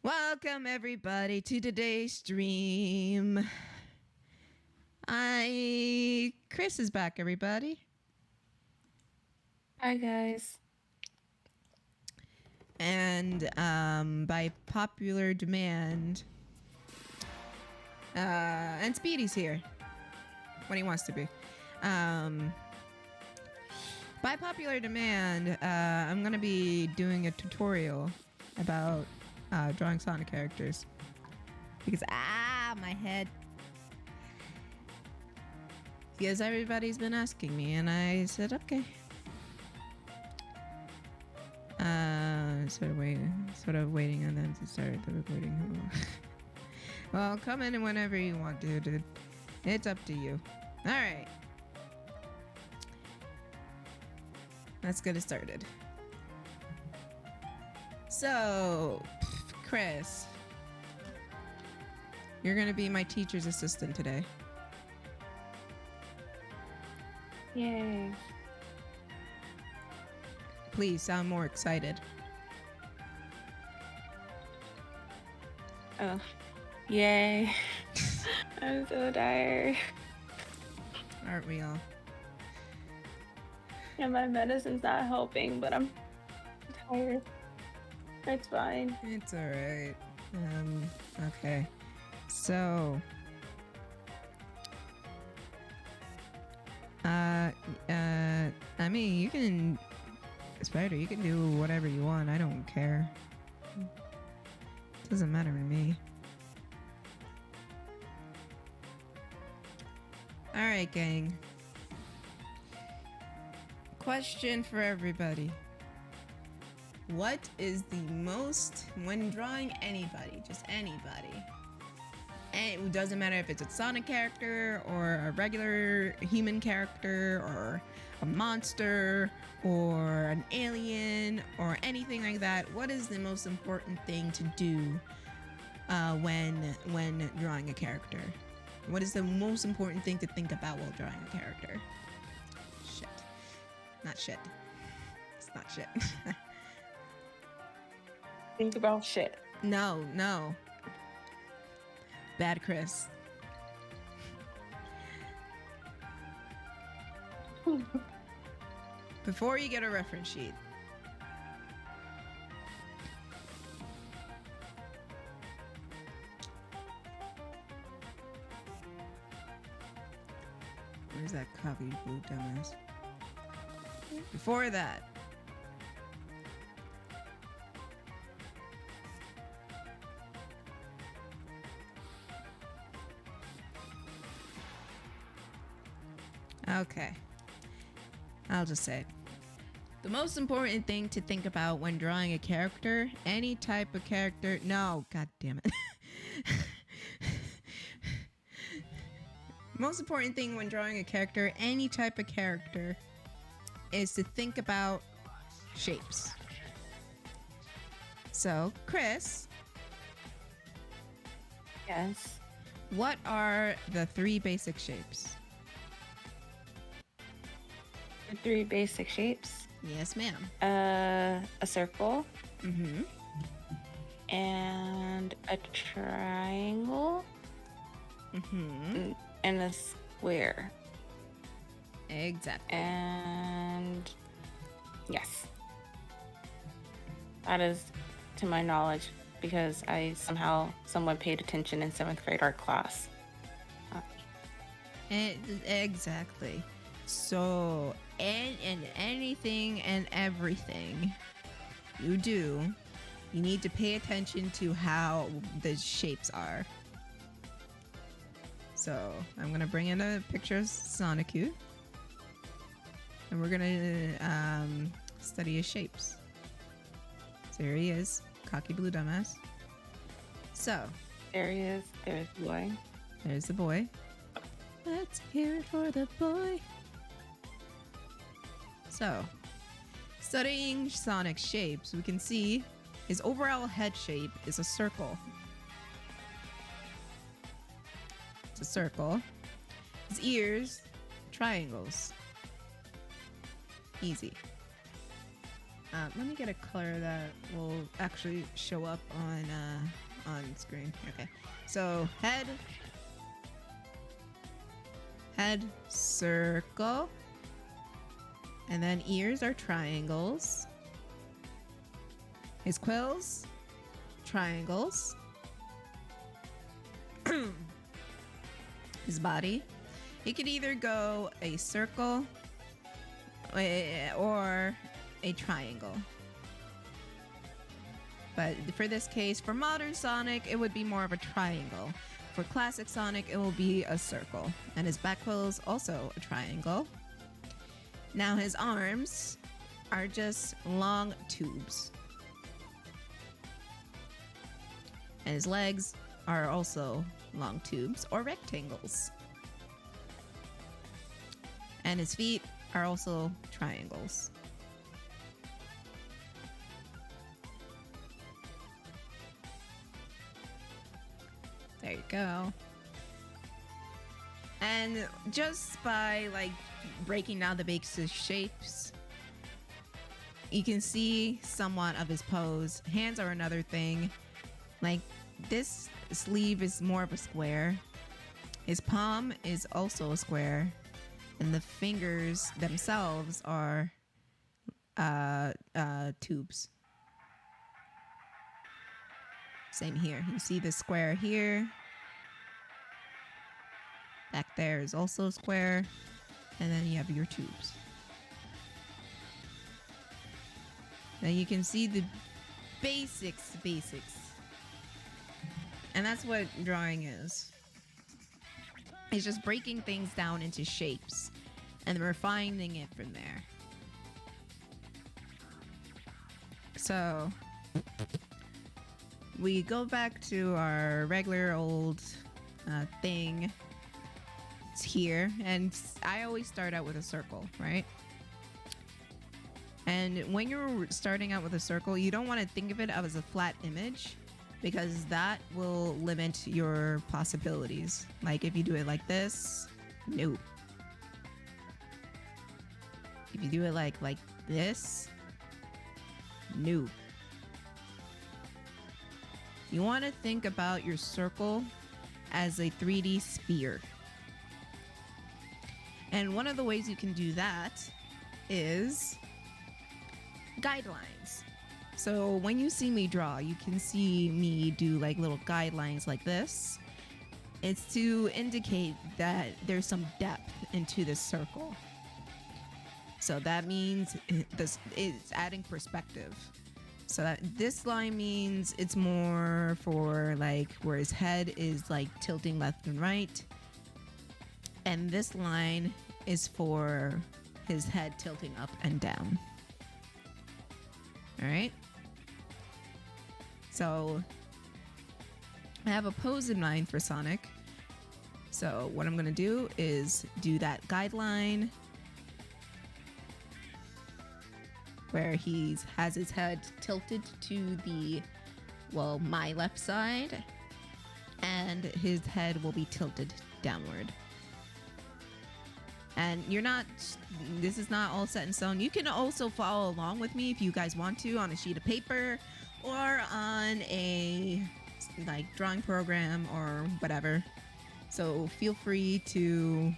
Welcome everybody to today's stream. Kris is back, everybody. Hi guys. And by popular demand, and Speedy's here when he wants to be. By popular demand, I'm gonna be doing a tutorial about drawing Sonic characters because my head. Because everybody's been asking me, and I said okay. Sort of waiting on them to start the recording. Well, come in whenever you want to, dude. It's up to you. All right. Let's get it started. So, Kris, you're gonna be my teacher's assistant today. Yay. Please sound more excited. Oh. Yay. I'm so tired. Aren't we all? Yeah, my medicine's not helping, but I'm tired. It's fine. It's alright. Okay. So I mean, you can Spider, you can do whatever you want. I don't care. Doesn't matter to me. Alright, gang. Question for everybody. What is the most, when drawing anybody, just anybody, and it doesn't matter if it's a Sonic character or a regular human character or a monster or an alien or anything like that, what is the most important thing to do when drawing a character? What is the most important thing to think about while drawing a character? Shit. Not shit. It's not shit. Think about shit. No. Bad Kris. Before you get a reference sheet. Where's that coffee blue dumbass? Before that. Okay. I'll just say it. The most important thing to think about when drawing a character, any type of character. No, god damn it. Most important thing when drawing a character, any type of character, is to think about shapes. So, Kris. Yes. What are the 3 basic shapes? The 3 basic shapes. Yes, ma'am. A circle. Mm-hmm. And a triangle. Mm-hmm. And a square. Exactly. And yes. That is to my knowledge because someone paid attention in 7th grade art class. Exactly. So, and anything and everything you do, you need to pay attention to how the shapes are. So, I'm gonna bring in a picture of Sonic, and we're gonna study his shapes. So here he is, cocky blue dumbass. So, there he is. There's the boy. There's the boy. Let's hear it for the boy. So, studying Sonic's shapes, we can see his overall head shape is a circle. It's a circle. His ears, triangles. Easy. Let me get a color that will actually show up on on screen. Okay. So head, circle. And then ears are triangles. His quills, triangles. His body. He could either go a circle or a triangle. But for this case, for modern Sonic, it would be more of a triangle. For classic Sonic, it will be a circle. And his back quills also a triangle. Now his arms are just long tubes. And his legs are also long tubes or rectangles. And his feet are also triangles. There you go. And just by like breaking down the basic shapes, you can see somewhat of his pose. Hands are another thing. Like this sleeve is more of a square. His palm is also a square. And the fingers themselves are tubes. Same here. You see the square here. Back there is also a square. And then you have your tubes. Now you can see the basics. And that's what drawing is. It's just breaking things down into shapes and refining it from there. So we go back to our regular old thing. It's here, and I always start out with a circle, right? And when you're starting out with a circle, you don't want to think of it as a flat image, because that will limit your possibilities. Like if you do it like this, nope. If you do it like this, nope. You want to think about your circle as a 3D sphere. And one of the ways you can do that is guidelines. So when you see me draw, you can see me do like little guidelines like this. It's to indicate that there's some depth into this circle. So that means it's adding perspective. So that this line means it's more for like where his head is like tilting left and right. And this line is for his head tilting up and down. All right. So I have a pose in mind for Sonic. So what I'm going to do is do that guideline where he has his head tilted to the, well, my left side, and his head will be tilted downward. And this is not all set in stone. You can also follow along with me if you guys want to on a sheet of paper or on a like drawing program or whatever. So feel free to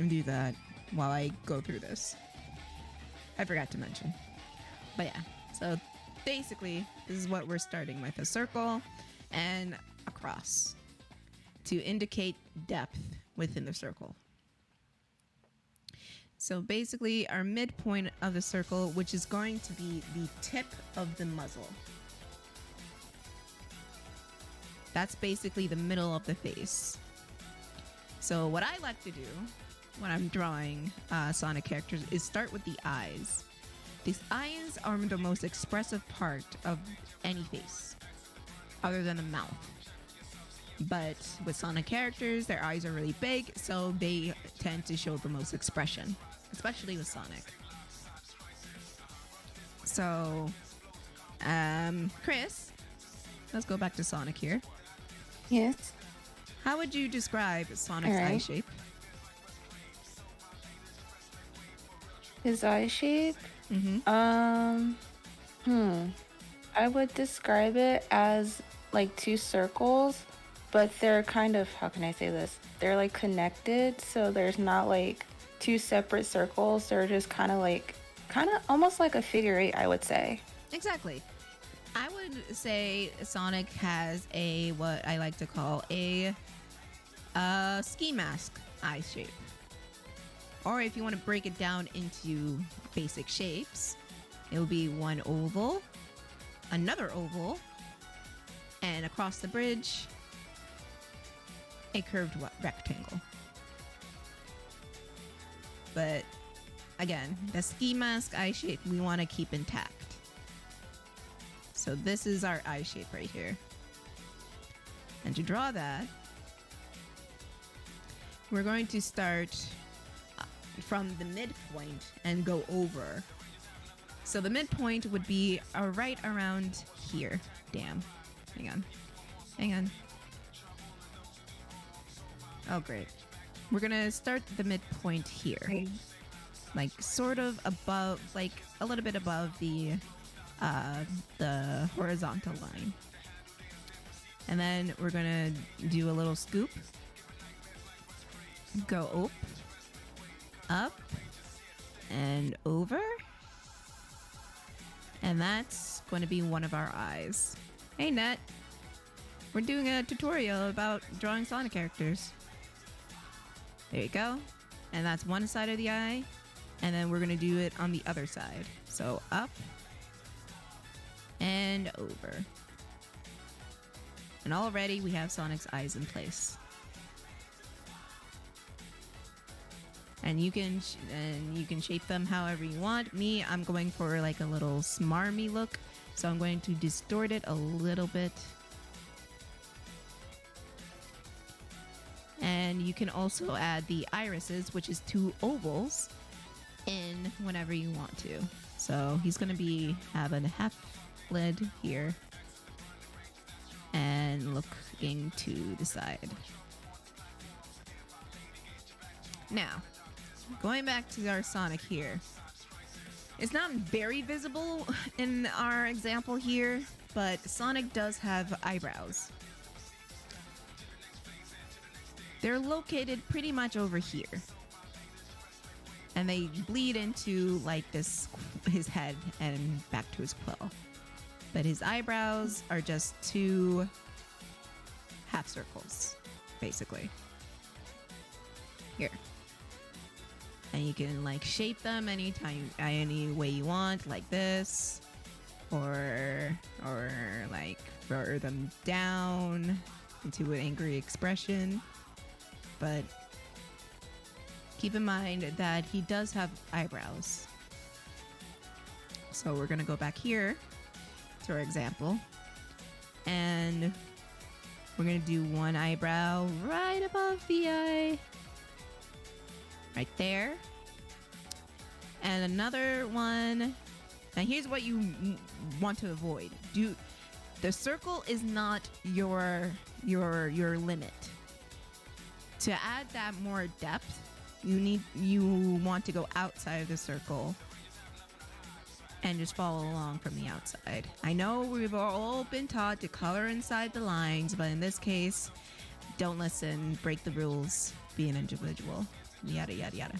do that while I go through this. I forgot to mention. But yeah, so basically this is what we're starting with: a circle and a cross to indicate depth within the circle. So basically our midpoint of the circle, which is going to be the tip of the muzzle. That's basically the middle of the face. So what I like to do when I'm drawing Sonic characters is start with the eyes. These eyes are the most expressive part of any face, other than the mouth. But with Sonic characters, their eyes are really big, so they tend to show the most expression, especially with Sonic. So, Kris, let's go back to Sonic here. Yes. How would you describe Sonic's eye shape? His eye shape? Mm-hmm. I would describe it as like two circles, but they're kind of, how can I say this? They're like connected, so there's not like two separate circles. They're just kind of almost like a figure eight, I would say. Exactly. I would say Sonic has a what I like to call a ski mask eye shape. Or if you want to break it down into basic shapes, it will be one oval, another oval, and across the bridge, a curved rectangle. But again, the ski mask eye shape we want to keep intact. So this is our eye shape right here. And to draw that, we're going to start from the midpoint and go over. So the midpoint would be right around here. Damn. Hang on. Oh, great. We're gonna start the midpoint here. Like sort of above, like a little bit above the horizontal line. And then we're gonna do a little scoop. Go up, and over. And that's going to be one of our eyes. Hey, Net. We're doing a tutorial about drawing Sonic characters. There you go. And that's one side of the eye. And then we're going to do it on the other side. So up and over. And already we have Sonic's eyes in place. And you can shape them however you want. Me, I'm going for like a little smarmy look. So I'm going to distort it a little bit. And you can also add the irises, which is two ovals, in whenever you want to. So he's going to have a half lid here and looking to the side. Now, going back to our Sonic here. It's not very visible in our example here, but Sonic does have eyebrows. They're located pretty much over here. And they bleed into like his head and back to his quill. But his eyebrows are just two half circles, basically. Here. And you can like shape them any way you want, like this, or like throw them down into an angry expression. But keep in mind that he does have eyebrows. So we're gonna go back here to our example, and we're gonna do one eyebrow right above the eye. Right there. And another one. Now here's what you want to avoid. The circle is not your limit. To add that more depth, you want to go outside of the circle and just follow along from the outside. I know we've all been taught to color inside the lines, but in this case, don't listen, break the rules, be an individual. Yada yada yada.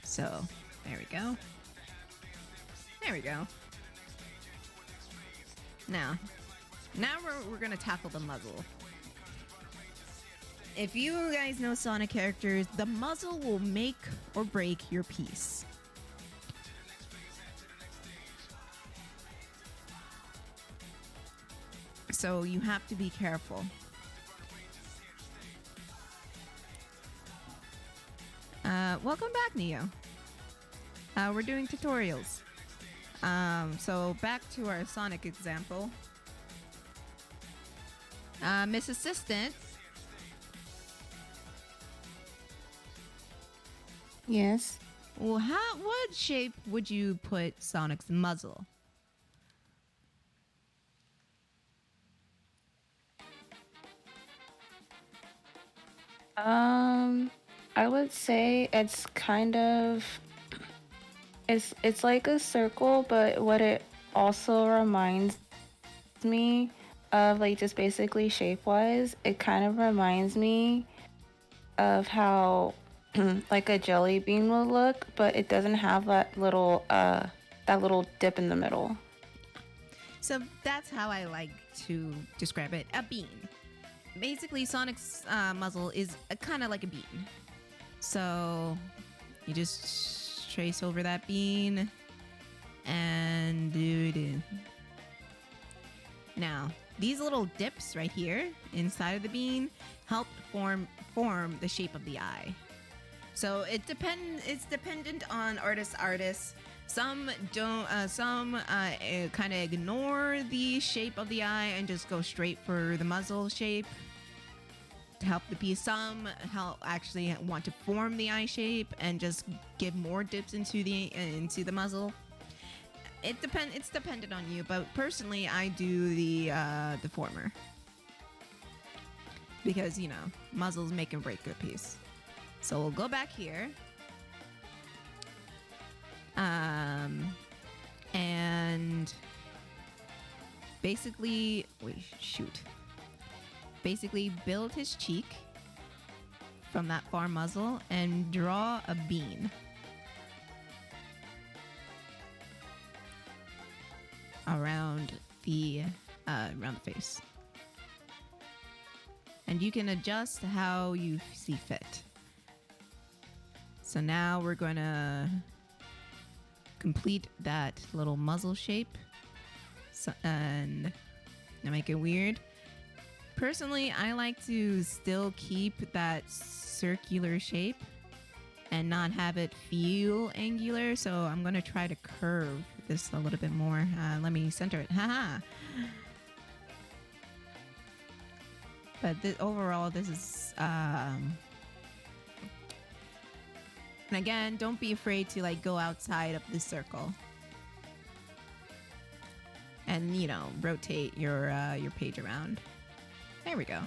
So there we go. Now we're gonna tackle the muzzle. If you guys know Sonic characters, the muzzle will make or break your piece. So you have to be careful. Welcome back, Neo. We're doing tutorials. So back to our Sonic example. Miss Assistant. Yes. Well, what shape would you put Sonic's muzzle? I would say it's It's like a circle, but what it also reminds me of, like, just basically shape wise, it kind of reminds me of how like a jelly bean will look, but it doesn't have that little dip in the middle. So that's how I like to describe it. A bean. Basically, Sonic's muzzle is kind of like a bean. So you just trace over that bean and do it. Now, these little dips right here inside of the bean help form the shape of the eye. So it's dependent on artists. Some don't. Some kind of ignore the shape of the eye and just go straight for the muzzle shape to help the piece. Some actually want to form the eye shape and just give more dips into the muzzle. It's dependent on you, but personally, I do the former because muzzles make and break good piece. So we'll go back here. And basically, basically build his cheek from that far muzzle and draw a bean. Around the face. And you can adjust how you see fit. So now we're going to complete that little muzzle shape and make it weird. Personally, I like to still keep that circular shape and not have it feel angular, so I'm going to try to curve this a little bit more. Let me center it. Haha! But overall, this is... And again, don't be afraid to go outside of the circle. And, rotate your page around. There we go.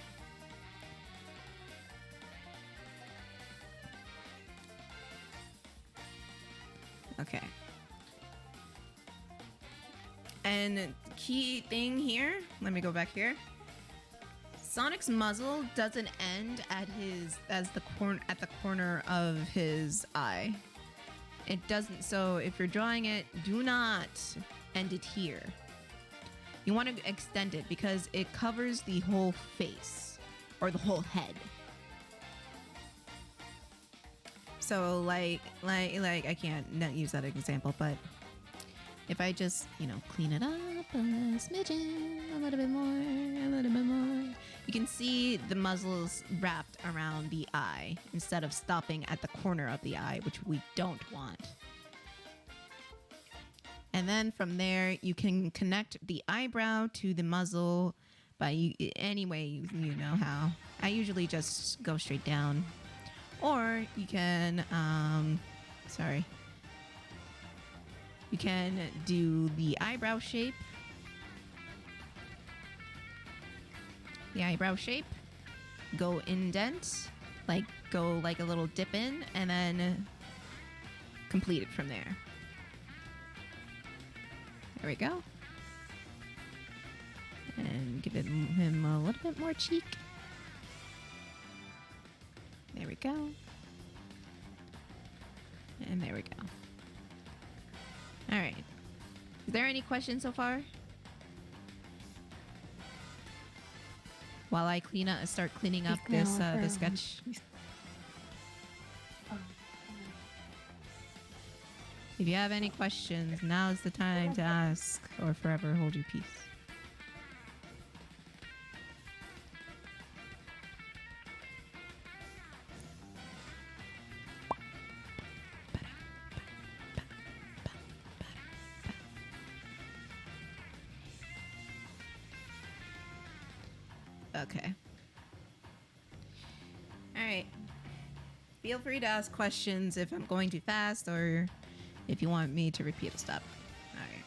Okay. And key thing here, let me go back here. Sonic's muzzle doesn't end at the corner of his eye. It doesn't. So if you're drawing it, do not end it here. You want to extend it because it covers the whole face or the whole head. So like I can't not use that example, but if I just, clean it up a smidgen, a little bit more, you can see the muzzles wrapped around the eye instead of stopping at the corner of the eye, which we don't want. And then from there, you can connect the eyebrow to the muzzle by any way you know how. I usually just go straight down. Or you can, you can do the eyebrow shape. The eyebrow shape. Go indent, go like a little dip in, and then complete it from there. There we go. And give him a little bit more cheek. There we go. And there we go. All right. Is there any questions so far? While I start cleaning up this sketch. If you have any questions, now is the time to ask or forever hold your peace. Okay. All right. Feel free to ask questions if I'm going too fast or if you want me to repeat a step. All right.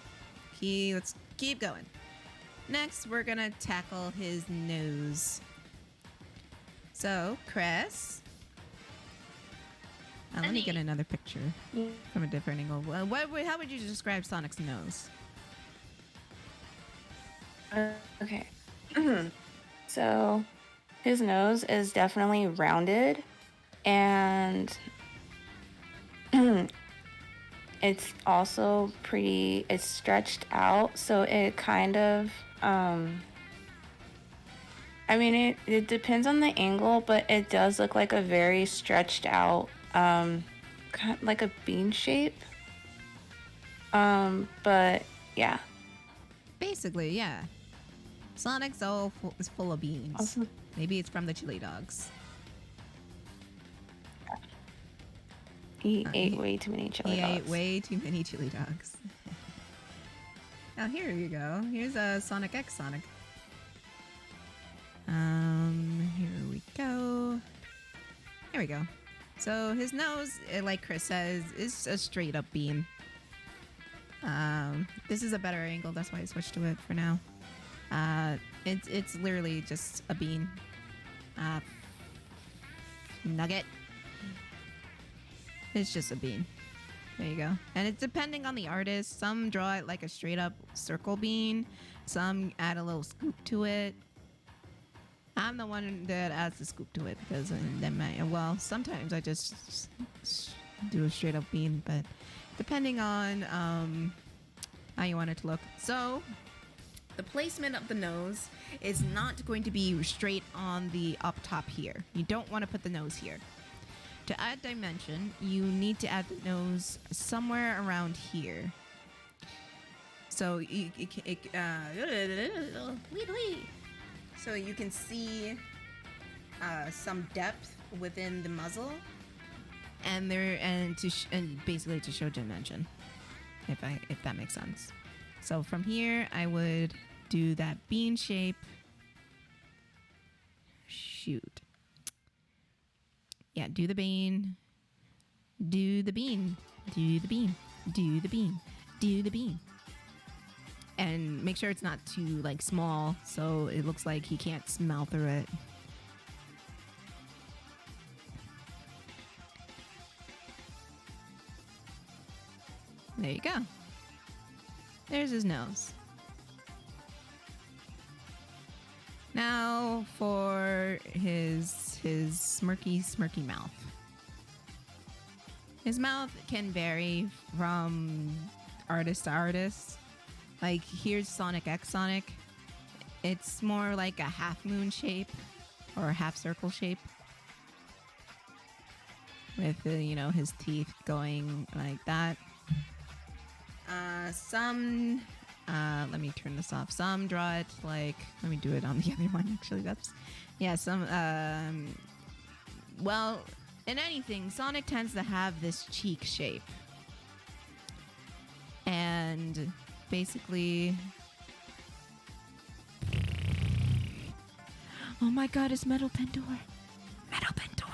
Let's keep going. Next, we're going to tackle his nose. So, Kris, Let me get another picture Yeah. from a different angle. How would you describe Sonic's nose? Okay. So his nose is definitely rounded, and it's also it's stretched out, so it kind of I mean, it depends on the angle, but it does look like a very stretched out, kind of like a bean shape. But yeah. Basically, yeah. Sonic's is full of beans. Also, Maybe it's from the chili dogs. he ate way too many chili dogs. He ate way too many chili dogs. Now here you go. Here's a Sonic X Sonic. Here we go. There we go. So his nose, like Kris says, is a straight up bean. This is a better angle, that's why I switched to it for now. It's literally just a bean. Nugget. It's just a bean. There you go. And it's depending on the artist. Some draw it like a straight up circle bean. Some add a little scoop to it. I'm the one that adds the scoop to it because sometimes I just do a straight up bean, but depending on how you want it to look. So the placement of the nose is not going to be straight on the up top here. You don't want to put the nose here. To add dimension, you need to add the nose somewhere around here. So so you can see some depth within the muzzle, and basically to show dimension, if that makes sense. So from here, I would do that bean shape. Shoot. Yeah, do the bean. Do the bean. Do the bean. Do the bean. Do the bean. And make sure it's not too like small so it looks like he can't smell through it. There you go. There's his nose. Now for his smirky mouth. His mouth can vary from artist to artist. Like here's Sonic X Sonic. It's more like a half moon shape or a half circle shape. With his teeth going like that. Let me turn this off. Some draw it like, let me do it on the other one actually. Well, in anything, Sonic tends to have this cheek shape. And basically, oh my god, it's Metal Pentor. Metal Pentor.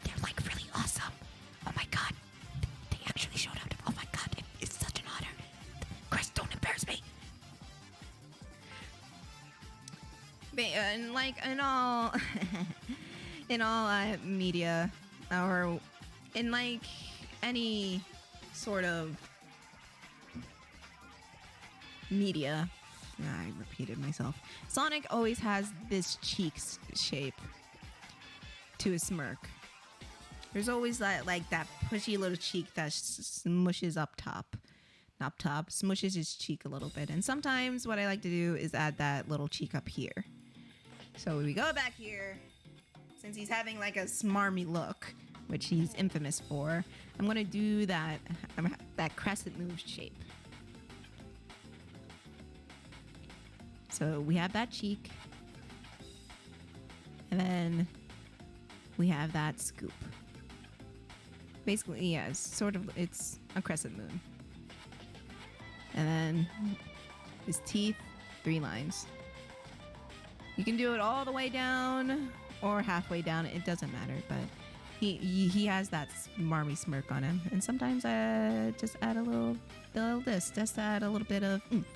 They're like really awesome. Oh my god. They actually showed up. Oh my god, it's such an honor. Kris, don't embarrass me. And like in all media, or in like any sort of media, I repeated myself. Sonic always has this cheek shape to a smirk. There's always that pushy little cheek that smushes up top. Not top, smushes his cheek a little bit. And sometimes what I like to do is add that little cheek up here. So we go back here. Since he's having like a smarmy look, which he's infamous for, I'm gonna do that crescent moon shape. So we have that cheek, and then we have that scoop. Basically, yeah, it's a crescent moon. And then his teeth, 3 lines. You can do it all the way down or halfway down. It doesn't matter, but he has that smarmy smirk on him. And sometimes I just add a little just to add a little bit of oomph.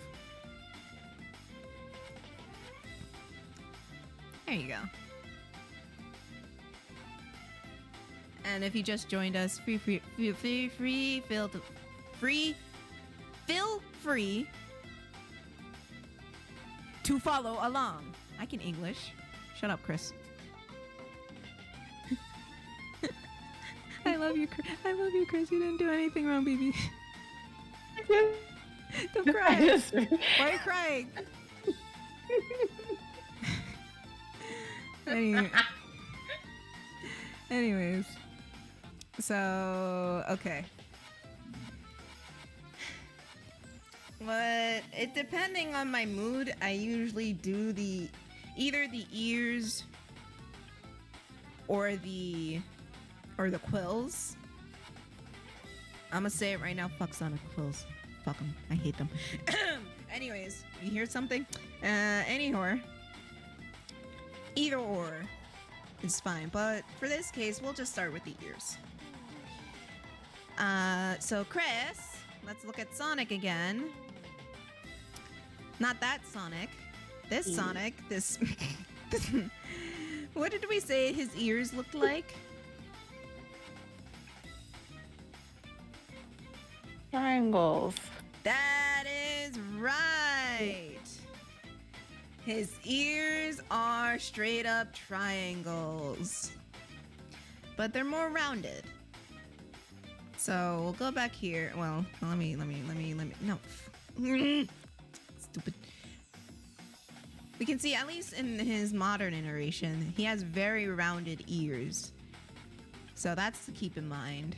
There you go. And if you just joined us, feel free to follow along. I can English. Shut up, Kris. I love you, Kris. I love you, Kris. You didn't do anything wrong, baby. Don't cry. Why are you crying? Anyways. So, okay. But depending on my mood, I usually do either the ears or the quills. I'm gonna say it right now. Fuck Sonic quills. Fuck them. I hate them. Anyways, you hear something? Either or is fine. But for this case, we'll just start with the ears. So Kris, let's look at Sonic again. Not that Sonic. This Sonic. This. What did we say his ears looked like? Triangles. That is right. His ears are straight up triangles, but they're more rounded. So we'll go back here. Well, let me. No. Stupid. We can see, at least in his modern iteration, he has very rounded ears. So that's to keep in mind.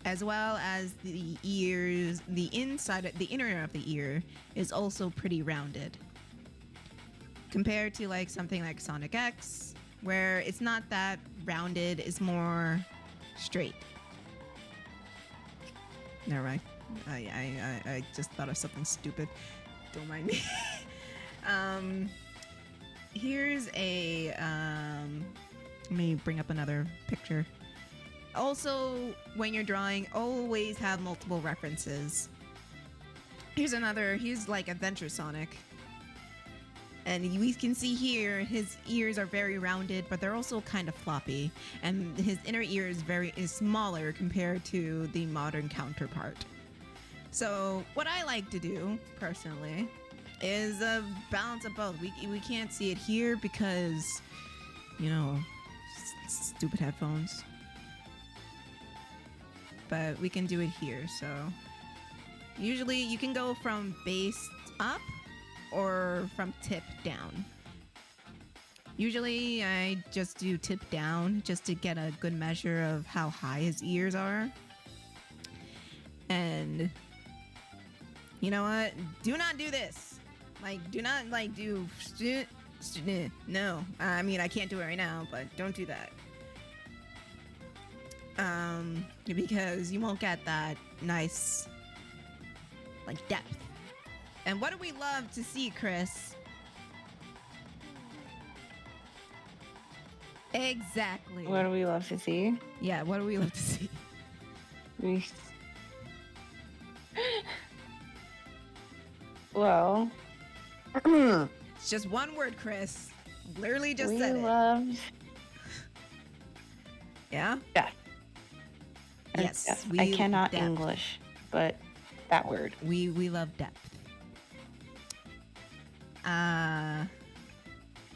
As well as the ears, the inner of the ear is also pretty rounded. Compared to like something like Sonic X, where it's not that rounded, it's more straight. Never mind. I just thought of something stupid. Don't mind me. Here's a let me bring up another picture. Also, when you're drawing, always have multiple references. Here's like Adventure Sonic. And we can see here, his ears are very rounded, but they're also kind of floppy. And his inner ear is smaller compared to the modern counterpart. So what I like to do, personally, is a balance of both. We can't see it here because, you know, stupid headphones. But we can do it here. So usually you can go from base up or from tip down. Usually I just do tip down just to get a good measure of how high his ears are. And you know what? Do not do this. Like, do not like do no. I mean, I can't do it right now, but don't do that. Because you won't get that nice like depth. And what do we love to see, Kris? Exactly. What do we love to see? Yeah, what do we love to see? Well, it's just one word, Kris. Literally just said it. Yeah? Yeah. Yes. I cannot English, but that word. We love depth.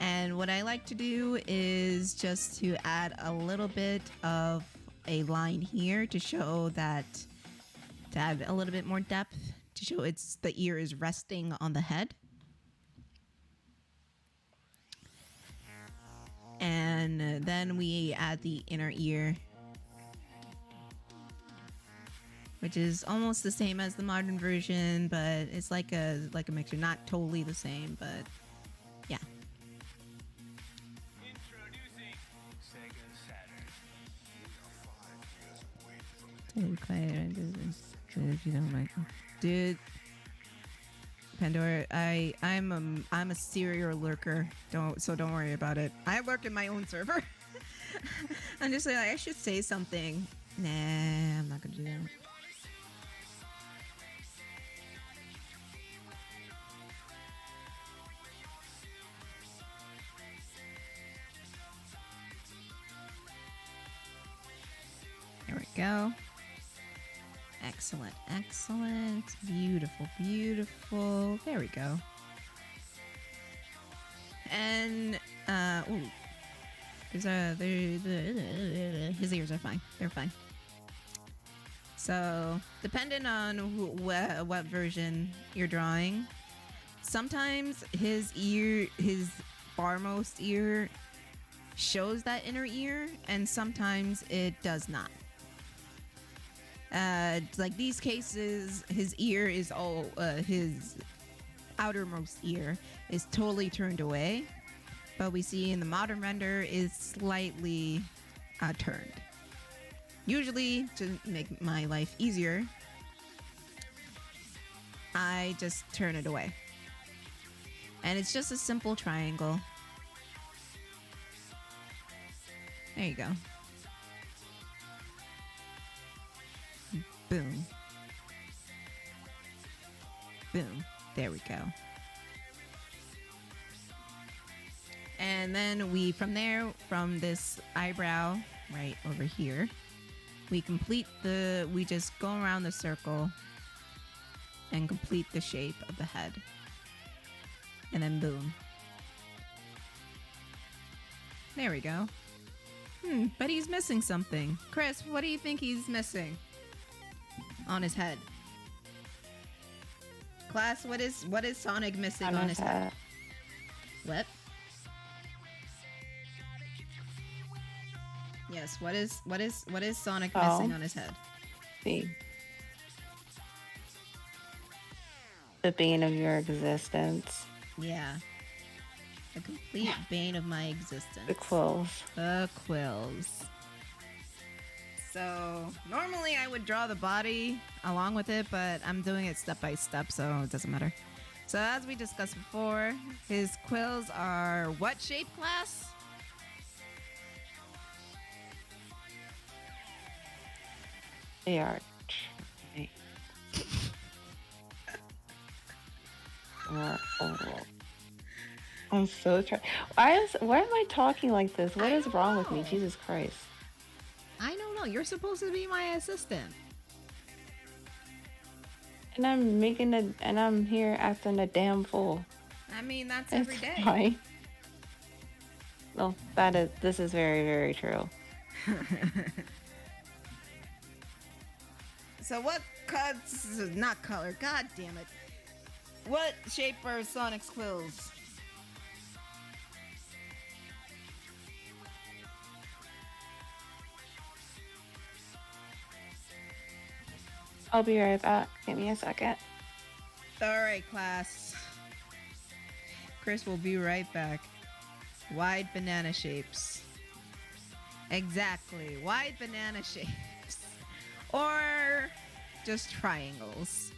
And what I like to do is just to add a little bit of a line here to show that, to add a little bit more depth, to show the ear is resting on the head. And then we add the inner ear, which is almost the same as the modern version, but it's like a mixture. Not totally the same, but yeah. Stay quiet. If you don't like, dude. Pandora, I'm a serial lurker. Don't worry about it. I lurk in my own server. I'm just like, I should say something. Nah, I'm not gonna do that. go. Excellent, excellent. Beautiful, beautiful. There we go. And, ooh. His ears are fine. They're fine. So, depending on what version you're drawing, sometimes his farmost ear shows that inner ear, and sometimes it does not. Like these cases, his ear is all, his outermost ear is totally turned away, but we see in the modern render is slightly turned. Usually, to make my life easier, I just turn it away. And it's just a simple triangle. There you go. Boom. Boom. There we go. And then from this eyebrow right over here, we just go around the circle and complete the shape of the head. And then boom. There we go. But he's missing something. Kris, what do you think he's missing on his head? Class, what is Sonic missing on his head? What? Yes, what is Sonic missing on his head? The bane of your existence. Yeah. The complete bane of my existence. The quills. The quills. So, normally I would draw the body along with it, but I'm doing it step by step, so it doesn't matter. So, as we discussed before, his quills are what shape, class? They are. I'm so tired. Why am I talking like this? What is wrong with me? Jesus Christ. I don't know. You're supposed to be my assistant. And I'm here acting a damn fool. I mean, that's every day. Fine. Well, this is very, very true. So what not color, god damn it. What shape are Sonic's quills? I'll be right back. Give me a second. Alright, class. Kris will be right back. Wide banana shapes. Exactly. Wide banana shapes. Or just triangles.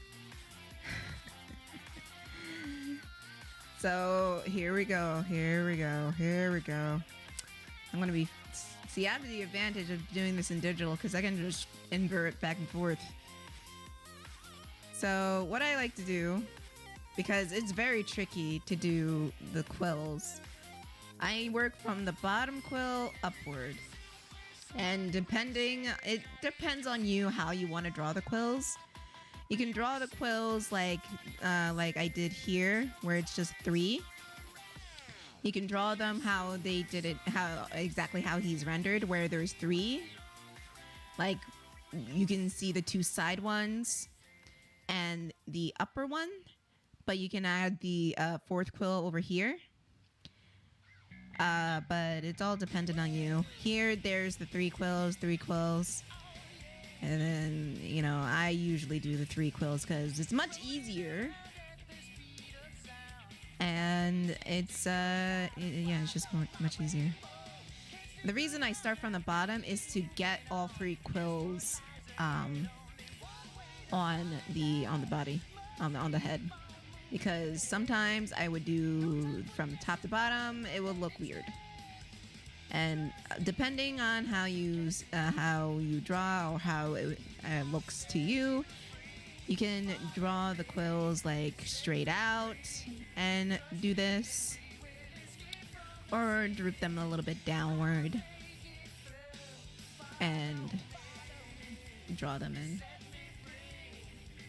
So here we go. I'm gonna be... See, I have the advantage of doing this in digital because I can just invert back and forth. So what I like to do, because it's very tricky to do the quills, I work from the bottom quill upward. And it depends on you how you want to draw the quills. You can draw the quills like I did here, where it's just 3. You can draw them how they did it, exactly how he's rendered, where there's 3. Like, you can see the 2 side ones and the upper one, but you can add the 4th quill over here. But it's all dependent on you. Here, there's the 3 quills. And then, I usually do the 3 quills because it's much easier. And it's, it's just much easier. The reason I start from the bottom is to get all 3 quills on the body, on the head. Because sometimes I would do from top to bottom, it would look weird. And depending on how you draw or how it looks to you, you can draw the quills like straight out and do this, or droop them a little bit downward and draw them in.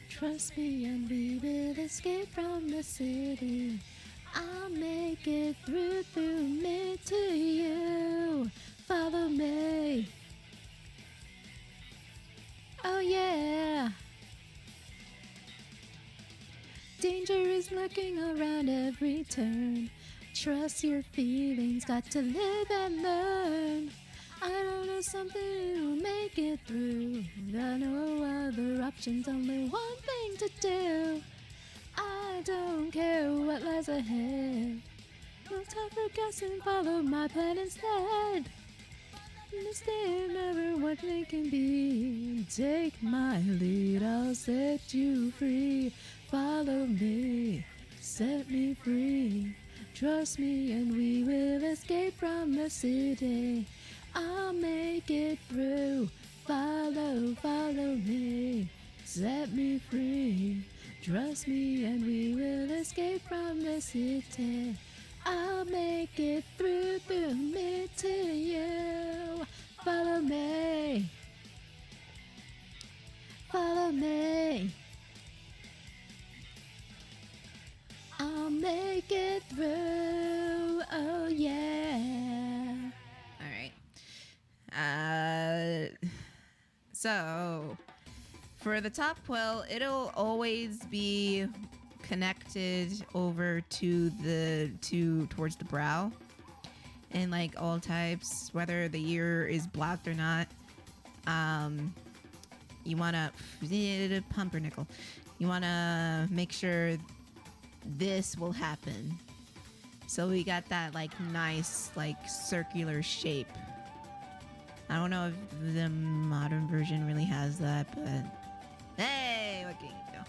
Trust me and we will escape from the city. I'll make it through me to you. Follow me. Oh yeah. Danger is lurking around every turn. Trust your feelings, got to live and learn. I don't know, something will make it through. Got no other options, only one thing to do. I don't care what lies ahead. No time for guessing, follow my plan instead. Understand never what they can be. Take my lead, I'll set you free. Follow me, set me free. Trust me and we will escape from the city. I'll make it through. Follow me, set me free. Trust me and we will escape from the city. I'll make it through me to you. Follow me. Follow me. I'll make it through. Oh yeah. All right. So for the top quill, it'll always be connected over towards the brow, and like all types, whether the ear is blocked or not. You wanna pumpernickel. You wanna make sure this will happen. So we got that like nice like circular shape. I don't know if the modern version really has that, but hey, what can you do?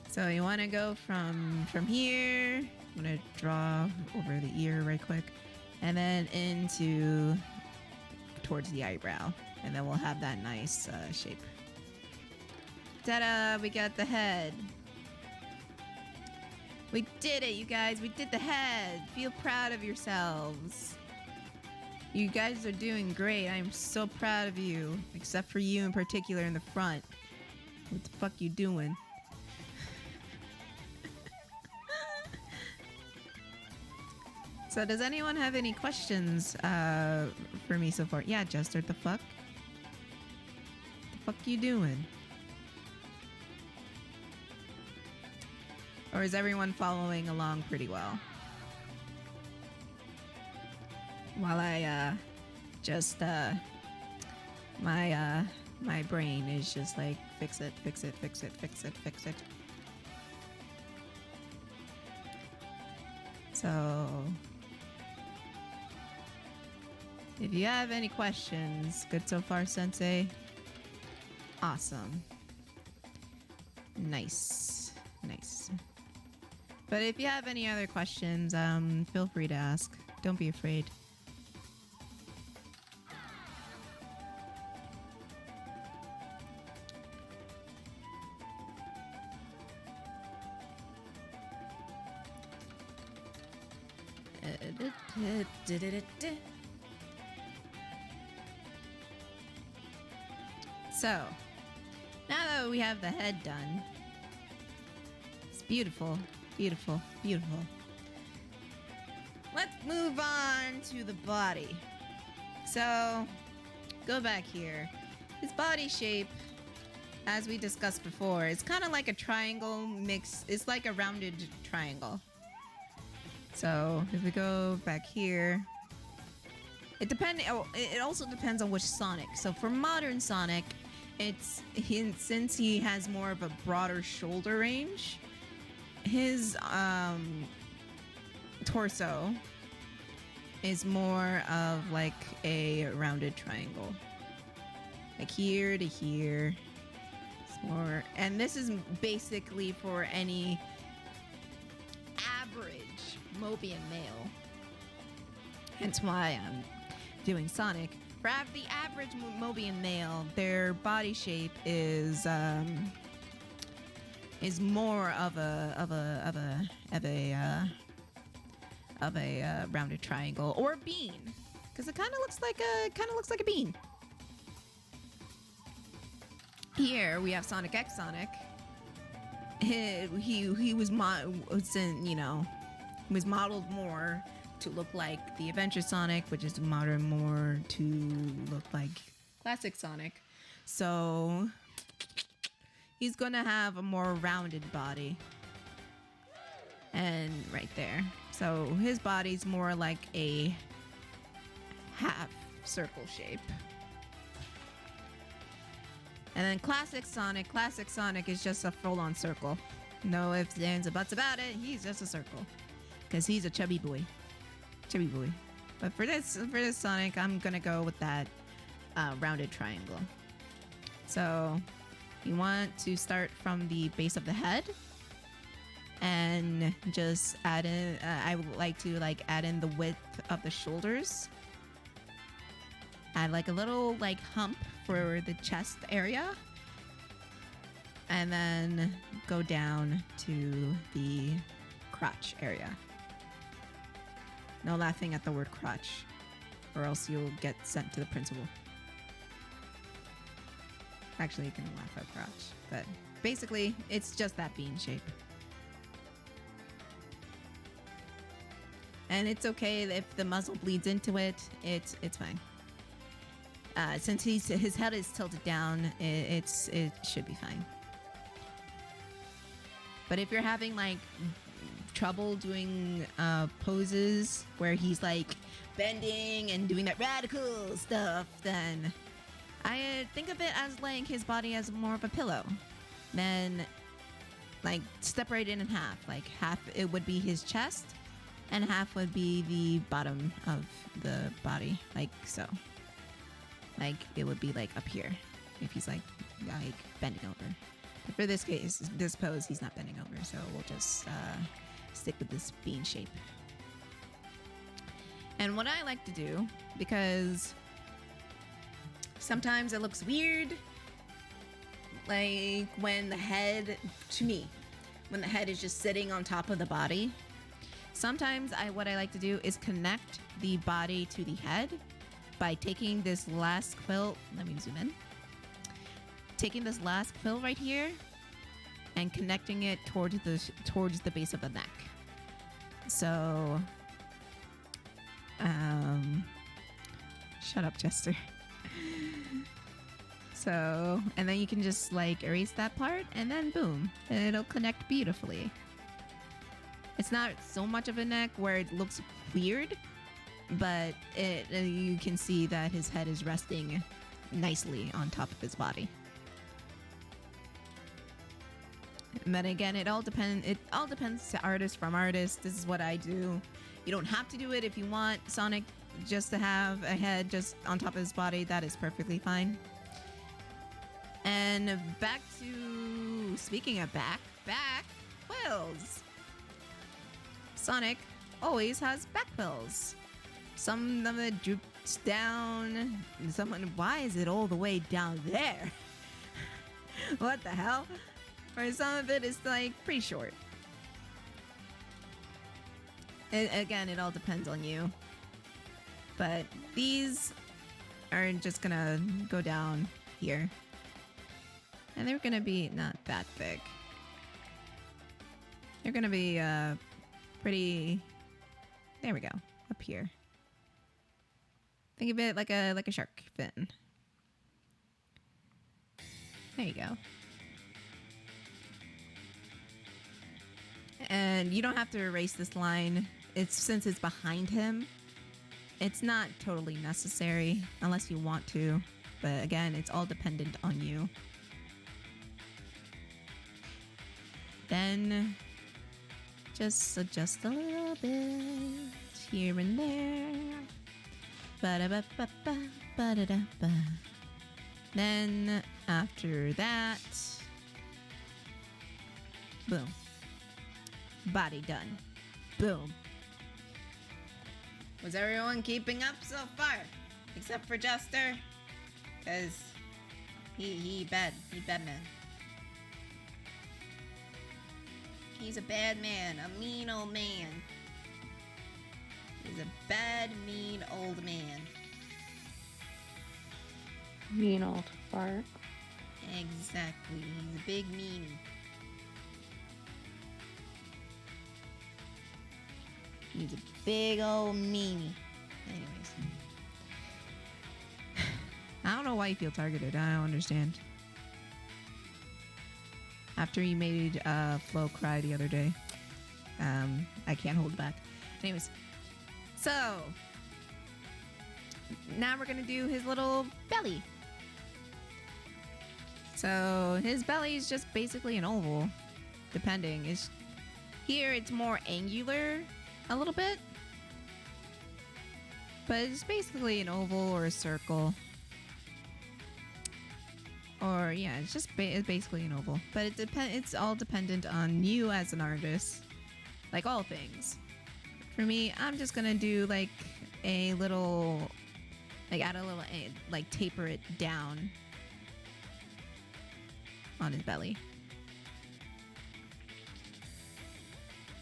So you want to go from here. I'm gonna draw over the ear right quick, and then into towards the eyebrow, and then we'll have that nice shape. Ta-da! We got the head. We did it, you guys. We did the head. Feel proud of yourselves. You guys are doing great. I am so proud of you, except for you in particular in the front. What the fuck you doing? So does anyone have any questions for me so far? Yeah, Jester, the fuck? The fuck you doing? Or is everyone following along pretty well? While I just my brain is just like fix it. So if you have any questions, good so far, Sensei? Awesome. Nice. But if you have any other questions, feel free to ask. Don't be afraid. So, now that we have the head done, it's beautiful. Let's move on to the body. So, go back here. His body shape, as we discussed before, is kind of like a triangle mix. It's like a rounded triangle. So, if we go back here, it also depends on which Sonic. So for modern Sonic, since he has more of a broader shoulder range, his torso is more of like a rounded triangle, like here to here. It's more, and this is basically for any average Mobian male. Hence why I'm doing Sonic. For the average Mobian male, their body shape is more of a rounded triangle or a bean, because it kind of looks like a bean. Here we have Sonic X Sonic. He was was modeled more to look like the Adventure Sonic, which is modeled more to look like classic Sonic. So he's gonna have a more rounded body. And right there. So his body's more like a half circle shape. And then classic Sonic is just a full-on circle. No ifs, ands, or buts about it. He's just a circle. Because he's a chubby boy. But for this Sonic, I'm gonna go with that rounded triangle. So you want to start from the base of the head and just add in, I would like to add in the width of the shoulders. Add like a little hump for the chest area. And then go down to the crotch area. No laughing at the word crotch, or else you'll get sent to the principal. Actually, you can laugh at crotch, but basically, it's just that bean shape. And it's okay if the muzzle bleeds into it. It's fine. Since his head is tilted down, it should be fine. But if you're having trouble doing poses where he's bending and doing that radical stuff, then I think of it as his body as more of a pillow. Then separate it in half. Half it would be his chest and half would be the bottom of the body, like so. It would be up here if he's bending over. But for this case, this pose, he's not bending over, so we'll just stick with this bean shape. And what I like to do, because sometimes it looks weird, when the head, to me, when the head is just sitting on top of the body. Sometimes what I like to do is connect the body to the head by taking this last quill. Let me zoom in. Taking this last quill right here and connecting it towards the base of the neck. So, shut up, Chester. So, and then you can just erase that part, and then boom, it'll connect beautifully. It's not so much of a neck where it looks weird, but you can see that his head is resting nicely on top of his body. But again, it all depends to artist from artist. This is what I do. You don't have to do it if you want Sonic just to have a head just on top of his body. That is perfectly fine. And back to, speaking of back quills. Sonic always has back quills. Some of it droops down. Why is it all the way down there? What the hell? Or some of it is pretty short. Again, it all depends on you. But these are just gonna go down here. And they're gonna be not that big. They're gonna be pretty, there we go, up here. Think of it like a shark fin. There you go. And you don't have to erase this line. Since it's behind him, it's not totally necessary unless you want to. But again, it's all dependent on you. Then just adjust a little bit here and there. Ba-da-ba-ba-ba, ba-da-da-ba. Then after that, boom. Body done. Boom. Was everyone keeping up so far? Except for Jester? Because he bad man. He's a bad man, a mean old man. He's a bad, mean old man. Mean old fart. Exactly. He's a big meanie. He's a big old meanie. Anyways. I don't know why you feel targeted. I don't understand. After you made Flo cry the other day. I can't hold it back. Anyways. So. Now we're going to do his little belly. So his belly is just basically an oval. Depending. Here it's more angular a little bit. But it's basically an oval or a circle. Or yeah, it's just it's basically an oval. But it's all dependent on you as an artist. Like all things. For me, I'm just gonna do like a little, like add a little, like taper it down on his belly.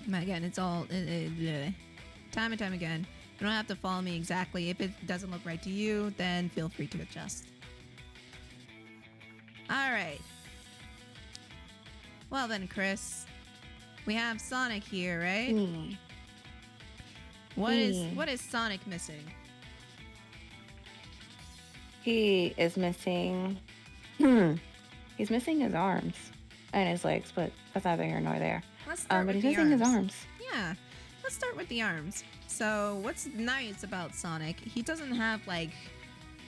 But again, it's all time and time again. You don't have to follow me exactly. If it doesn't look right to you, then feel free to adjust. All right. Well then, Kris, we have Sonic here, right? What is Sonic missing? He is missing. He's missing his arms and his legs, but that's neither here nor there. Let's start but with he's the missing arms. his arms. Yeah, let's start with the arms. So what's nice about Sonic? He doesn't have like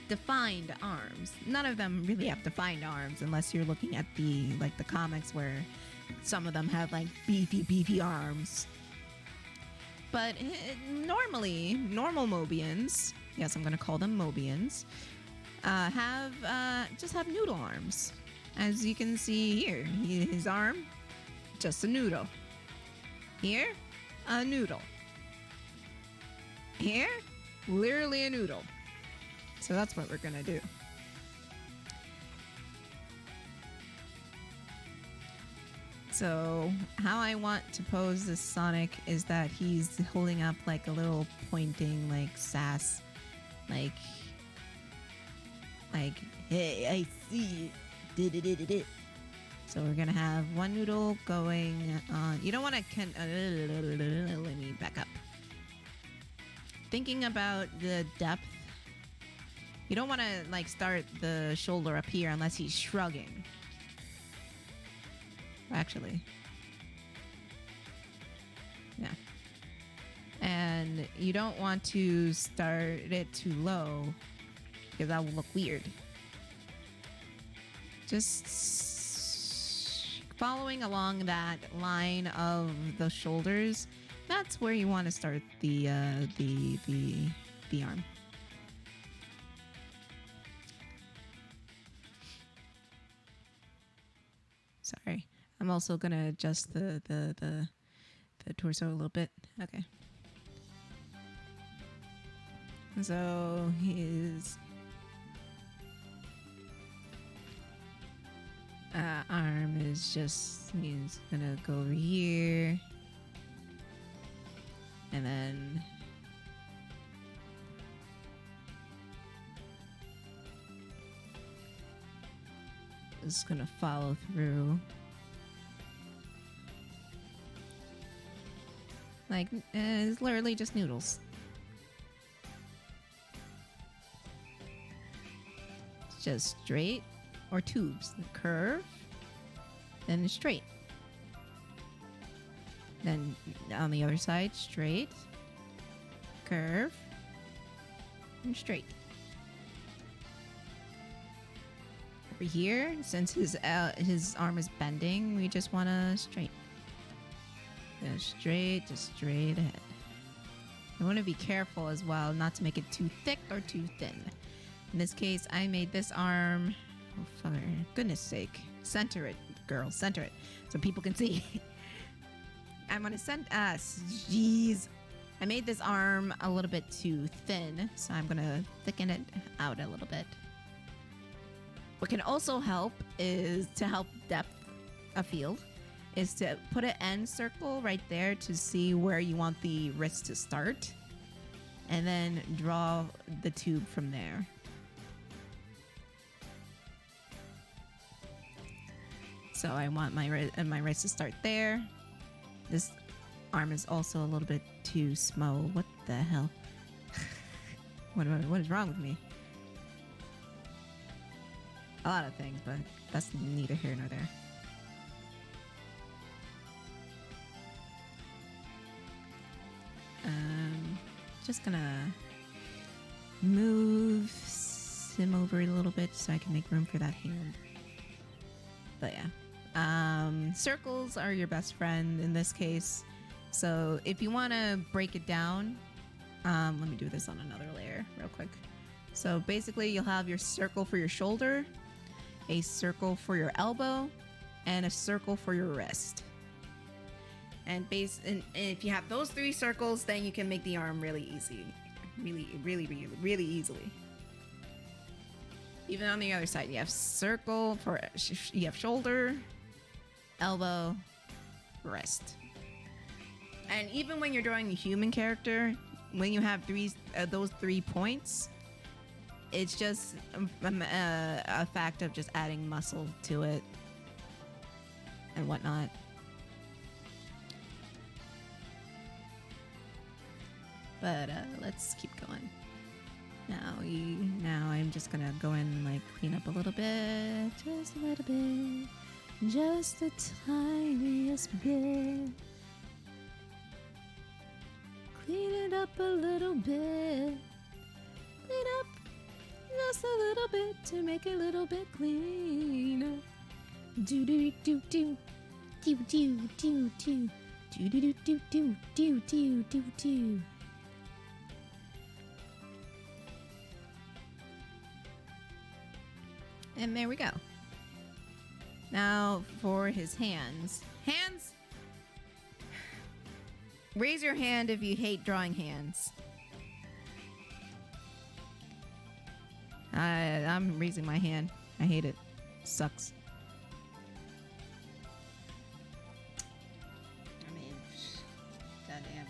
defined arms. None of them really have defined arms, unless you're looking at the comics where some of them have like beefy arms. But normally, normal Mobians, yes, I'm gonna call them Mobians, just have noodle arms. As you can see here, his arm, just a noodle. Here, a noodle. Here, literally a noodle. So that's what we're gonna do. So how I want to pose this Sonic is that he's holding up like a little pointing like sass, like hey, I see it. So we're gonna have one noodle going on. You don't want to let me back up. Thinking about the depth, you don't want to like start the shoulder up here unless he's shrugging. Actually, yeah. And you don't want to start it too low because that will look weird. Just following along that line of the shoulders, that's where you want to start the arm. Sorry. I'm also gonna adjust the torso a little bit. Okay. So his arm is just, he's gonna go over here. And then it's gonna follow through. Like, it's literally just noodles. It's just straight or tubes. Curve, then straight. Then on the other side, straight, curve, and straight. Over here, since his arm is bending, we just want to straight. Just straight ahead. You want to be careful as well not to make it too thick or too thin. In this case, I made this arm, oh, for goodness sake, center it, girl, center it, so people can see. I'm gonna send us, jeez. I made this arm a little bit too thin, so I'm gonna thicken it out a little bit. What can also help is to help depth a field, is to put an end circle right there to see where you want the wrist to start, and then draw the tube from there. So I want my wrist to start there. This arm is also a little bit too small. What the hell? What is wrong with me? A lot of things, but that's neither here nor there. Just gonna move Sim over a little bit so I can make room for that hand. But yeah, circles are your best friend in this case. So if you want to break it down, let me do this on another layer real quick. So basically you'll have your circle for your shoulder, a circle for your elbow, and a circle for your wrist. And if you have those 3 circles, then you can make the arm really easy. Really easily. Even on the other side, you have circle for, you have shoulder, elbow, wrist. And even when you're drawing a human character, when you have those 3 points, it's just a fact of just adding muscle to it and whatnot. But let's keep going. Now I'm just gonna go in and like clean up a little bit, just a little bit, just the tiniest bit. Clean it up a little bit. Clean up just a little bit to make it a little bit cleaner. Do do do do do do do do do do do do do do do do. And there we go. Now for his hands. Hands! Raise your hand if you hate drawing hands. I'm raising my hand. I hate it. Sucks. I mean, goddamn.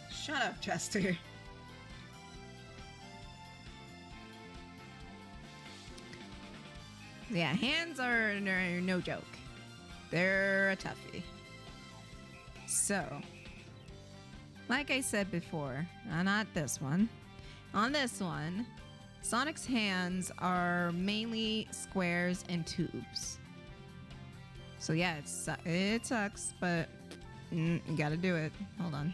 Shut up, Chester. Yeah, hands are no joke. They're a toughie. So, like I said before, not this one. On this one, Sonic's hands are mainly squares and tubes. So yeah, it sucks, but you gotta do it. Hold on.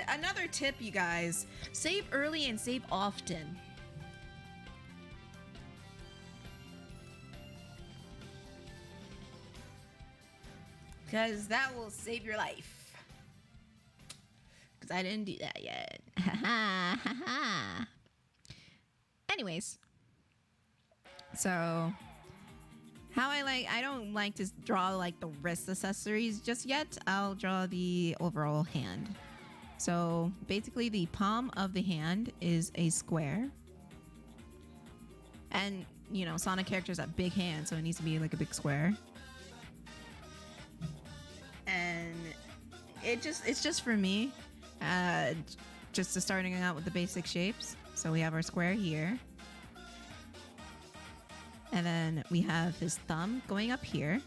Another tip, you guys. Save early and save often. Because that will save your life. Because I didn't do that yet. Anyways. So, I don't like to draw like the wrist accessories just yet. I'll draw the overall hand. So, basically the palm of the hand is a square. And, you know, Sonic characters have big hands, so it needs to be like a big square. And it's just for me, just to starting out with the basic shapes. So we have our square here, and then we have his thumb going up here,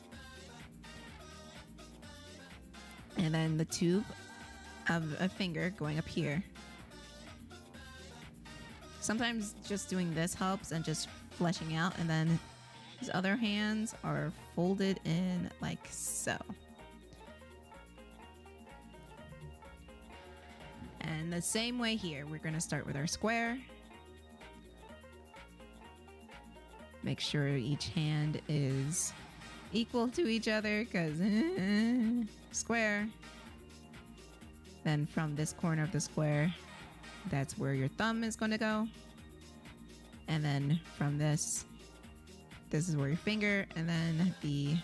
and then the tube of a finger going up here. Sometimes just doing this helps and just fleshing out, and then his other hands are folded in like so. And the same way here, we're going to start with our square. Make sure each hand is equal to each other, because square. Then from this corner of the square, that's where your thumb is going to go. And then from this is where your finger, and then the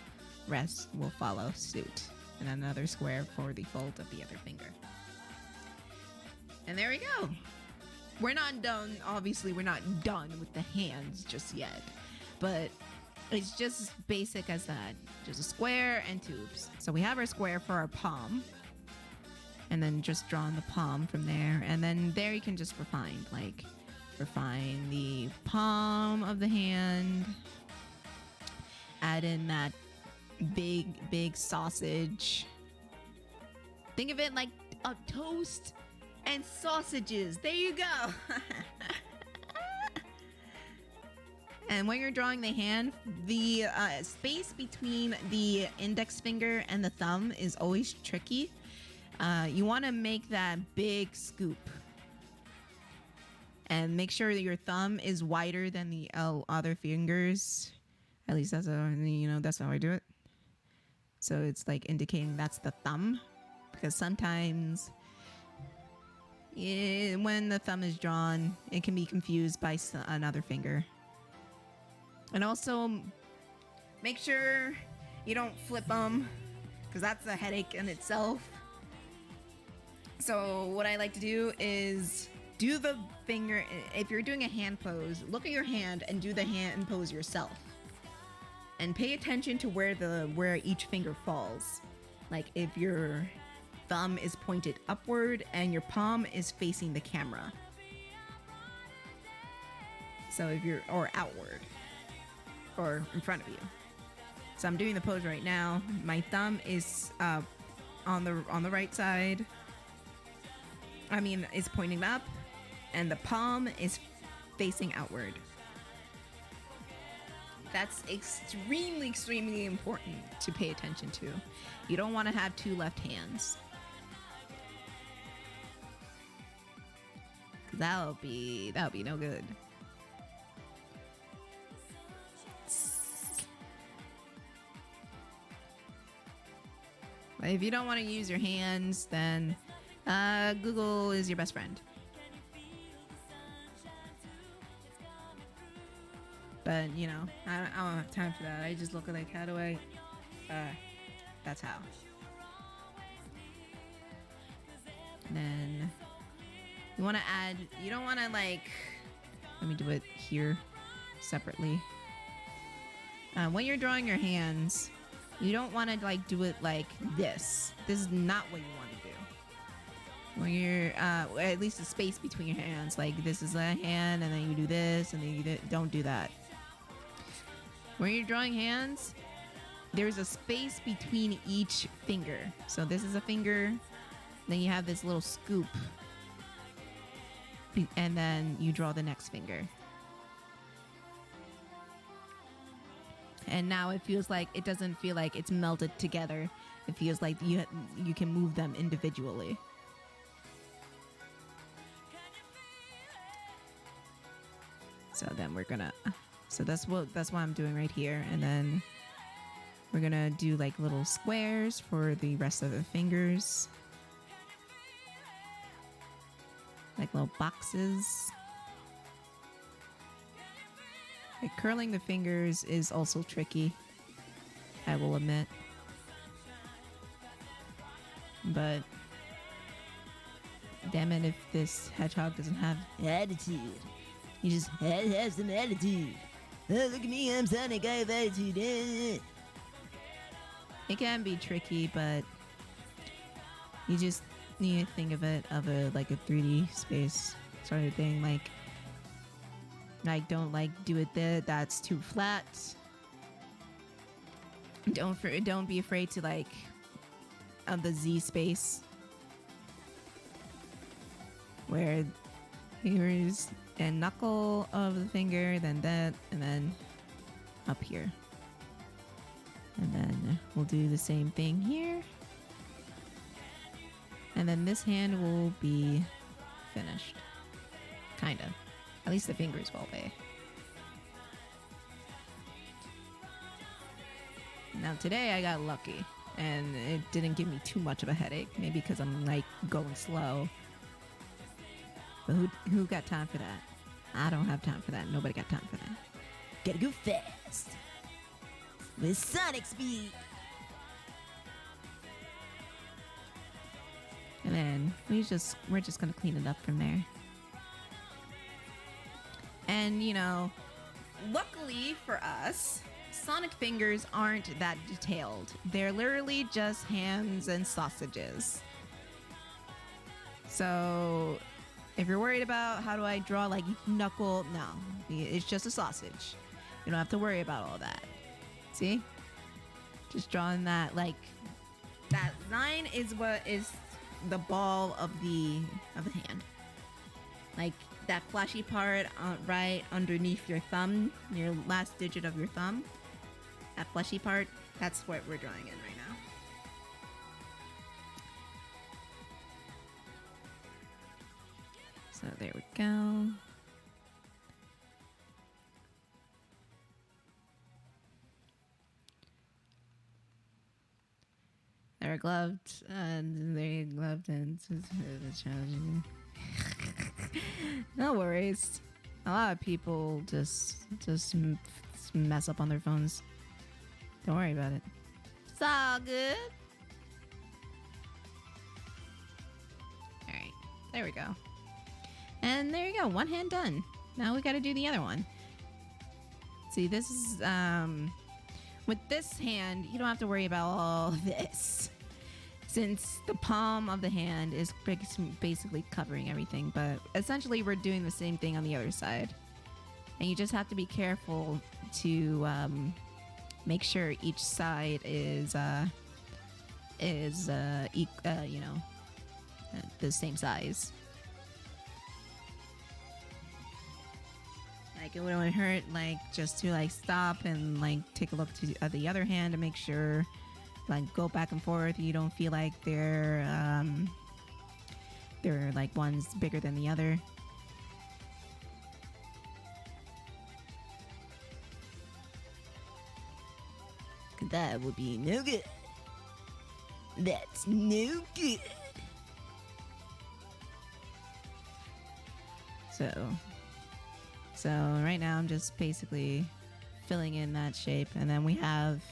rest will follow suit. And another square for the fold of the other finger. And there we go. We're not done. Obviously, we're not done with the hands just yet. But it's just basic as that. Just a square and tubes. So we have our square for our palm. And then just draw on the palm from there. And then there you can just refine. Like, Refine the palm of the hand. Add in that big sausage. Think of it like a toast and sausages. There you go. And when you're drawing the hand, the space between the index finger and the thumb is always tricky. You want to make that big scoop. And make sure that your thumb is wider than the other fingers. At least that's that's how I do it. So it's like indicating that's the thumb. Because sometimes when the thumb is drawn, it can be confused by another finger. And also, make sure you don't flip them, because that's a headache in itself. So what I like to do is do the finger, if you're doing a hand pose, look at your hand and do the hand pose yourself. And pay attention to where each finger falls. Like if your thumb is pointed upward and your palm is facing the camera. So if you're, or outward. Or in front of you. So I'm doing the pose right now. My thumb is on the right side. I mean, it's pointing up, and the palm is facing outward. That's extremely important to pay attention to. You don't want to have two left hands. That'll be no good. If you don't want to use your hands, then Google is your best friend. But, I don't have time for that. I just look at like, how do I... that's how. And then you want to add... You don't want to like... Let me do it here separately. When you're drawing your hands... You don't want to like do it like this. This is not what you want to do. When you're, at least the space between your hands. Like this is a hand, and then you do this, and then you don't do that. When you're drawing hands, there's a space between each finger. So this is a finger, then you have this little scoop, and then you draw the next finger. And now it feels like, it doesn't feel like it's melded together. It feels like you can move them individually. So then we're gonna, so that's what I'm doing right here. And then we're gonna do like little squares for the rest of the fingers. Like little boxes. Like curling the fingers is also tricky, I will admit. But damn it, if this hedgehog doesn't have attitude. He just has some attitude. Oh, look at me, I'm Sonic, I have attitude. It can be tricky, but you just need to think of it like a 3D space sort of thing. Like don't do it there. That's too flat. Don't be afraid to like the Z space where here's a knuckle of the finger, then that, and then up here. And then we'll do the same thing here. And then this hand will be finished. Kinda. At least the fingers will be. Now today I got lucky and it didn't give me too much of a headache. Maybe because I'm like going slow. But who got time for that? I don't have time for that. Nobody got time for that. Gotta go fast. With Sonic speed. And then we're just gonna clean it up from there. And, luckily for us, Sonic fingers aren't that detailed. They're literally just hams and sausages. So If you're worried about how do I draw like knuckle, no, it's just a sausage. You don't have to worry about all that. See? Just drawing that, like, that line is what is the ball of the hand. Like that flashy part right underneath your thumb, your last digit of your thumb. That fleshy part, that's what we're drawing in right now. So there we go. They're gloved, and they're gloved, and no worries. A lot of people just mess up on their phones. Don't worry about it. It's all good. All right, there we go. And there you go, one hand done. Now we got to do the other one. See, this is with this hand, you don't have to worry about all this, since the palm of the hand is basically covering everything. But essentially, we're doing the same thing on the other side, and you just have to be careful to make sure each side is you know, the same size. Like, it wouldn't hurt, like, just to like stop and like take a look to the other hand to make sure, like, go back and forth. You don't feel like they're like one's bigger than the other. That would be no good. That's no good. So right now I'm just basically filling in that shape, and then we have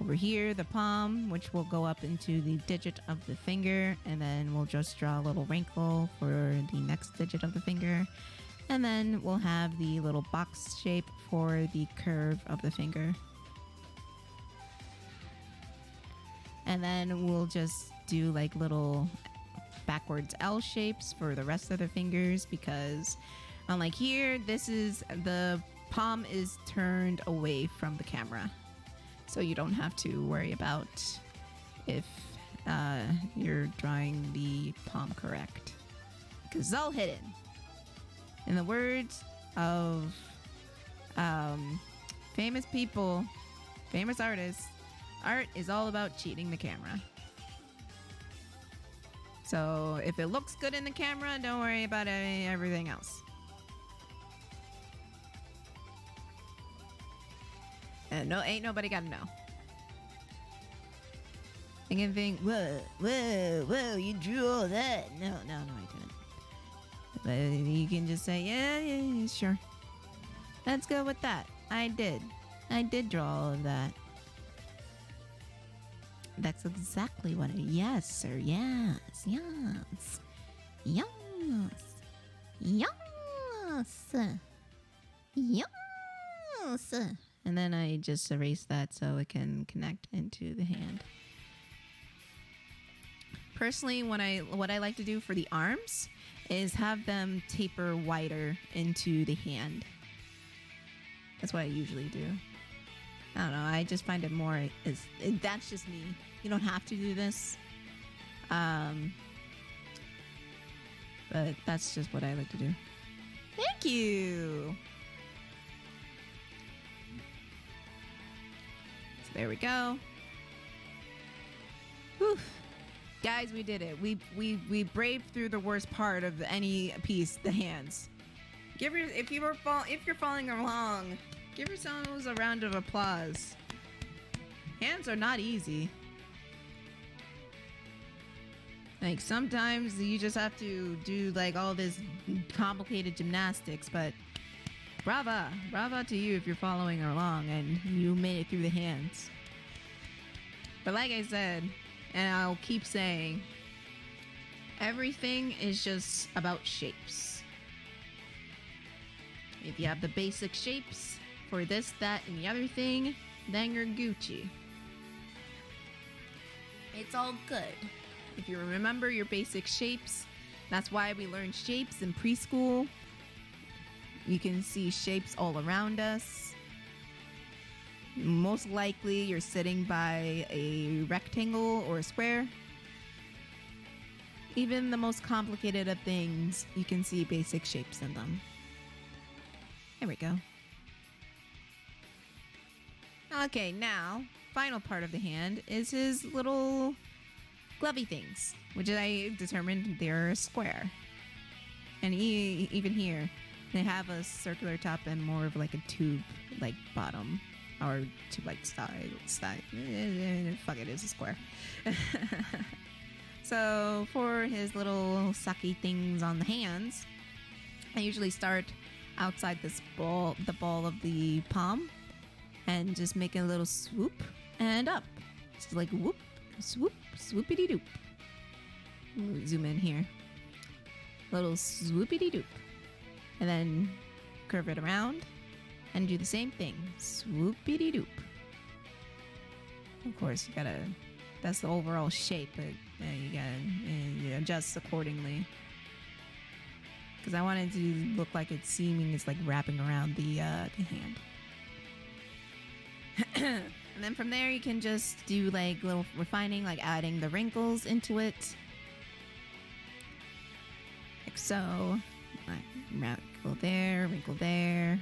over here the palm, which will go up into the digit of the finger, and then we'll just draw a little wrinkle for the next digit of the finger, and then we'll have the little box shape for the curve of the finger. And then we'll just do like little backwards L shapes for the rest of the fingers, because unlike here, this is the palm is turned away from the camera, so you don't have to worry about if you're drawing the palm correct, because it's all hidden. In the words of famous people, famous artists, art is all about cheating the camera. So if it looks good in the camera, don't worry about everything else. And no, ain't nobody gotta know. I can think, whoa, you drew all that. No, I didn't. But you can just say, yeah, sure. Let's go with that. I did draw all of that. That's exactly what yes, sir. Yes. And then I just erase that so it can connect into the hand. Personally, what I like to do for the arms is have them taper wider into the hand. That's what I usually do. I don't know, I just find it more, that's just me. You don't have to do this. But that's just what I like to do. Thank you! So there we go. Whew. Guys, we did it. We braved through the worst part of any piece, the hands. If you're following along, give yourselves a round of applause. Hands are not easy. Like, sometimes you just have to do like all this complicated gymnastics, but brava to you if you're following along and you made it through the hands. But like I said, and I'll keep saying, everything is just about shapes. If you have the basic shapes for this, that, and the other thing, then you're Gucci. It's all good. If you remember your basic shapes, That's why we learn shapes in preschool. You can see shapes all around us. Most likely you're sitting by a rectangle or a square. Even the most complicated of things, you can see basic shapes in them. There we go. Okay, now, final part of the hand is his little glovey things, which I determined they're a square. And even here, they have a circular top and more of like a tube like bottom, or tube like side. Fuck it, it's a square. So for his little sucky things on the hands, I usually start outside this ball, the ball of the palm, and just make a little swoop and up. Just like whoop, swoop, swoopity doop. Zoom in here. Little swoopity doop. And then curve it around and do the same thing. Swoopity doop. Of course, you gotta, that's the overall shape, but you gotta adjust accordingly. Because I want it to look like it's seeming it's like wrapping around the hand. And then from there you can just do like little refining, like adding the wrinkles into it. Like so. Like wrinkle there, wrinkle there.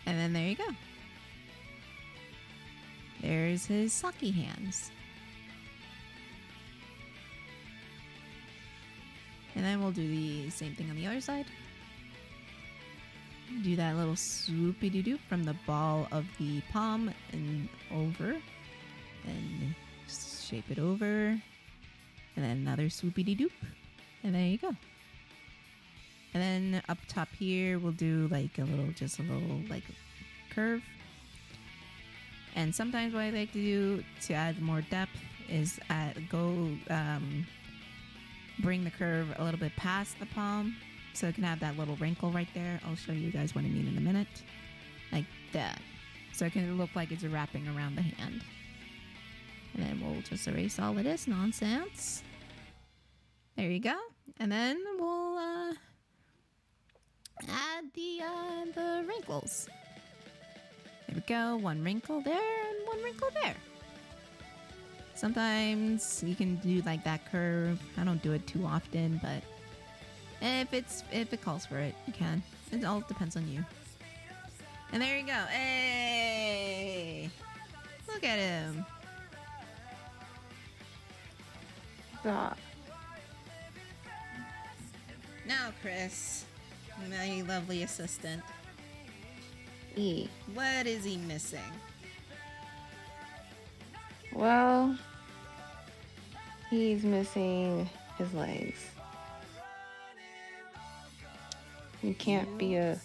And then there you go. There's his socky hands. And then we'll do the same thing on the other side. Do that little swoopy-doo-doo from the ball of the palm and over. And shape it over. And then another swoopy-doo-doop. And there you go. And then up top here, we'll do like just a little like curve. And sometimes what I like to do to add more depth is bring the curve a little bit past the palm so it can have that little wrinkle right there. I'll show you guys what I mean in a minute. Like that. So it can look like it's wrapping around the hand. And then we'll just erase all of this nonsense. There you go. And then we'll add the wrinkles. There we go. One wrinkle there and one wrinkle there. Sometimes you can do like that curve. I don't do it too often, but if it calls for it, you can. It all depends on you. And there you go. Hey! Look at him. Stop. Now, Kris, my lovely assistant. E. What is he missing? Well, he's missing his legs. He can't be a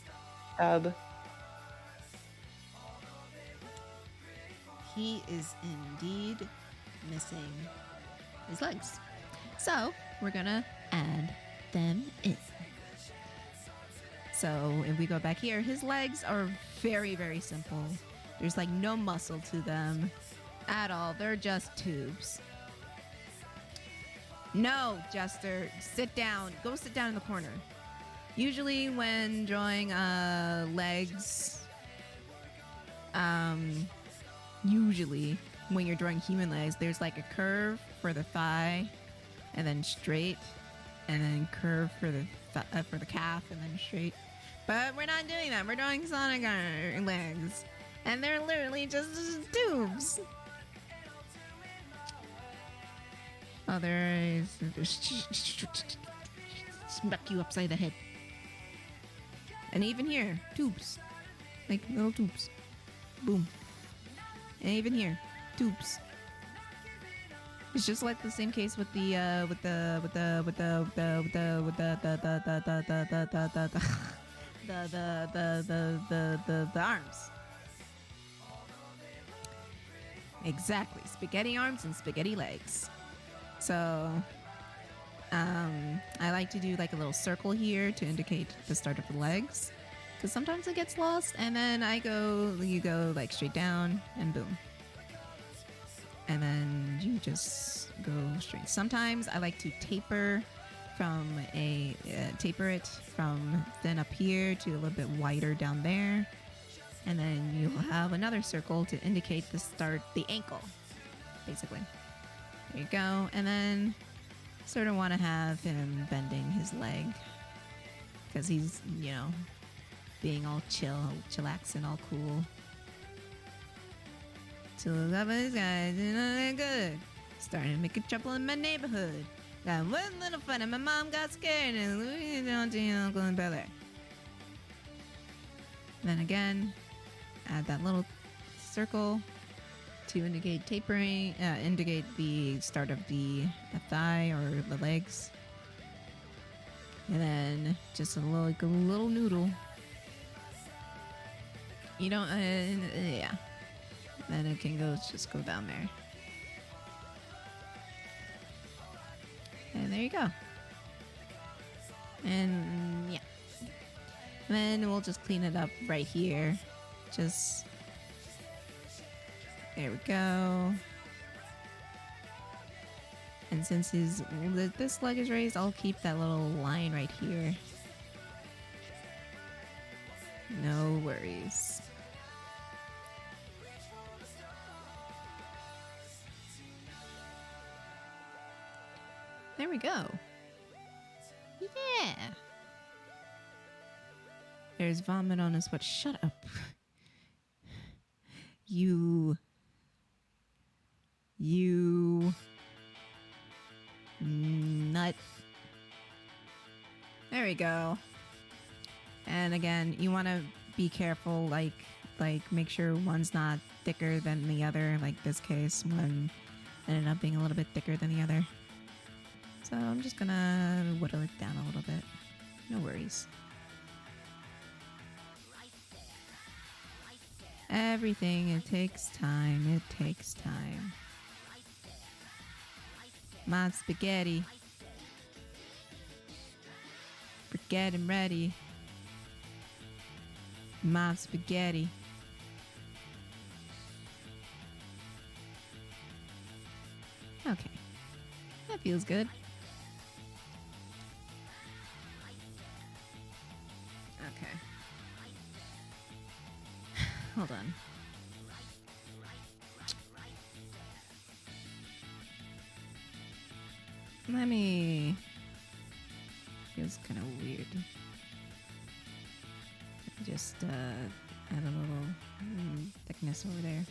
sub. He is indeed missing his legs. So, we're gonna add them in. So, if we go back here, his legs are very, very simple. There's like no muscle to them at all. They're just tubes. No, Jester, sit down. Go sit down in the corner. Usually when drawing legs, usually when you're drawing human legs, there's like a curve for the thigh and then straight, and then curve for the calf and then straight. But we're not doing that. We're drawing Sonic legs. And they're literally just tubes. Oh, there is... Smack you upside the head. And even here, tubes. Like little tubes. Boom. And even here, tubes. It's just like the same case with the arms. Exactly, spaghetti arms and spaghetti legs. So, I like to do like a little circle here to indicate the start of the legs, because sometimes it gets lost. And then you go like straight down and boom. and then you just go straight. Sometimes I like to taper it from thin up here to a little bit wider down there, and then you'll have another circle to indicate the ankle, basically. There you go. And then sort of want to have him bending his leg because he's, being all chillaxing, all cool. Two of these guys, they're good. Starting making trouble in my neighborhood. Got one little fun and my mom got scared and we don't see Uncle and Bel Air. Then again, add that little circle to indicate tapering, indicate the start of the thigh or the legs. And then just a little noodle. You don't, yeah. Then it can just go down there. And there you go. And yeah. Then we'll just clean it up right here. There we go. And since this leg is raised, I'll keep that little line right here. No worries. There we go. Yeah. There's vomit on his sweat. Shut up. You nut. There we go. And again, you want to be careful, like make sure one's not thicker than the other. Like this case, one ended up being a little bit thicker than the other. So I'm just gonna whittle it down a little bit. No worries. Everything, it takes time. It takes time. Mod spaghetti. Forget and ready. Mod spaghetti. Okay. That feels good. Okay. Hold on. Let me... Feels kind of weird. Just add a little thickness over there.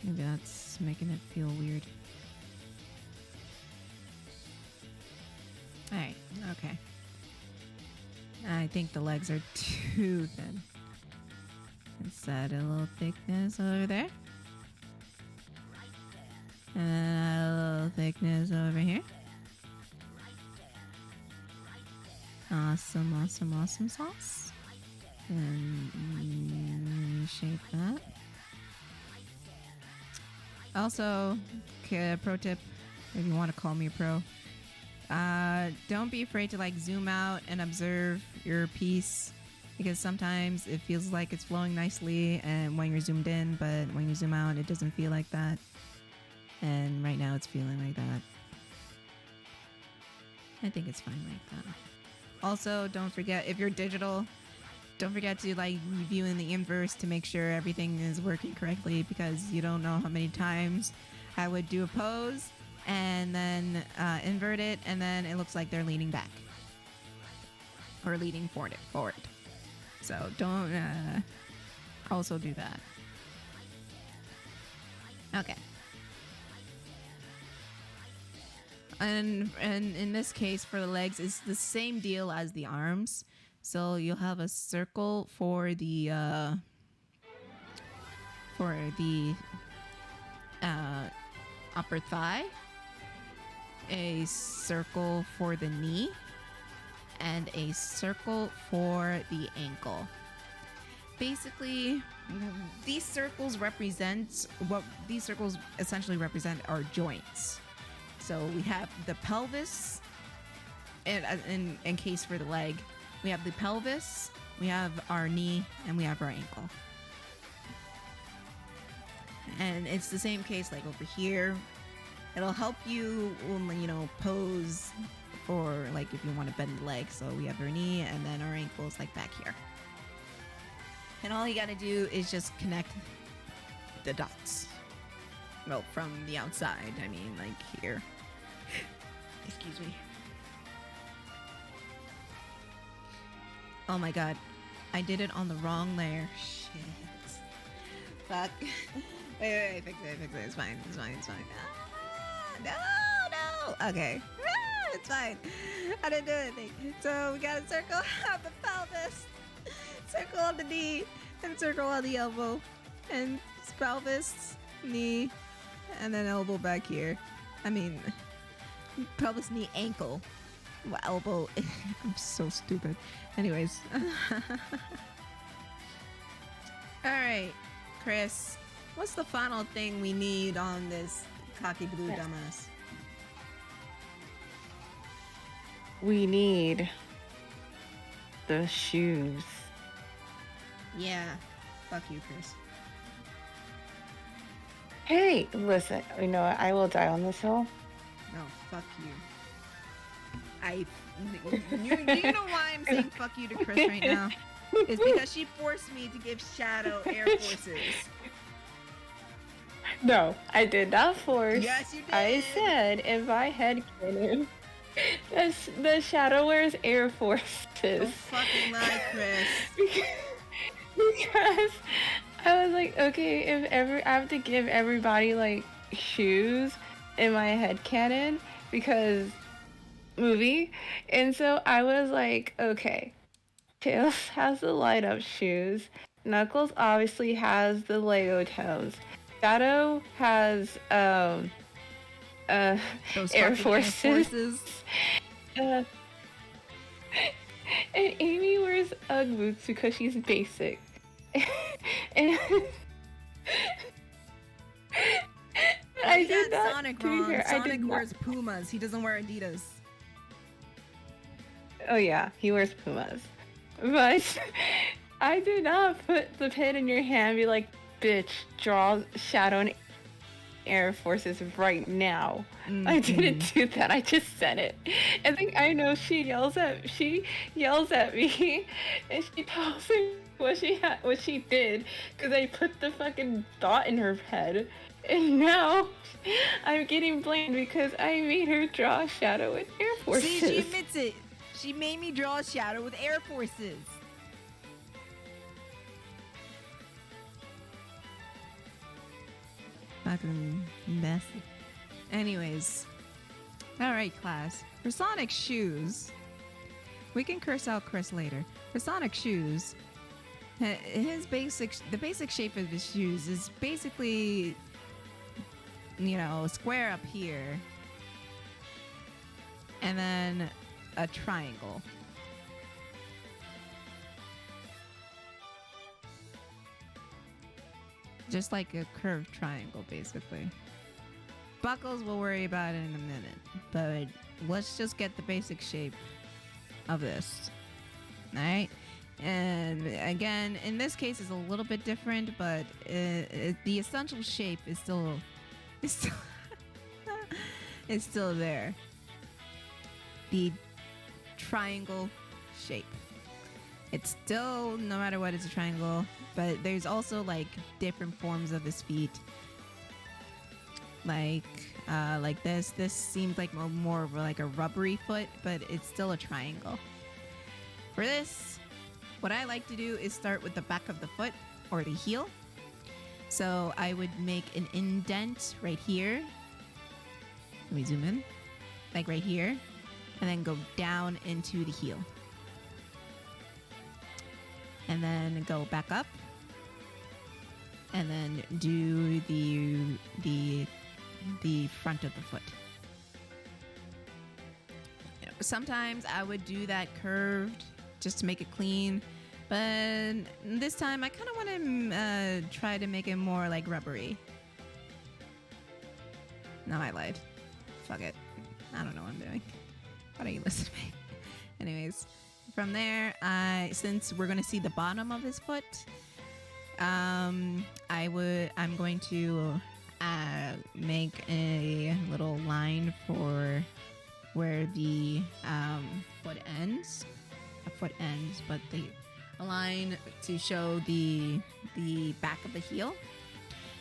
Maybe that's making it feel weird. Alright, okay. I think the legs are too thin. Let's add a little thickness over there. And a little thickness over here. Awesome, awesome, awesome sauce. And shape that. Also, pro tip, if you want to call me a pro, don't be afraid to zoom out and observe your piece, because sometimes it feels like it's flowing nicely and when you're zoomed in, but when you zoom out it doesn't feel like that. And right now it's feeling like that. I think it's fine like that. Also, don't forget, if you're digital, don't forget to review in the inverse to make sure everything is working correctly, because you don't know how many times I would do a pose and then invert it, and then it looks like they're leaning back or leaning forward. So don't also do that. Okay. And in this case for the legs, it's the same deal as the arms. So you'll have a circle for the upper thigh, a circle for the knee, and a circle for the ankle. Basically, these circles essentially represent our joints. So we have the pelvis, and in case for the leg, we have the pelvis, we have our knee, and we have our ankle. And it's the same case like over here. It'll help you, pose for like if you want to bend the leg. So we have our knee and then our ankles like back here. And all you gotta do is just connect the dots. Well, from the outside, I mean, like here. Excuse me. Oh my god. I did it on the wrong layer. Shit. Fuck. Wait, fix it. It's fine. Ah, no. Okay. Ah, it's fine. I didn't do anything. So we got a circle on the pelvis, circle on the knee, and circle on the elbow. And pelvis, knee, and then elbow back here. I mean, pelvis, knee, ankle. Well, elbow. I'm so stupid. Anyways. Alright, Kris. What's the final thing we need on this cocky blue dumbass? We need the shoes. Yeah. Fuck you, Kris. Hey, listen, you know what? I will die on this hill. No, fuck you. Do you know why I'm saying fuck you to Kris right now? It's because she forced me to give Shadow Air Forces. No, I did not force. Yes, you did. I said in my headcanon, the Shadow wears Air Forces. Don't fucking lie, Kris. Because I was like, okay, I have to give everybody like shoes in my headcanon because movie, and so I was like, okay, Tails has the light up shoes, Knuckles obviously has the Lego tones, Shadow has Air Forces. And Amy wears Ugg boots because she's basic. And I did not. Sonic wrong. Sonic wears Pumas. He doesn't wear Adidas. Oh yeah, he wears Pumas. But I did not put the pen in your hand and be like, bitch, draw Shadow and Air Forces right now. Mm-hmm. I didn't do that. I just said it. And then I know she yells at me and she tells me what she did because I put the fucking thought in her head. And now I'm getting blamed because I made her draw Shadow with Air Forces. See, she admits it. She made me draw a Shadow with Air Forces. Fucking messy. Anyways. Alright, class. For Sonic shoes, we can curse out Kris later. For Sonic shoes, the basic shape of his shoes is basically, square up here. And then a triangle. Just like a curved triangle, basically. Buckles we'll worry about in a minute, but let's just get the basic shape of this. Alright? And again, in this case, it's a little bit different, but the essential shape is still it's still there. The triangle shape. It's still, no matter what, it's a triangle, but there's also like different forms of his feet. Like this. This seems like more of like a rubbery foot, but it's still a triangle. For this, what I like to do is start with the back of the foot or the heel. So I would make an indent right here. Let me zoom in. Like right here. And then go down into the heel. And then go back up. And then do the front of the foot. Sometimes I would do that curved just to make it clean. But this time I kind of want to try to make it more like rubbery. No, I lied. Fuck it. I don't know what I'm doing. Why don't you listen to me? Anyways, from there, since we're going to see the bottom of his foot, I'm going to make a little line for where the foot ends. A foot ends, but a line to show the back of the heel.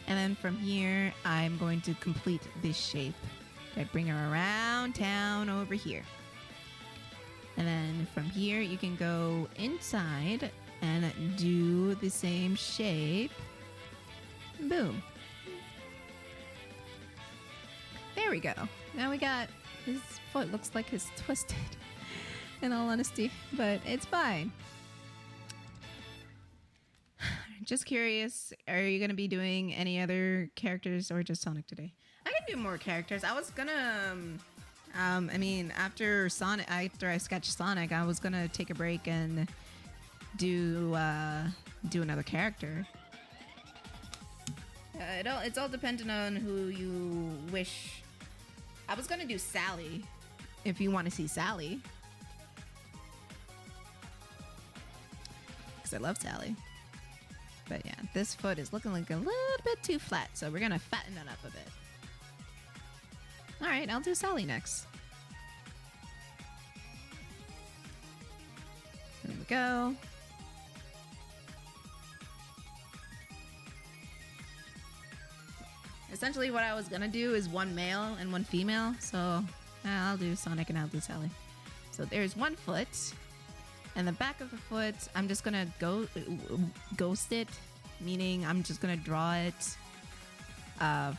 And then from here, I'm going to complete this shape. I bring her around town over here. And then from here, you can go inside and do the same shape. Boom. There we go. Now we got his foot looks like it's twisted, in all honesty, but it's fine. Just curious, are you going to be doing any other characters or just Sonic today? I can do more characters. I was gonna, after I sketched Sonic, I was gonna take a break and do another character. It's all dependent on who you wish. I was gonna do Sally, if you want to see Sally, because I love Sally. But yeah, this foot is looking like a little bit too flat, so we're gonna fatten it up a bit. All right, I'll do Sally next. There we go. Essentially what I was gonna do is one male and one female, so I'll do Sonic and I'll do Sally. So there's one foot, and the back of the foot, I'm just gonna ghost it, meaning I'm just gonna draw it, but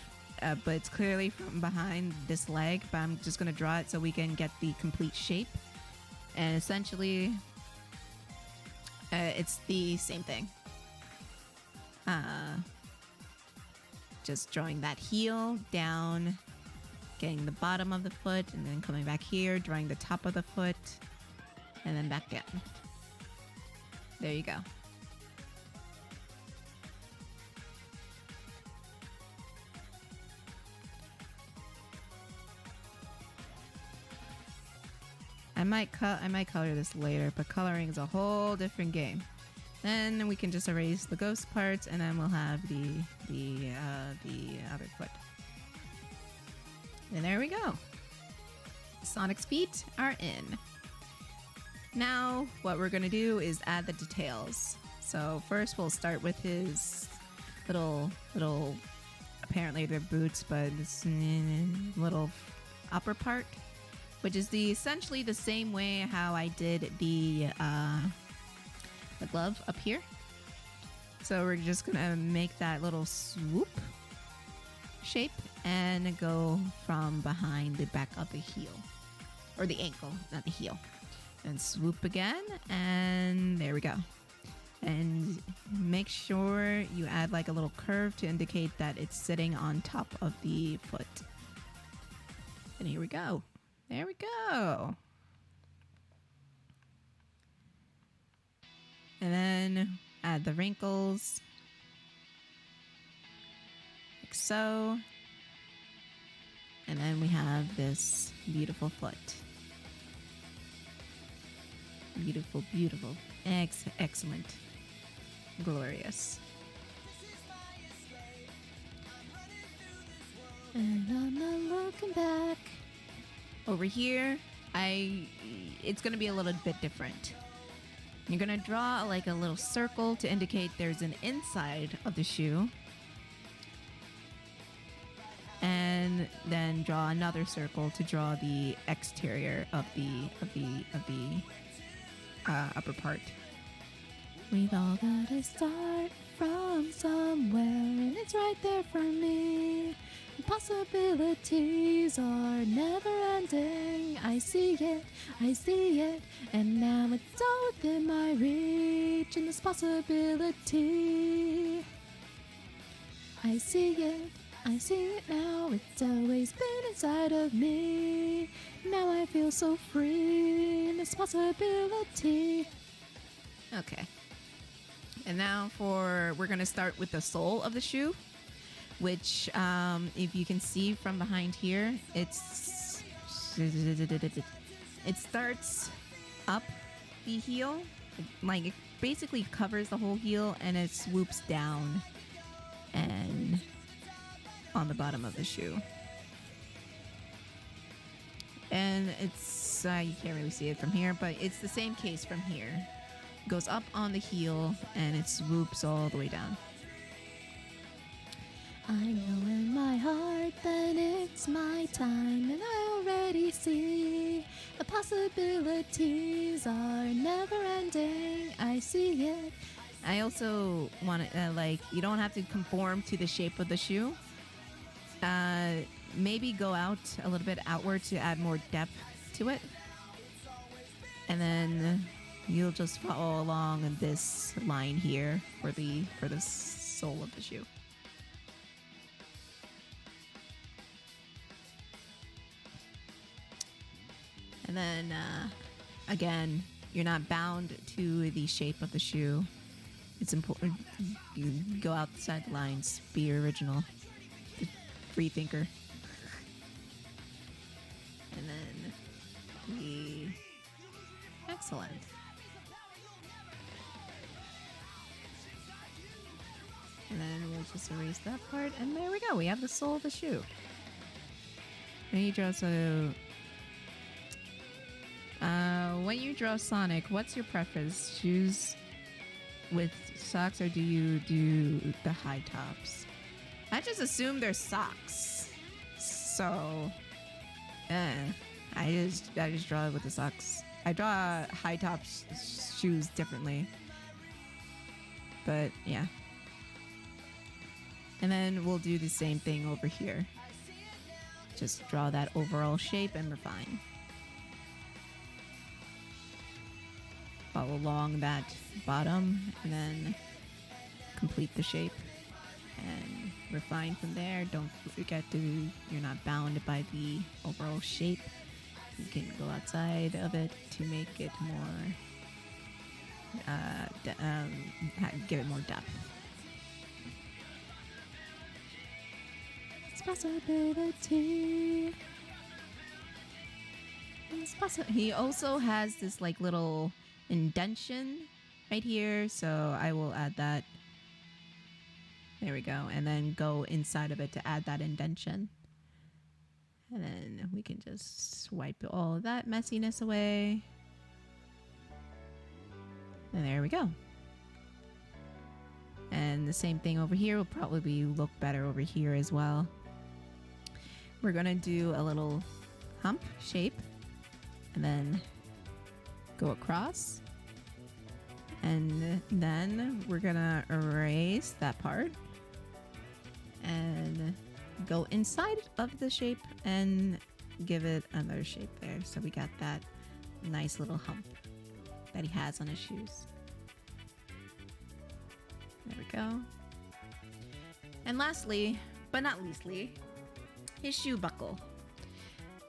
it's clearly from behind this leg, but I'm just gonna draw it so we can get the complete shape. And essentially, it's the same thing. Just drawing that heel down, getting the bottom of the foot, and then coming back here, drawing the top of the foot, and then back down. There you go. I might color this later, but coloring is a whole different game. Then we can just erase the ghost parts, and then we'll have the other foot. And there we go. Sonic's feet are in. Now, what we're gonna do is add the details. So first, we'll start with his little. Apparently they're boots, but this little upper part, which is essentially the same way how I did the glove up here. So we're just gonna make that little swoop shape and go from behind the back of the heel, or the ankle, not the heel, and swoop again, and there we go. And make sure you add like a little curve to indicate that it's sitting on top of the foot. And here we go. There we go. And then add the wrinkles, like so. And then we have this beautiful foot. Beautiful, beautiful. Excellent. Glorious. And I'm not looking back. Over here, it's gonna be a little bit different. You're gonna draw like a little circle to indicate there's an inside of the shoe, and then draw another circle to draw the exterior of the upper part. We've all gotta start from somewhere, and it's right there for me. Possibilities are never ending. I see it, and now it's all within my reach. And this possibility, I see it now. It's always been inside of me. Now I feel so free in this possibility. Okay. And now we're gonna start with the sole of the shoe, which if you can see from behind here, it starts up the heel like it basically covers the whole heel and it swoops down and on the bottom of the shoe. And it's you can't really see it from here, but it's the same case from here. It goes up on the heel and it swoops all the way down. I know in my heart that it's my time, and I already see the possibilities are never ending. I see it. I also want to like, you don't have to conform to the shape of the shoe. Maybe go out a little bit outward to add more depth to it, and then you'll just follow along this line here for the sole of the shoe. And then, again, you're not bound to the shape of the shoe. It's important you go outside the lines, be original, free thinker. And then excellent. And then we'll just erase that part, and there we go. We have the sole of the shoe. Then you draw when you draw Sonic, what's your preference? Shoes with socks, or do you do the high tops? I just assume they're socks. So, I just draw it with the socks. I draw high top shoes differently. But, yeah. And then we'll do the same thing over here. Just draw that overall shape and refine. Follow along that bottom and then complete the shape and refine from there. Don't forget you're not bound by the overall shape. You can go outside of it to make it more, give it more depth. It's possibility. He also has this like little indentation right here, so I will add that. There we go. And then go inside of it to add that indentation. And then we can just wipe all of that messiness away. And there we go. And the same thing over here will probably look better over here as well. We're gonna do a little hump shape and then go across, and then we're gonna erase that part and go inside of the shape and give it another shape there. So we got that nice little hump that he has on his shoes. There we go. And lastly, but not leastly, his shoe buckle.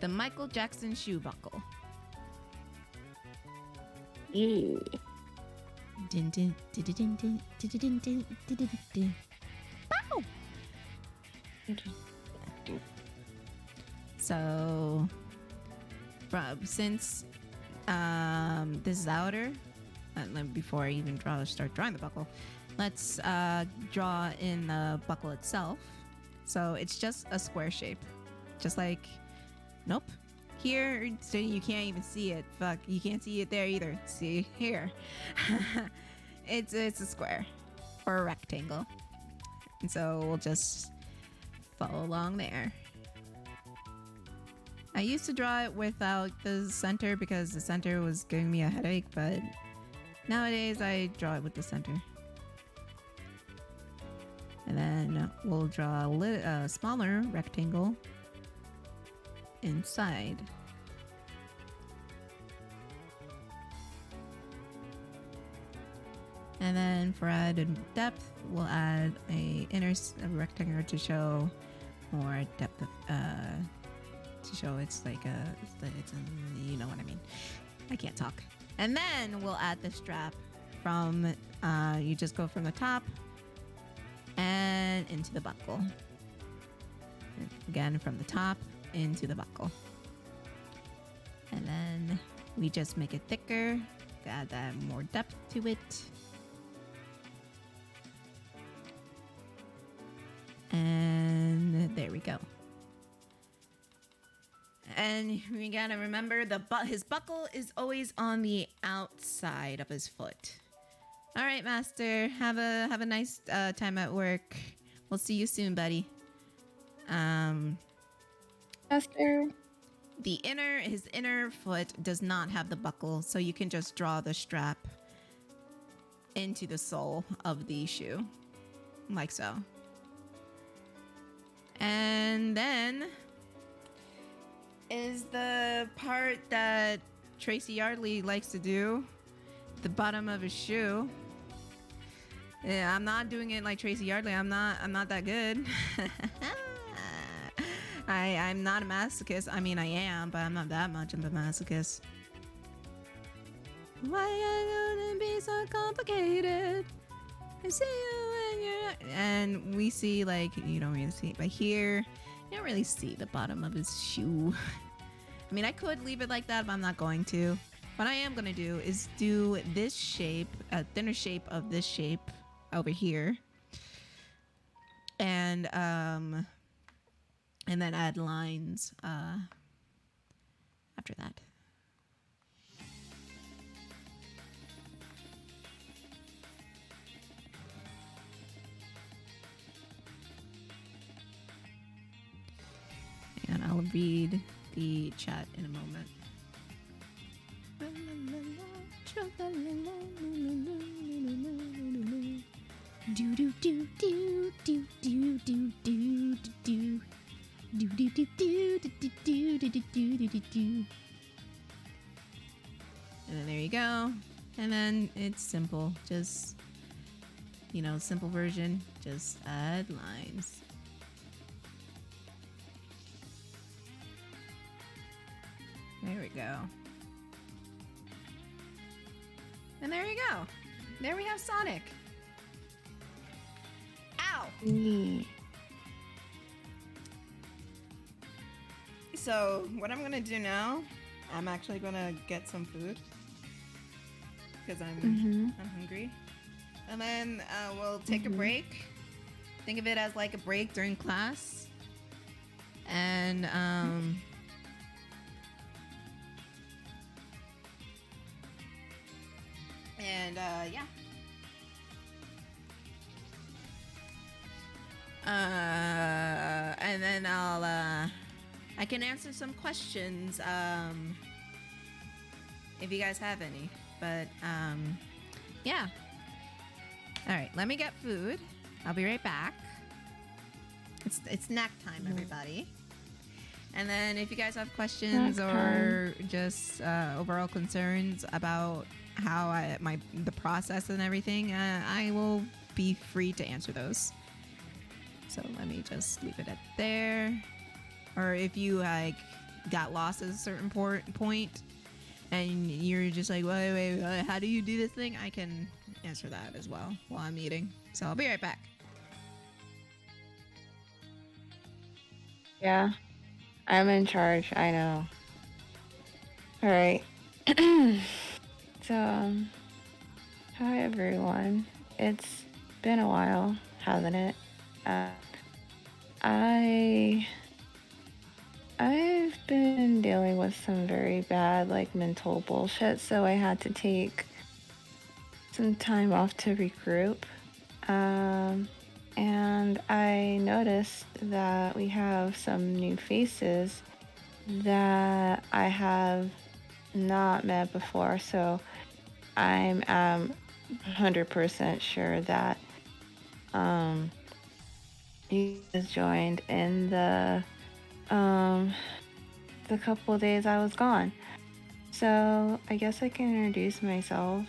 The Michael Jackson shoe buckle. Ew. Din, din, din, din, din, din, din, din, din, din, din. Bow! So, since this is outer, before I even start drawing the buckle, let's draw in the buckle itself. So it's just a square shape, just like, nope. Here, so you can't even see it. Fuck, you can't see it there either. See here, it's a square or a rectangle, and so we'll just follow along there. I used to draw it without the center because the center was giving me a headache, but nowadays I draw it with the center. And then we'll draw a smaller rectangle inside. And then for added depth, we'll add a rectangle to show more depth of, to show it's like you know what I mean. I can't talk. And then we'll add the strap from, you just go from the top and into the buckle. Again, from the top into the buckle. And then we just make it thicker to add that more depth to it. And there we go. And we gotta remember his buckle is always on the outside of his foot. All right, Master. Have a nice time at work. We'll see you soon, buddy. Master. His inner foot does not have the buckle, so you can just draw the strap into the sole of the shoe, like so. And then is the part that Tracy Yardley likes to do, the bottom of his shoe. Yeah, I'm not doing it like Tracy Yardley. I'm not that good. I'm not a masochist. I mean, I am, but I'm not that much of a masochist. Why are you gonna be so complicated? I see you when you're... And we see, like, you don't really see it, but here, you don't really see the bottom of his shoe. I mean, I could leave it like that, but I'm not going to. What I am gonna do is do this shape, a thinner shape of this shape over here. And then add lines after that. And I'll read the chat in a moment. Do do do do do do do do do. Do do do do do do do do do do do. And then there you go. And then it's simple. Just, you know, simple version. Just add lines. There we go. And there you go. There we have Sonic. Ow! So what I'm gonna do now, I'm actually gonna get some food because I'm hungry, and then we'll take a break. Think of it as like a break during class, and yeah. And then I can answer some questions if you guys have any. But yeah. All right, let me get food. I'll be right back. It's snack time, everybody. And then if you guys have questions or just overall concerns about how the process and everything, I will be free to answer those. So let me just leave it at there. Or if you like got lost at a certain point and you're just like, wait, how do you do this thing? I can answer that as well while I'm eating. So I'll be right back. Yeah, I'm in charge. I know. All right. So, hi everyone. It's been a while, hasn't it? I've been dealing with some very bad, like, mental bullshit, so I had to take some time off to regroup. And I noticed that we have some new faces that I have not met before, so I'm 100% sure that you guys joined in the couple of days I was gone. So I guess I can introduce myself.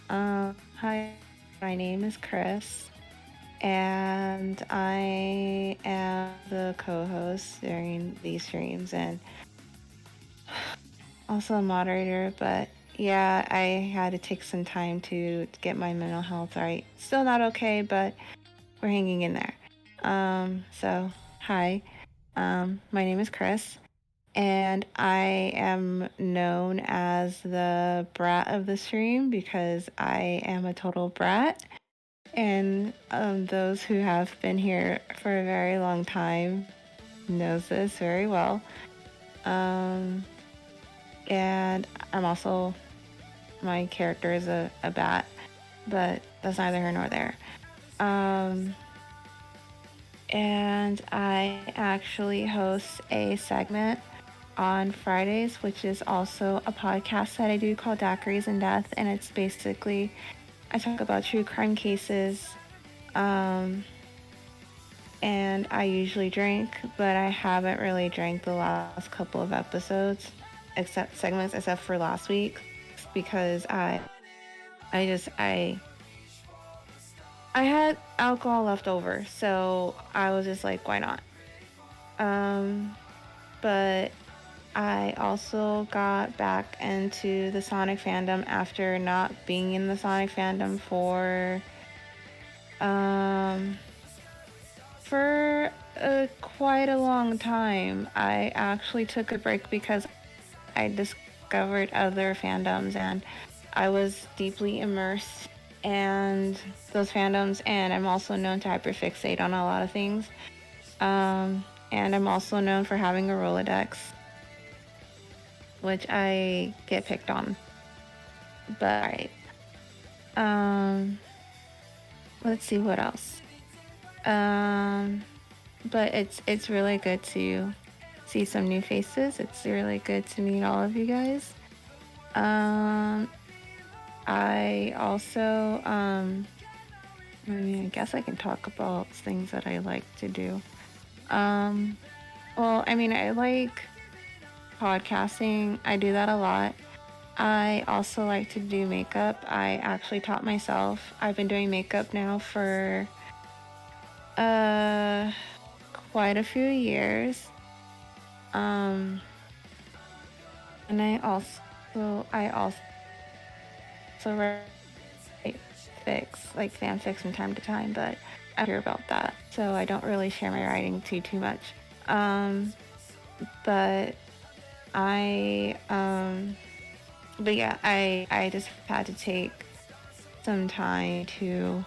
Hi, my name is Kris, and I am the co-host during these streams and also a moderator, but yeah, I had to take some time to get my mental health right. Still not okay, but we're hanging in there. So hi, my name is Kris, And I am known as the brat of the stream because I am a total brat. And those who have been here for a very long time knows this very well. And I'm also, my character is a bat, but that's neither here nor there. And I actually host a segment on Fridays, which is also a podcast that I do called Daiquiris and Death. And it's basically, I talk about true crime cases. And I usually drink, but I haven't really drank the last couple of episodes, except for last week, because I had alcohol left over, so I was just like, why not? But I also got back into the Sonic fandom after not being in the Sonic fandom for quite a long time. I actually took a break because I discovered other fandoms and I was deeply immersed in those fandoms, and I'm also known to hyperfixate on a lot of things. And I'm also known for having a Rolodex, which I get picked on. But let's see what else. But it's really good to see some new faces. It's really good to meet all of you guys. I also I mean, I guess I can talk about things that I like to do. Well, I mean, I like podcasting. I do that a lot. I also like to do makeup. I actually taught myself. I've been doing makeup now for quite a few years. And I also write like fanfics from time to time, but I don't hear about that, so I don't really share my writing too much. But yeah, I just had to take some time to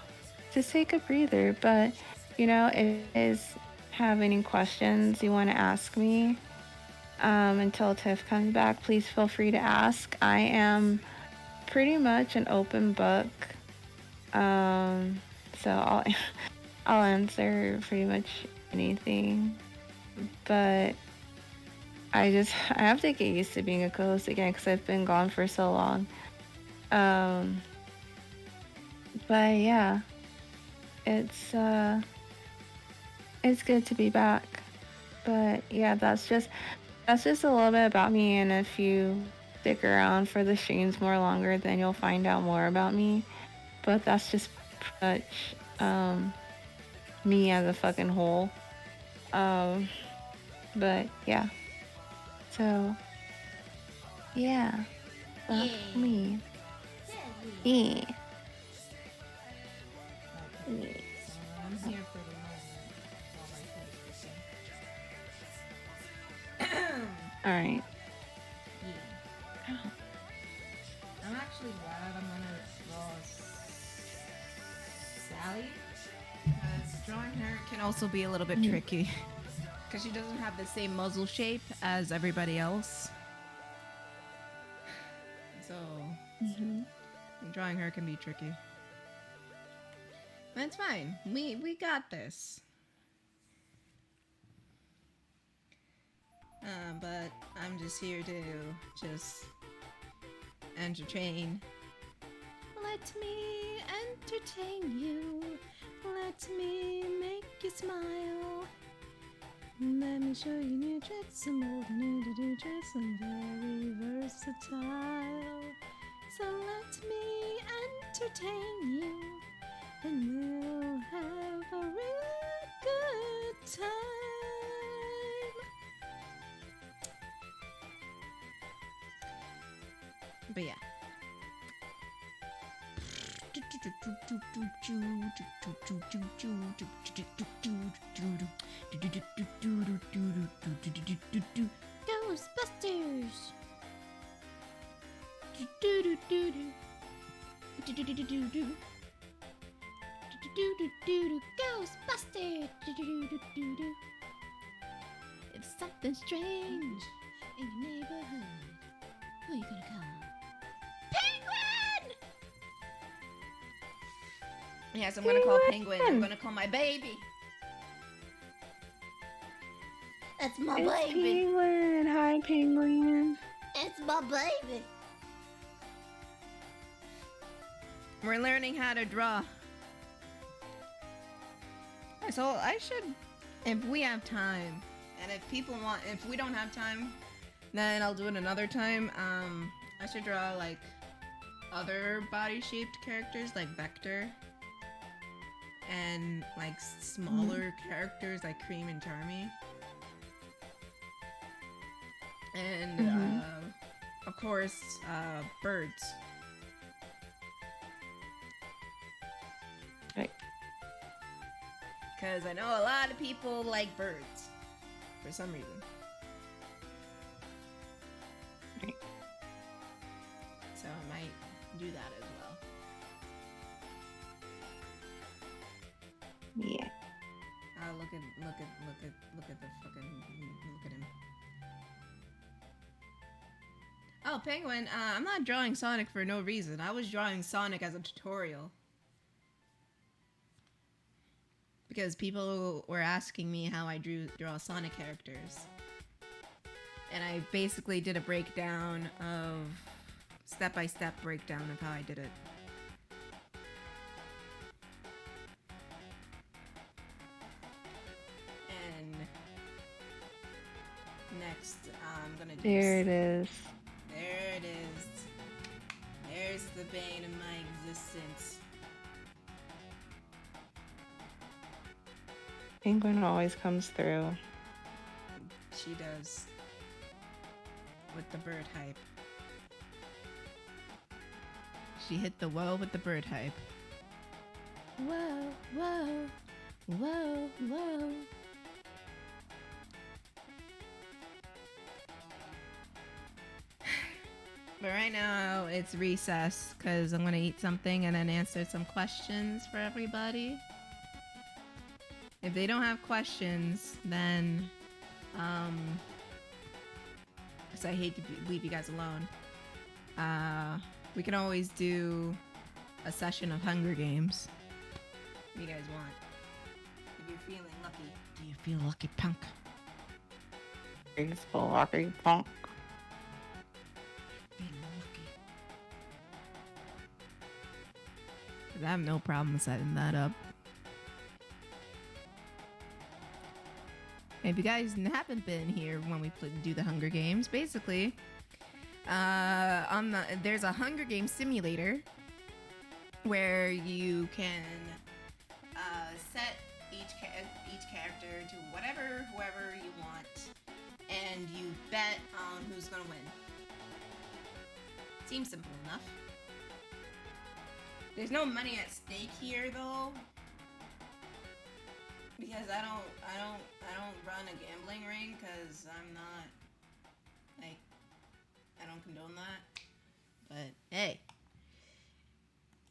take a breather. But if you guys have any questions you want to ask me until Tiff comes back, please feel free to ask. I am pretty much an open book, so I'll answer pretty much anything. But I have to get used to being a co-host again because I've been gone for so long. But yeah, it's good to be back. But yeah, that's just a little bit about me, and if you stick around for the streams more longer, then you'll find out more about me. But that's just pretty much me as a fucking whole. But yeah. So yeah, that's me. Yeah. Okay. So I'm here for the moment while I finish this thing. Alright. Yeah. I'm actually glad I'm gonna draw Sally, because drawing her can also be a little bit tricky, because she doesn't have the same muzzle shape as everybody else. So drawing her can be tricky. But it's fine. We got this. But I'm just here to just entertain. Let me entertain you. Let me make you smile. Let me show you new tricks. Some old new to do tricks. I'm very versatile. So let me entertain you, and we'll have a real good time. But yeah. Go Ghostbusters. Do do do do do. Do do do do do do. Do do do do. Ghostbusters. Do do do do do do. If something strange in your neighborhood, who are you gonna call? Penguin! Yes, I'm gonna call Penguin. I'm gonna call my baby. That's my It's baby. Penguin. Hi, Penguin. It's my baby. We're learning how to draw. So I should, if we have time, and if people want, if we don't have time, then I'll do it another time. I should draw like other body-shaped characters like Vector, and like smaller characters like Cream and Charmy, and of course birds. Right. Because I know a lot of people like birds for some reason. Right. So I might do that as well. Yeah. Look at the fucking, look at him. Oh, Penguin, I'm not drawing Sonic for no reason. I was drawing Sonic as a tutorial. Because people were asking me how I draw Sonic characters. And I basically did a breakdown of, step-by-step breakdown of how I did it. And next, I'm gonna do... There it is. There it is. There's the bane of my existence. Penguin always comes through. She does. With the bird hype. She hit the whoa with the bird hype. Whoa, whoa, whoa, whoa. But right now it's recess because I'm gonna eat something and then answer some questions for everybody. If they don't have questions, then, because I hate to leave you guys alone, we can always do a session of Hunger Games. If you guys want. If you're feeling lucky. Do you feel lucky, punk? It's a lucky punk. Feeling lucky. 'Cause I have no problem setting that up. If you guys haven't been here when we do the Hunger Games, basically, there's a Hunger Games simulator where you can set each character to whoever you want, and you bet on who's gonna win. Seems simple enough. There's no money at stake here, though. Because I don't run a gambling ring because I'm not, like, I don't condone that. But hey,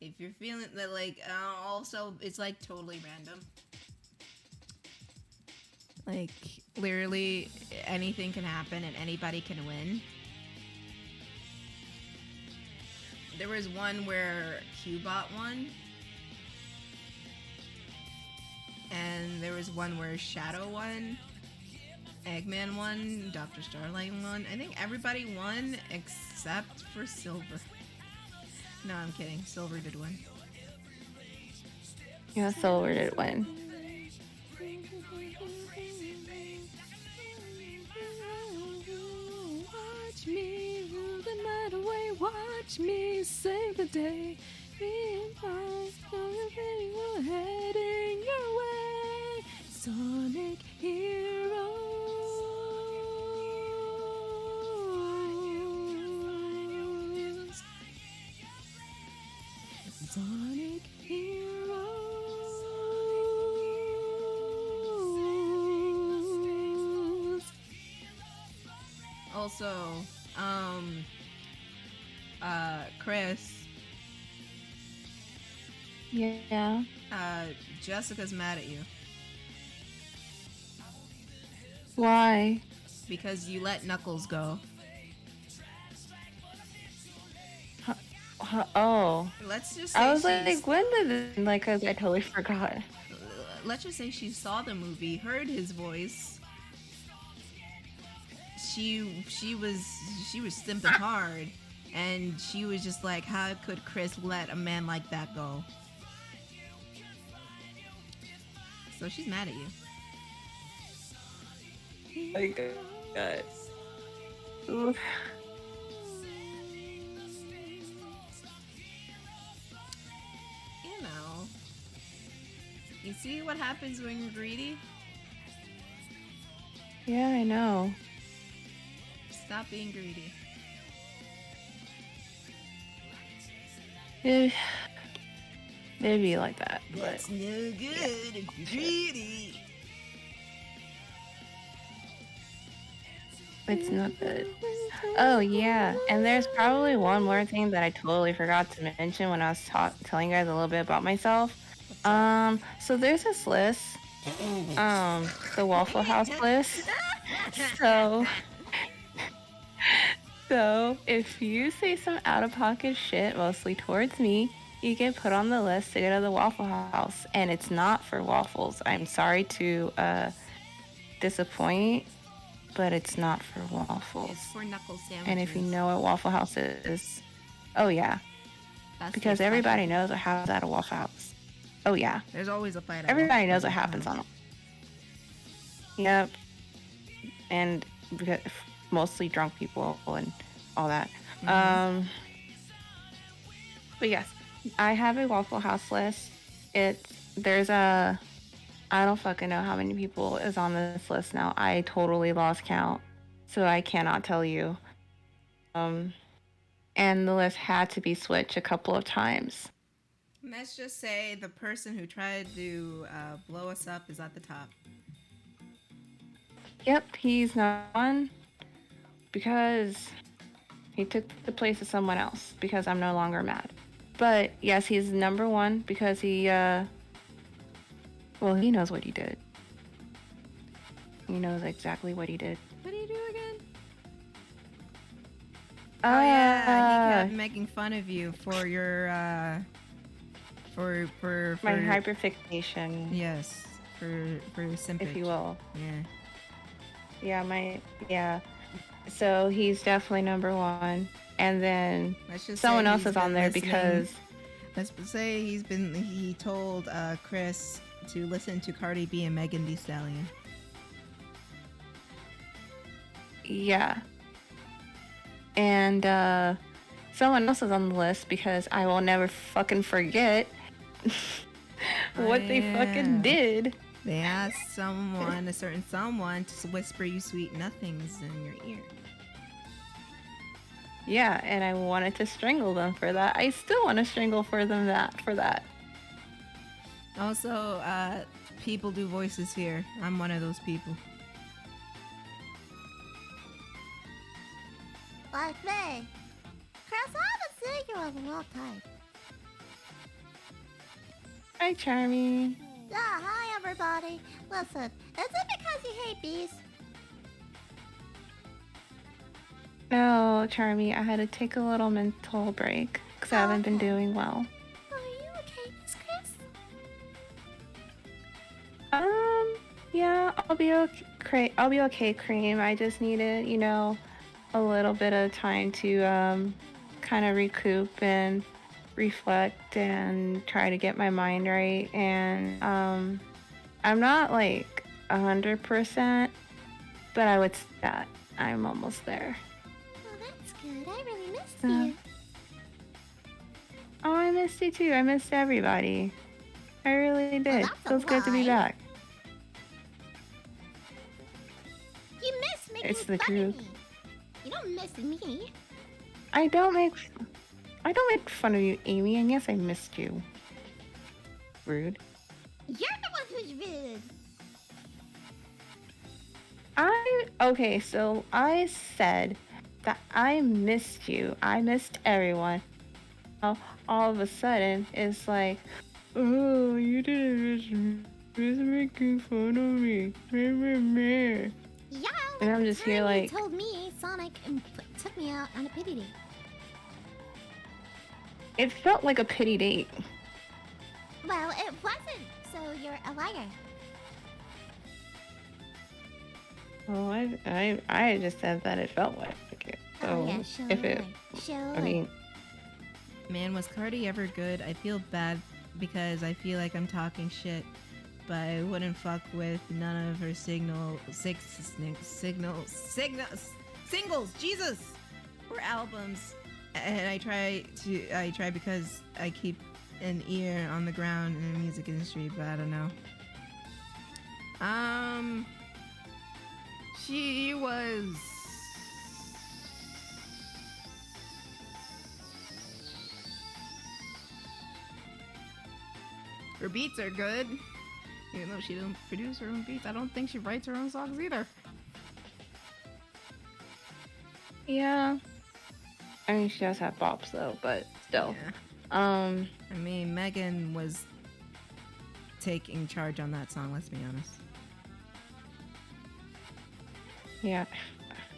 if you're feeling that, like, also it's like totally random. Like, literally anything can happen and anybody can win. There was one where Q-Bot won. And there was one where Shadow won, Eggman won, Dr. Starlight won. I think everybody won except for Silver. No, I'm kidding. Silver did win. Yeah, Silver did win. Watch me rule the night away. Watch me save the day. Me and I, we're heading your way. Sonic Heroes. Sonic Heroes. Oh, Also, Kris, Yeah. Jessica's mad at you Why? because you let Knuckles go. Oh. Let's just I say was she's. like, when did this? Like, 'cause I totally forgot. Let's just say she saw the movie, heard his voice. She was simping hard, and she was just like, how could Kris let a man like that go? So she's mad at you. Like, oof. You know. You see what happens when you're greedy? Yeah, I know. Stop being greedy. It'd be like that. That's no good if you're greedy. It's not good. Oh yeah, and there's probably one more thing that I totally forgot to mention when I was telling you guys a little bit about myself. So there's this list, the Waffle House list. So, so if you say some out-of-pocket shit, mostly towards me, you get put on the list to go to the Waffle House, and it's not for waffles. I'm sorry to disappoint, but it's not for waffles. It's for knuckle sandwiches. And if you know what Waffle House is, oh yeah, That's because their everybody special. knows what happens at a Waffle House. Oh yeah, There's always a fight. At everybody knows Waffle what happens House. on them. Yep, and because mostly drunk people and all that. Mhm. But yes, I have a Waffle House list. There's I don't fucking know how many people is on this list now. I totally lost count, so I cannot tell you. And the list had to be switched a couple of times. Let's just say the person who tried to blow us up is at the top. Yep, he's not one because he took the place of someone else because I'm no longer mad. But yes, he's number one because he well, he knows what he did. He knows exactly what he did. What do you do again? Oh yeah, he kept making fun of you for your for my hyperfixation. Yes, for simpage, if you will. Yeah. Yeah. So he's definitely number one, and then Let's just someone say else he's is on been there listening. because Let's say he told Kris to listen to Cardi B and Megan Thee Stallion. yeah. And someone else is on the list because I will never fucking forget what they fucking did. They asked a certain someone, to whisper you sweet nothings in your ear. Yeah, and I wanted to strangle them for that. I still want to strangle for that. Also, people do voices here. I'm one of those people. Like me. Kris, I haven't seen you in a long time. Hi, Charmy. Yeah, hi everybody. Listen, is it because you hate bees? No, Charmy, I had to take a little mental break because I haven't been doing well. Are you okay, Miss Kris? Yeah, I'll be okay. I'll be okay, Cream. I just needed, a little bit of time to kind of recoup and reflect and try to get my mind right. And I'm not like 100%, but I would say that I'm almost there. Oh, that's good. I really missed you. Oh, I missed you too. I missed everybody. I really did. that's a Feels good to be lie. back. You miss making It's the fun truth. of me. You don't miss me. I don't make fun of you, Amy, and yes, I missed you. Rude. You're the one who's rude. Okay, so I said that I missed you. I missed everyone. Now, all of a sudden, it's like, oh, you didn't miss me. Just making fun of me. Meh, meh, meh. Yeah, And like I'm the just here time you like, told me Sonic took me out on a pity date. it felt like a pity date. Well, it wasn't, so you're a liar. Oh, I just said that it felt like it. So Oh yeah, sure. if it, Sure. I mean, Man, was Cardi ever good? I feel bad because I feel like I'm talking shit, but I wouldn't fuck with none of her singles, Jesus, or albums. And I try because I keep an ear on the ground in the music industry, but I don't know. She was. Her beats are good. Even though she doesn't produce her own beats, I don't think she writes her own songs either. yeah. I mean, she does have bops though, but still. Yeah. Um, I mean, Megan was taking charge on that song, let's be honest. yeah.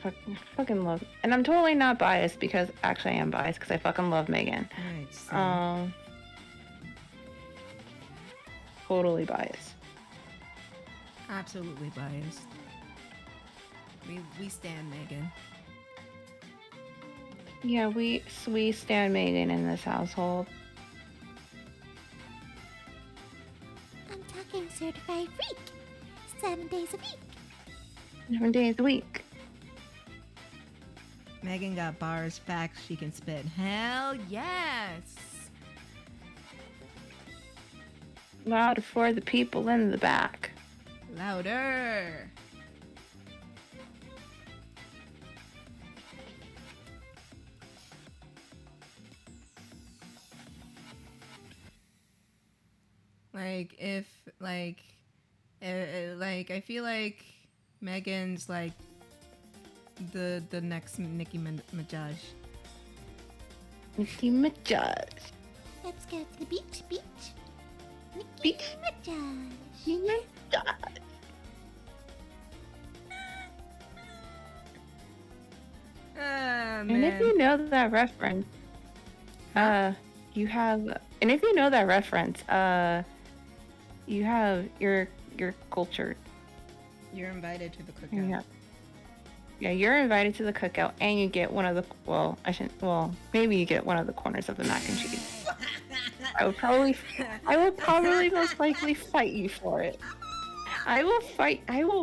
I fucking love, and I'm totally not biased because actually I am biased because I fucking love Megan. Right, so Totally biased. absolutely biased. We stand Megan. Yeah, we stand Megan in this household. I'm talking certified freak. 7 days a week. 7 days a week. Megan got bars, facts, she can spit. Hell yes! Loud for the people in the back. Louder! I feel like Megan's like the next Nicki Minaj. Nicki Minaj. Let's go to the beach. Nicki Beach. Minaj. Minaj. Ah, And if you know that reference, you have. And if you know that reference, you have your culture. You're invited to the cookout. Yeah. Yeah, you're invited to the cookout, and you get one of the. Well, I shouldn't. Well, maybe you get one of the corners of the mac and cheese. I would probably most likely fight you for it. I will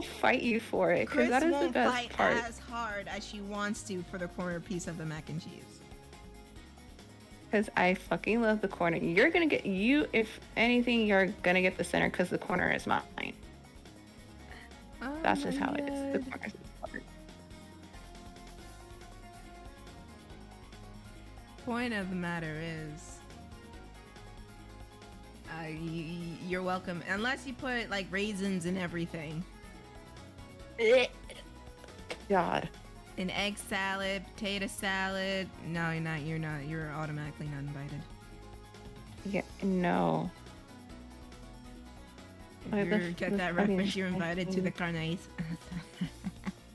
fight you for it because Kris that is the won't best fight part. as hard as she wants to for the corner piece of the mac and cheese. Because I fucking love the corner. You're gonna get if anything, you're gonna get the center because the corner is mine. Oh That's just my how it is. The God. corner is mine. Point of the matter is, you're welcome. Unless you put like raisins and everything. God. An egg salad, potato salad. No, you're not. You're not. You're automatically not invited. Yeah. No. If Like, you that's- get that's that fucking reference, you're invited to the carnes.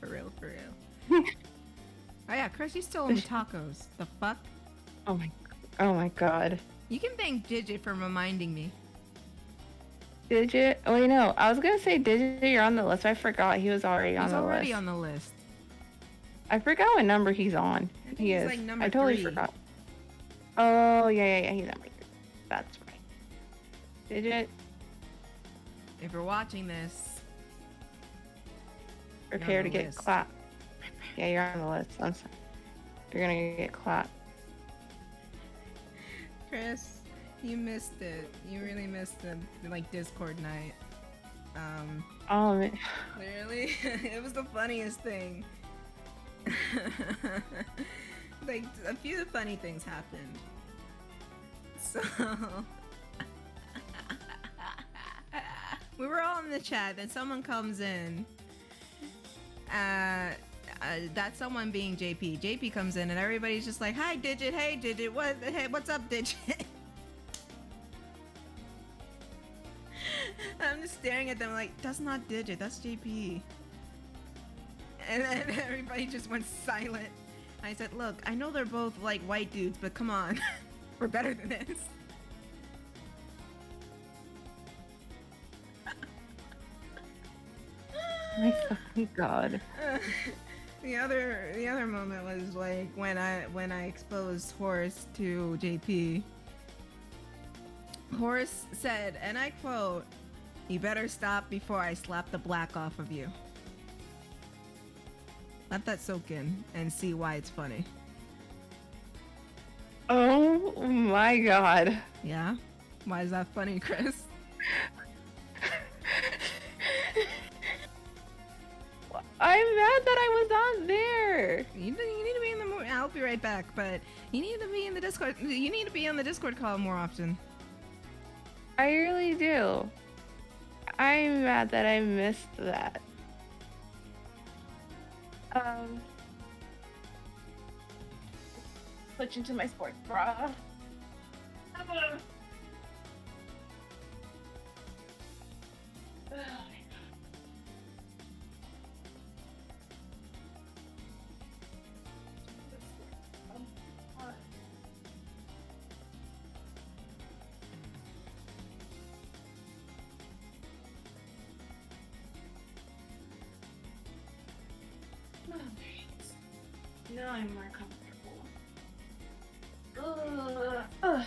For real, for real. Oh yeah, Kris, you still owe me tacos. The fuck? Oh my god. You can thank Digit for reminding me. Digit? Oh wait, no. I was gonna say Digit, you're on the list. I forgot he was already on He's the already list. on the list. I forgot what number he's on. I think He he's is. like number I totally 3. forgot. Oh yeah. He's number 3. That's right. Digit, If you're watching this, prepare on to the get list. clapped. Yeah, you're on the list. I'm sorry. You're gonna get clapped. Kris, you missed it. You really missed the like Discord night. Oh man. Literally, it was the funniest thing. Like a few funny things happened. So we were all in the chat, then someone comes in That's someone being JP. JP comes in and everybody's just like, "Hi, Digit. Hey, Digit. What's up, Digit?" I'm just staring at them like, "That's not Digit. That's JP." And then everybody just went silent. I said, "Look, I know they're both like white dudes, but come on, we're better than this." My fucking god. The other moment was like when I exposed Horace to JP. Horace said, and I quote, "You better stop before I slap the black off of you." Let that soak in and see why it's funny. Oh my god. Yeah? Why is that funny, Kris? I'm mad that I was not there. You need to be in the more. I'll be right back, but you need to be in the Discord. You need to be on the Discord call more often. I really do. I'm mad that I missed that. Switch into my sports bra. Now I'm more comfortable. Ugh.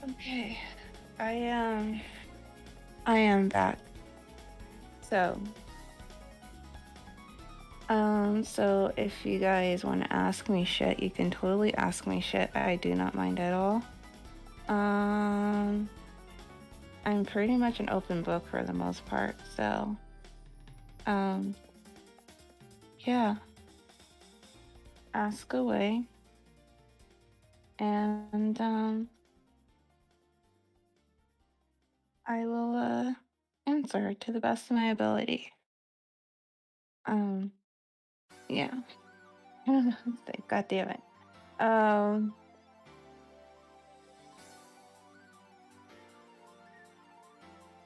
Okay, I am back. So if you guys want to ask me shit, you can totally ask me shit. I do not mind at all. I'm pretty much an open book for the most part, so yeah, ask away, and I will answer to the best of my ability. Yeah. God damn it.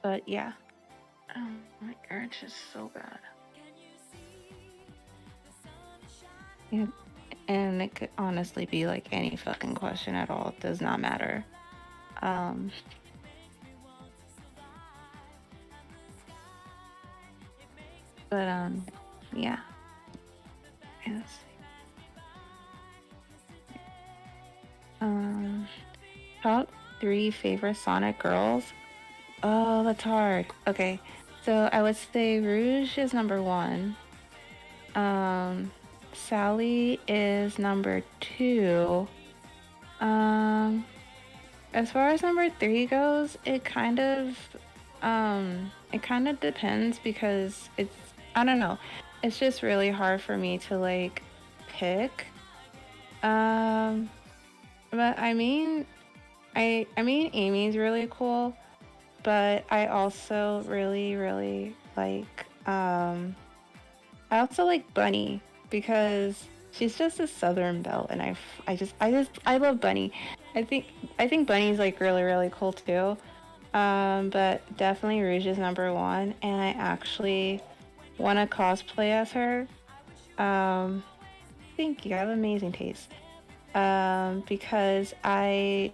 But yeah. Oh, my urge is so bad. Yeah. And it could honestly be like any fucking question at all. It does not matter. But yeah. Yes. Top 3 favorite Sonic girls. Oh, that's hard. Okay, so I would say Rouge is number 1. Sally is number 2. As far as number 3 goes, it kind of depends because I don't know. It's just really hard for me to like pick. But I mean Amy's really cool, but I also really like I also like Bunny because she's just a Southern belle, and I love Bunny. I think Bunny's like really cool too. But definitely Rouge is number 1, and I actually want to cosplay as her. Thank you. I have amazing taste. Because okay.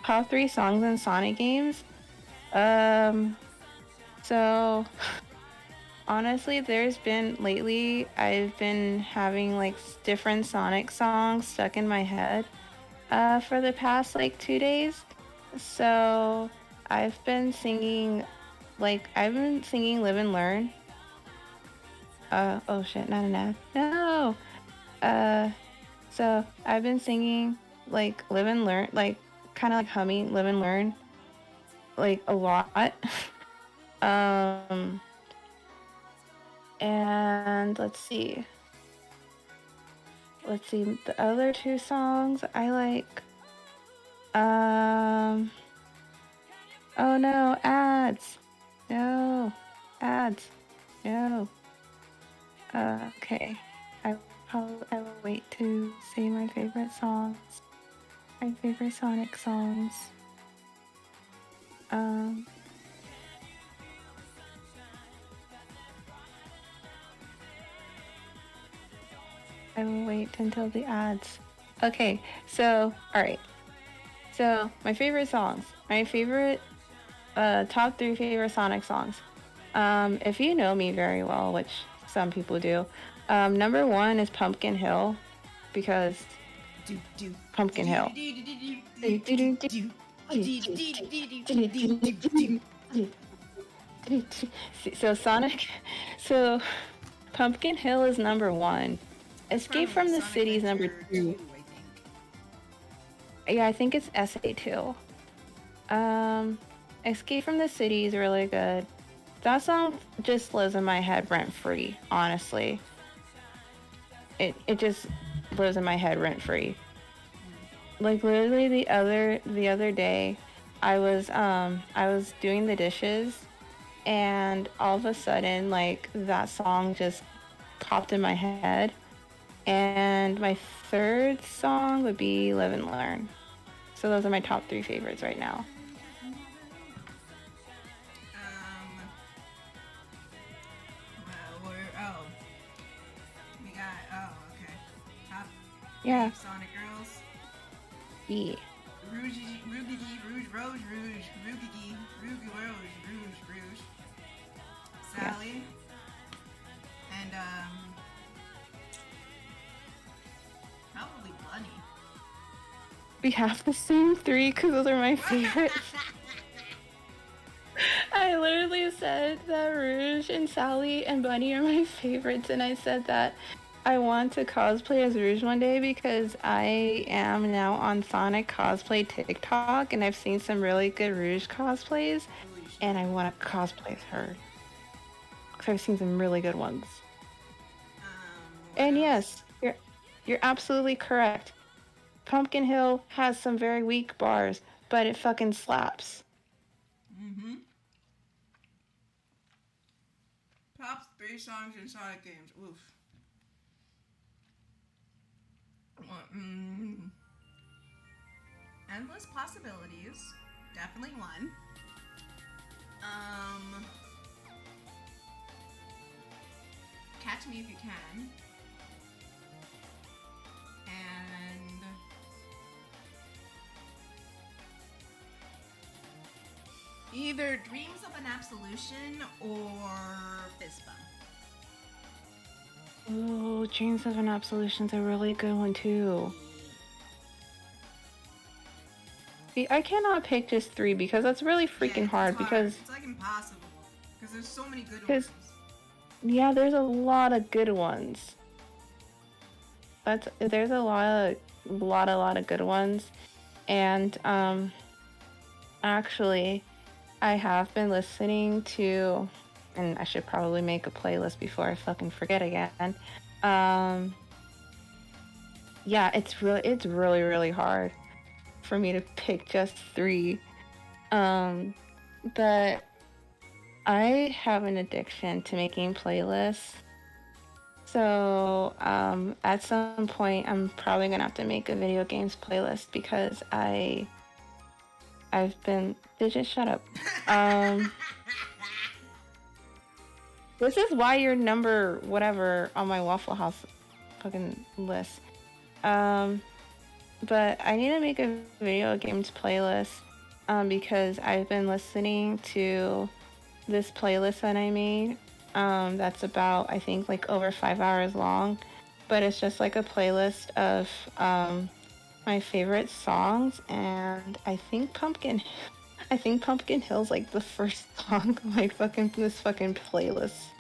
Top 3 songs in Sonic games. So honestly, lately I've been having like different Sonic songs stuck in my head for the past like 2 days. So I've been singing Live and Learn. Oh shit, not enough. No. So I've been singing like Live and Learn, like kind of like humming Live and Learn like a lot. And let's see. let's see, the other two songs I like. Oh no, ads. No, ads. No. Okay. I will wait to say my favorite songs. My favorite Sonic songs. Um. I will wait until the ads. Okay, so alright. So my favorite songs. My favorite top 3 favorite Sonic songs. If you know me very well, which some people do, number 1 is Pumpkin Hill because Pumpkin Hill. So Sonic, so Pumpkin Hill is number 1. Escape from the City is number 2. Yeah, I think it's SA2. Escape from the City is really good. That song just lives in my head rent free, honestly. It just lives in my head rent free. Like literally the other day, I was doing the dishes and all of a sudden like that song just popped in my head. And my third song would be Live and Learn. So those are my top 3 favorites right now. We got, okay. Top Yeah. Sonic Girls. Yeah. Rouge, Rouge. Sally. Yeah. And, probably Bunny. We have the same 3 because those are my favorites. I literally said that Rouge and Sally and Bunny are my favorites, and I said that I want to cosplay as Rouge one day because I am now on Sonic cosplay TikTok, and I've seen some really good Rouge cosplays, and I want to cosplay as her because I've seen some really good ones. And yes, you're absolutely correct. Pumpkin Hill has some very weak bars, but it fucking slaps. Mm-hmm. Top 3 songs in Sonic games. Oof. Endless Possibilities. Definitely one. Catch Me If You Can. And either Dreams of an Absolution or Fist Bump. Oh, Dreams of an Absolution's a really good one too. See, I cannot pick just 3 because that's really freaking hard because it's like impossible because there's so many good ones. Yeah, there's a lot of good ones. There's a lot of good ones, and actually, I have been listening to, and I should probably make a playlist before I fucking forget again. Yeah, it's really hard for me to pick just 3. But I have an addiction to making playlists. So, at some point, I'm probably gonna have to make a video games playlist because I've been. Just shut up. This is why you're number whatever on my Waffle House fucking list. But I need to make a video games playlist because I've been listening to this playlist that I made. That's about, I think, like over 5 hours long, but it's just like a playlist of my favorite songs, and I think Pumpkin Hill's like the first song on my this fucking playlist.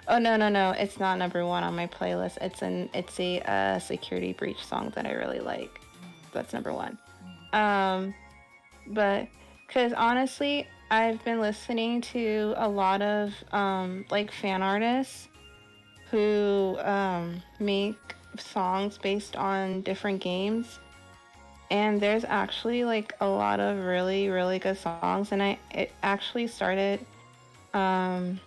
Oh no, it's not number 1 on my playlist. It's a Security Breach song that I really like. That's number 1. But because honestly, I've been listening to a lot of like fan artists who make songs based on different games. And there's actually like a lot of really, really good songs. And it actually started um,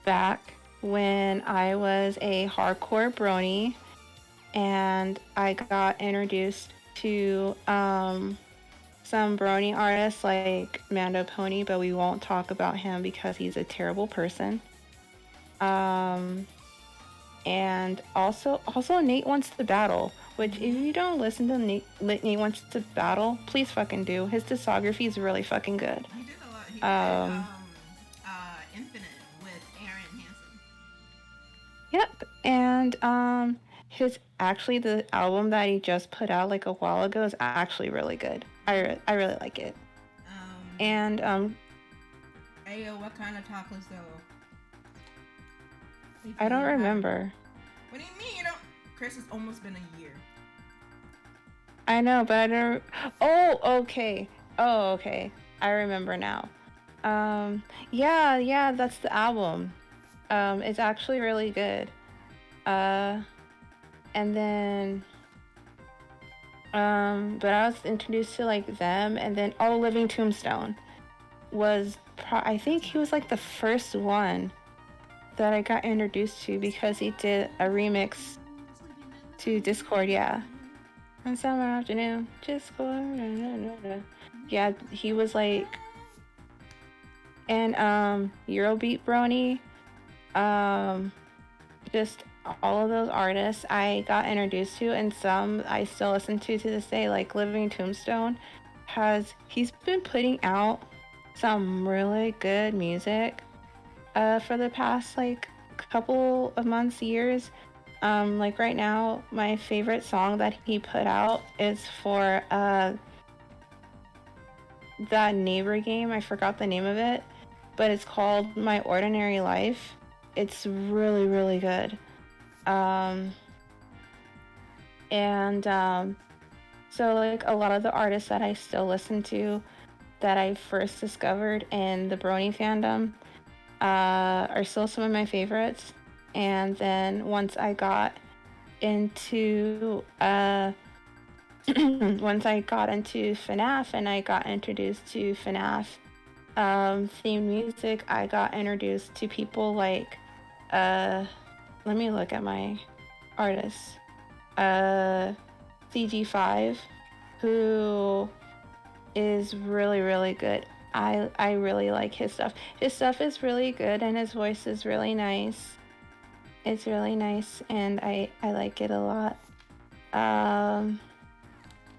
back when I was a hardcore brony and I got introduced to some brony artists like Mando Pony, but we won't talk about him because he's a terrible person. Um, and also Nate Wants to Battle, which if you don't listen to Nate Wants to Battle, please fucking do. His discography is really fucking good. He did a lot. He Um, did Infinite with Aaron Hansen. yep, and his actually the album that he just put out like a while ago is actually really good. I really like it. And Ayo, what kind of tacos though? I don't remember. What do you mean? You don't? Kris, has almost been a year. I know, but I don't. Oh, okay. Oh, okay. I remember now. Yeah, that's the album. It's actually really good. And then, but I was introduced to like them, and then Living Tombstone was. I think he was like the first one that I got introduced to because he did a remix to Discord. Yeah. On summer afternoon, Discord. Yeah, he was like, and Eurobeat Brony, just all of those artists I got introduced to, and some I still listen to this day. Like Living Tombstone, he's been putting out some really good music, for the past like couple of months, years. Like right now, my favorite song that he put out is for that neighbor game. I forgot the name of it, but it's called My Ordinary Life. It's really, really good. And so like a lot of the artists that I still listen to that I first discovered in the Brony fandom are still some of my favorites. And then once I got into once I got into FNAF and I got introduced to FNAF theme music, I got introduced to people like let me look at my artists. CG5, who is really, really good. I really like his stuff. His stuff is really good and his voice is really nice. It's really nice and I like it a lot. And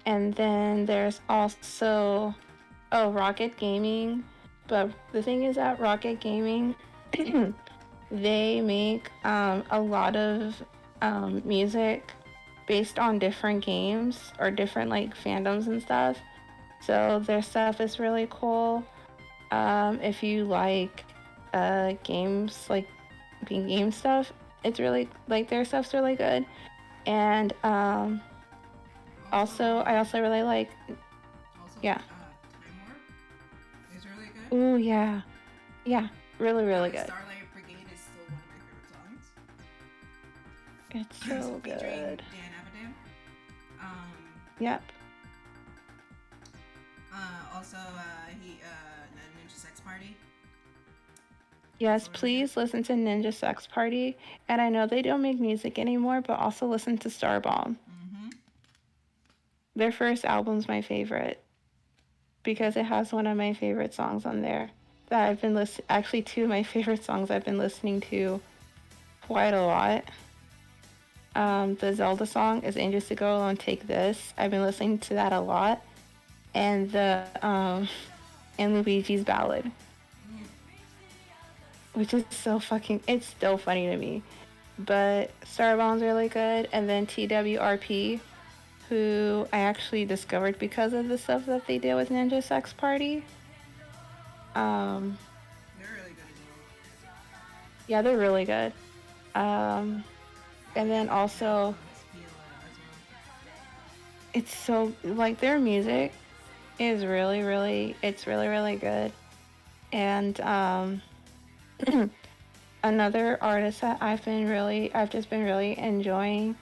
then there's also Rocket Gaming. But the thing is that Rocket Gaming they make a lot of music based on different games or different like fandoms and stuff. So their stuff is really cool. If you like games, like being game stuff, it's really like their stuff's really good. And also I also really like yeah. Time Warp is really good. Ooh yeah. Yeah. Really, really good. Starlight Brigade is still one of my favorite songs. It's so good. Dan Avidan. Yep. Also, Ninja Sex Party. Yes, please listen to Ninja Sex Party. And I know they don't make music anymore, but also listen to Starbomb. Mm-hmm. Their first album's my favorite because it has one of my favorite songs on there that I've been listening. Actually, two of my favorite songs I've been listening to quite a lot. The Zelda song is "Angels to Go Alone, Take This." I've been listening to that a lot, and and Luigi's Ballad, which is so fucking. It's still funny to me, but Starbomb's really good, and then TWRP, who I actually discovered because of the stuff that they did with Ninja Sex Party. They're really good as well. Yeah, they're really good. And then also, it's so like their music is really, really, it's really, really good. And another artist that I've just been really enjoying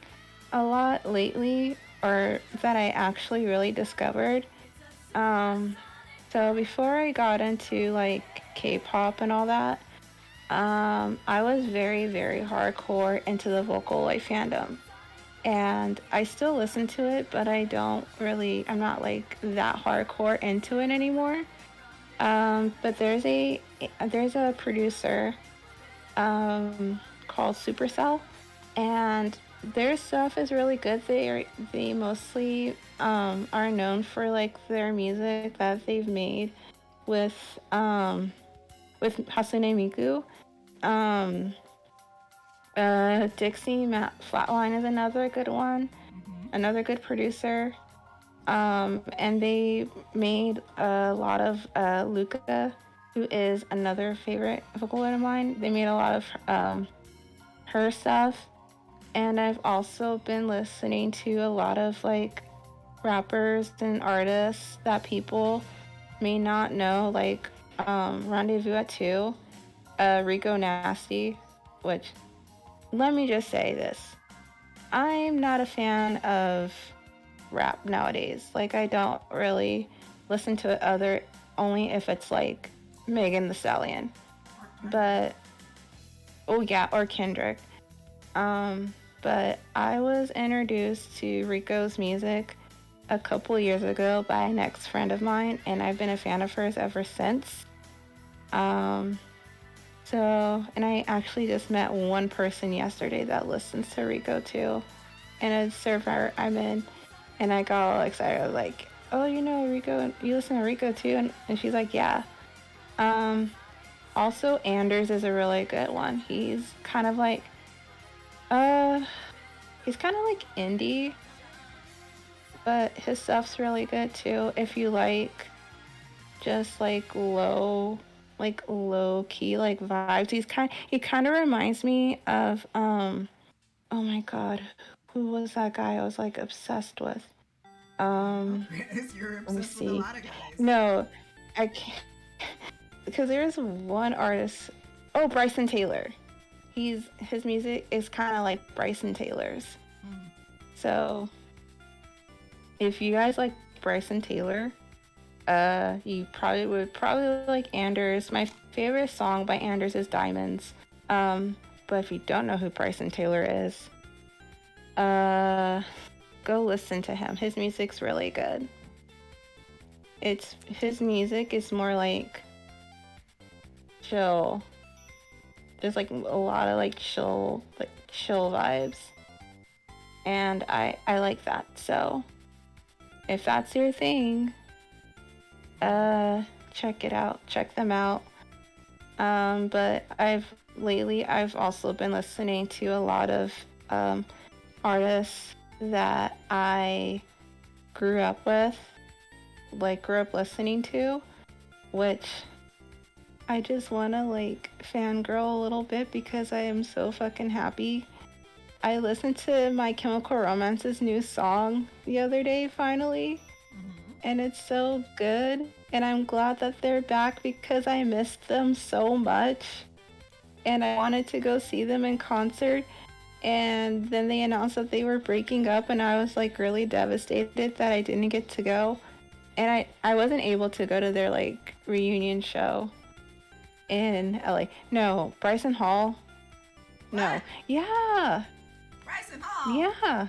a lot lately, or that I actually really discovered. Um, so before I got into like K-pop and all that, I was very, very hardcore into the Vocaloid fandom. And I still listen to it, but I'm not like that hardcore into it anymore. But there's a producer called Supercell, and their stuff is really good. They mostly are known for like their music that they've made with um, with Hasune Miku. Um, Dixie Matt Flatline is another good one, Mm-hmm. another good producer. And they made a lot of Luca, who is another favorite Vocaloid of mine. They made a lot of her stuff, and I've also been listening to a lot of like rappers and artists that people may not know, like Rendezvous at Two, Rico Nasty, which let me just say this. I'm not a fan of rap nowadays. Like I don't really listen to it other only if it's like Megan the Stallion. Or Kendrick. But oh yeah, or Kendrick. But I was introduced to Rico's music a couple years ago by an ex friend of mine, and I've been a fan of hers ever since. Um, and I actually just met one person yesterday that listens to Rico too, in a server I'm in, and I got all excited. I was like, "Oh, you know Rico? You listen to Rico too?" And she's like, "Yeah." Um, Also, Anders is a really good one. Uh, he's kind of like indie, but his stuff's really good too. If you like just like low key like vibes, he kind of reminds me of oh my god, who was that guy I was like obsessed with? I don't know, Um, Chris. You're Let me obsessed with a see. lot of guys. No, I can't because there's one artist. Oh, Bryson Taylor. His music is kind of like Bryson Taylor's. Mm. So if you guys like Bryson Taylor, you probably like Anders. My favorite song by Anders is Diamonds. But if you don't know who Bryson Taylor is, uh, go listen to him. His music's really good. His music is more like chill. There's like a lot of like chill vibes, and I like that. So if that's your thing, uh, check it out. Check them out. But I've also been listening to a lot of um artists that I grew up with, like grew up listening to, which I just want to like fangirl a little bit because I am so fucking happy. I listened to My Chemical Romance's new song the other day finally, Mm-hmm. and it's so good. And I'm glad that they're back because I missed them so much. And I wanted to go see them in concert. And then they announced that they were breaking up, and I was like really devastated that I didn't get to go. And I wasn't able to go to their like reunion show in LA. No, Bryson Hall. No. What? Yeah. Bryson Hall. Yeah.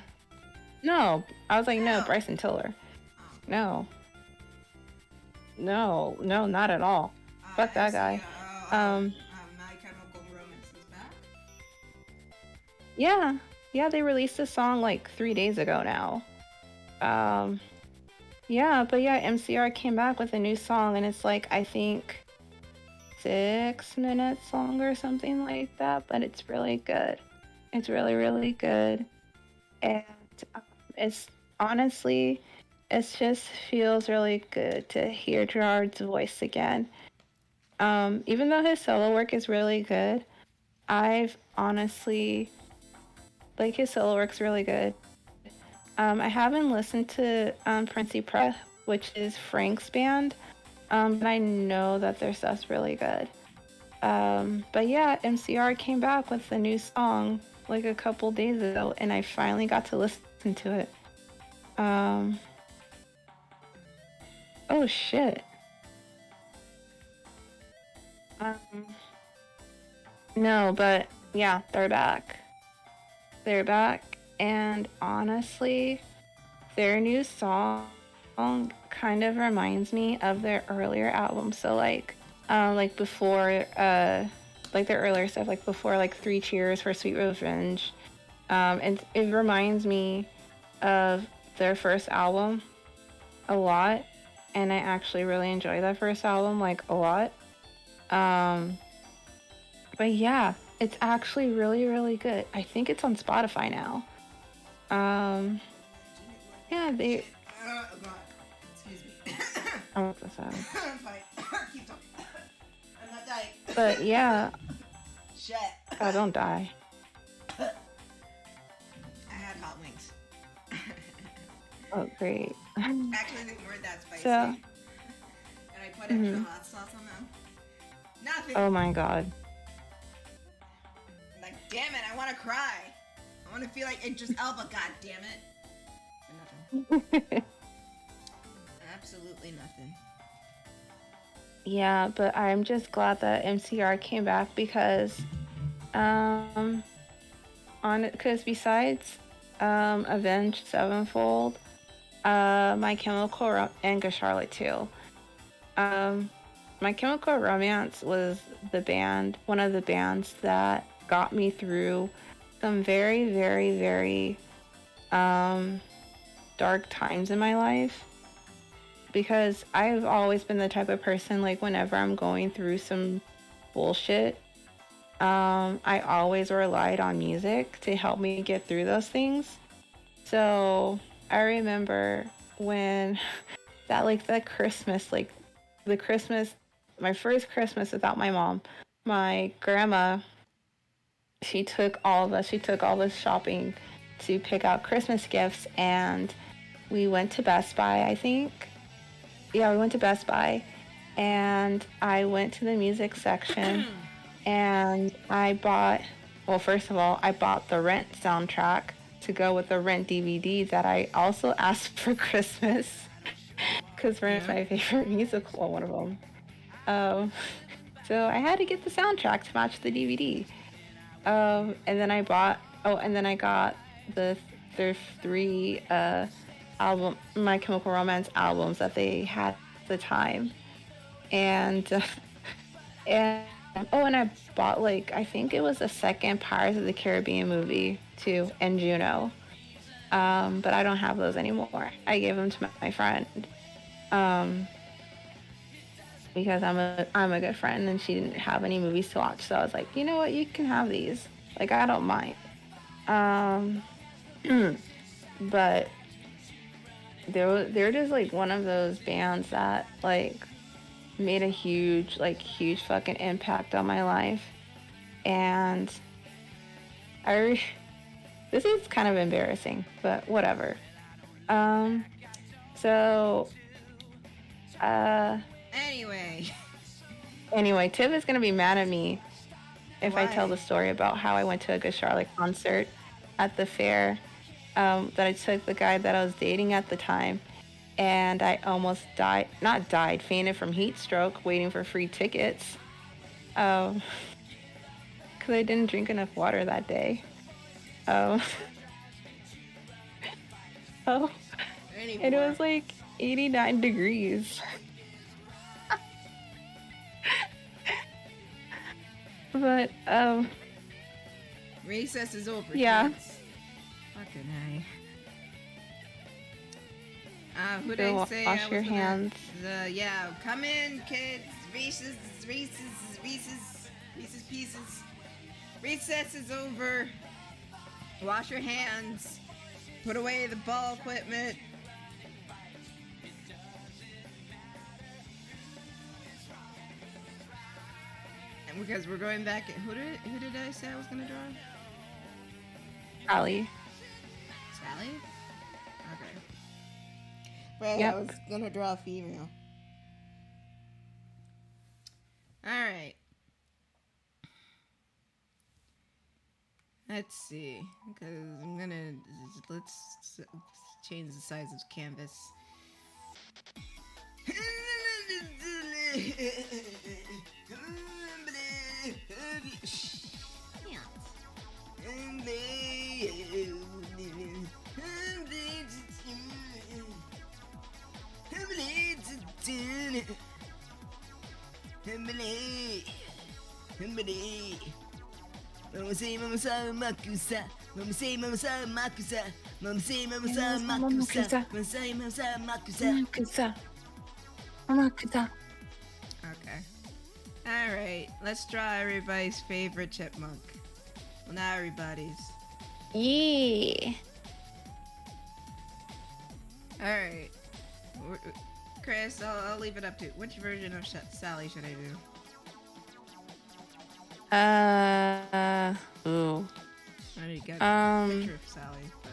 No. I was like, no, No. Bryson Tiller. Oh. No. No. No, not at all. Fuck that MC. guy. Um, My Chemical Romance is back. yeah. Yeah, they released a song like 3 days ago now. Um, yeah, but yeah, MCR came back with a new song, and it's like, I think 6 minutes long or something like that, but it's really good. It's really, really good. And it's honestly, it just feels really good to hear Gerard's voice again. Even though his solo work is really good, I've honestly, like his solo work's really good. I haven't listened to Princi Press, which is Frank's band. But I know that their stuff's really good. But yeah, MCR came back with a new song like a couple days ago, and I finally got to listen to it. Oh shit. No, but yeah, they're back. They're back, and honestly, their new song kind of reminds me of their earlier album. So like before, like their earlier stuff, like before, like Three Cheers for Sweet Revenge. And it reminds me of their first album a lot, and I actually really enjoy that first album like a lot. But yeah, it's actually really, really good. I think it's on Spotify now. Yeah, they. Oh God, excuse me. Oh, so sorry. I'm fine. Keep talking. I'm not dying. But yeah. Shit. Oh, don't die. I had hot wings. Oh, great. Actually, they weren't that spicy. So. And I put extra hot sauce on them. Nothing. Oh my God. I'm like, damn it, I want to cry. I want to feel like Idris Elba, god damn it. But nothing. Absolutely nothing. Yeah, but I'm just glad that MCR came back because, because besides, Avenged Sevenfold, My Chemical and Good Charlotte too. My Chemical Romance was one of the bands that got me through some very, very, very dark times in my life, because I've always been the type of person, like, whenever I'm going through some bullshit, I always relied on music to help me get through those things. So I remember when that Christmas, like my first Christmas without my mom, my grandma, she took all of us shopping to pick out Christmas gifts, and we went to Best Buy, I think. Yeah, we went to Best Buy, and I went to the music section, and first of all, I bought the Rent soundtrack to go with the Rent DVD that I also asked for Christmas, because Rent's my favorite musical, one of them. So I had to get the soundtrack to match the DVD. And then I got their three My Chemical Romance albums that they had at the time, and I bought, like, I think it was the second Pirates of the Caribbean movie too, and Juno. But I don't have those anymore. I gave them to my friend, because I'm a good friend, and she didn't have any movies to watch, so I was like, you know what, you can have these. Like, I don't mind. But they're just like one of those bands that like made a huge fucking impact on my life, and this is kind of embarrassing, but whatever. So anyway, Tiff is gonna be mad at me if I tell the story about how I went to a Good Charlotte concert at the fair, that I took the guy that I was dating at the time, and I almost fainted from heat stroke waiting for free tickets, because I didn't drink enough water that day. And it was like 89 degrees. But recess is over. Yeah. Kids. Fucking hey. Who did I say? Wash your hands. Come in, kids. Reese's Pieces. Recess is over. Wash your hands. Put away the ball equipment. And because we're going back, who did I say I was gonna draw? Sally. Sally? Okay. But Yep. I was gonna draw a female. Alright. Let's see. Because I'm gonna. Let's change the size of canvas. Mama say mama sa makusa. Mama say mama sa makusa. Mama say mama sa makusa. Mama say mama sa makusa. Okay. Alright, let's draw everybody's favorite chipmunk. Well, not everybody's. Yeah. Alright. Kris, I'll leave it up to you. Which version of Sally should I do? Ooh. I already got a picture of Sally, but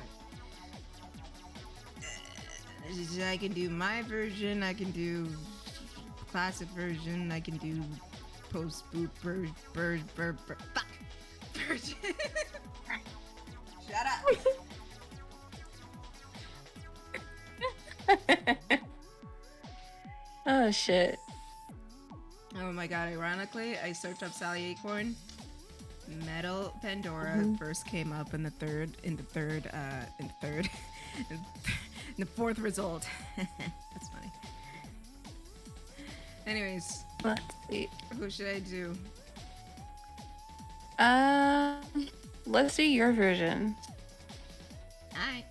I can do my version, I can do classic version, I can do post-boot bird, fuck! Version. Shut up! Oh shit. Oh my god, ironically, I searched up Sally Acorn. Metal Pandora first came up in the fourth result. That's funny. Anyways, Let's see. who should I do? Let's do your version. Alright.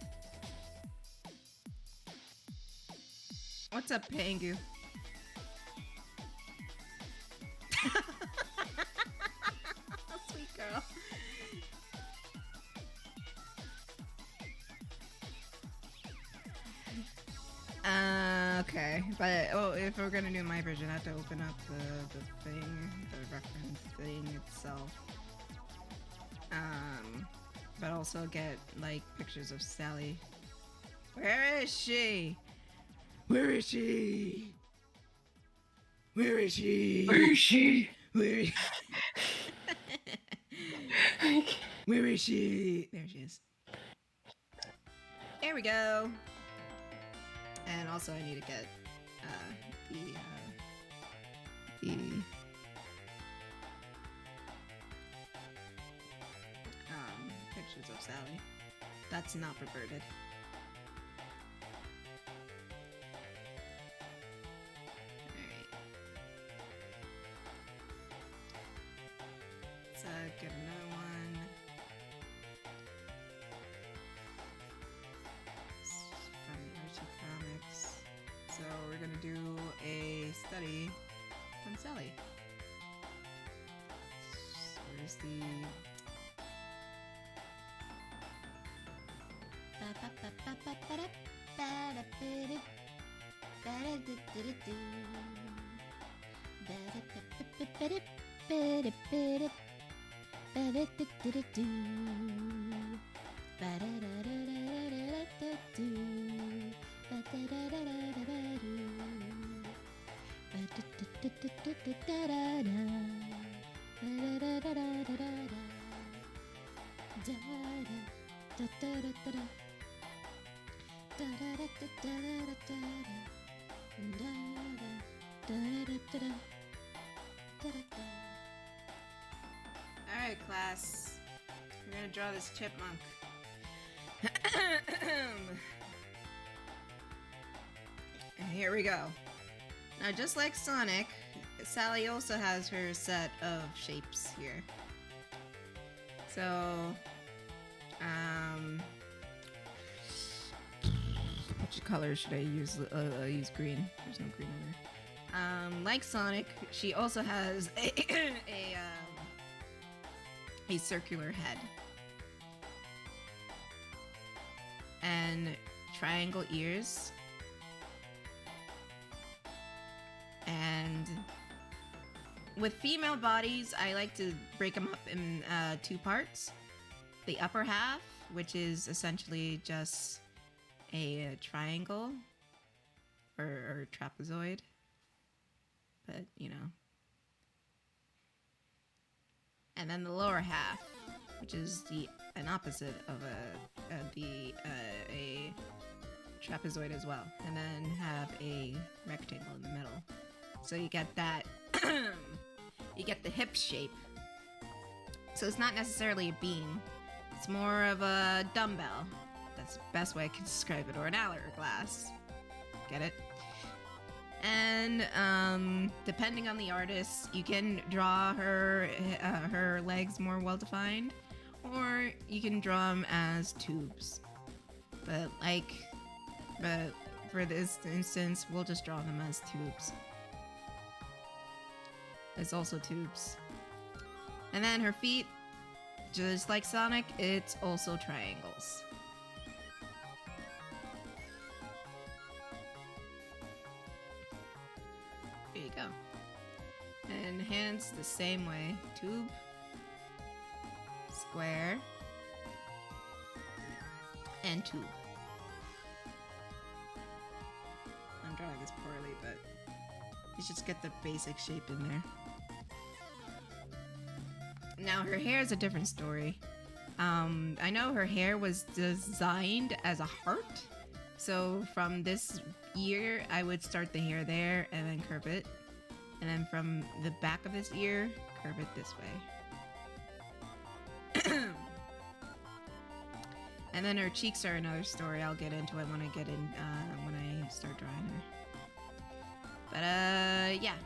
What's up, Pangu? Sweet girl. Okay, but if we're gonna do my version, I have to open up the thing, the reference thing itself. But also get like pictures of Sally. Where is she? Where is she? Where is she? Where is she? Where is Where is she? There she is. There we go. And also I need to get the pictures of Sally. That's not perverted. Alright. Let's get another one. From the Archie Comics. So we're gonna do a study on Sally. So where's the Alright, class. We're gonna draw this chipmunk. And here we go. Now, just like Sonic, Sally also has her set of shapes here. So, which color should I use? I'll use green. There's no green in there. Like Sonic, she also has a circular head and triangle ears, and with female bodies I like to break them up in two parts. The upper half, which is essentially just a triangle, or trapezoid. But, you know. And then the lower half, which is an opposite of a trapezoid as well. And then have a rectangle in the middle. So you get that, you get the hip shape. So it's not necessarily a beam. It's more of a dumbbell. That's the best way I can describe it. Or an hourglass. Get it? And depending on the artist, you can draw her legs more well-defined. Or you can draw them as tubes. But for this instance, we'll just draw them as tubes. It's also tubes. And then her feet, just like Sonic, it's also triangles. There you go. And hands the same way. Tube, square, and tube. I'm drawing this poorly, but you should get the basic shape in there. Now her hair is a different story. I know her hair was designed as a heart. So from this ear, I would start the hair there and then curve it. And then from the back of this ear, curve it this way. And then her cheeks are another story. I'll get into it when I start drawing her. But yeah.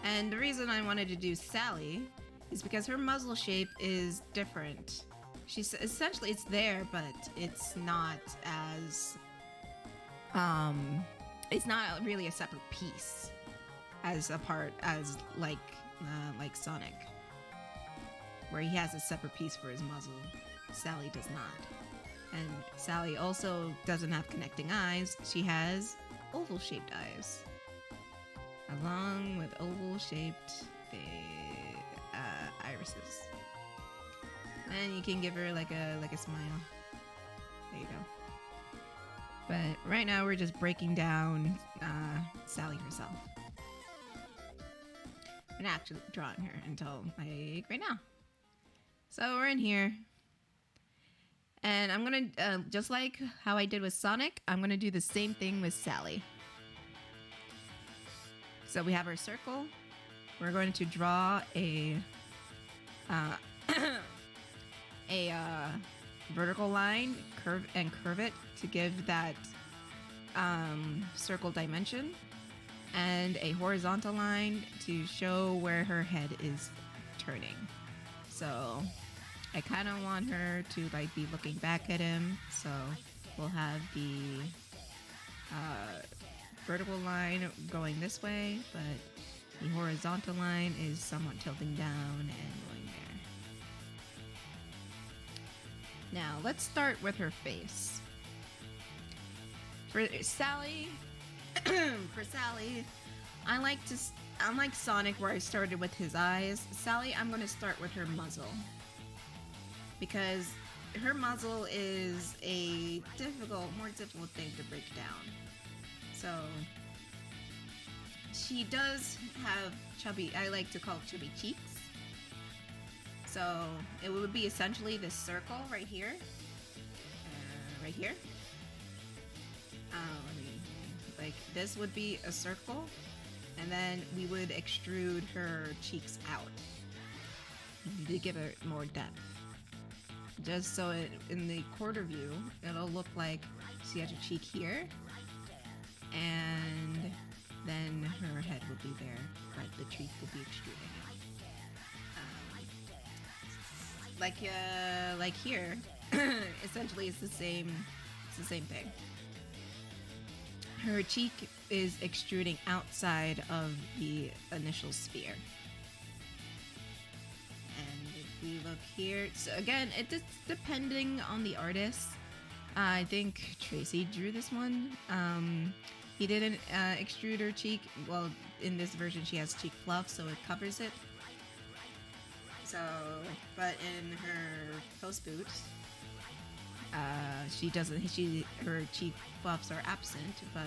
And the reason I wanted to do Sally is because her muzzle shape is different. She's essentially, it's there, but it's not as it's not really a separate piece as like Sonic, where he has a separate piece for his muzzle. Sally does not. And Sally also doesn't have connecting eyes. She has oval shaped eyes, along with oval shaped irises. And you can give her like a smile. There you go. But right now we're just breaking down Sally herself. I'm not actually drawing her until like right now. So we're in here. And I'm gonna, just like how I did with Sonic, I'm gonna do the same thing with Sally. So we have our circle. We're going to draw a vertical line, curve it to give that circle dimension, and a horizontal line to show where her head is turning. So I kind of want her to like be looking back at him. So we'll have the vertical line going this way, but the horizontal line is somewhat tilting down and going there. Now, let's start with her face. For Sally, unlike Sonic where I started with his eyes, Sally, I'm going to start with her muzzle. Because her muzzle is a more difficult thing to break down. So, she does have chubby, I like to call it chubby cheeks. So it would be essentially this circle right here. Right here. Like this would be a circle. And then we would extrude her cheeks out to give it more depth. Just so in the quarter view, it'll look like she has a cheek here. And then her head will be there, but the cheek will be extruding out. Like here, essentially it's the same thing. Her cheek is extruding outside of the initial sphere. And if we look here, so again, it's depending on the artist. I think Tracy drew this one. He didn't extrude her cheek. Well, in this version, she has cheek fluff, so it covers it. So, but in her post boot, she doesn't. Her cheek fluffs are absent, but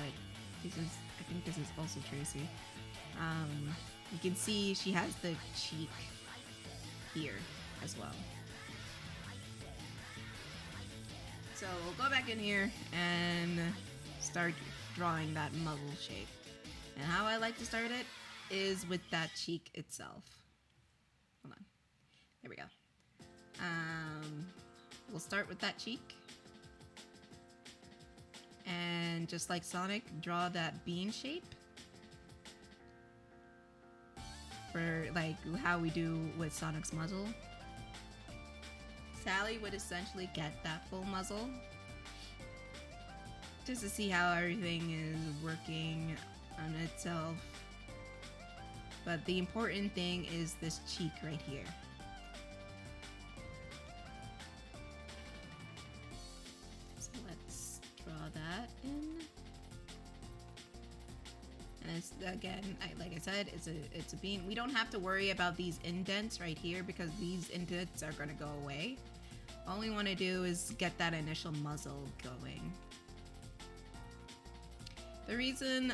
I think this is also Tracy. You can see she has the cheek here as well. So we'll go back in here and start drawing that muzzle shape. And how I like to start it is with that cheek itself. Hold on. There we go. We'll start with that cheek. And just like Sonic, draw that bean shape. For like how we do with Sonic's muzzle. Sally would essentially get that full muzzle. Just to see how everything is working on itself. But the important thing is this cheek right here. So let's draw that in. And it's, again, like I said, it's a bean. We don't have to worry about these indents right here because these indents are going to go away. All we want to do is get that initial muzzle going. The reason,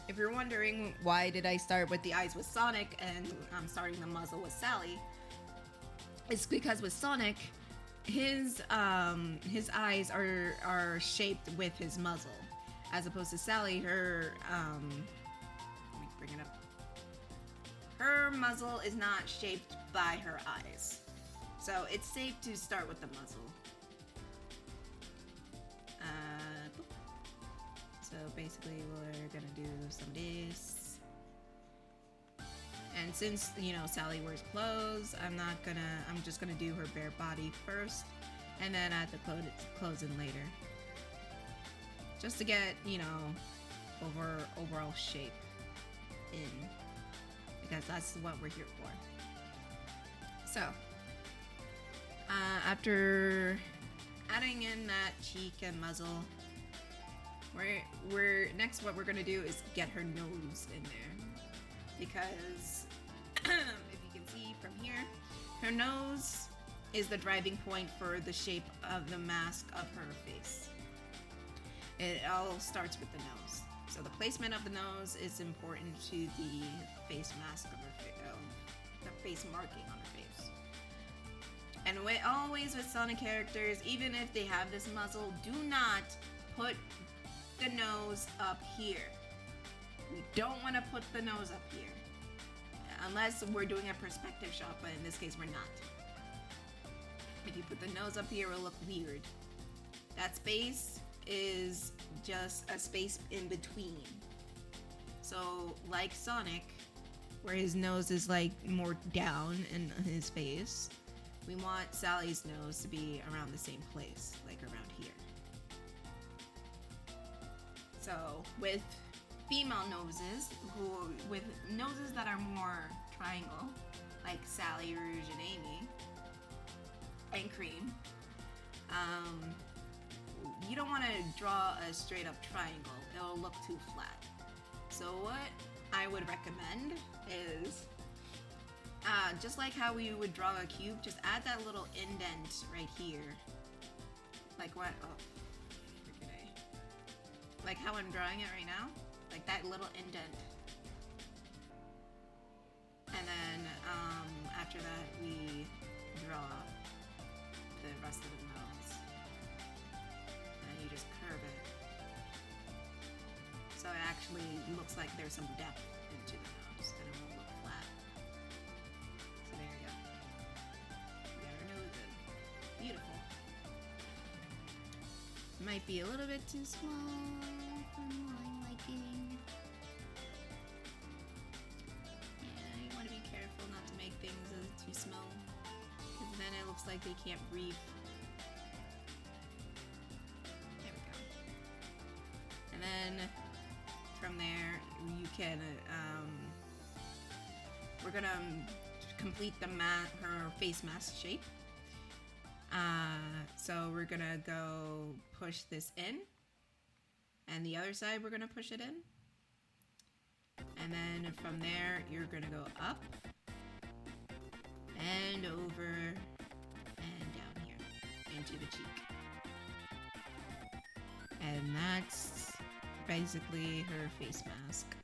if you're wondering why did I start with the eyes with Sonic and I'm starting the muzzle with Sally, it's because with Sonic, his eyes are shaped with his muzzle, as opposed to Sally, her let me bring it up. Her muzzle is not shaped by her eyes, so it's safe to start with the muzzle. So basically we're gonna do some of this. And since, you know, Sally wears clothes, I'm just gonna do her bare body first and then add the clothes in later. Just to get, you know, overall shape in. Because that's what we're here for. So, after adding in that cheek and muzzle, next what we're gonna do is get her nose in there, because if you can see from here, her nose is the driving point for the shape of the mask of her face. It all starts with the nose, so the placement of the nose is important to the face mask of her the face marking on her face. And always with Sonic characters, even if they have this muzzle, do not put the nose up here. We don't want to put the nose up here. Unless we're doing a perspective shot, but in this case we're not. If you put the nose up here, it'll look weird. That space is just a space in between. So, like Sonic, where his nose is like more down in his face, we want Sally's nose to be around the same place, like around here. So with female noses, with noses that are more triangle, like Sally, Rouge, and Amy, and Cream, you don't want to draw a straight up triangle. It'll look too flat. So what I would recommend is, just like how we would draw a cube, just add that little indent right here. Like what? Oh. Like how I'm drawing it right now, like that little indent. And then after that we draw the rest of the nose. And you just curve it. So it actually looks like there's some depth into the nose and it won't look flat. So there you go. We got our nose in. Beautiful. Might be a little bit too small for my liking. Yeah, you want to be careful not to make things too small, because then it looks like they can't breathe. There we go. And then from there, you can we're gonna complete the her face mask shape. So we're gonna go push this in, and the other side we're gonna push it in, and then from there you're gonna go up and over and down here into the cheek. And that's basically her face mask.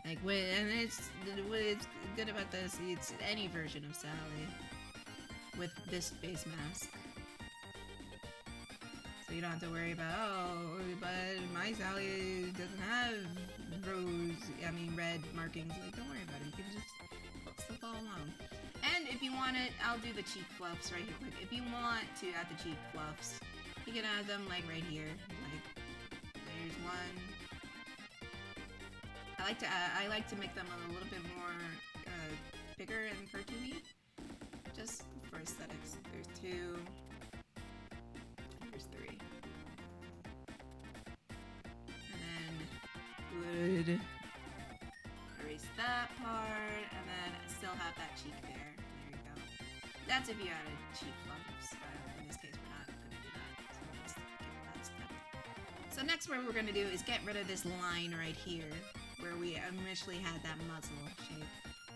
Like, and it's what's good about this, it's any version of Sally with this face mask. So you don't have to worry about, oh, but my Sally doesn't have red markings. Like, don't worry about it. You can just still follow along. And if you want it, I'll do the cheek fluffs right here quick. If you want to add the cheek fluffs, you can add them like right here. Like, there's one. I like to make them a little bit more bigger and cartoony, just for aesthetics. There's 2. There's 3. And then would erase that part, and then still have that cheek there. There you go. That's if you added cheek fluffs. In this case, we're not going to do that, so we'll just skip that step. So next, what we're going to do is get rid of this line right here, where we initially had that muzzle shape,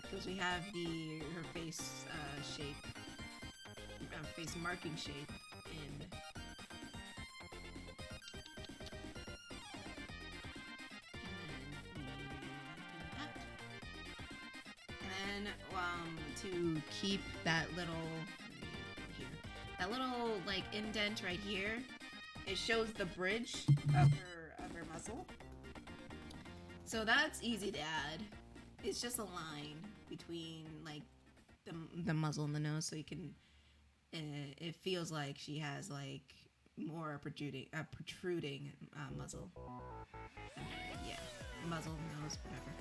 because we have her face shape, face marking shape in. And then to keep that little like indent right here, it shows the bridge of her muzzle. So that's easy to add. It's just a line between like the muzzle and the nose, so you can. It feels like she has like more protruding muzzle. Yeah, muzzle, nose, whatever.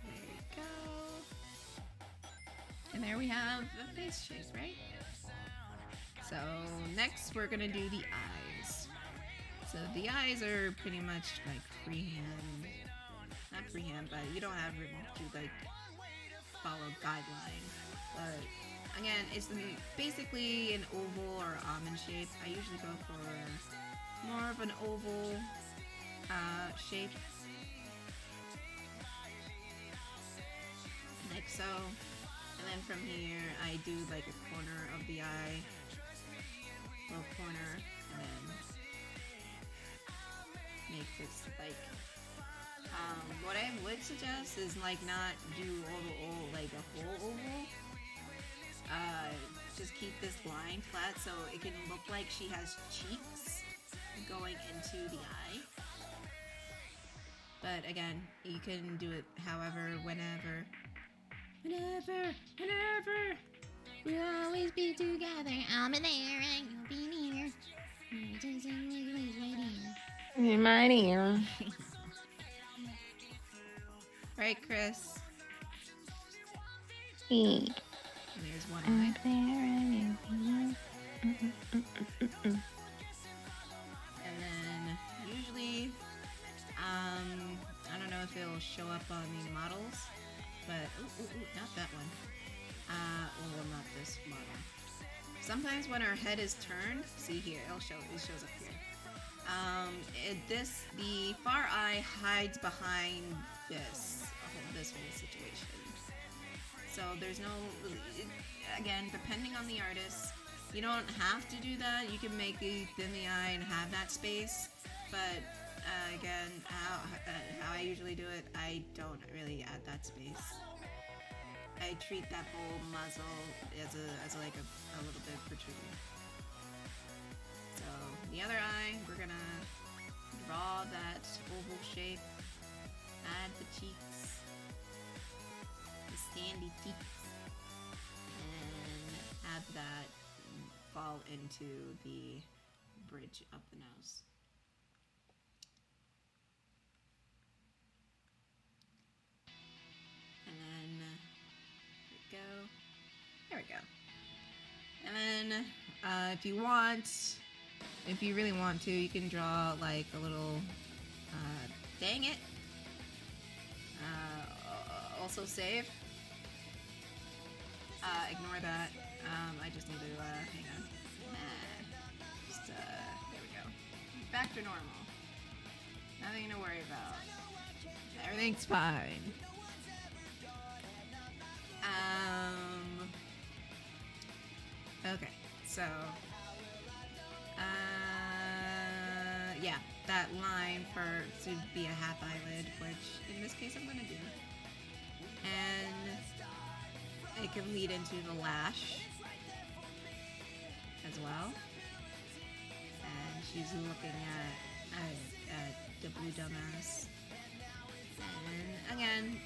There you go. And there we have the face shape, right? So next we're gonna do the eyes. So the eyes are pretty much like freehand, not freehand, but you don't have to like follow guideline. But again, it's basically an oval or almond shape. I usually go for more of an oval shape, like so. And then from here, I do like a corner of the eye, little corner, and then make this like what I would suggest is like not do like a whole oval. Just keep this line flat so it can look like she has cheeks going into the eye. But again, you can do it however, whenever. We'll always be together. I'll be there and you'll be near. In my ear. Right, Kris? Hey. And there's one eye. And then usually, I don't know if it'll show up on the models, but not that one. Well, not this model. Sometimes when our head is turned, see here, it shows up here. The far eye hides behind this whole situation. So there's no, again, depending on the artist, you don't have to do that. You can make it thin the eye and have that space, but again, how I usually do it, I don't really add that space. I treat that whole muzzle as like a little bit protruding. So the other eye, we're gonna draw that oval shape, add the cheeks, the sandy cheeks, and have that fall into the bridge of the nose. And then there we go. And then if you really want to, you can draw like a little, dang it. Also save. Ignore that. I just need to, hang on. There we go. Back to normal. Nothing to worry about. Everything's fine. Okay. So, yeah, that line to be a half eyelid, which in this case I'm gonna do. And it can lead into the lash as well. And she's looking at the blue dumbass. And again,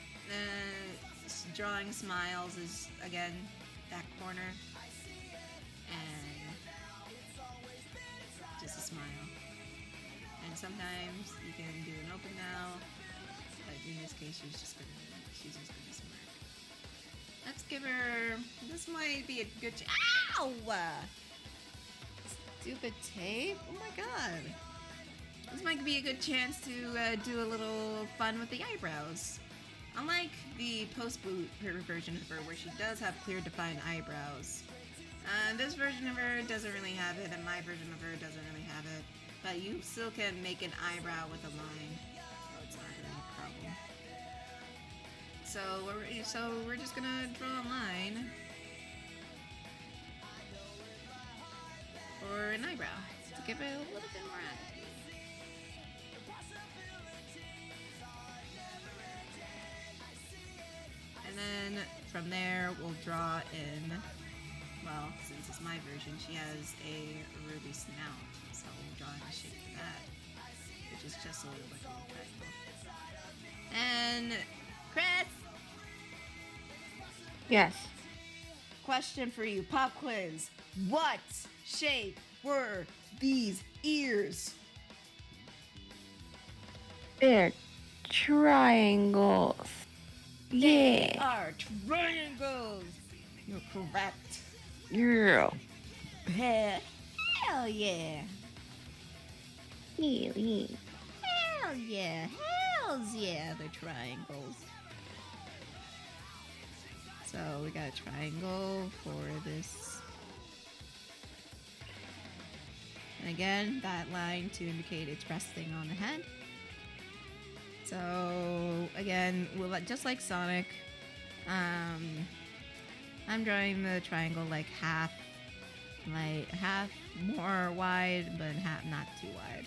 drawing smiles is again that corner. And just a smile. And sometimes you can do an open mouth, but in this case she's just gonna smirk. Let's give her. This might be a good. Ow! Stupid tape. Oh my god. This might be a good chance to do a little fun with the eyebrows. Unlike the post-boot version of her, where she does have clear, defined eyebrows, this version of her doesn't really have it, and my version of her doesn't really have it. But you still can make an eyebrow with a line, so it's not really a problem. So we're just gonna draw a line for an eyebrow to give it a little bit more attitude. And then from there we'll draw in. Well, since it's my version, she has a ruby snout, so we'll draw in a shape for that, which is just a little bit of a triangle. And Kris, Yes. question for you, pop quiz. What shape were these ears? They're triangles. They Yeah. are triangles. You're correct. Yeah. Hell yeah. Yeah. Hell yeah. Hells yeah, they're triangles. So we got a triangle for this. And again, that line to indicate it's resting on the head. So again, just like Sonic, I'm drawing the triangle like half more wide, but not too wide.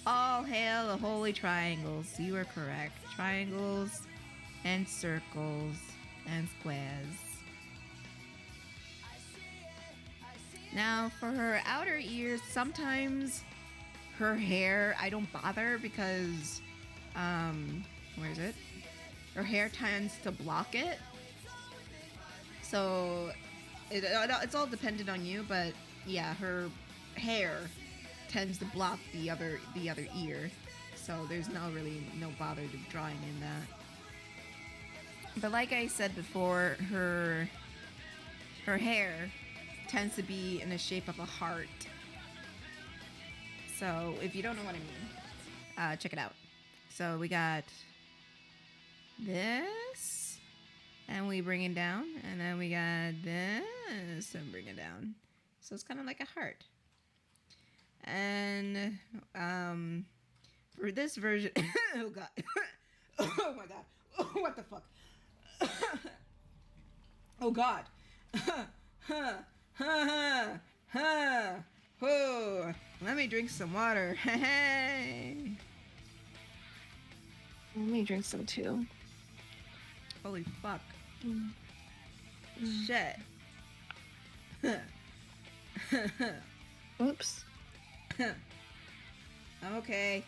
All hail the holy triangles. You are correct. Triangles and circles and squares. Now for her outer ears, sometimes her hair, I don't bother because, where is it? Her hair tends to block it. So it's all dependent on you, but yeah, her hair tends to block the other ear. So there's no bother to drawing in that. But like I said before, her hair tends to be in the shape of a heart. So if you don't know what I mean, check it out. So we got this, and we bring it down, and then we got this and bring it down. So it's kind of like a heart. And for this version, oh god, oh my god, oh, what the fuck, oh god, oh, let me drink some water. Hey, Let me drink some too. holy fuck, shit. Oops. I'm okay.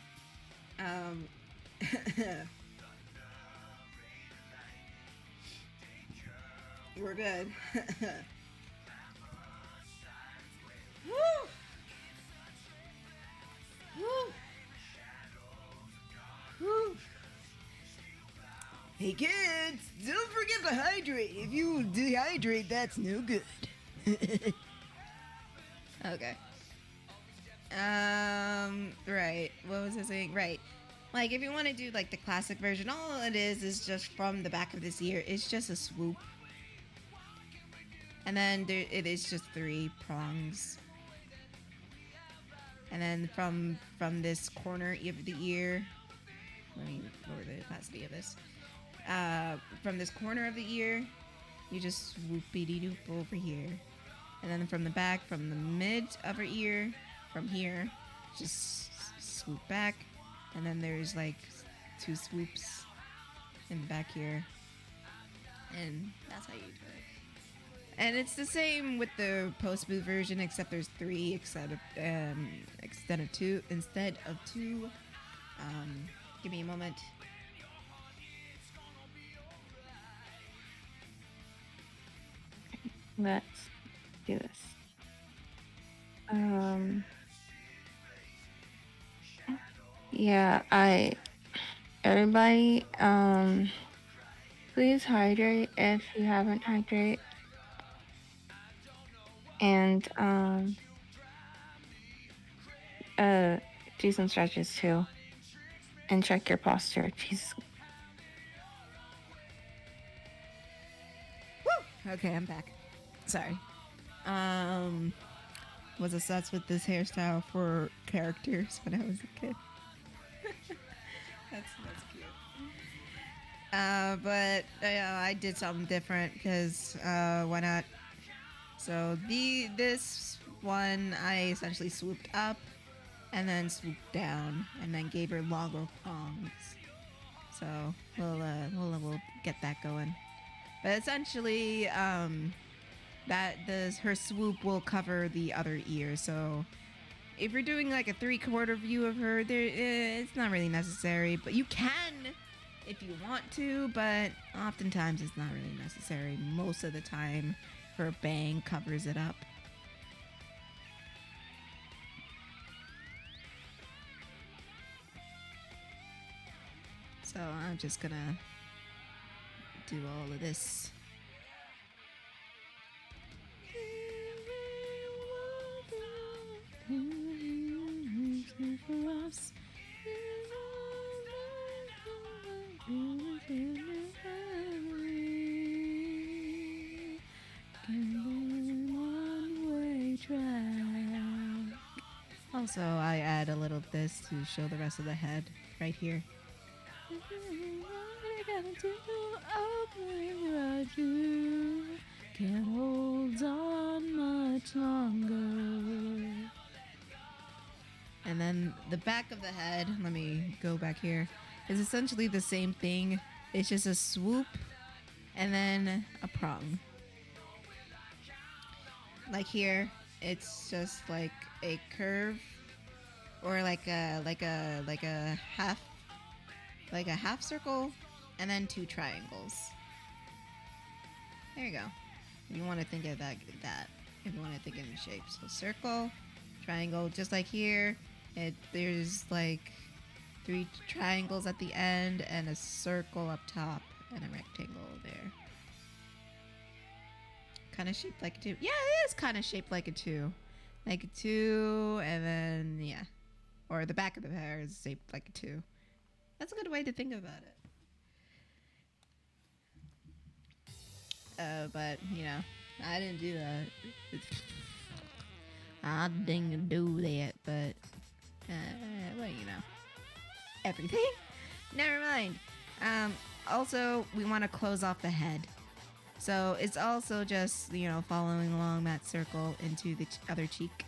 We're good. Woo! Woo! Woo! Hey kids, don't forget to hydrate. If you dehydrate, that's no good. Okay. Right. What was I saying? Right. Like, if you want to do, like, the classic version, all it is just from the back of this ear. It's just a swoop. And then it is just 3 prongs. And then from this corner of the ear, let me lower the opacity of this. From this corner of the ear, you just swoopity-doop over here. And then from the back, from the mid upper ear, from here, just swoop back. And then there's like 2 swoops in the back here. And that's how you do it. And it's the same with the post boot version, except there's 3 instead of 2. Give me a moment. Let's do this. Yeah, everybody, please hydrate if you haven't hydrated. And, do some stretches too. And check your posture. Jesus. Woo! Okay, I'm back. Sorry. Was obsessed with this hairstyle for characters when I was a kid. that's cute. But I did something different because why not? So this one I essentially swooped up and then swooped down and then gave her longer prongs. So we'll get that going. But essentially, her swoop will cover the other ear. So if you're doing like a 3/4 view of her, it's not really necessary. But you can if you want to. But oftentimes it's not really necessary. Most of the time, her bang covers it up. So I'm just gonna do all of this. Also, I add a little of this to show the rest of the head right here. Can't hold on much longer. And then the back of the head, let me go back here, is essentially the same thing. It's just a swoop and then a prong. Like here, it's just like a curve or like a half circle and then 2 triangles. There you go. If you want to think of that. If you want to think in shapes. So circle, triangle, just like here. There's like 3 triangles at the end and a circle up top and a rectangle there. Kind of shaped like a 2. Yeah, it is kind of shaped like a 2. Like a 2 and then, yeah. Or the back of the hair is shaped like a 2. That's a good way to think about it. But, you know, I didn't do that. I didn't do that, but, well, you know. Everything? Never mind. Also, we want to close off the head. So it's also just, you know, following along that circle into the other cheek.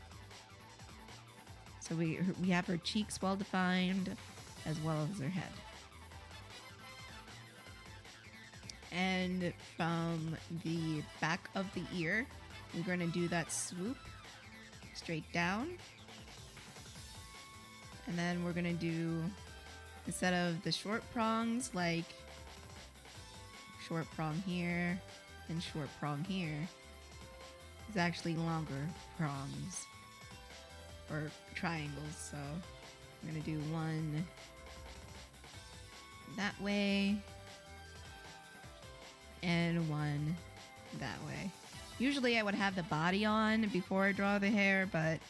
So we have her cheeks well defined as well as her head. And from the back of the ear, we're going to do that swoop straight down. And then we're going to do, instead of the short prongs, like short prong here and short prong here, it's actually longer prongs or triangles. So we're going to do one that way and one that way. Usually I would have the body on before I draw the hair, but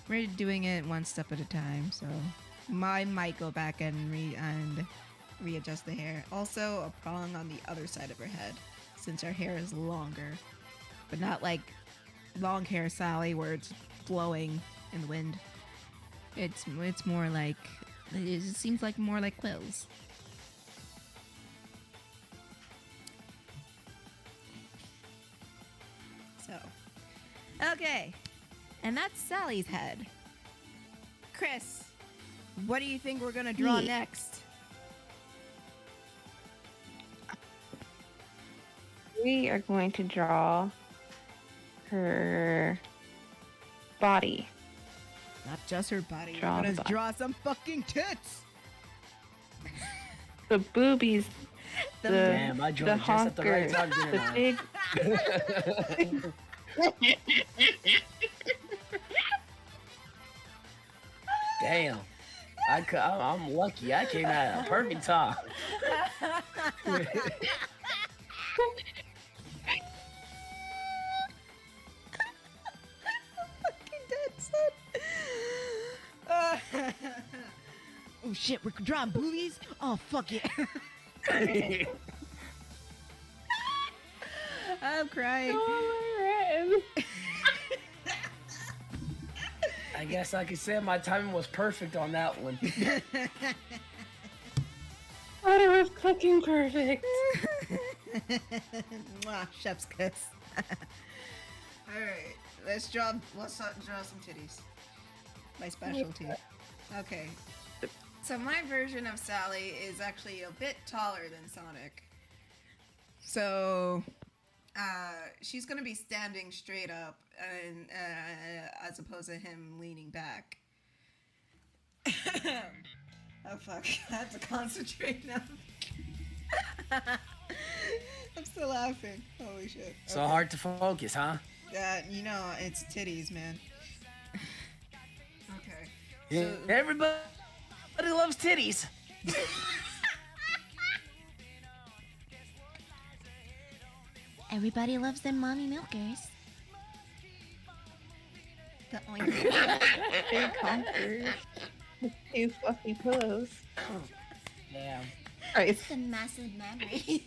we're doing it one step at a time, so I might go back and readjust the hair. Also, a prong on the other side of her head, since her hair is longer, but not like long hair Sally where it's blowing in the wind. It's more like, it seems like more like quills. Okay, and that's Sally's head. Kris, what do you think we're gonna draw next? We are going to draw her body. Not just her body. Draw We're the gonna body. draw some fucking tits. The boobies, the Damn, I joined just at the right honker, time, didn't the I? big. Damn. I'm lucky. I came at a perfect time. Fucking dead, son. Oh shit, we're drawing boobies? Oh fuck it. I'm crying. I guess I could say my timing was perfect on that one. But it was fucking perfect. Mwah, chef's kiss. Alright, let's draw some titties. My specialty. Okay. So my version of Sally is actually a bit taller than Sonic. So she's gonna be standing straight up, and as opposed to him leaning back. Oh fuck! I have to concentrate now. I'm still laughing. Holy shit! So hard to focus, huh? You know, it's titties, man. Okay. Yeah. Everybody loves titties. Everybody loves their mommy milkers. The oink. Big honkers. With 2 fluffy pillows. Damn. Right. The massive memories.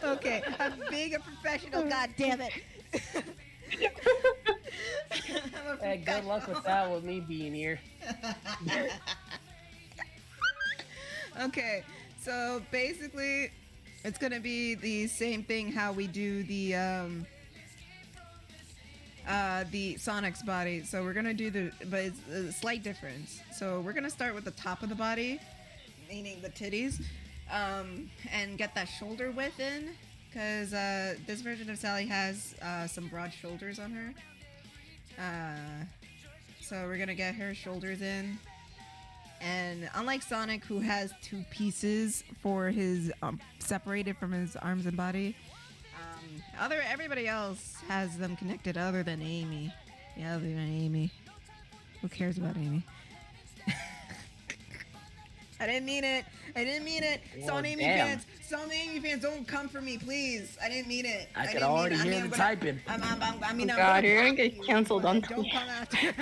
Okay, I'm being a professional. God damn it. I'm a Hey, good luck with that with me being here. Okay, so basically, it's gonna be the same thing how we do the Sonic's body. So we're gonna do but it's a slight difference. So we're gonna start with the top of the body, meaning the titties, and get that shoulder width in, because this version of Sally has some broad shoulders on her. So we're gonna get her shoulders in. And unlike Sonic, who has 2 pieces for his separated from his arms and body, everybody else has them connected other than Amy. Yeah, other than Amy. Who cares about Amy? I didn't mean it. I didn't mean it. Well, Some Amy damn. fans, don't come for me, please. I didn't mean it. I could didn't already mean it. hear I'm the gonna- typing. I'm God, gonna you're gonna block get you, canceled but on don't Twitter. come after.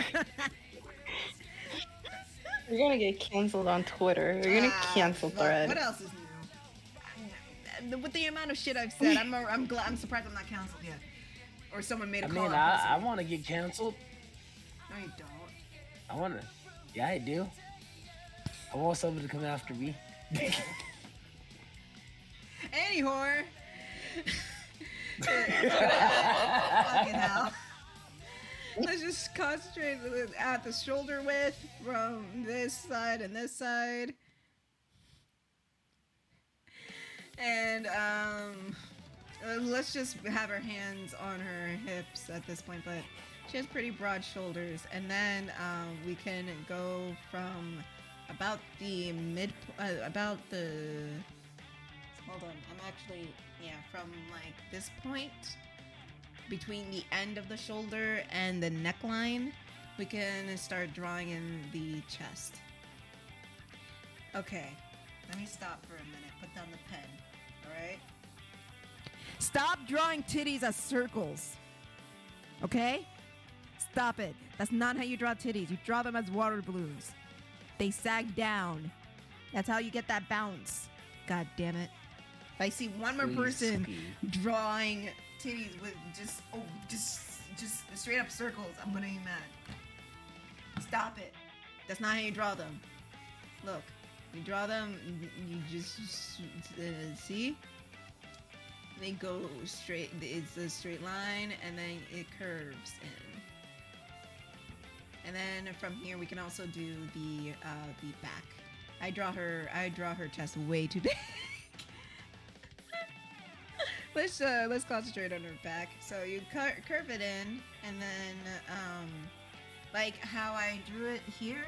You're gonna get canceled on Twitter. You're gonna cancel fuck. thread. What else is new? With the amount of shit I've said, I'm surprised I'm not canceled yet. Or someone made a I call. mean, out I want to get canceled. No, you don't. I want to. Yeah, I do. I want someone to come after me. Any whore. Fucking hell. Let's just concentrate at the shoulder width from this side and this side. And let's just have her hands on her hips at this point, but she has pretty broad shoulders. And then we can go from about the hold on, I'm actually, from like this point between the end of the shoulder and the neckline, we can start drawing in the chest. Okay, let me stop for a minute, put down the pen, alright? Stop drawing titties as circles, okay? Stop it. That's not how you draw titties. You draw them as water balloons. They sag down. That's how you get that bounce. God damn it. If I see one more Please person speak. drawing titties with just straight up circles, I'm gonna be mad. Stop it. That's not how you draw them. Look, you draw them, you just see? They go straight. It's a straight line, and then it curves in. And then from here, we can also do the back. I draw her chest way too big. Let's concentrate on her back. So you curve it in, and then like how I drew it here.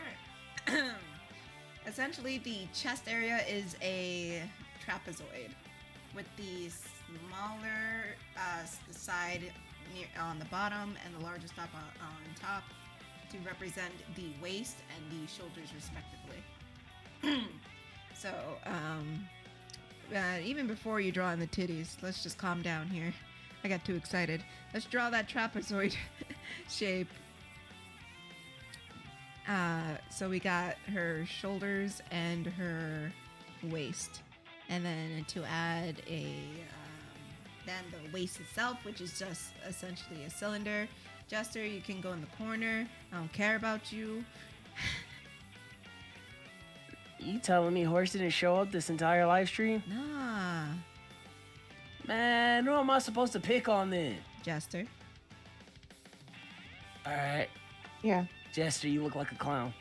Essentially, the chest area is a trapezoid, with the smaller side on the bottom and the larger top on top to represent the waist and the shoulders, respectively. So, even before you draw in the titties, let's just calm down here. I got too excited. Let's draw that trapezoid shape. So we got her shoulders and her waist. And then to add then the waist itself, which is just essentially a cylinder. Jester, you can go in the corner. I don't care about you. You telling me Horse didn't show up this entire live stream? Nah. Man, who am I supposed to pick on then? Jester. Alright. Yeah. Jester, you look like a clown.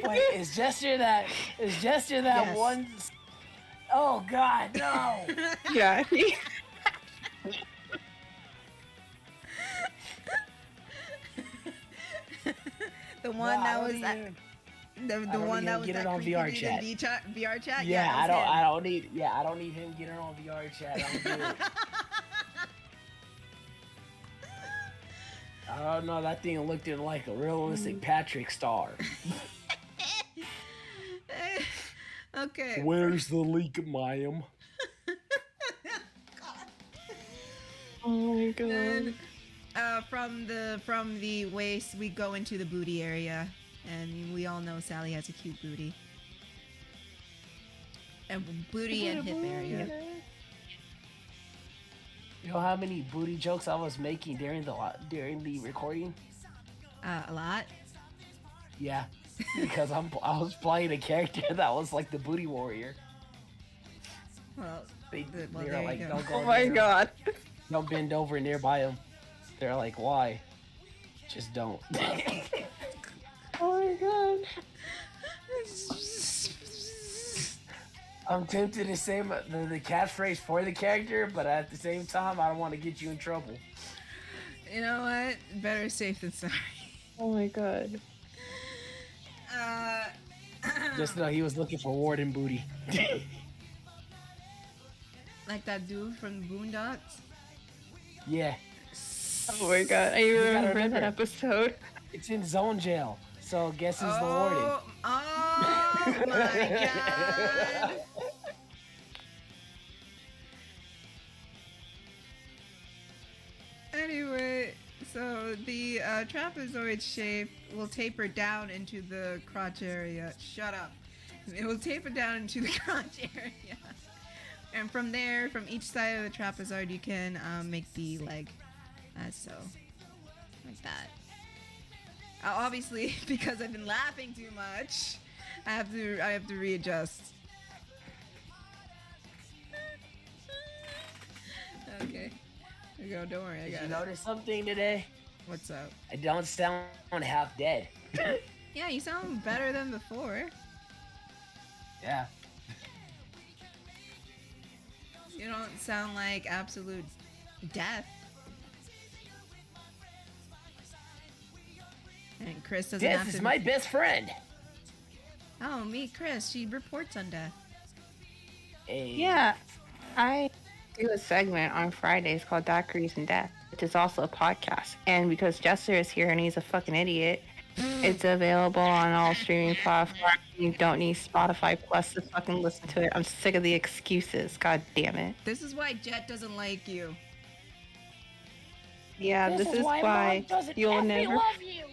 Wait, is Jester that Yes. one? Oh God, no! Yeah. The one that was at the one that was get it that on creepy VR nigga chat. in VR chat. Yeah, that was him. I don't need him getting on VR chat. I'm good. I don't know. That thing looked in like a realistic Patrick Star. Okay. Where's the leak, ma'am? Oh my god. Then, from the waist, we go into the booty area, and we all know Sally has a cute booty. And booty and hip area. You know how many booty jokes I was making during the recording? A lot. Yeah, because I was playing a character that was like the booty warrior. Well, They well, were there like, you go. don't go Oh my near him. god. Don't bend over nearby him. They're like, why? Just don't. Oh my god. I'm tempted to say the catchphrase for the character, but at the same time, I don't want to get you in trouble. You know what? Better safe than sorry. Oh my god. Just know he was looking for Warden booty. Like that dude from the Boondocks. Yeah, Oh my god. I gotta remember that remember. episode. it's in zone jail, so guess who's the warden? Oh my god. Anyway, so the trapezoid shape will taper down into the crotch area. Shut up. It will taper down into the crotch area. And from there, from each side of the trapezoid, you can make the leg as so. Like that. Obviously, because I've been laughing too much, I have to readjust. Okay. There you go. Don't worry, I Did got you it. notice something today? What's up? I don't sound half dead. Yeah, you sound better than before. Yeah. You don't sound like absolute death. And Kris doesn't have Death to. is my best friend. Oh, meet Kris. She reports on death. Hey. Yeah. I do a segment on Fridays called Daiquiris and Death, which is also a podcast. And because Jester is here and he's a fucking idiot, it's available on all streaming platforms. You don't need Spotify Plus to fucking listen to it. I'm sick of the excuses. God damn it. This is why Jet doesn't like you. Yeah, this is why Mom doesn't you'll effing never. love you.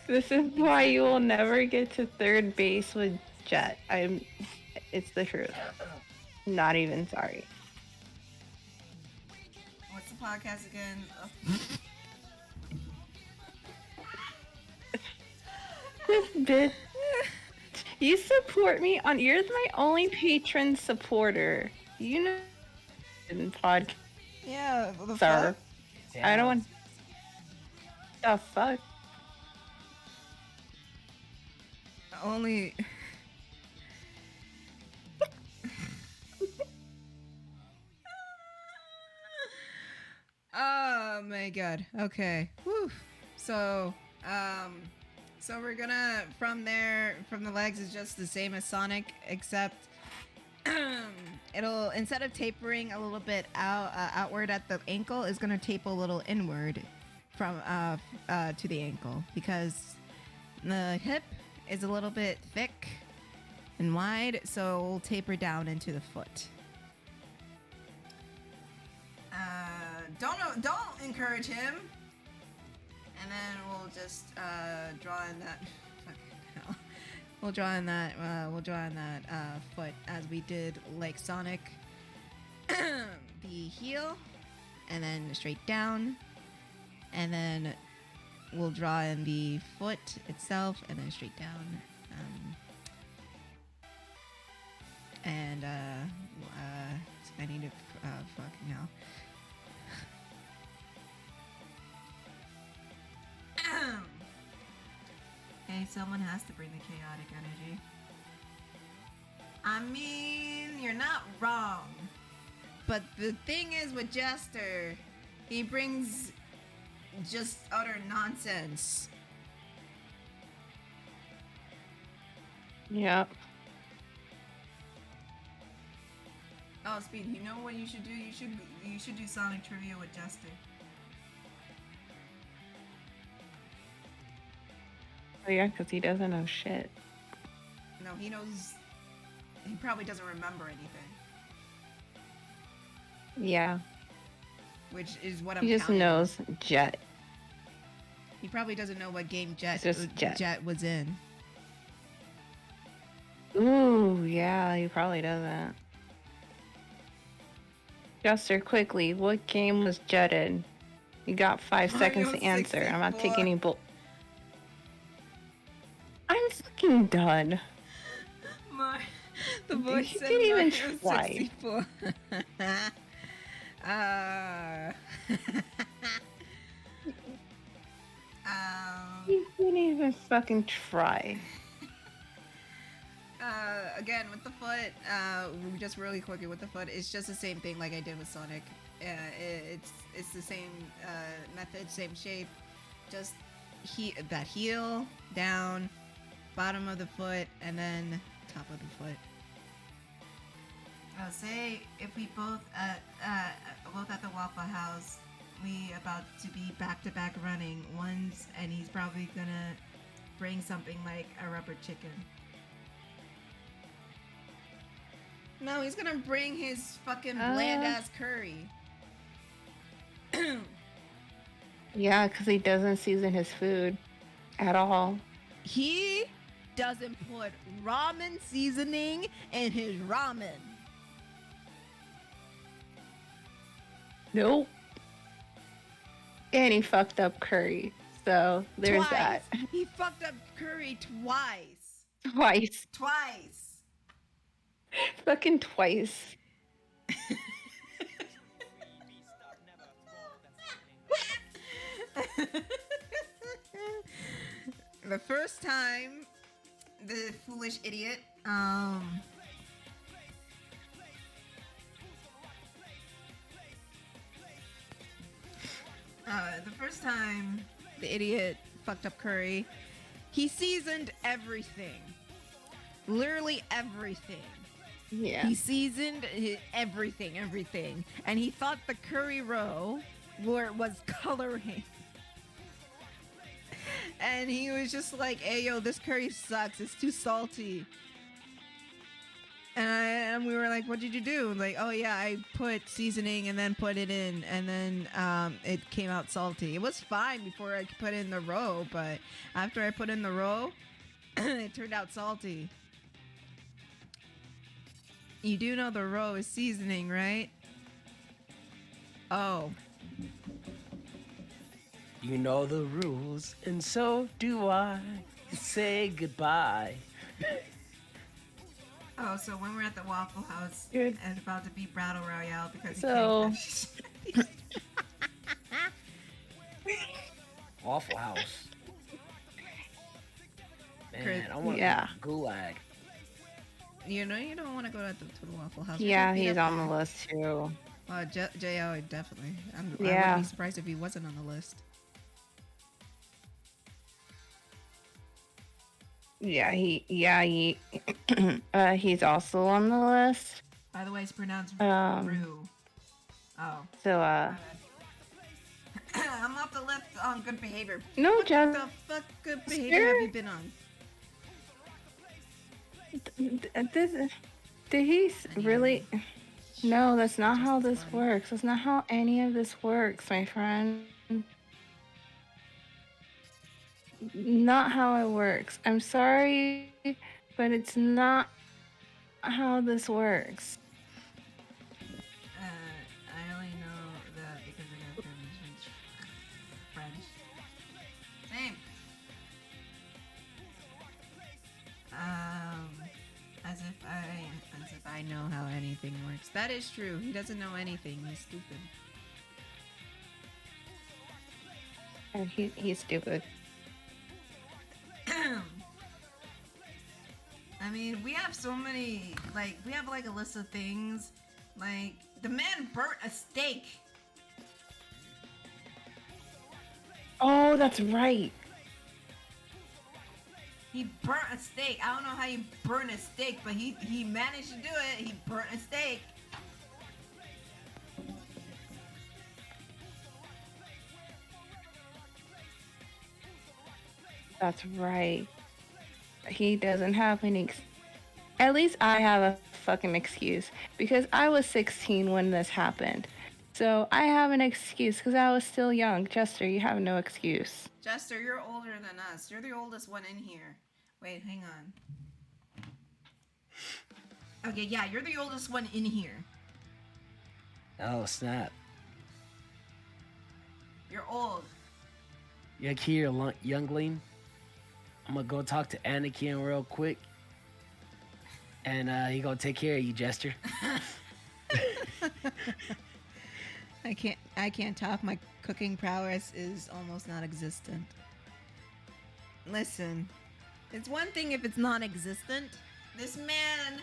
This is why you will never get to third base with Jet. It's the truth. Not even sorry. What's the podcast again? Oh. this bitch. You support me on. You're my only patron supporter. You know, in podcast, Yeah, what the sir. fuck? I don't want. The fuck. Only. Oh my god. Okay. Whew. So, so we're gonna from there from the legs is just the same as Sonic, except it'll instead of tapering a little bit outward at the ankle, is gonna taper a little inward from to the ankle because the hip is a little bit thick and wide, so it'll taper down into the foot. Don't encourage him. And then we'll just draw in that. Fucking hell. We'll draw in that. Foot as we did like Sonic. The heel, and then straight down, and then we'll draw in the foot itself, and then straight down. And I need to fucking hell. Hey, someone has to bring the chaotic energy. I mean, you're not wrong. But the thing is with Jester, he brings just utter nonsense. Yep. Oh, Speed, you know what you should do? You should do Sonic trivia with Jester. Oh yeah, because he doesn't know shit. No, he knows. He probably doesn't remember anything, Yeah. which is what I'm. He just counting. knows Jet. He probably doesn't know what game It's just Jet. was in. Ooh, yeah, he probably doesn't. Jester, quickly, what game was Jet in? You got 5 seconds to Mario answer. I'm not 64. taking any bull. I'm fucking done. The voice You said didn't even Mario try. 64. You didn't even fucking try. Again, with the foot, just really quickly with the foot, it's just the same thing like I did with Sonic. It's the same method, same shape, just that heel down, bottom of the foot, and then top of the foot. Say if we both at the Waffle House, we about to be back to back running once, and he's probably gonna bring something like a rubber chicken. No, he's gonna bring his fucking bland ass curry. Yeah, because he doesn't season his food at all. He doesn't put ramen seasoning in his ramen. Nope. And he fucked up curry. So there's that. He fucked up curry twice. Twice. Fucking twice. The first time, the foolish idiot, the first time the idiot fucked up curry, he seasoned everything. Literally everything. Yeah. He seasoned everything. And he thought the curry roe was coloring. And he was just like, hey, yo, this curry sucks. It's too salty. And we were like, what did you do? Like, oh, yeah, I put seasoning and then put it in. And then it came out salty. It was fine before I put in the roe. But after I put in the roe, it turned out salty. You do know the roe is seasoning, right? Oh. You know the rules, and so do I. to say goodbye. Oh, so when we're at the Waffle House Good. and about to beat Battle Royale because he So- can't Waffle House. Man, Chris- I want Yeah. gulag. You know you don't want to go to the Waffle House. Yeah, he's on the list too. J.O. definitely. I Yeah. wouldn't be surprised if he wasn't on the list. Yeah, he's also on the list. By the way, it's pronounced Rue. Oh. So I'm off the list on good behavior. no, What Jeff. the fuck good behavior have you been on? Did he really? No, that's not how this works. That's not how any of this works, my friend. Not how it works. I'm sorry, but it's not how this works. I only know that because I got French. Same. As if I know how anything works. That is true. He doesn't know anything. He's stupid. He's stupid. I mean, we have so many, we have a list of things. Like, the man burnt a steak. Oh, that's right. He burnt a steak. I don't know how you burn a steak, but he managed to do it. He burnt a steak. That's right. He doesn't have any. At least I have a fucking excuse because I was 16 when this happened. So I have an excuse because I was still young. Chester, you have no excuse. Jester, you're older than us. You're the oldest one in here. Wait, hang on. Okay, yeah, you're the oldest one in here. Oh, snap. You're old. You here, youngling? I'm gonna go talk to Anakin real quick. And he gonna take care of you, Jester. I can't talk. My cooking prowess is almost non-existent. Listen, it's one thing if it's non-existent. This man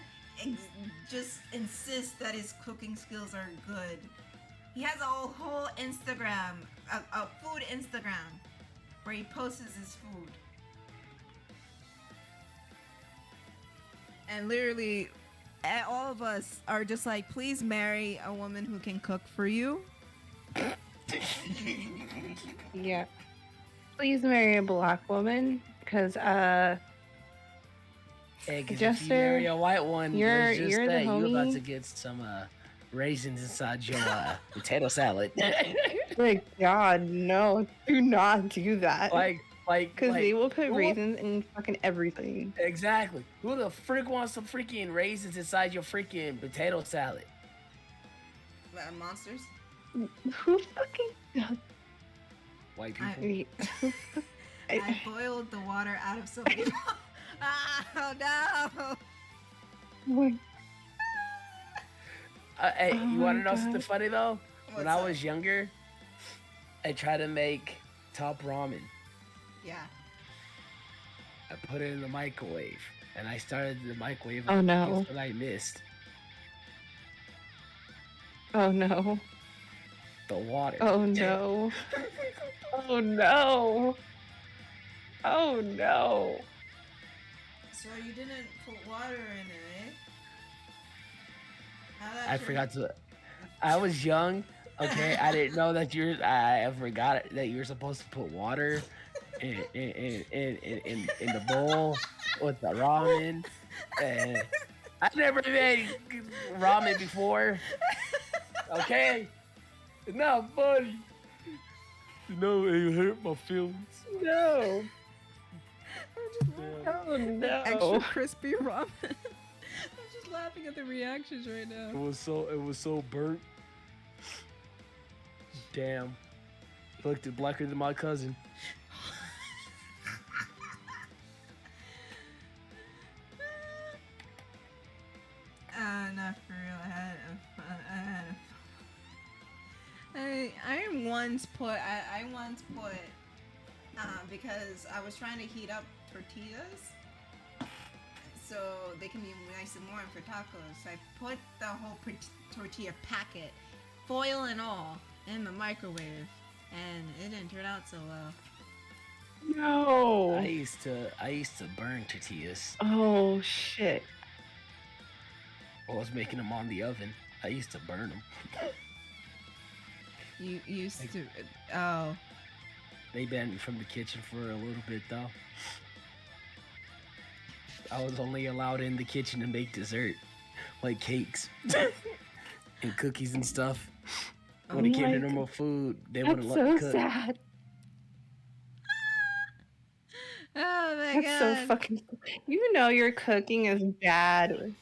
just insists that his cooking skills are good. He has a whole Instagram, a food Instagram, where he posts his food. And literally, all of us are just like, please marry a woman who can cook for you. Yeah. Please marry a black woman because Hey, 'cause if you Jester, marry a white one, you're let's just the say you're about homie. to get some raisins inside your potato salad. my God, no, do not do that. like, Because they will put who- raisins in fucking everything. Exactly. Who the frick wants some freaking raisins inside your freaking potato salad? Monsters? Who fucking does? White people. I boiled the water out of some people. Oh no! Hey, Oh you want to my know something God. funny though? When What's I up? was younger, I tried to make top ramen. Yeah. I put it in the microwave, and I started the microwave. Oh, and no. guess what I missed? Oh no. The water. Oh no. Oh no. Oh no. So you didn't put water in it, eh? How that I turn- forgot to. I was young. Okay, I didn't know that I forgot that you're supposed to put water in the bowl with the ramen. And I never made ramen before. Okay, it's not funny. No, it hurt my feelings. No. I'm Oh no. extra crispy ramen. I'm just laughing at the reactions right now. It was so burnt. Damn. Looked blacker than my cousin. enough for real. I once put because I was trying to heat up tortillas so they can be nice and warm for tacos. So I put the whole tortilla packet, foil and all, in the microwave, and it didn't turn out so well. No. I used to burn tortillas. Oh shit. I was making them on the oven. I used to burn them. You used to. Oh. They banned me from the kitchen for a little bit though. I was only allowed in the kitchen to make dessert, like cakes and cookies and stuff. When it came to normal food, they wouldn't let me That's cook. so sad. Oh my That's god. so fucking. You know your cooking is bad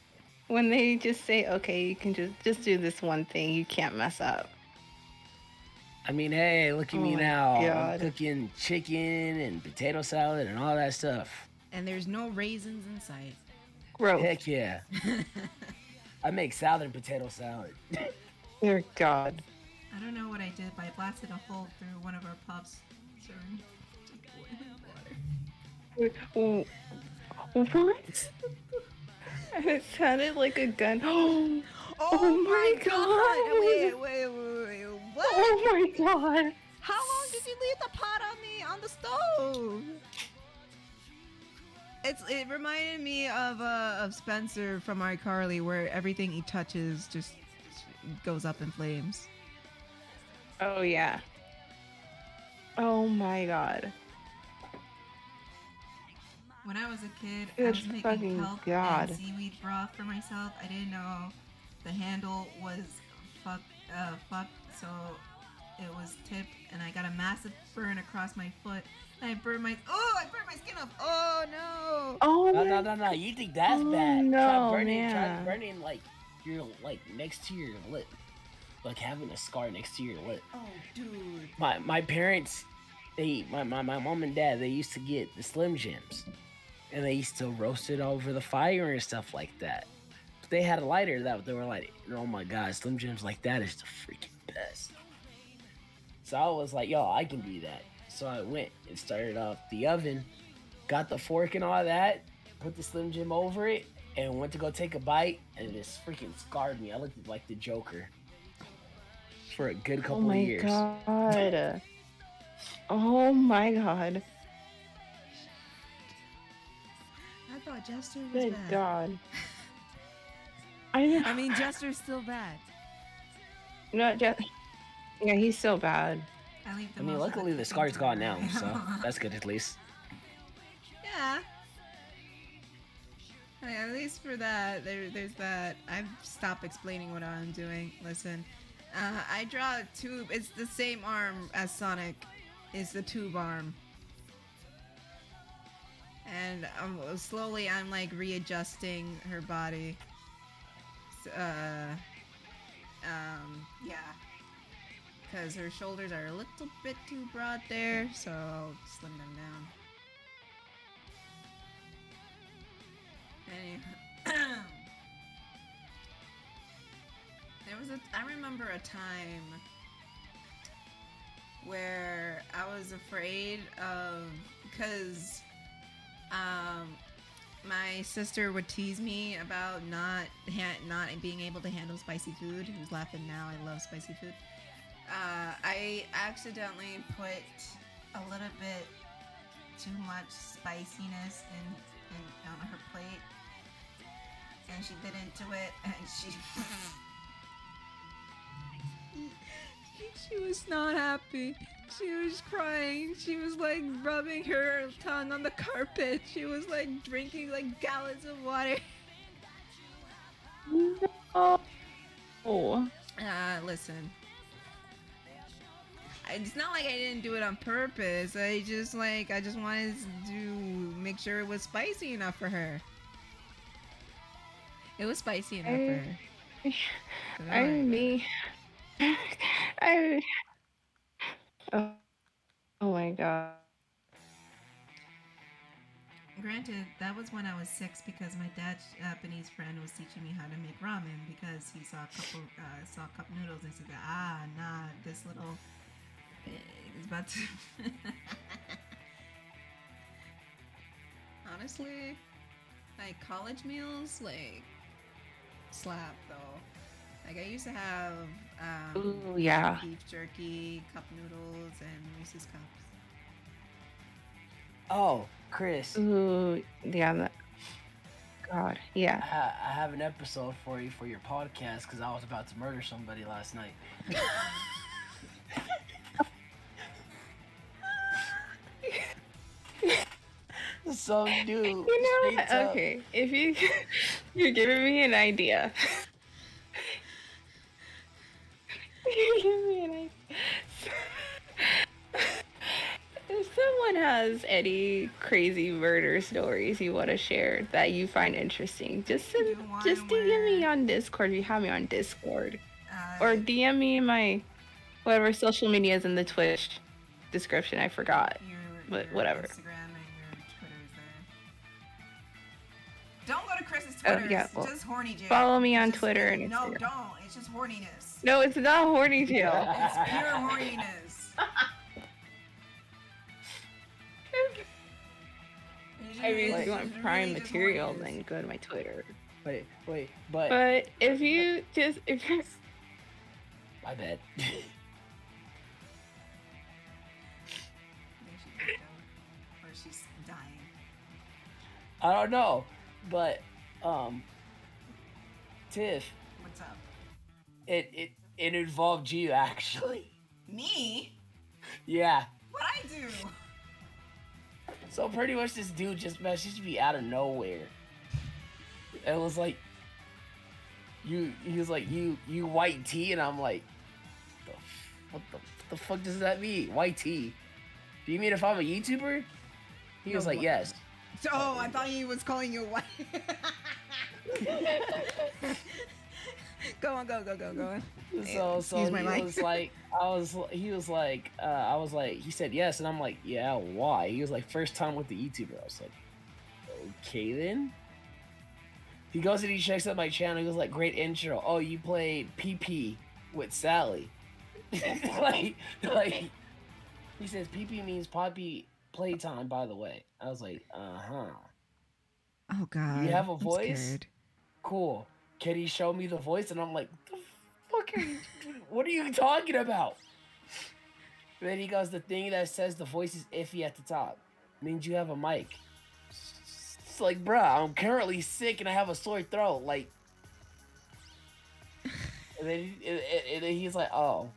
when they just say, "Okay, you can just do this one thing. You can't mess up." I mean, hey, look at Oh me my now. I'm God. cooking chicken and potato salad and all that stuff. And there's no raisins in sight. Gross. Heck yeah. I make salad and potato salad. Dear God. I don't know what I did, but I blasted a hole through one of our pups. Serving boiling water. What? It sounded like a gun. Oh my God. Wait, what? Oh my God. How long did you leave the pot on the stove? It reminded me of Spencer from iCarly, where everything he touches just goes up in flames. Oh yeah. Oh my God. When I was a kid, I Good was making fucking kelp God. and seaweed broth for myself. I didn't know the handle was fucked, so it was tipped, and I got a massive burn across my foot. And I burned my skin off. Oh no! Oh No. You think that's Oh, bad? no, Try man. burning like your next to your lip, like having a scar next to your lip. Oh, dude. My parents, my mom and dad, they used to get the Slim Jims, and they used to roast it over the fire and stuff like that. But they had a lighter that they were like, oh my god, Slim Jims like that is the freaking best. So I was like, yo, I can do that. So I went and started off the oven, got the fork and all that, put the Slim Jim over it, and went to go take a bite, and it just freaking scarred me. I looked like the Joker for a good Oh couple my of years. God. Oh my God. I thought Jester was Good bad. God. I mean, Jester's still bad. No, yeah, he's so bad. I mean, luckily the scar's gone now, so that's good at least. Yeah. I mean, at least for that, there's that. I've stopped explaining what I'm doing. Listen, I draw a tube. It's the same arm as Sonic. It's the tube arm. And slowly I'm like readjusting her body. Yeah. Because her shoulders are a little bit too broad there, so I'll slim them down. I remember a time where I was afraid of, because my sister would tease me about not being able to handle spicy food. Who's laughing now? I love spicy food. I accidentally put a little bit too much spiciness in on her plate, and she bit into it, and she was not happy. She was crying. She was like rubbing her tongue on the carpet. She was like drinking like gallons of water. No. Oh. Listen. It's not like I didn't do it on purpose. I just wanted to make sure it was spicy enough for her. It was spicy enough for her. Oh my God. granted, that was when I was 6 because my dad's Japanese friend was teaching me how to make ramen because he saw a couple saw cup noodles and said, nah, this little is about to. Honestly, like college meals, like slap though. Like I used to have Ooh, yeah. beef jerky, cup noodles, and Reese's cups. Oh, Chris, Ooh, yeah. God, yeah. I have an episode for you for your podcast because I was about to murder somebody last night. Some dude, You know, straight up. okay. If you're giving me an idea. You're giving me an idea. If someone has any crazy murder stories you want to share that you find interesting, just Do one DM me where, on Discord. If you have me on Discord, uh, or DM me in my whatever social media is in the Twitch description. I forgot, but your whatever. Instagram and your Twitter's there. Don't go to Chris's Twitter. yeah, It's well, just horny jail. follow me It's on just- Twitter and no, Instagram. don't. It's just horniness. No, it's not horny jail. It's pure horniness. I mean, if It's you want really prime just material, horniness. then go to my Twitter. Wait, but But if you're my bad. Maybe she picked up, or she's dying. I don't know, but Tiff, What's up? it involved you actually. Me? Yeah. What I do? So pretty much this dude just messaged me out of nowhere. It was like he was like you white tea, and I'm like, what the fuck does that mean? White tea? Do you mean if I'm a YouTuber? He was No, like, what? yes. Oh, I thought he was calling you white. Go on. So Use my he mic. was like, he said yes, and I'm like, yeah, why? He was like, first time with the YouTuber. I was like, okay then. He goes and he checks out my channel. He goes like, great intro. Oh, you played PP with Sally. like he says PP means Poppy playtime, by the way. I was like, uh-huh. Oh God. You have a voice? Cool. Can he show me the voice? And I'm like, the fuck are you, what are you talking about? And then he goes, the thing that says the voice is iffy at the top means you have a mic. It's like, bruh, I'm currently sick and I have a sore throat. Like, and then he's like, oh,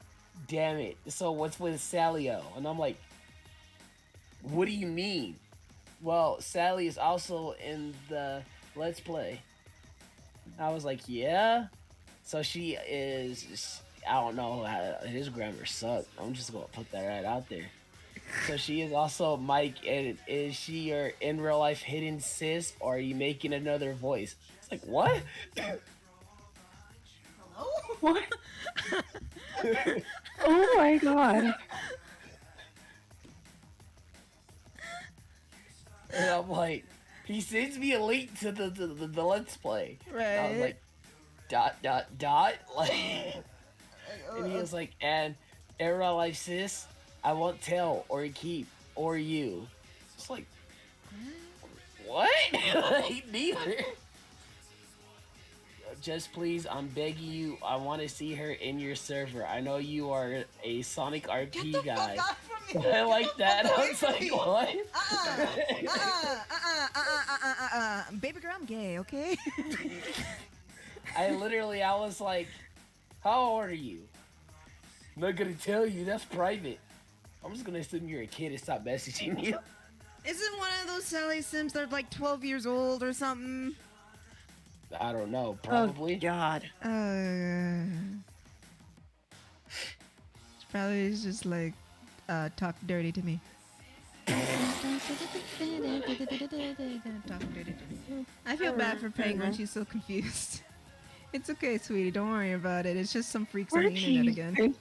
damn it. So what's with Salio? And I'm like, what do you mean? Well, Sally is also in the Let's Play. I was like, yeah. So she is. I don't know. His grammar sucked. I'm just gonna put that right out there. So she is also Mike, and is she your in real life hidden sis, or are you making another voice? It's like, what? Hello? what? Oh my God. And I'm like, he sends me a link to the Let's Play. Right. And I was like, ... like, and he was like, and in real life, sis, I won't tell or keep or you. It's like, what? Like, neither. Just please, I'm begging you. I want to see her in your server. I know you are a Sonic RP Get the guy. fuck off from me. I like that. Get the fuck I away was from like, me. what? Baby girl, I'm gay, okay? I was like, how old are you? I'm not gonna tell you. That's private. I'm just gonna assume you're a kid and stop messaging you. Isn't one of those Sally Sims that are like 12 years old or something? I don't know. Probably. Oh God. She probably is just like talk dirty to me. I feel bad for Penguin. She's so confused. It's okay, sweetie. Don't worry about it. It's just some freaks on the internet again.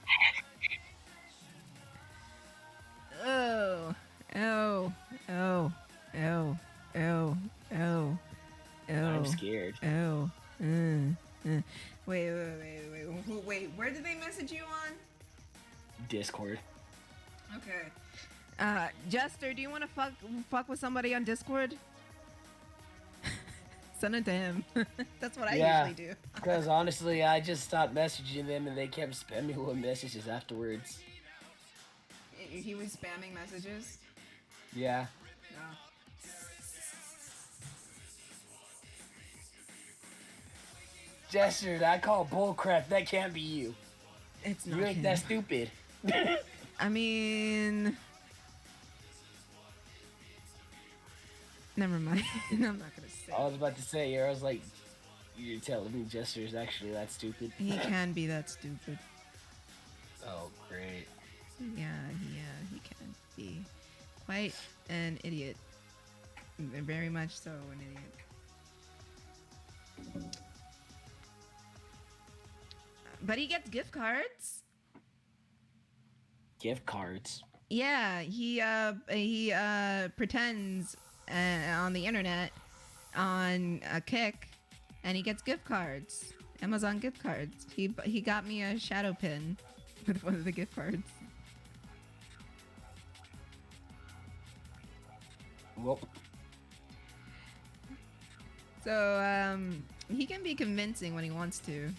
Oh. Ew. Ew. Ew. I'm scared. Ew. Wait. Where did they message you on? Discord. Okay. Jester, do you want to fuck with somebody on Discord? Send it to him. That's what I usually do. Because honestly, I just stopped messaging them and they kept spamming me with messages afterwards. He was spamming messages? Yeah. No. Jester, I call bullcrap. That can't be you. It's not You ain't him. that stupid. I mean... Never mind. I'm not gonna say. I was about to say, I was like, you're telling me Jester is actually that stupid? He can be that stupid. Oh, great. Yeah, he can be quite an idiot. Very much so an idiot. But he gets gift cards. Gift cards? Yeah, he pretends on the internet on a Kick, and he gets gift cards. Amazon gift cards. He got me a shadow pin with one of the gift cards. Well, So he can be convincing when he wants to.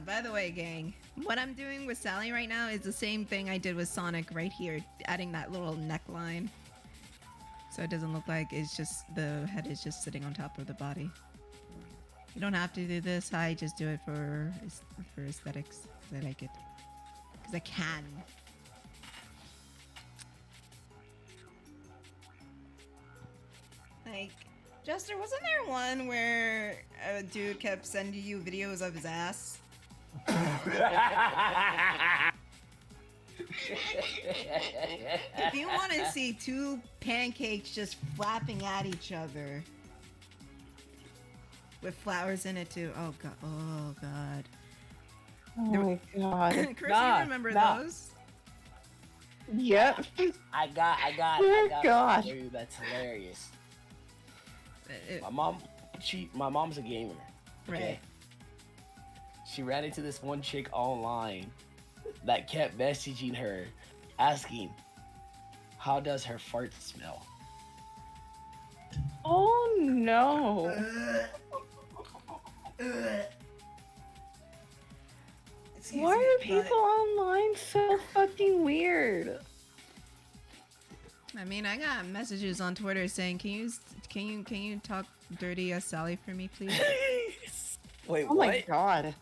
By the way, gang, what I'm doing with Sally right now is the same thing I did with Sonic right here, adding that little neckline. So it doesn't look like it's just, the head is just sitting on top of the body. You don't have to do this, I just do it for aesthetics, because I like it. Because I can. Like, Jester, wasn't there one where a dude kept sending you videos of his ass? If you want to see two pancakes just flapping at each other with flowers in it too. Oh god. Oh god. Oh my god. Chris, Nah, you remember nah. those? Yep. I got Oh, a God. theory that's hilarious. It- My mom's a gamer. Okay? right. She ran into this one chick online that kept messaging her, asking, how does her fart smell? Oh no. Excuse Why me, are but- people online so fucking weird? I mean, I got messages on Twitter saying, "Can you talk dirty as Sally for me, please?" Wait, Oh my god.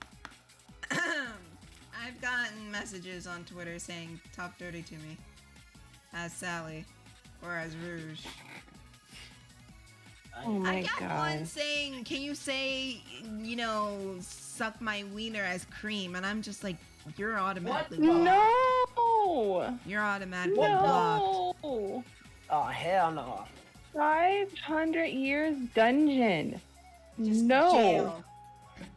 I've gotten messages on Twitter saying, "Talk dirty to me," as Sally, or as Rouge. Oh my I got god. one saying, "Can you say, suck my wiener as cream?" And I'm just like, "You're automatically blocked. No. You're automatically blocked." No. Oh, hell no. 500 years dungeon. Just No. jail.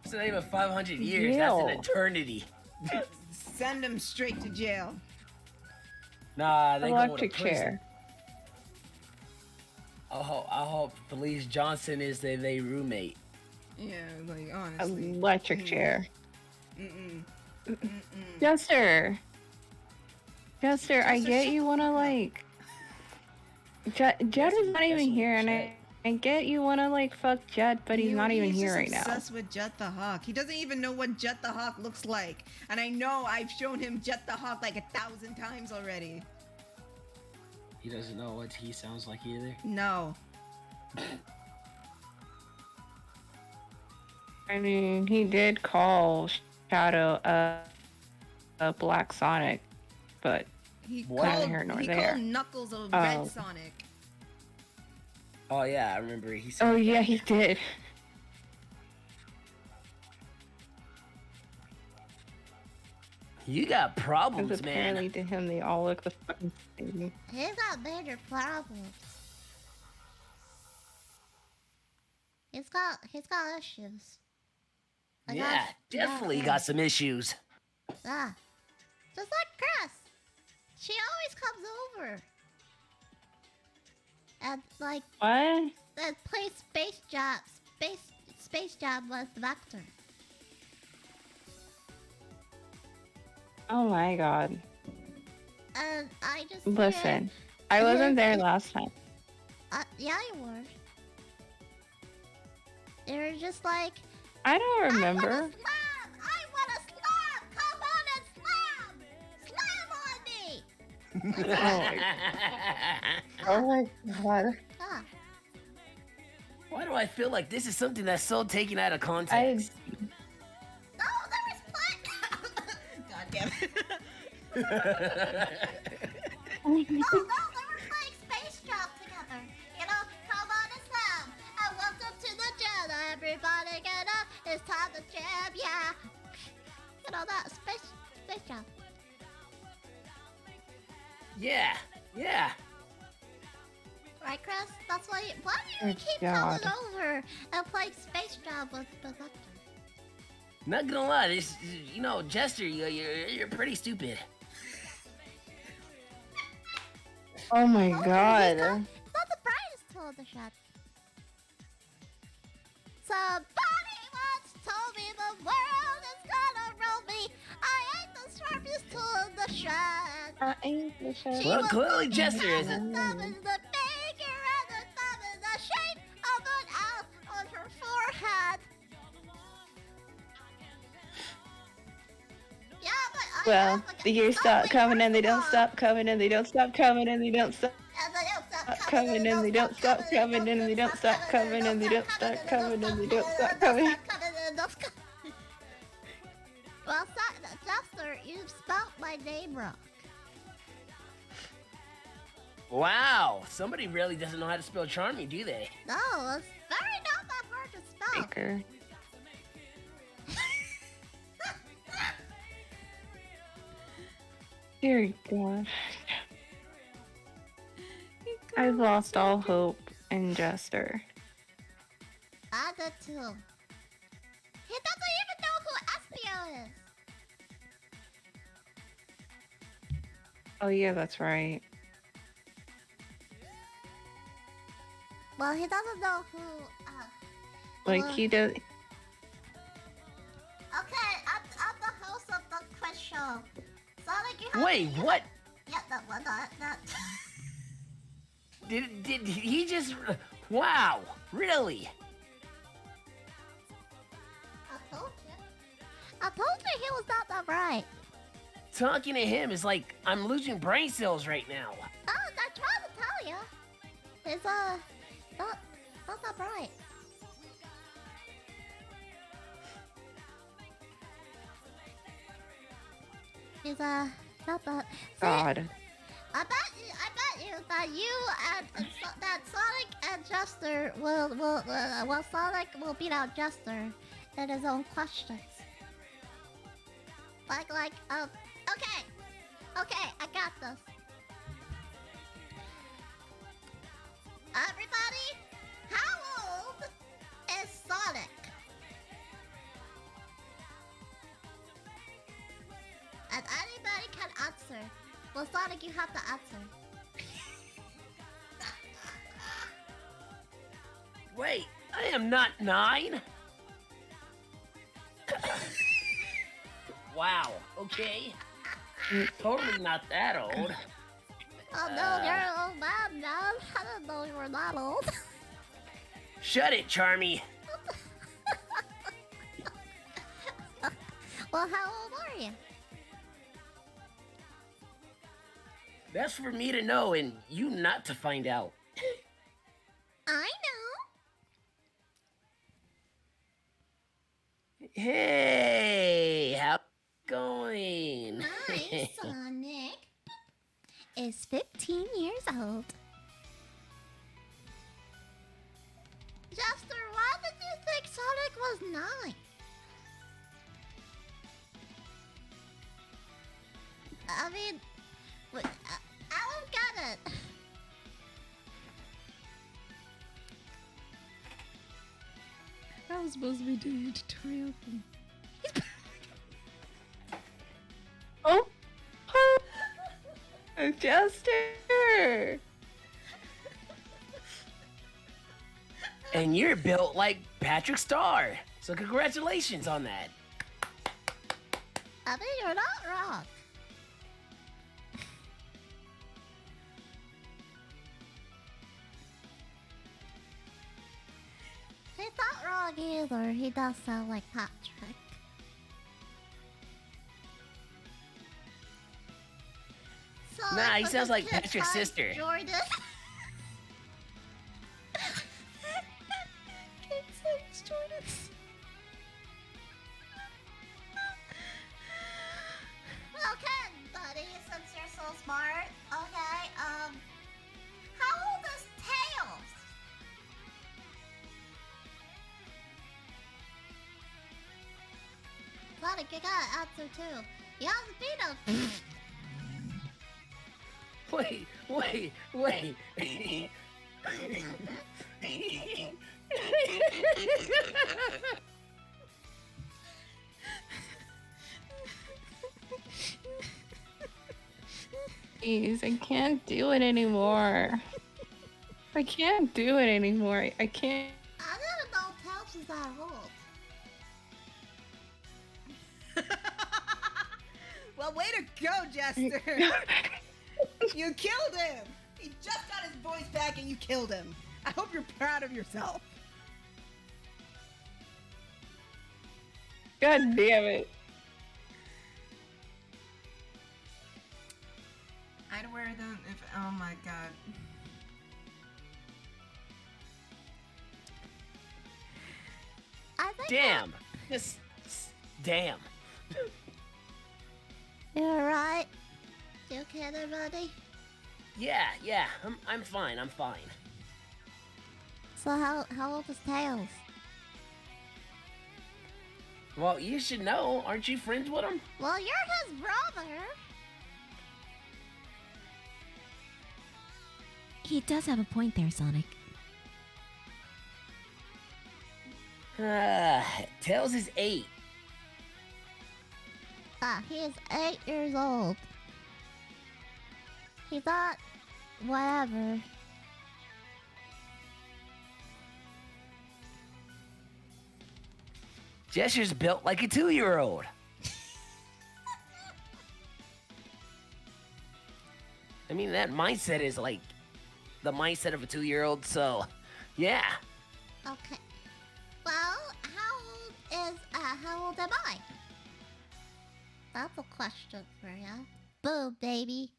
It's not even 500 years. Jail. That's an eternity. Send them straight to jail. Nah, they go to Electric prison. chair. I hope Felice Johnson is their roommate. Yeah, like honestly. Electric chair. Mm-mm. Jester, I Jester, get shut you the wanna fuck up. like. Jet is not even Jester, here, and I get you wanna like fuck Jet, but he's not even here right He's now. obsessed with Jet the Hawk. He doesn't even know what Jet the Hawk looks like. And I know I've shown him Jet the Hawk like 1,000 times already. He doesn't know what he sounds like either. No. I mean, he did call Shadow a Black Sonic, but He What? called, Neither here nor he there. called Knuckles a Oh. Red Sonic. Oh yeah, I remember he said. oh that. yeah, he did. You got Because problems, apparently man. to him they all look the fucking same. He's got major problems. He's got issues. I Yeah, got- definitely yeah. got some issues. Yeah. Just like Chris. She always comes over. And like What? and plays Space Jam with Vector. Oh my god. And I just Listen, I wasn't there last time. Yeah, you were. They were just like, I don't I remember. wanna slam! Come on and slam! Slam on me! Oh my god. Ah, Why do I feel like this is something that's so taken out of I context? no, there was God damn it. no, they were playing Space Jam together. You know, come on and slam! And welcome to the jam! Everybody get up! It's time to jam, yeah! You know that Space Jam. Yeah, yeah. Right, Chris? That's why do you Oh, keep God. coming over and playing Space Jam with Vector? Not gonna lie, this, you know, Jester, you're pretty stupid. Oh my Oh, god. It's not the brightest tool in the shed. Somebody once told me the world is gonna roll me. I ain't the sharpest tool in the shed. I ain't the shit. Well, was clearly looking Jester at isn't. The thumb and the finger and the thumb and the shape of an L on her forehead. Yeah, but Well, the years stop coming and they don't stop coming and they don't stop coming and they don't stop And they don't stop coming and they don't stop coming and they don't stop coming and they don't stop coming and they don't stop coming. Well, Jester, you've spelled my name wrong. Wow, somebody really doesn't know how to spell Charmy, do they? No, it's very not that hard to spell. Baker. Dear God. I've lost all hope in Jester. I did too. He doesn't even know who Espio is. Oh yeah, that's right. Well, he doesn't know who. Like he does. Okay, I'm the host of the quiz show. Sonic, you have Wait, to, what? Yeah, that. Did he just? Wow, really? I told you. I told you he was not that bright. Talking to him is like I'm losing brain cells right now. Oh, I tried to tell you. It's not that bright. It's not that. See, God. I bet you that you and that Sonic and Jester will Sonic will beat out Jester in his own questions. Okay, I got this. Everybody, how old is Sonic? And anybody can answer. Well, Sonic, you have to answer. Wait, I am not 9. Wow. Okay. Totally not that old. Oh no, you're an old man now. I didn't know you were that old. Shut it, Charmy. Well, how old are you? That's for me to know and you not to find out. I Hey, how's it going? know. My Sonic is 15 years old. Jester, why did you think Sonic was 9? I mean, I don't get it. I was supposed to be doing a tutorial thing. Oh. Jester. And you're built like Patrick Star. So congratulations on that. I mean, you're not wrong. He's not wrong either. He does sound like Patrick. So, Nah, he with sounds the like kid Patrick's size sister. Jordan. Kid size Jordan. Okay, buddy, since you're so smart. Okay, how old is Tails? Sonic, you got an answer too. Yasmina. Wait. Please, I can't do it anymore. I can't do it anymore. I can't. I didn't know Tails was that old. Well, way to go, Jester. You killed him. He just got his voice back and you killed him. I hope you're proud of yourself. God damn it. I'd wear them if. Oh my god. I think Damn. Just damn. you're right. You okay there, buddy? Yeah. I'm fine. So how old is Tails? Well, you should know. Aren't you friends with him? Well, you're his brother. He does have a point there, Sonic. Tails is 8. He is 8 years old. He's not whatever. Jester's built like a 2-year-old. I mean, that mindset is like the mindset of a 2-year-old, so yeah. Okay. Well, how old am I? That's a question for ya. Boom, baby.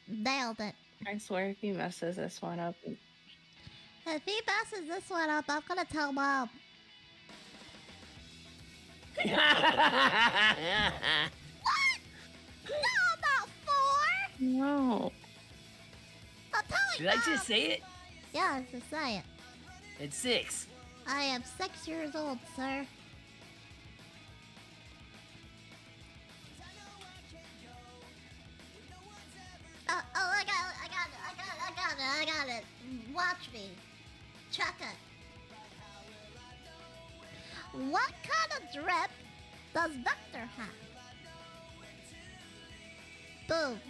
Nailed it. I swear if he messes this one up. If he messes this one up, I'm gonna tell Mom. What? No, I'm not 4! No. I'm telling Did I Mom. just say it? Yeah, just say it. It's 6. I am 6 years old, sir. I got it. Watch me. Check it. What kind of drip does Vector have? Boom.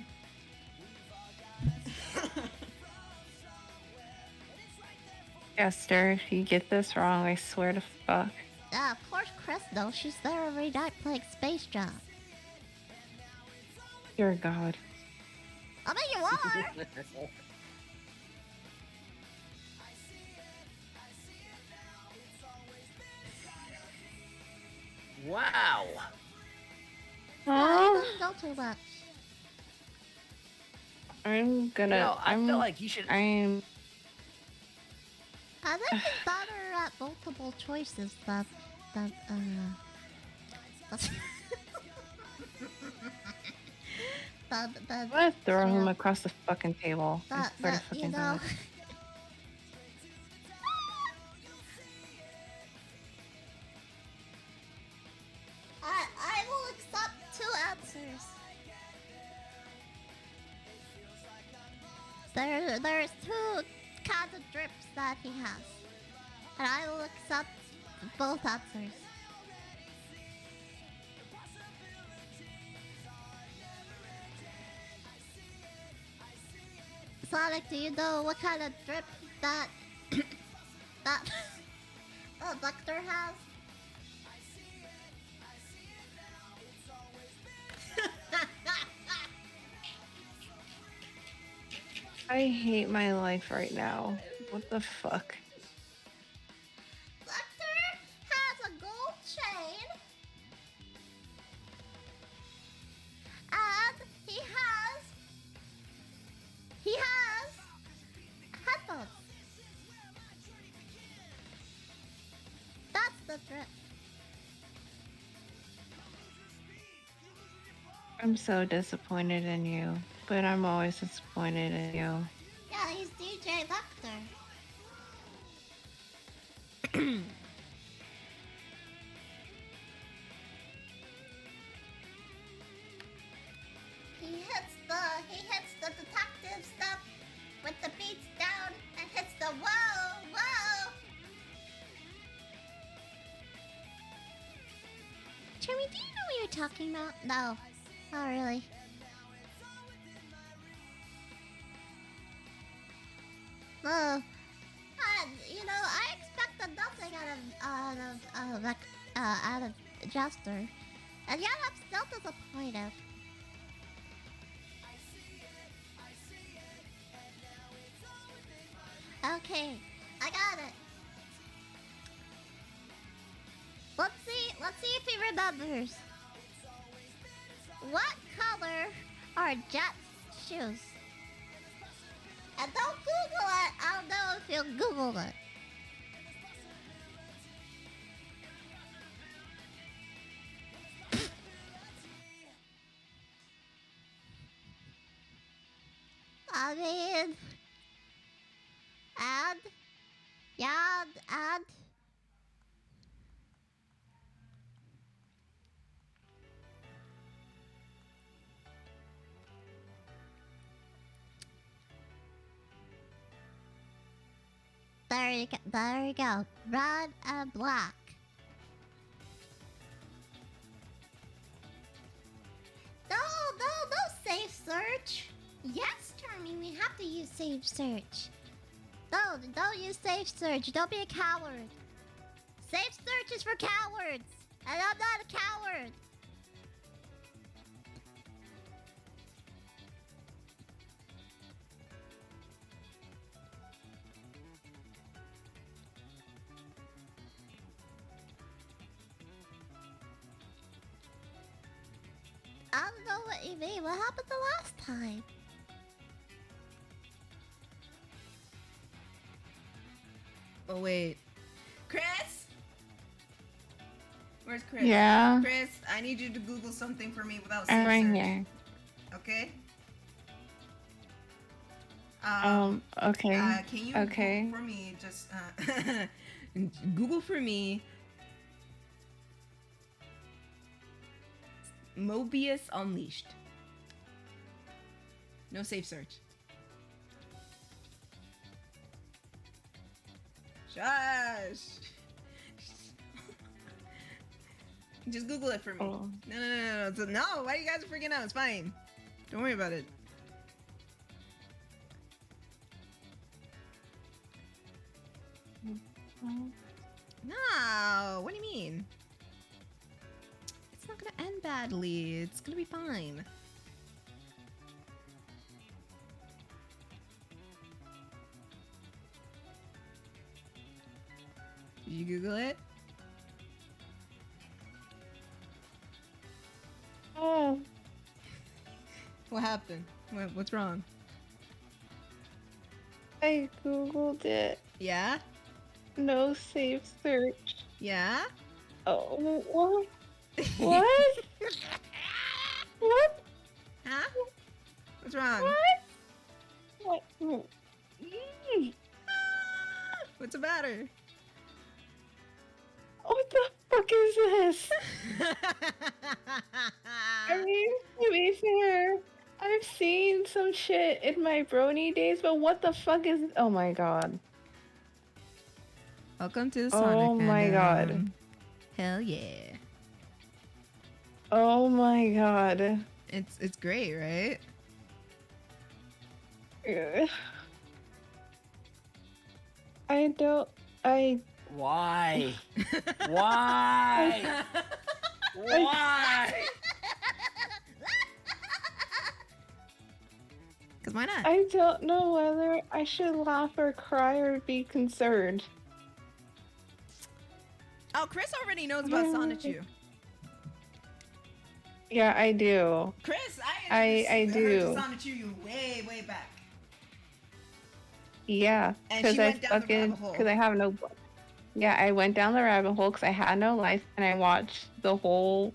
Jester, if you get this wrong, I swear to fuck. Yeah, of course Kris knows. She's there every night playing Space Jam. You're a god. I mean, you are. Wow. I don't know too much. I'm gonna. No, I feel like you should. I'm. I think it's better at multiple choices than that's I'm gonna throw him across the fucking table. I swear to you fucking know. God. I will accept 2 answers. There's 2 kinds of drips that he has, and I will accept both answers. Sonic, do you know what kind of drip that that doctor has? I hate my life right now. What the fuck? Doctor has a gold chain, and he has headphones. That's the drip. I'm so disappointed in you, but I'm always disappointed in you. Yeah, he's DJ Doctor. He hits the detective stuff with the beats down and hits the whoa. Charmy, do you know what you're talking about? No, not really. Oh, I expected nothing out of Jester, and yet I'm still disappointed. Okay, I got it. Let's see if he remembers. What color are Jet's shoes? And don't Google it. I don't know if you'll Google it. I mean, and there you go. Red and black. No, safe search. Yes, Charmy, we have to use safe search. No, don't use safe search. Don't be a coward. Safe search is for cowards, and I'm not a coward. I don't know what you mean. What happened the last time? Oh wait, Kris. Where's Kris? Yeah. Kris, I need you to Google something for me without I'm safe right search. here. Okay. Okay. Can you Okay. Google for me? Just Google for me. Mobius Unleashed. No safe search. Shush. Just Google it for me. Oh. No. Why are you guys freaking out? It's fine. Don't worry about it. No. What do you mean? It's not gonna end badly. It's gonna be fine. Did you Google it? Oh. What happened? What's wrong? I googled it. Yeah? No safe search. Yeah? Oh, what? What? What? Huh? What's wrong? What? Mm. What's the matter? What the fuck is this? I mean, to be fair, I've seen some shit in my brony days, but what the fuck is? Oh my god. Welcome to the Sonic. Oh my god. fandom. Hell yeah. Oh my god. It's great, right? Ugh. I don't. I. Why? Why? Why? Because why not? I don't know whether I should laugh or cry or be concerned. Oh, Chris already knows about Sonichu. Yeah, I do. Chris, I do. Sonichu way back. Yeah, And because she I went down the fucking rabbit hole. because I have no. Yeah, I went down the rabbit hole because I had no life, and I watched the whole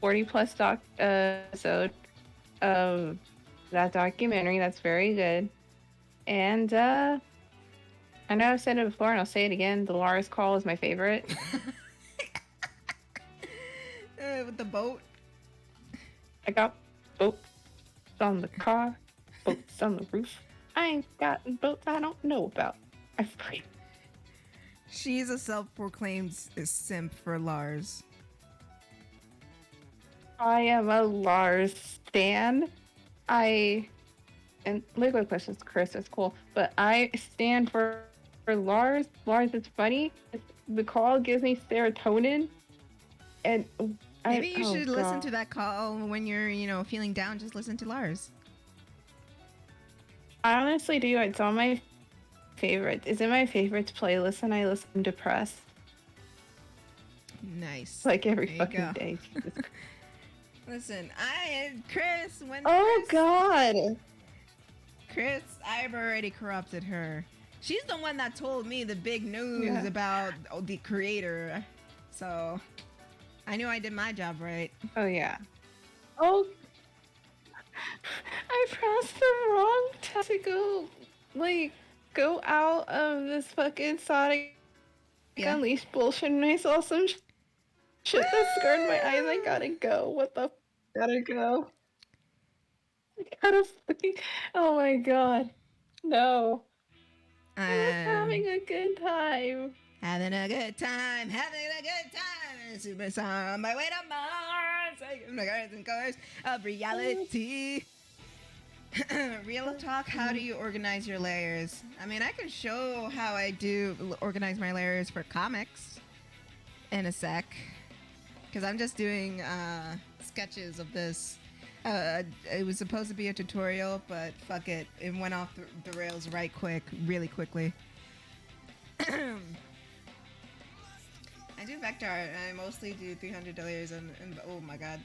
40+ episode of that documentary. That's very good. And I know I've said it before, and I'll say it again. The Lars call is my favorite. With the boat. I got boats on the car, boats on the roof. I ain't got boats I don't know about. I free. She's a self-proclaimed simp for Lars. I am a Lars stan. And Liquid questions, Chris, it's cool. But I stand for Lars. Lars is funny. The call gives me serotonin. And Maybe you should listen to that call when you're, feeling down. Just listen to Lars. I honestly do. It's on my favorites. It's in my favorites playlist, and I listen to Press Nice. like every There you fucking go. day. Listen, Chris, Oh God! Chris, I've already corrupted her. She's the one that told me the big news Yeah. about the creator. So, I knew I did my job right. Oh yeah. Oh, I pressed the wrong tab to go out of this fucking Sonic Yeah. Unleashed bullshit, and I saw some shit that scared my eyes. I gotta go. What the? Gotta go. I gotta fucking. Oh my god. No. I was having a good time. Having a good time, Superstar on my way to Mars. I'm the cars and cars of reality. Real talk, how do you organize your layers? I mean, I can show how I do organize my layers for comics in a sec. Because I'm just doing sketches of this. It was supposed to be a tutorial, but fuck it. It went off the rails really quickly. I do vector art, and I mostly do 300 layers, and oh my god.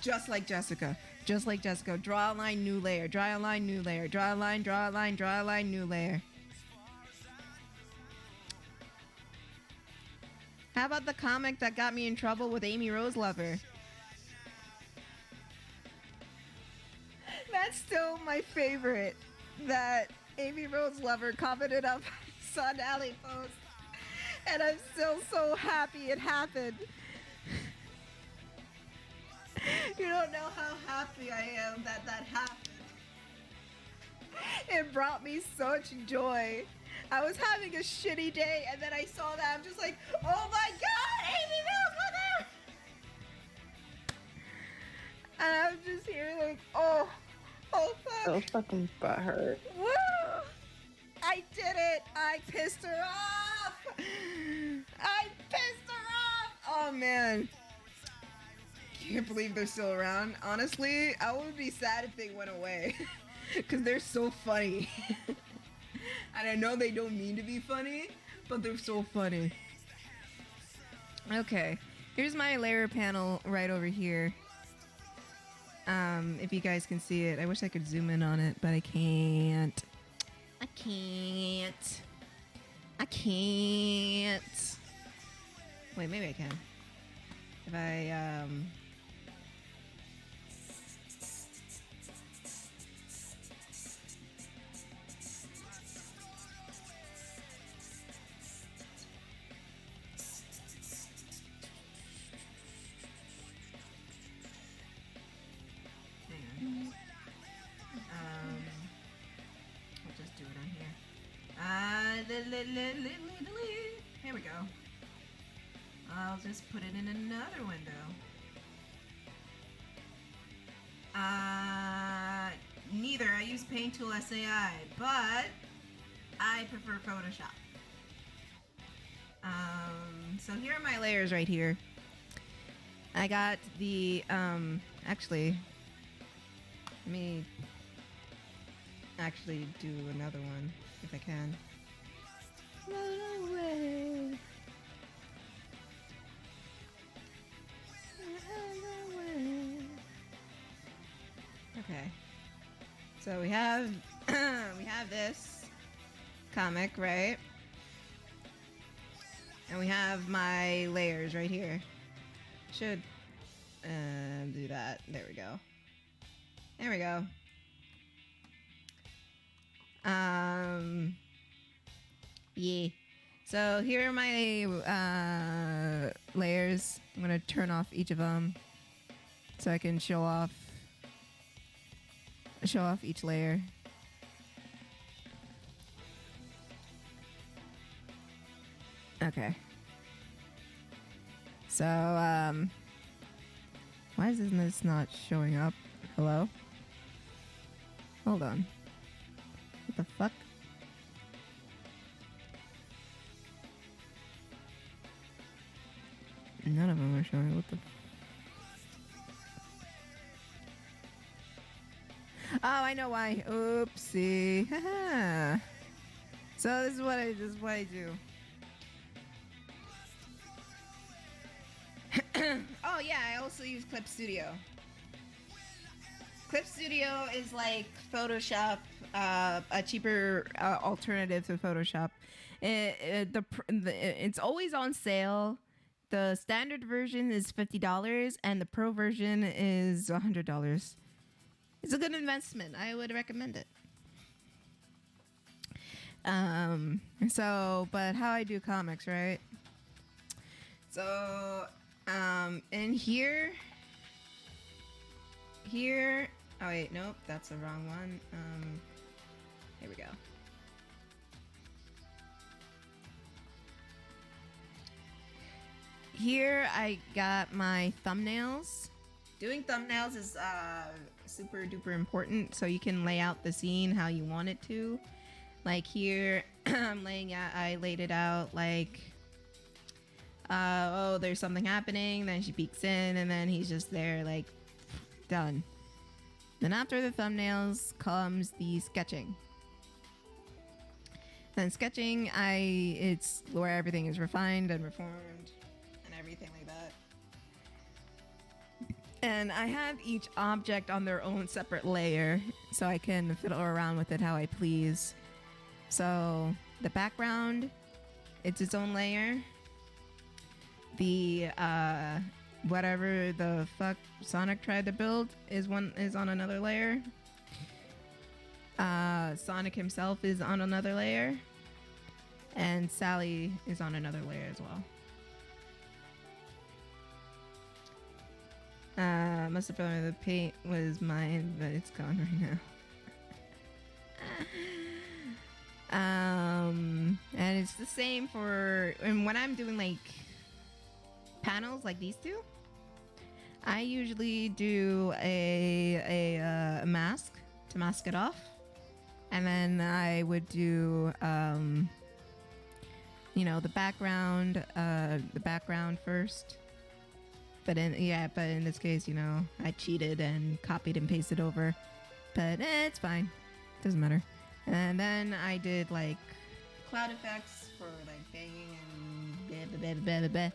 Just like Jessica. Draw a line, new layer. Draw a line, new layer. Draw a line, new layer. How about the comic that got me in trouble with Amy Rose Lover? That's still my favorite. That Amy Rose Lover commented up Sun Alley post. And I'm still so happy it happened. You don't know how happy I am that happened. It brought me such joy. I was having a shitty day, and then I saw that. I'm just like, oh my god, Amy Rose Lover! And I'm just here like, oh fuck. So fucking butthurt. Woo! I did it! I pissed her off! Oh man. Can't believe they're still around. Honestly, I would be sad if they went away. Because they're so funny. And I know they don't mean to be funny, but they're so funny. Okay. Here's my layer panel right over here. If you guys can see it. I wish I could zoom in on it, but I can't. I can't. Wait, maybe I can. If I, I'll just do it on here. Here we go. I'll just put it in another window. neither. I use Paint Tool SAI, but I prefer Photoshop. So here are my layers right here. I got the, actually, let me actually do another one if I can. Float away. Float away. Okay. So we have we have this comic, right? And we have my layers right here. Should do that. There we go. There we go. Yeah. So here are my layers. I'm gonna turn off each of them so I can show off each layer. Okay. So, why isn't this not showing up? Hello? Hold on. What the fuck? None of them are showing. What the? Oh, I know why. Oopsie. Haha. So this is what I do. Oh yeah, I also use Clip Studio. Clip Studio is like Photoshop, a cheaper alternative to Photoshop. It's always on sale. The standard version is $50 and the pro version is $100. It's a good investment. I would recommend it. But how I do comics, right? So, in here, oh wait, nope, that's the wrong one. Here we go. Here I got my thumbnails. Doing thumbnails is super duper important, so you can lay out the scene how you want it to. Like here, I laid it out like, oh, there's something happening, then she peeks in, and then he's just there, like, done. Then after the thumbnails comes the sketching. Then sketching, it's where everything is refined and reformed and everything like that. And I have each object on their own separate layer, so I can fiddle around with it how I please. So the background, it's its own layer. The whatever the fuck Sonic tried to build is on another layer. Sonic himself is on another layer, and Sally is on another layer as well. Must have thought the paint was mine, but it's gone right now. And it's the same for, and when I'm doing like panels like these two, I usually do a mask to mask it off, and then I would do the background first. But in this case, I cheated and copied and pasted over, but it's fine, doesn't matter. And then I did like cloud effects for like banging and blah, blah, blah, blah, blah.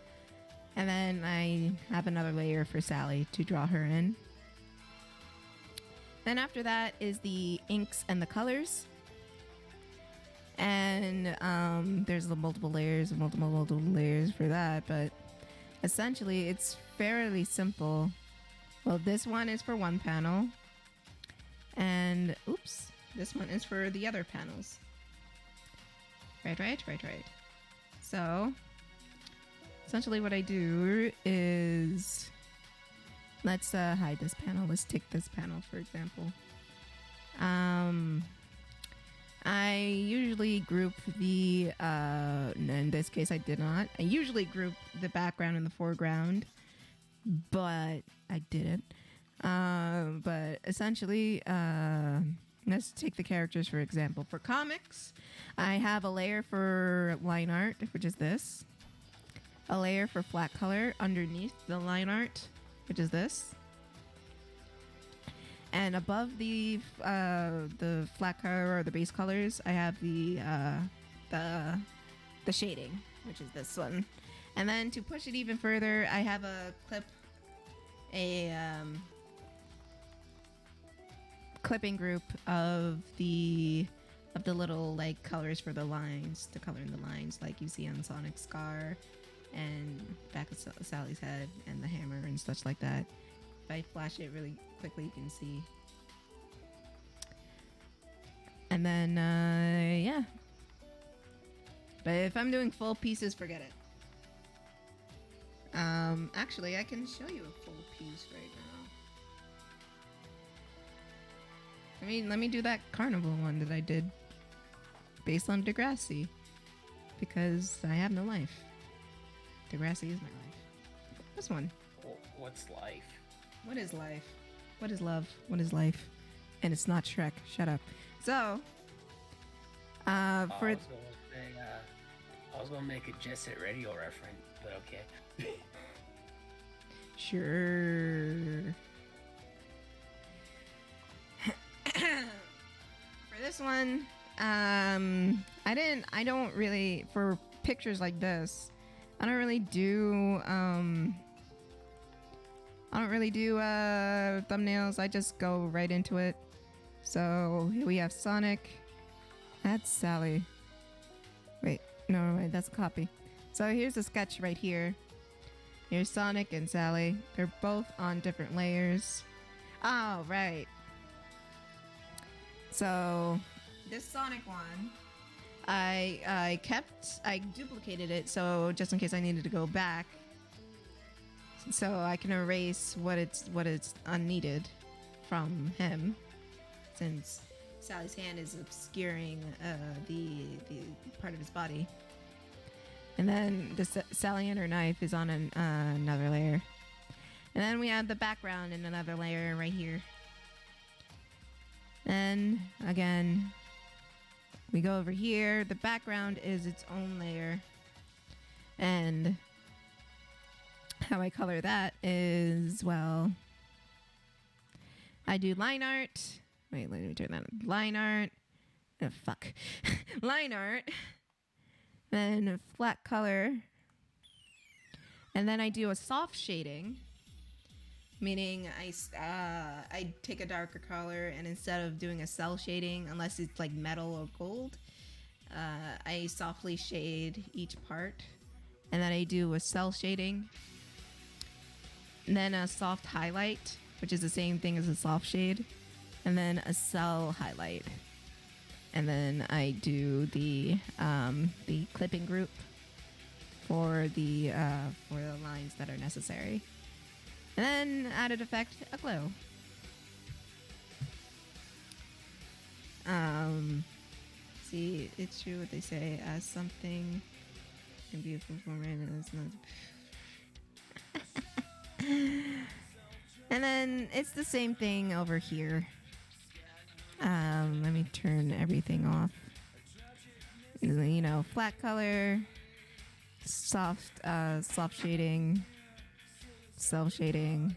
And then I have another layer for Sally to draw her in. Then after that is the inks and the colors. And there's the multiple layers for that, but essentially it's fairly simple. Well, this one is for one panel, and oops, this one is for the other panels. Right. So essentially what I do is, let's hide this panel. Let's take this panel, for example. I usually group the, in this case I did not. I usually group the background and the foreground, but I didn't. But essentially, let's take the characters for example. For comics, I have a layer for line art, which is this. A layer for flat color underneath the line art, which is this. And above the flat color or the base colors, I have the shading, which is this one. And then to push it even further, I have a clipping group of the little like colors for the lines, to color in the lines like you see on Sonic's scar and back of Sally's head and the hammer and such like that. If I flash it really quickly, you can see. And then yeah. But if I'm doing full pieces, forget it. Actually, I can show you a full piece right now. Let me do that carnival one that I did based on Degrassi, because I have no life. Degrassi is my life. This one. What's life? What is life? What is love? What is life? And it's not Shrek. Shut up. So, for I was gonna make a Jet Set Radio reference, but okay. Sure. For this one, I don't really, for pictures like this, I don't really do thumbnails. I just go right into it. So here we have Sonic. That's Sally. Wait, no, that's a copy. So here's a sketch right here. Here's Sonic and Sally. They're both on different layers. Oh, right. So this Sonic one, I duplicated it, so just in case I needed to go back, so I can erase what it's unneeded from him, since Sally's hand is obscuring the part of his body. And then the Sally and her knife is on another layer. And then we have the background in another layer right here. Then again, we go over here. The background is its own layer. And how I color that is, well, I do line art. Wait, let me turn that on. Line art. Oh, fuck. Line art. Then a flat color. And then I do a soft shading. Meaning I take a darker color, and instead of doing a cell shading, unless it's like metal or gold, I softly shade each part. And then I do a cell shading. And then a soft highlight, which is the same thing as a soft shade. And then a cell highlight. And then I do the clipping group for the lines that are necessary. And then added effect, a glow. See, it's true what they say, as something can be beautiful and it's not. And then it's the same thing over here. Let me turn everything off. You know, flat color, soft shading, cell shading,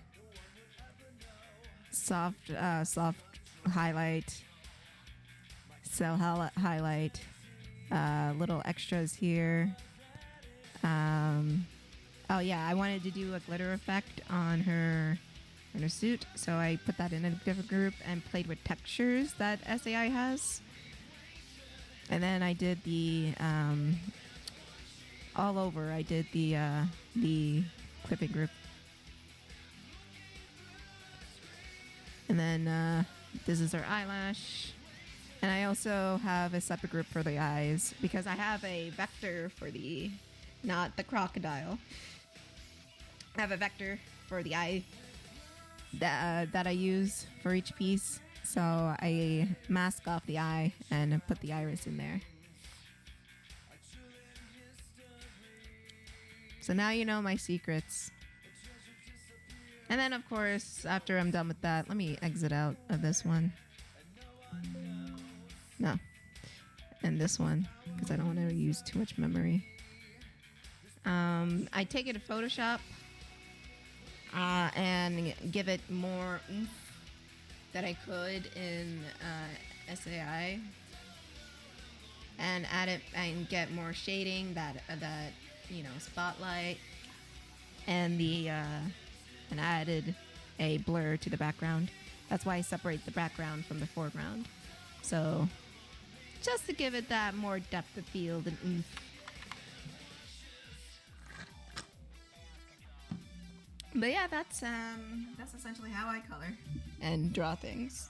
soft highlight, cell highlight, little extras here. Oh yeah, I wanted to do a glitter effect on her suit, so I put that in a different group and played with textures that SAI has. And then I did the all over. I did the clipping group. And then this is her eyelash. And I also have a separate group for the eyes, because I have a vector for the, not the crocodile. I have a vector for the eye that I use for each piece. So I mask off the eye and put the iris in there. So now you know my secrets. And then, of course, after I'm done with that, let me exit out of this one. No. And this one, because I don't want to use too much memory. I take it to Photoshop and give it more oomph that I could in SAI, and add it and get more shading, that spotlight, and and added a blur to the background. That's why I separate the background from the foreground. So just to give it that more depth of field and oomph. But yeah, that's essentially how I color and draw things.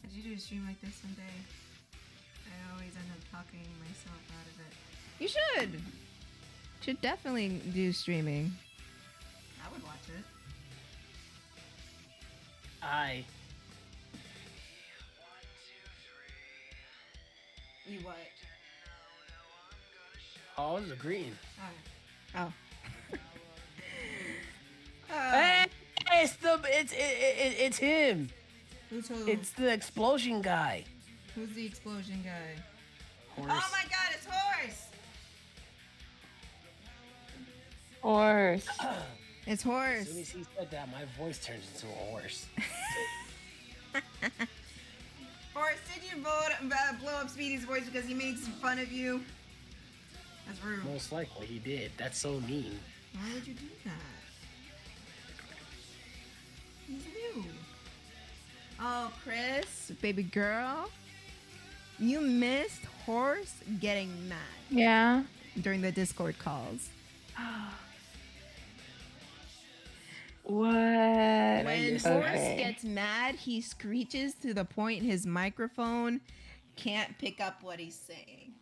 Did you do a stream like this someday? I always end up talking myself out of it. You should! Should definitely do streaming. I would watch it. You what? Oh, it was agreeing. Oh. Hey, it's him. Who's who? It's the explosion guy. Who's the explosion guy? Horse. Oh my god, it's Horse! Horse. It's As soon Horse. as he said that, my voice turns into a horse. Horse, did you blow up Speedy's voice because he makes fun of you? That's rude. Most likely he did. That's so mean. Why would you do that? He's new. Oh, Kris, baby girl, you missed Horse getting mad Yeah. during the Discord calls. What? When missed Horse Okay. gets mad, he screeches to the point his microphone can't pick up what he's saying.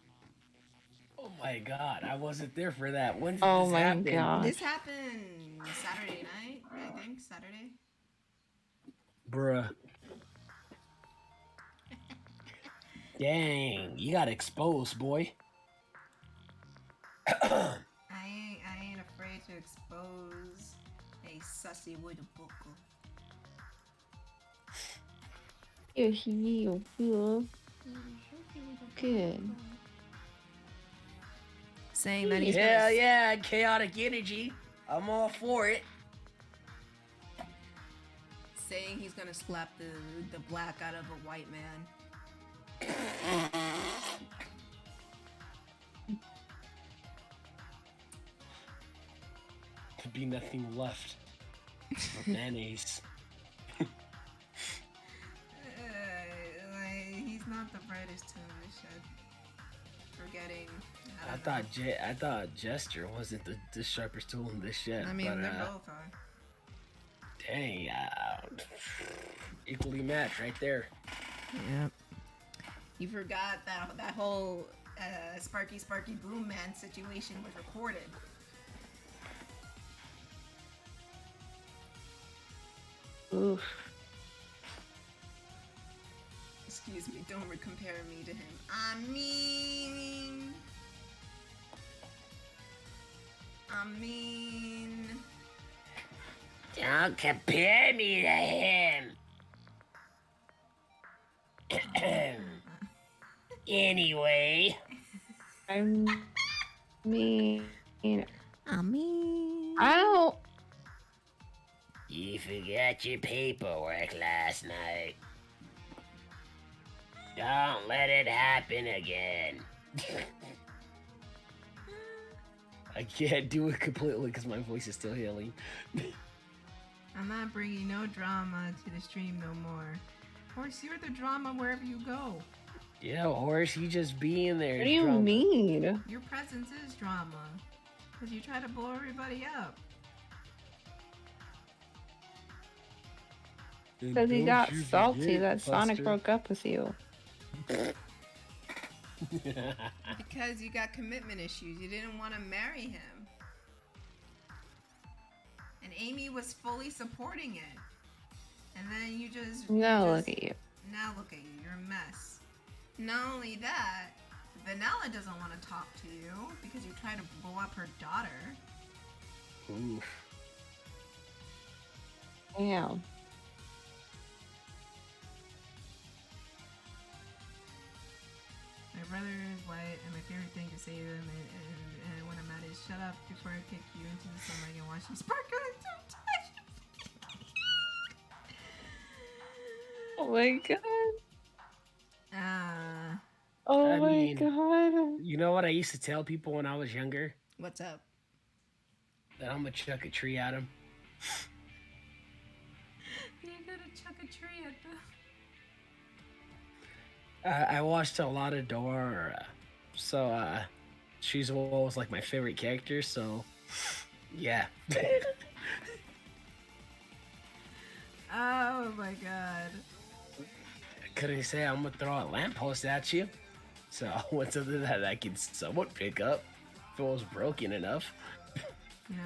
Oh my god, I wasn't there for that. When did Oh this my happen? god. This happened Saturday night, I think. Saturday. Bruh. Dang, you got exposed, boy. I ain't afraid to expose a sussy with a book. Good. Saying that he's Yeah, chaotic energy. I'm all for it. saying he's gonna slap the black out of a white man. Could be nothing left. But mayonnaise. He's not the brightest tool in the shed. Forgetting. I thought Jester wasn't the sharpest tool in this shed. I mean, but, they both are. Dang, equally matched right there. Yep. You forgot that whole Sparky Boom Man situation was recorded. Oof. Excuse me, don't compare me to him. I mean... Don't compare me to him. Anyway. I mean, I mean, I don't. You forgot your paperwork last night. Don't let it happen again. I can't do it completely because my voice is still healing. I'm not bringing no drama to the stream no more. Horse, you're the drama wherever you go. Yeah, Horse, you just being there. What is do you drama. mean? Your presence is drama. Because you try to blow everybody up. Because he got salty that Sonic broke up with you. Because you got commitment issues. You didn't want to marry him. And Amy was fully supporting it. And then you just... Now look at you. Now look at you. You're a mess. Not only that, Vanilla doesn't want to talk to you because you tried to blow up her daughter. Oof. Damn. My brother is white, and my favorite thing to say to them and when I'm mad is shut up before I kick you into the sunlight and watch you sparkle into touch. Oh my god. Oh I my mean, god. you know what I used to tell people when I was younger? What's up? That I'm gonna chuck a tree at them. You're gonna chuck a tree at them. I watched a lot of Dora, so she's always like my favorite character. So, yeah. Oh my god. Couldn't say I'm gonna throw a lamppost at you. So what's something that I can somewhat pick up if it was broken enough. If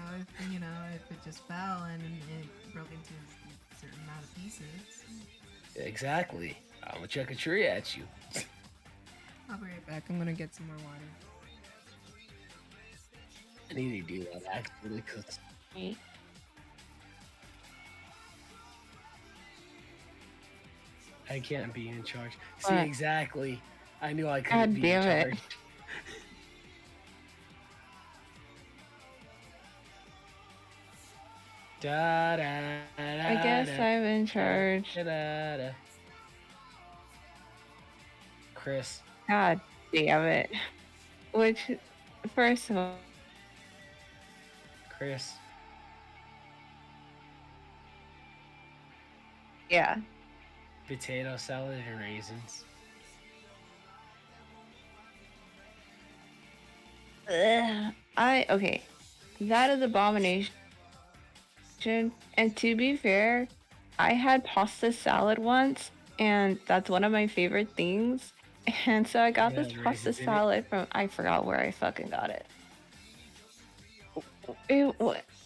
it just fell and it broke into a certain amount of pieces. Exactly. I'm gonna chuck a tree at you. I'll be right back. I'm gonna get some more water. I need to do that actually, cause I can't be in charge. See, What? exactly. I knew I couldn't God be damn in it. charge. Da, da, da, I guess da, I'm in charge. da, da, da. Kris. God damn it. Which, first of all, Kris. yeah. Potato salad and raisins. Ugh. Okay. That is abomination. And to be fair, I had pasta salad once, and that's one of my favorite things. And so I got Yeah, this raisins pasta in it. salad from, I forgot where I fucking got it. It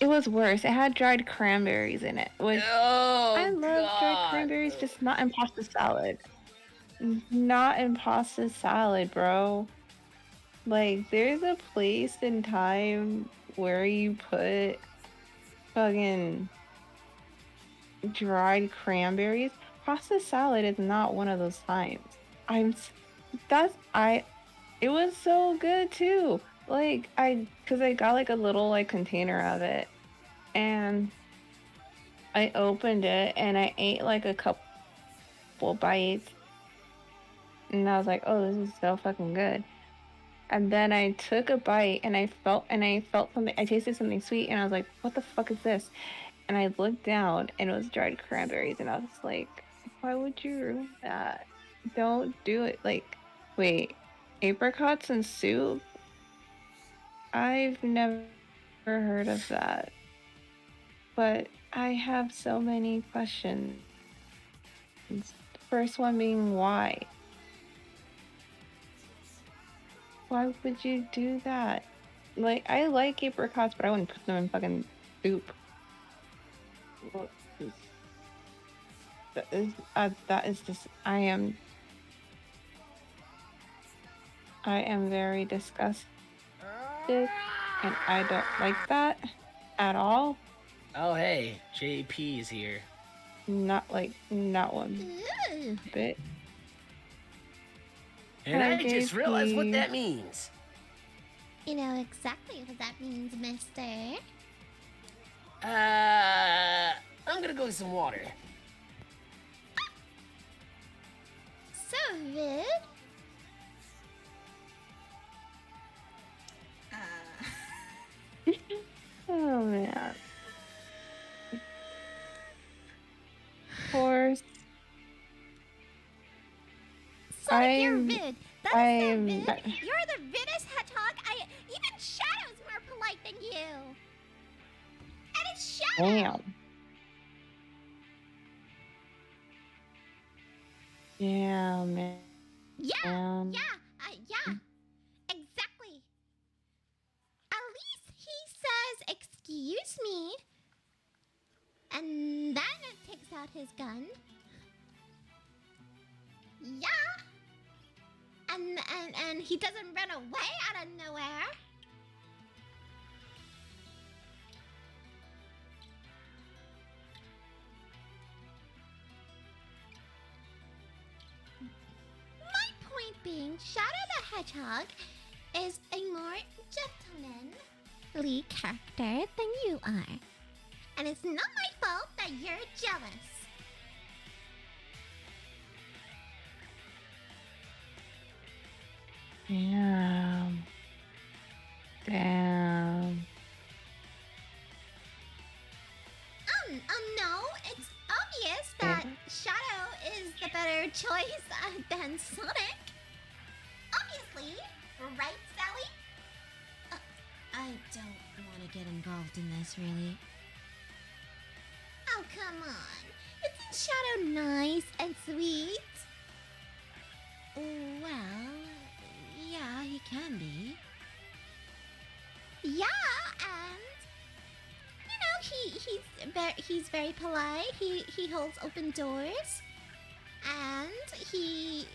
was worse. It had dried cranberries in it, which Oh, I love dried God. cranberries, just not in pasta salad. Not in pasta salad, bro. Like, there's a place and time where you put fucking dried cranberries. Pasta salad is not one of those times. It was so good too. Like, cause I got like a little like container of it, and I opened it and I ate like a couple bites, and I was like, oh, this is so fucking good. And then I took a bite and I felt something. I tasted something sweet, and I was like, what the fuck is this? And I looked down and it was dried cranberries, and I was like, why would you ruin that? Don't do it. Like, wait, apricots and soup? I've never heard of that. But I have so many questions. The first one being why? Why would you do that? Like, I like apricots, but I wouldn't put them in fucking soup. That is just, I am very disgusted, and I don't like that at all. Oh, hey, JP is here. Not one Ooh. bit. And Hi, I just realized what JP. that means. You know exactly what that means, mister. I'm gonna go get some water. So rude. Oh man. Of course. Sonic, you're I'm- rude. That is so I'm- rude. You're the rudest hedgehog. Even Shadow's more polite than you. And it's Shadow. Damn. Yeah, man. Yeah, yeah, exactly. At least he says, excuse me. And then it takes out his gun. Yeah. And and he doesn't run away out of nowhere. My point being, Shadow the Hedgehog is a more gentlemanly character than you are. And it's not my fault that you're jealous. Damn. Damn. No, it's obvious that Shadow is the better choice than Sonic. Obviously, right, Sally? I don't want to get involved in this, really. Oh, come on. Isn't Shadow nice and sweet? Well, yeah, he can be. Yeah, and you know he's very polite. He holds open doors, and he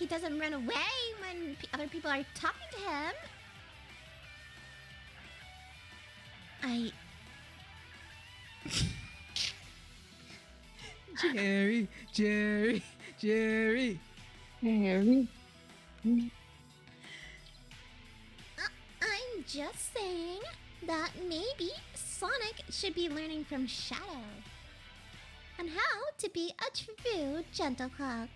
doesn't run away when other people are talking to him. Jerry, Jerry, Jerry. Harry. I'm just saying that maybe Sonic should be learning from Shadow on how to be a true gentle clock.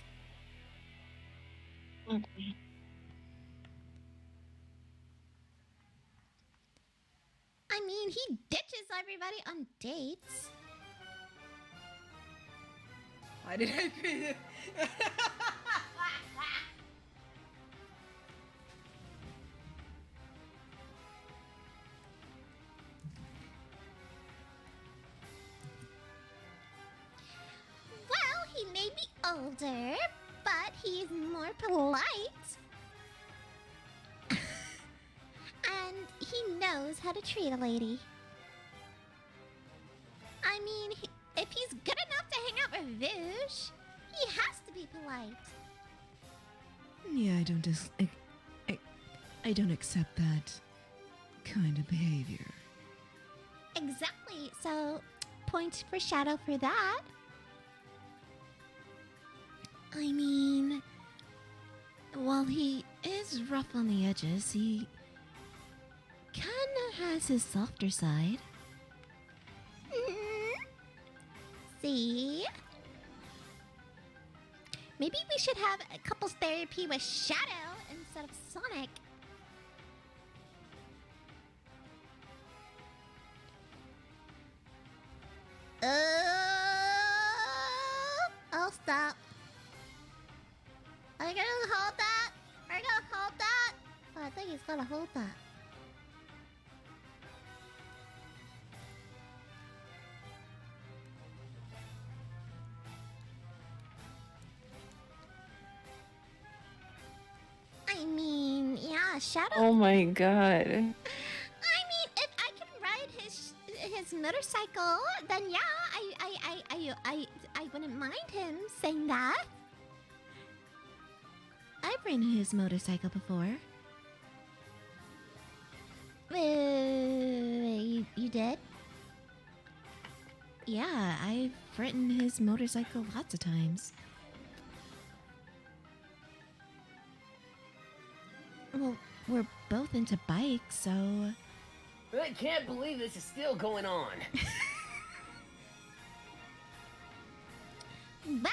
I mean, he ditches everybody on dates. Why did I pay it? Well, he may be older, but he's more polite. And he knows how to treat a lady. I mean, if he's good enough to hang out with Rouge, he has to be polite. Yeah, I don't accept that kind of behavior. Exactly, so point for Shadow for that. I mean, while he is rough on the edges, he kinda has his softer side. See? Maybe we should have a couples therapy with Shadow instead of Sonic. I'll stop. Are you gonna hold that? Are you gonna hold that? Oh, I think he's gonna hold that. I mean, yeah, Shadow. Oh my god. I mean, if I can ride his motorcycle, then yeah, I wouldn't mind him saying that. I've ridden his motorcycle before. You did? Yeah, I've ridden his motorcycle lots of times. Well, we're both into bikes, so... I can't believe this is still going on. Well,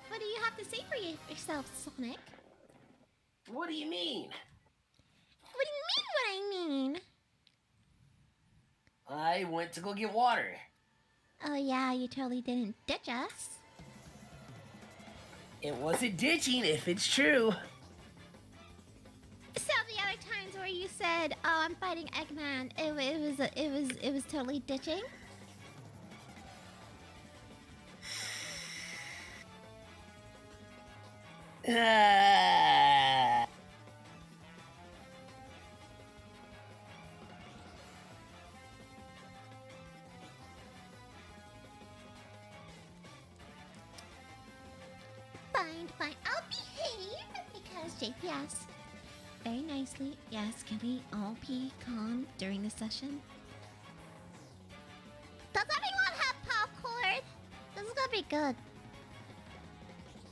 what do you have to say for yourself, Sonic? What do you mean? What do you mean what I mean? I went to go get water. Oh yeah, you totally didn't ditch us. It wasn't ditching if it's true. So the other times where you said, "Oh, I'm fighting Eggman," it was totally ditching. Fine, I'll behave because Yes. Very nicely. Yes, can we all be calm during the session? Does everyone have popcorn? This is gonna be good.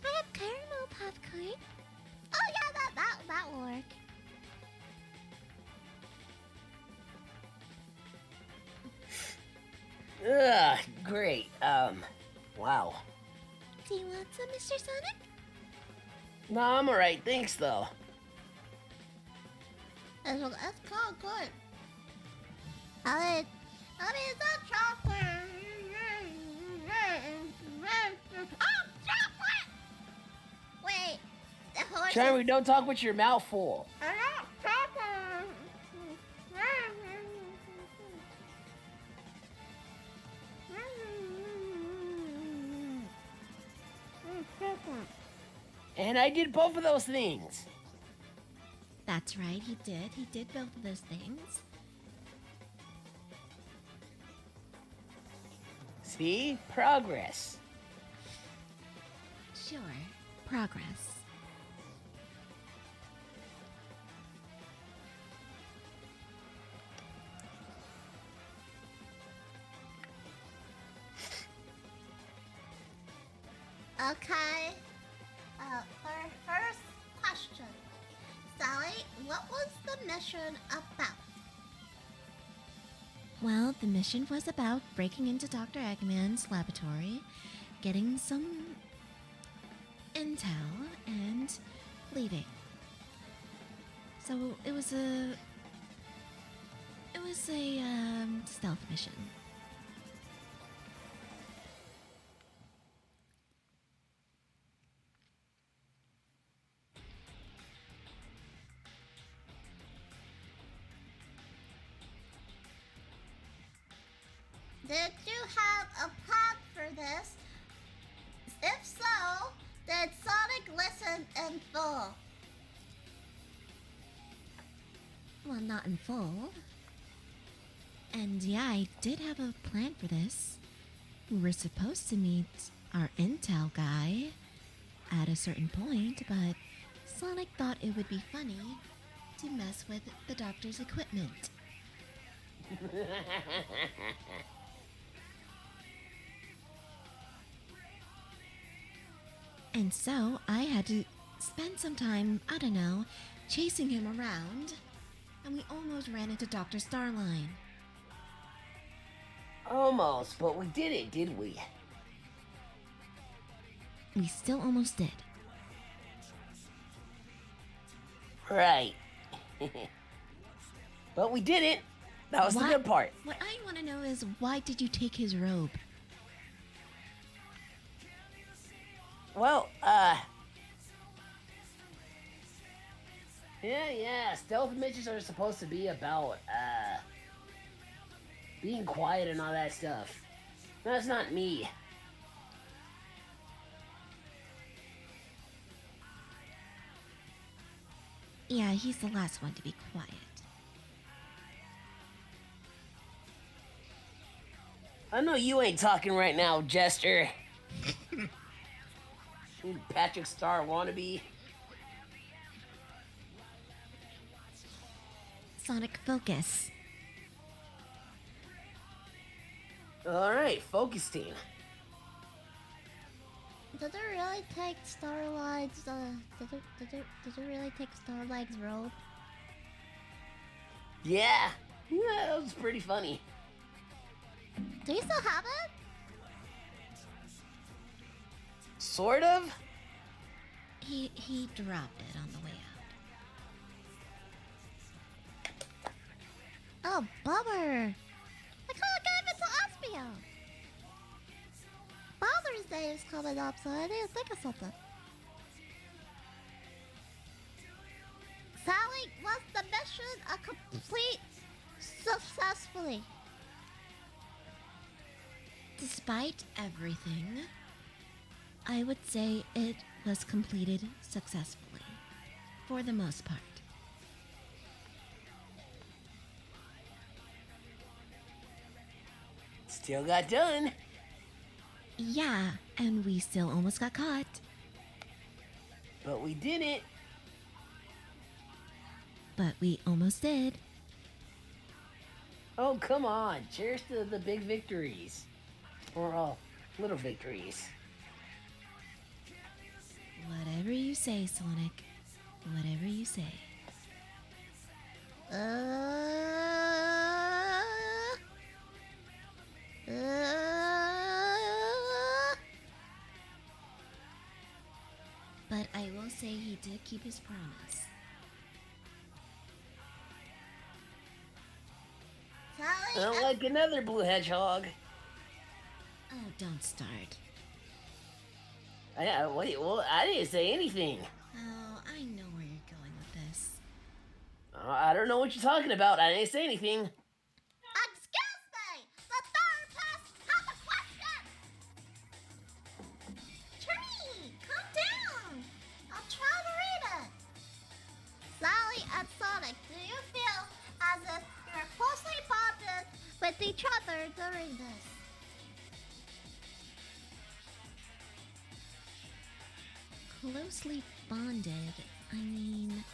I have caramel popcorn. Oh yeah, that will work. Ugh, great. Wow. Do you want some, Mr. Sonic? No, I'm alright. Thanks, though. That's good. I mean, it's not chocolate. Oh, chocolate! Wait, the horse. Charmy, don't talk with your mouth full. I want chocolate. And I did both of those things. That's right, he did. He did both of those things. See? Progress. Sure. Progress. Okay. For first question, Sally, what was the mission about? Well, the mission was about breaking into Dr. Eggman's laboratory, getting some intel, and leaving. So it was a stealth mission. Did you have a plan for this? If so, did Sonic listen in full? Well, not in full. And yeah, I did have a plan for this. We were supposed to meet our intel guy at a certain point, but Sonic thought it would be funny to mess with the doctor's equipment. And so I had to spend some time, I don't know, chasing him around, and we almost ran into Dr. Starline. Almost, but we did it, did we? We still almost did. Right. But we did it. That was the good part. What I want to know is, why did you take his robe? Well, yeah, stealth missions are supposed to be about, being quiet and all that stuff. That's not me. Yeah, he's the last one to be quiet. I know you ain't talking right now, Jester. You Patrick Star wannabe. Sonic, focus. Alright, focus team. Did it really take Starlight's, did it really take Starlight's robe? Yeah, that was pretty funny. Do you still have it? Sort of? He dropped it on the way out. Oh, bummer. I could've gave it to Aspio. Father's Day is coming up, so I need to think of something. Sally, was the mission a complete successfully? Despite everything, I would say it was completed successfully, for the most part. Still got done. Yeah, and we still almost got caught. But we did it. but we almost did. Oh, come on. Cheers to the big victories. Or, little victories. Whatever you say, Sonic. Whatever you say. Uh, But I will say he did keep his promise. Sally, I'm like another blue hedgehog. Oh, don't start. Wait, well, I didn't say anything. Oh, I know where you're going with this. I don't know what you're talking about. I didn't say anything. excuse me! The third test has a question! Charmy, calm down! I'll try to read it. Sally and Sonic, do you feel as if you're closely bonded with each other during this? Closely bonded. I mean,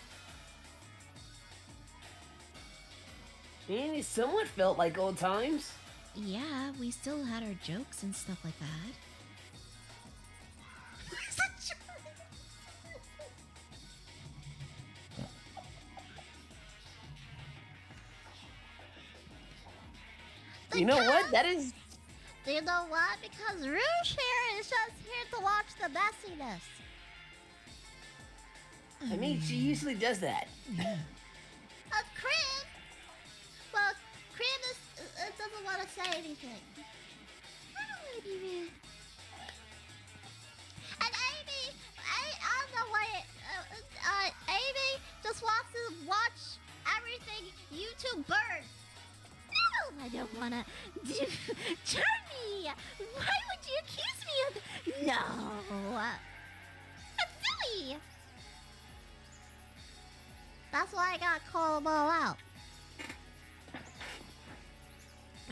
And it somewhat felt like old times. yeah, we still had our jokes and stuff like that. You know what? That is... Do you know what? Because Rouge here is just here to watch the messiness. I mean, she usually does that. Cream? Well, Cream doesn't want to say anything. I don't want to be rude. And Amy, I don't know why. Amy just wants to watch everything YouTube burn. No, I don't want to. Charmy, why would you accuse me of? No, that's silly. That's why I gotta call them all out.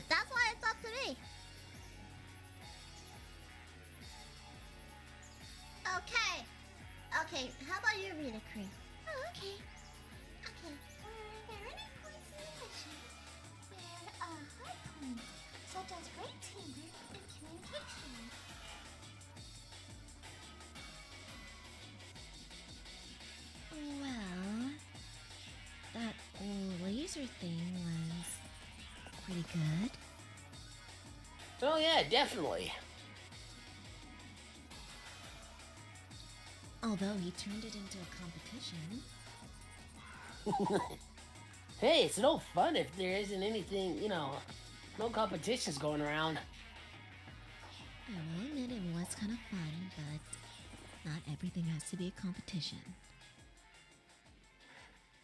That's why it's up to me. Okay. Okay, how about you read it, Cream? Oh, okay. Okay. Are there any points in the mission where high points, such as great teamwork and communication? Well, that laser thing was pretty good. Oh, yeah, definitely. Although he turned it into a competition. Hey, it's no fun if there isn't anything, no competitions going around. I will admit it was kind of fun, but not everything has to be a competition.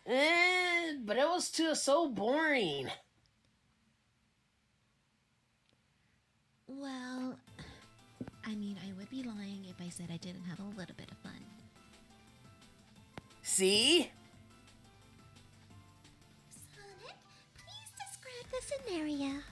But it was so boring. Well, I mean, I would be lying if I said I didn't have a little bit of fun. See? Sonic, please describe the scenario.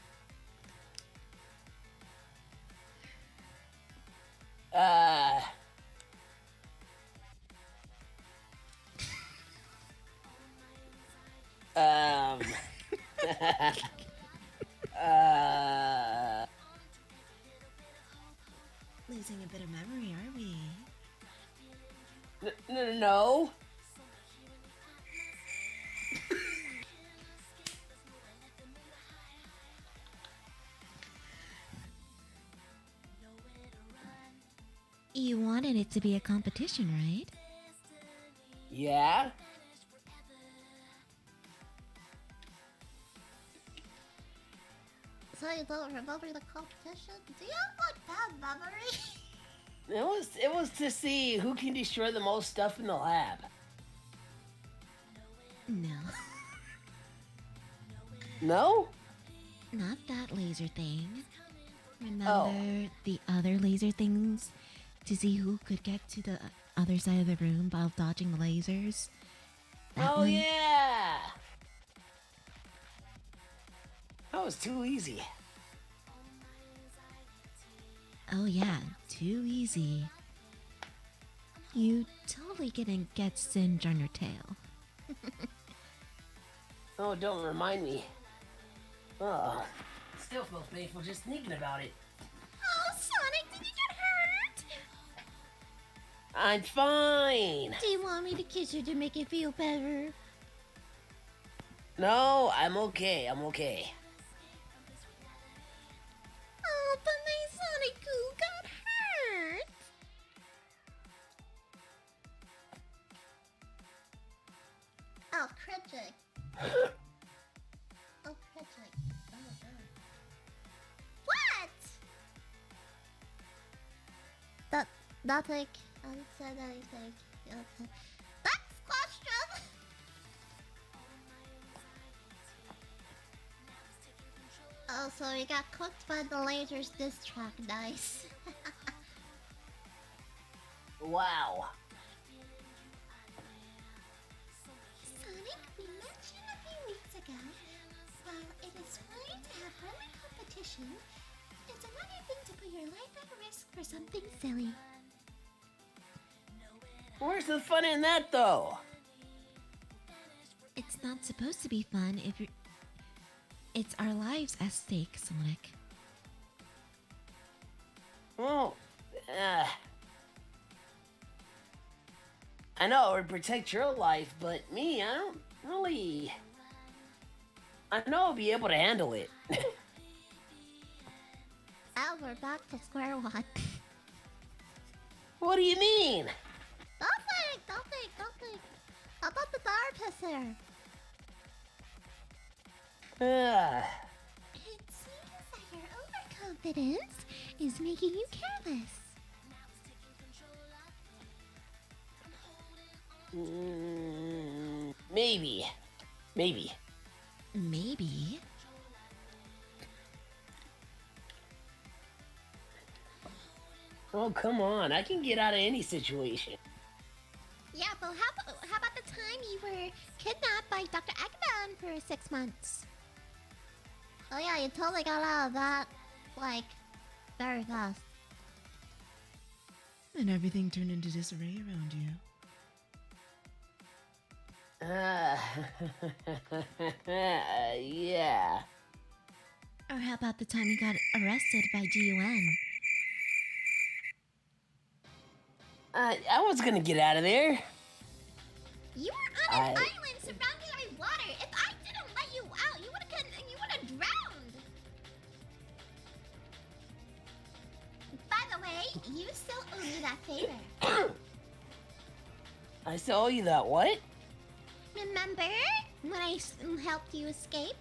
Um, Losing a bit of memory, are we? No. You wanted it to be a competition, right? Yeah? So you don't remember the competition? Do you have like bad memory? It was to see who can destroy the most stuff in the lab. No. No? Not that laser thing. Remember the other laser things? To see who could get to the other side of the room while dodging the lasers? That one? Yeah! That was too easy. Oh yeah, too easy. You totally gonna get singed on your tail. Oh, don't remind me. Oh, still feel painful just thinking about it. Oh, Sonic, did you get hurt? I'm fine. Do you want me to kiss you to make it feel better? No, I'm okay. I'm okay. Oh, but my Sonic Goo got hurt. Oh, critic. Oh, critic. Oh, God. What? Nothing. I said anything. Okay. That's question. Oh, so we got cooked by the Lasers diss track. Nice. Wow. Sonic, we mentioned a few weeks ago, while it is fine to have friendly competition, it's another thing to put your life at risk for something silly. Where's the fun in that, though? It's not supposed to be fun if you're. It's our lives at stake, Sonic. Well, I know it would protect your life, but me, I don't really. I know I'll be able to handle it. Oh, we're back to square one. What do you mean? Don't think. How about the therapist here? It seems that your overconfidence is making you careless. Maybe. Maybe. Oh, come on. I can get out of any situation. Yeah, but how about the time you were kidnapped by Dr. Agabon for 6 months? Oh yeah, you totally got out of that, like, very fast. And everything turned into disarray around you. Yeah. Or how about the time you got arrested by GUN? I was gonna get out of there. You were on an island surrounded by water. If I didn't let you out, you would have drowned. By the way, you still owe me that favor. I still owe you that what? Remember when I helped you escape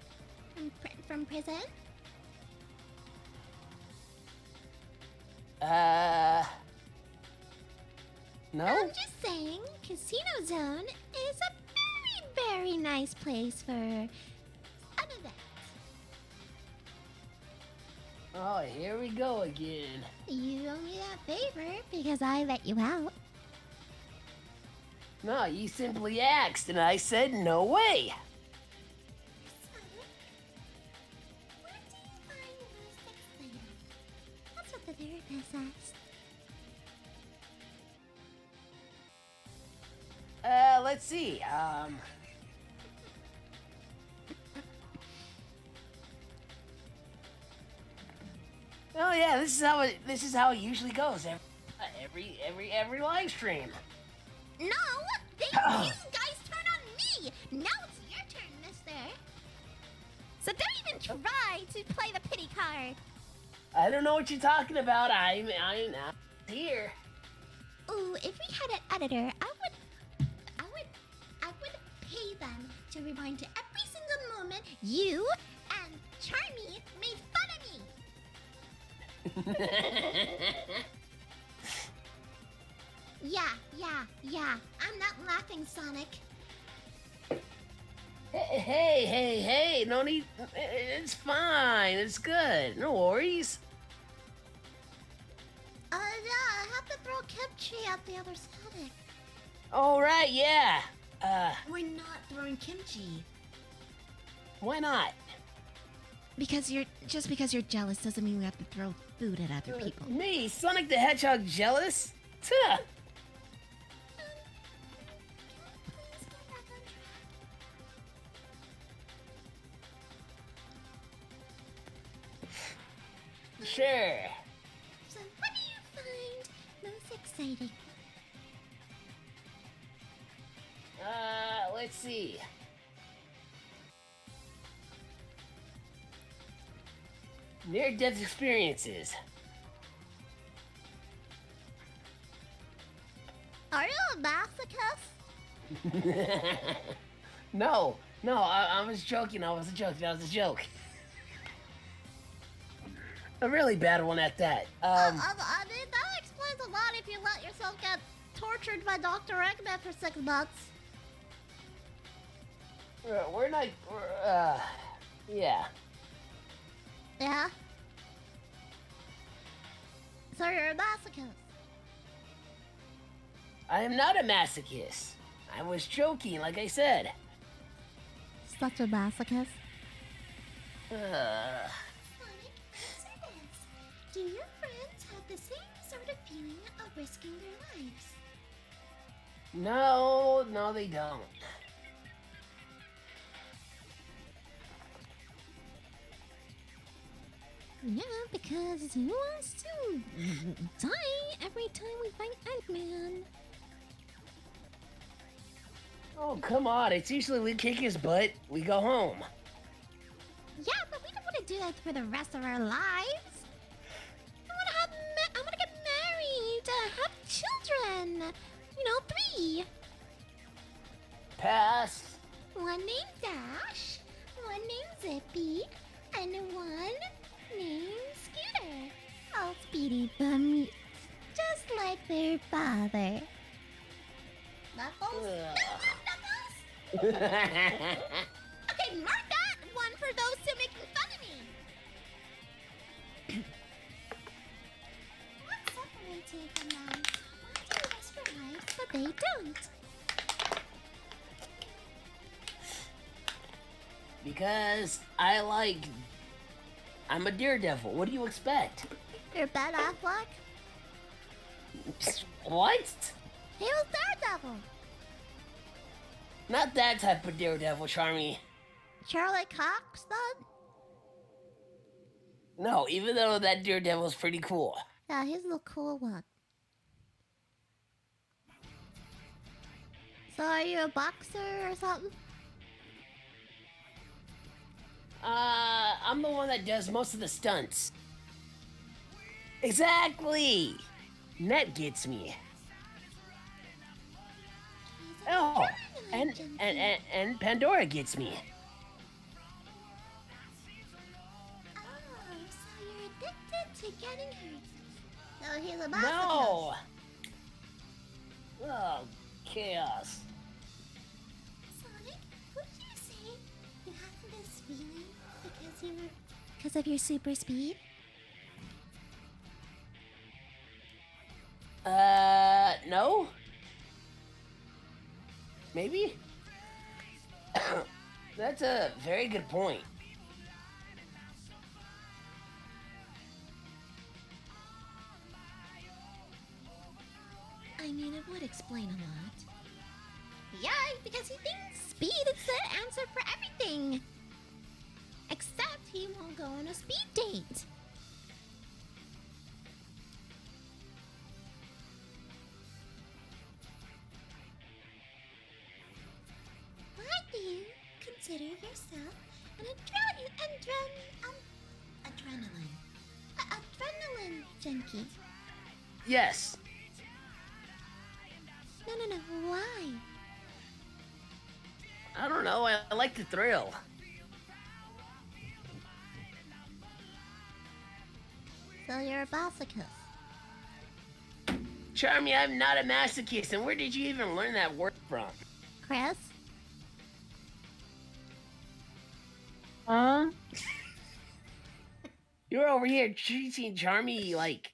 from prison? No? I'm just saying, Casino Zone is a very, very nice place for an event. Oh, here we go again. You owe me that favor because I let you out. No, you simply asked, and I said no way. Where do you find those sex later? That's what the therapist asked. Let's see. Oh yeah, this is how it usually goes every live stream. No! You guys turn on me! Now it's your turn, mister! So don't even try to play the pity card! I don't know what you're talking about. I'm not here. Ooh, if we had an editor, I would pay them to rewind to every single moment you and Charmy made fun of me! Yeah. I'm not laughing, Sonic. Hey, no need. It's fine. It's good. No worries. Yeah, I have to throw kimchi at the other Sonic. All right, yeah. We're not throwing kimchi. Why not? Because you're jealous doesn't mean we have to throw food at other people. Me, Sonic the Hedgehog, jealous? Tuh. Please get back on track. Sure. So what do you find most exciting? Let's see. Near-death experiences. Are you a masochist? No, I was joking. That was a joke. A really bad one at that. I mean, that explains a lot if you let yourself get tortured by Dr. Eggman for 6 months. We're not. Yeah. Yeah? So you're a masochist. I am not a masochist. I was joking, like I said. Such a masochist. Uh, Sonic, answer this. Do your friends have the same sort of feeling of risking their lives? no, they don't. Yeah, because he wants to die every time we fight Eggman. Oh, come on. It's usually we kick his butt, we go home. Yeah, but we don't want to do that for the rest of our lives. I want to get married, have children. 3. Pass. One named Dash, one named Zippy, and one named Scooter. All speedy bums, just like their father. Knuckles? Knuckles? Okay, mark that one for those who make fun of me. What separates you from them? Why do you risk your lives, but they don't? Because I'm a daredevil. What do you expect? You're Ben Affleck? What? He was Daredevil. Not that type of daredevil, Charmy. Charlie Cox, then? No, even though that daredevil's pretty cool. Yeah, he's the cool one. So are you a boxer or something? I'm the one that does most of the stunts. Exactly! Net gets me. Oh, and Pandora gets me. Oh, so you're addicted to getting hurt. So he's a masochist. No! Oh, chaos. Sonic, would you say you have this feeling because of your super speed? No? Maybe? That's a very good point. I mean, it would explain a lot. Yeah, because he thinks speed is the answer for everything. Except he won't go on a speed date. Why do you consider yourself an adrenaline junkie? Yes. No, why? I don't know, I like the thrill. So you're a masochist. Charmy, I'm not a masochist, and where did you even learn that word from? Kris? Huh? You're over here treating Charmy like...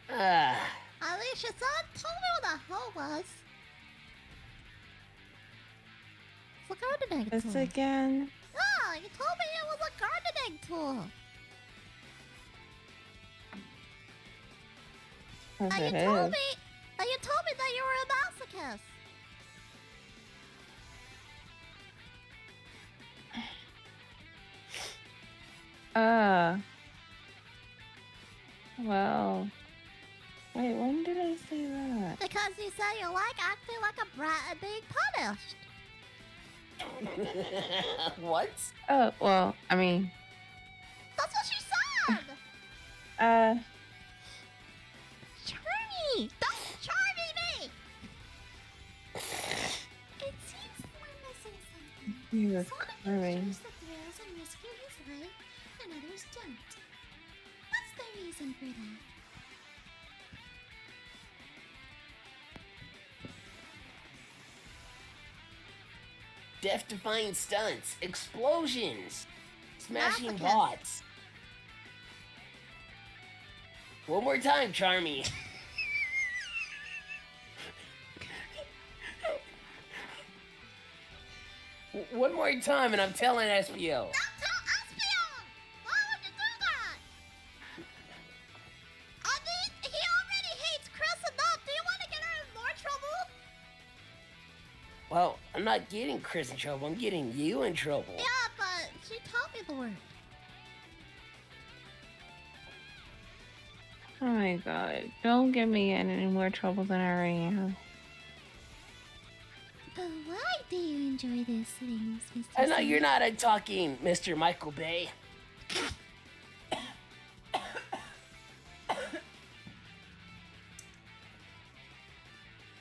Alicia told me what the hell was. It's a gardening This tool. again. Oh, you told me it was a gardening tool. Yes, And it you told is. me that you were a masochist. Uh, well, wait, when did I say that? Because you said you like acting like a brat and being punished. What? Oh, well, I mean, That's what she said! Charmy! Don't Charmy me! It seems we're missing something. you were Sonic crying. enjoys the thrills and risking his life, and others don't. What's the reason for that? Death-defying stunts, explosions, smashing Africa. bots. One more time, Charmy. One more time, and I'm telling SPO. Don't tell Espion! Why would you do that? I mean, he already hates Kris enough. Do you want to get her in more trouble? Well, I'm not getting Kris in trouble. I'm getting you in trouble. Yeah, but she taught me the word. Oh my god, don't get me in any more trouble than I already am. But why do you enjoy these things, Mr. I know Sonic? you're not talking, Mr. Michael Bay. But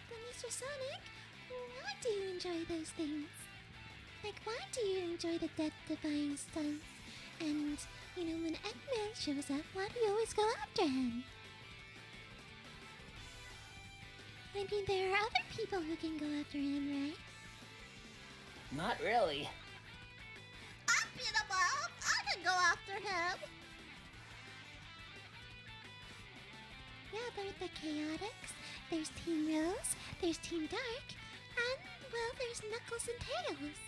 Mr. Sonic, why do you enjoy those things? Like, why do you enjoy the death-defying stunts? And, you know, when Eggman shows up, why do you always go after him? I mean, there are other people who can go after him, right? Not really. I beat him up! I can go after him! Yeah, there's the Chaotix, there's Team Rose, there's Team Dark, and, well, there's Knuckles and Tails.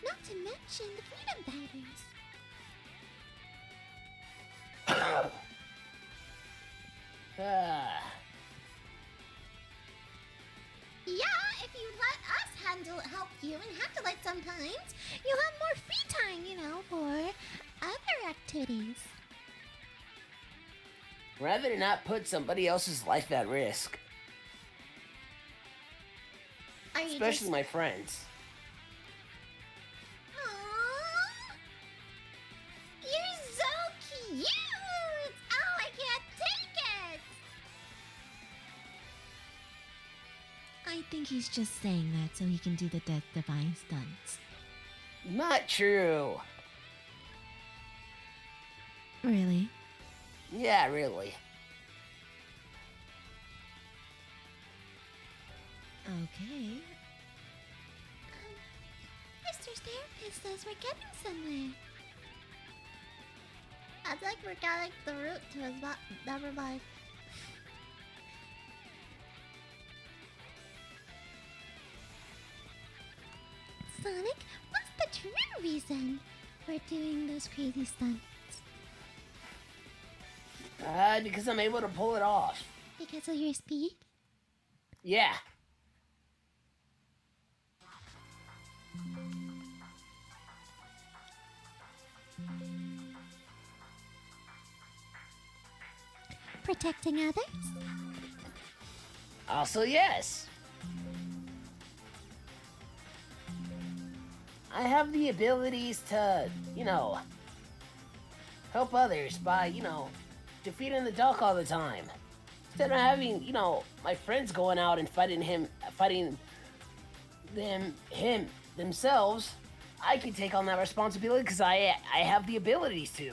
Not to mention the Freedom Fighters. Ah. Yeah, if you let us help you and handle it sometimes, you'll have more free time, you know, for other activities. Rather not put somebody else's life at risk, Are you especially just... my friends. Aww. You're so cute! Oh, I can't take it! I think he's just saying that so he can do the death-defying stunts. Not true. Really? Yeah, really. Okay. Mr. Therapist says we're getting somewhere. I think we're getting the route to his never mind. Sonic, what's the true reason for doing those crazy stunts? Because I'm able to pull it off. Because of your speed? Yeah. Protecting others? Also, yes. I have the abilities to, help others by, defeating the Duck all the time. Instead of having, my friends going out and fighting themselves, I can take on that responsibility because I have the abilities to.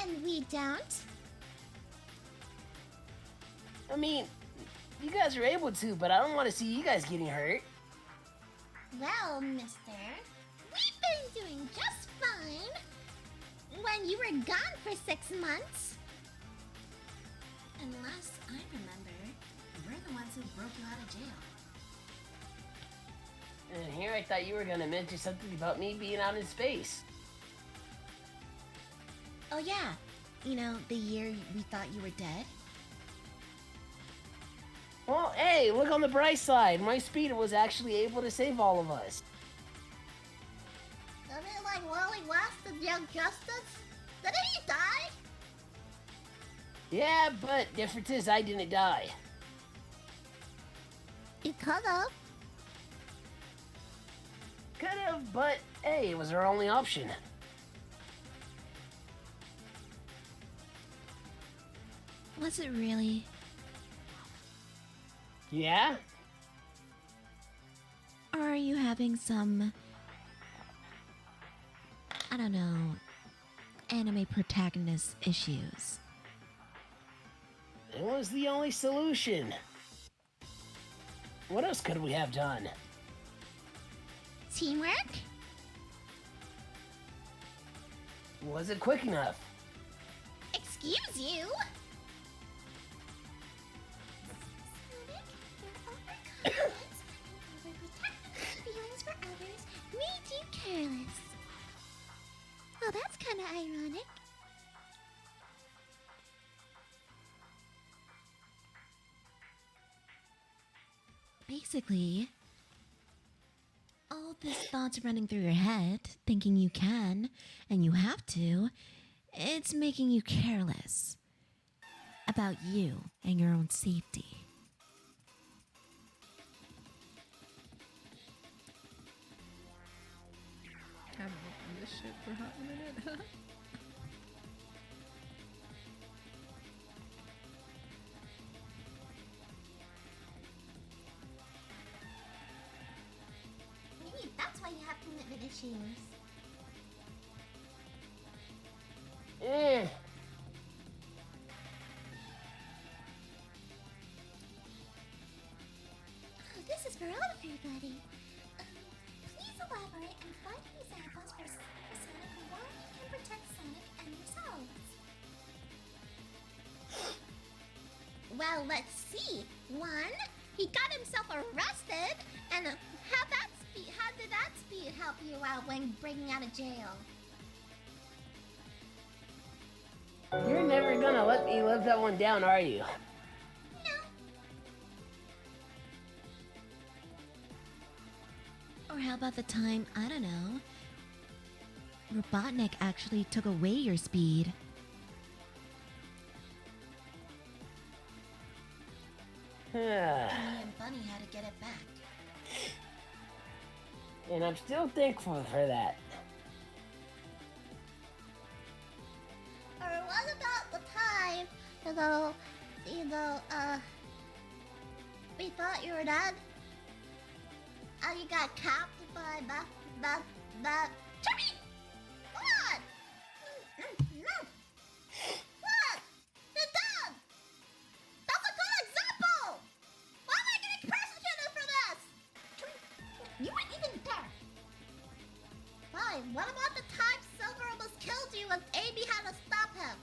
And we don't? I mean, you guys are able to, but I don't want to see you guys getting hurt. Well, mister, we've been doing just fine when you were gone for 6 months. Unless I remember, we're the ones who broke you out of jail. And here I thought you were gonna mention something about me being out in space. Oh yeah, the year we thought you were dead? Well, hey, look on the bright side. My speeder was actually able to save all of us. I mean, like Wally West and Young Justice? Did he die? Yeah, but difference is I didn't die. He could've. Could've, but hey, it was our only option. Was it really? Yeah? Or are you having some, I don't know, anime protagonist issues? It was the only solution. What else could we have done? Teamwork? Was it quick enough? Excuse you? Sonic, your overconfidence and overprotective feelings for others made you careless. Well, that's kind of ironic. Basically, all these thoughts running through your head, thinking you can and you have to, it's making you careless about you and your own safety. Haven't opened this shit for a hot minute. Maybe that's why you have commitment issues. Eh. This is for everybody. Please elaborate and find examples for Sonic why you can protect Sonic and yourselves. Well, let's see. One, he got himself arrested, and how did that speed help you out when breaking out of jail? You're never gonna let me live that one down, are you? No. Or how about the time, I don't know, Robotnik actually took away your speed? Me and Bunny had to get it back. And I'm still thankful for that. Or what about the time, we thought you were dead? And you got captured by Charmy! What? What? You're dead! That's a good example! Why am I getting persecuted for this? Charmy, you weren't even there. Fine, what about the time Silver almost killed you and Amy had to stop him?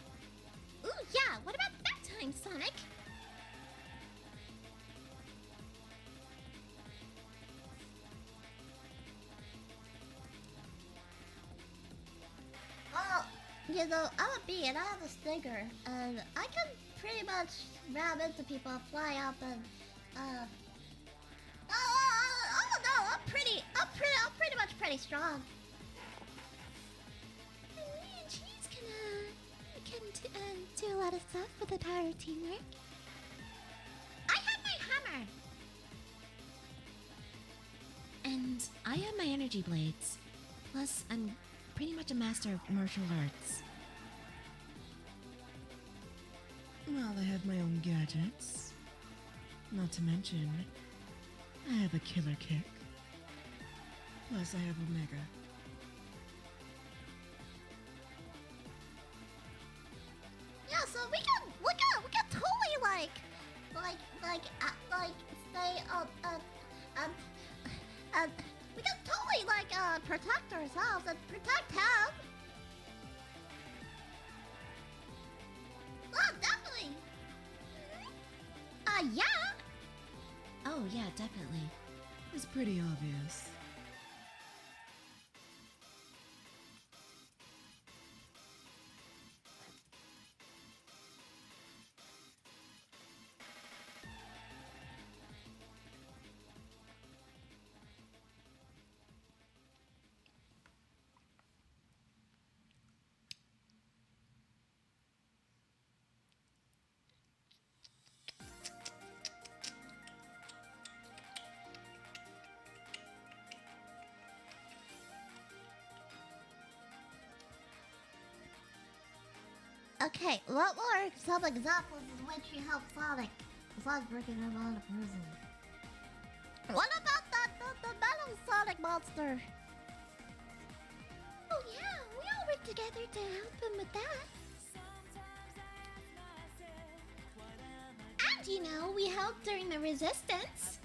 Ooh, yeah, what about that time, Sonic? Well, I'm a bee and I have a stinger, and I can pretty much ram into people, fly up, and no, I'm pretty much pretty strong. And me and Cheese can do a lot of stuff with the entire teamwork. I have my hammer. And I have my energy blades. Plus, I'm pretty much a master of martial arts. Well, I have my own gadgets. Not to mention, I have a killer kick. Plus, I have Omega. Yeah, so we can totally we can totally protect ourselves and protect him. Oh, definitely. Yeah. Oh, yeah, definitely. It's pretty obvious. Okay, what were some examples in which you helped Sonic besides breaking him out of prison? What about the metal Sonic monster? Oh yeah, we all worked together to help him with that. And you know, we helped during the resistance.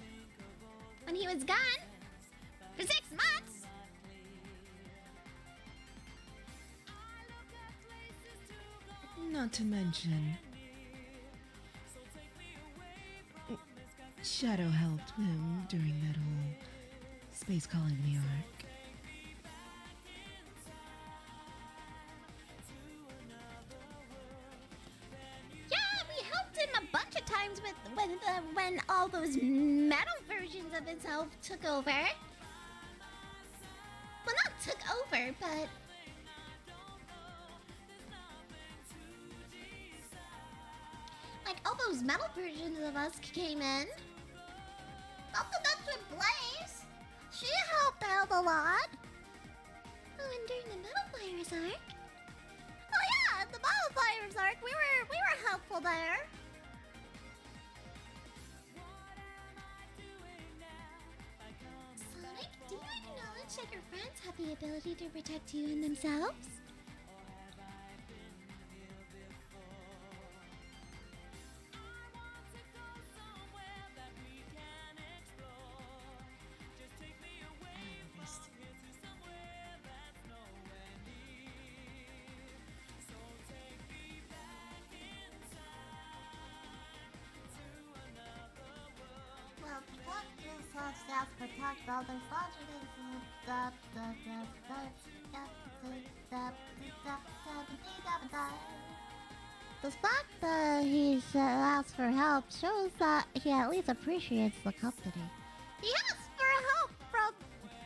When he was gone. For 6 months. Not to mention, Shadow helped him during that whole space colony arc. Yeah, we helped him a bunch of times with when all those metal versions of himself took over. Well, not took over, but like all those metal versions of us came in. Not the nuts with Blaze. She helped out a lot. Oh, and during the Metal Virus arc, Oh yeah, the Wildfires arc, we were helpful there. Sonic, do you acknowledge that your friends have the ability to protect you and themselves? Well, protect yourself, protect others, the fact that he asked for help shows that he at least appreciates the company. He asked for help from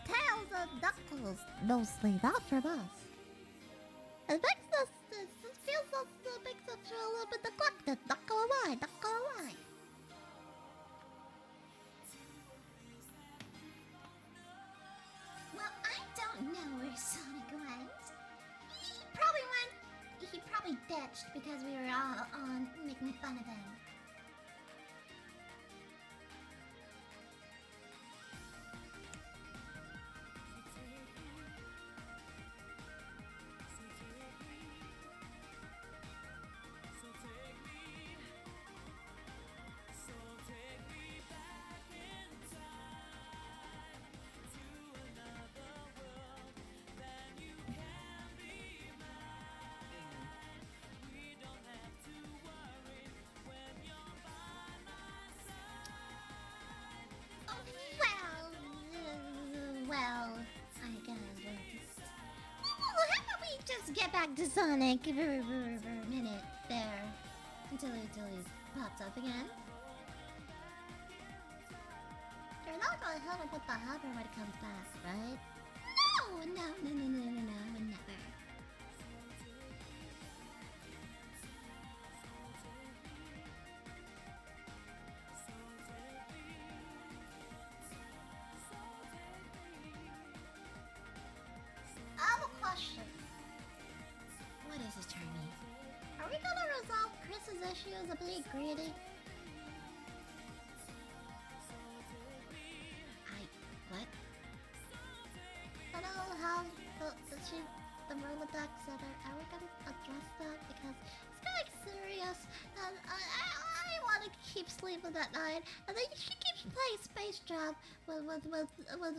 Tails and Knuckles, mostly, not from us. It makes us, it makes us feel a little bit neglected, not gonna lie, not gonna lie. Well, I don't know where Sonic went. He probably ditched because we were all on making fun of him. Well, I guess we'll just... Well, how about we just get back to Sonic for a minute there. Until he pops up again. You're not gonna hit him with the hammer when it comes back, right? No, never. I have a question. What is it, Charmy? Are we gonna resolve Kris's issues of being greedy? What? I don't know how the Rolodex said it. Are we gonna address that? Because it's kind of serious. And I want to keep sleeping at night. And then she keeps playing Space Jam with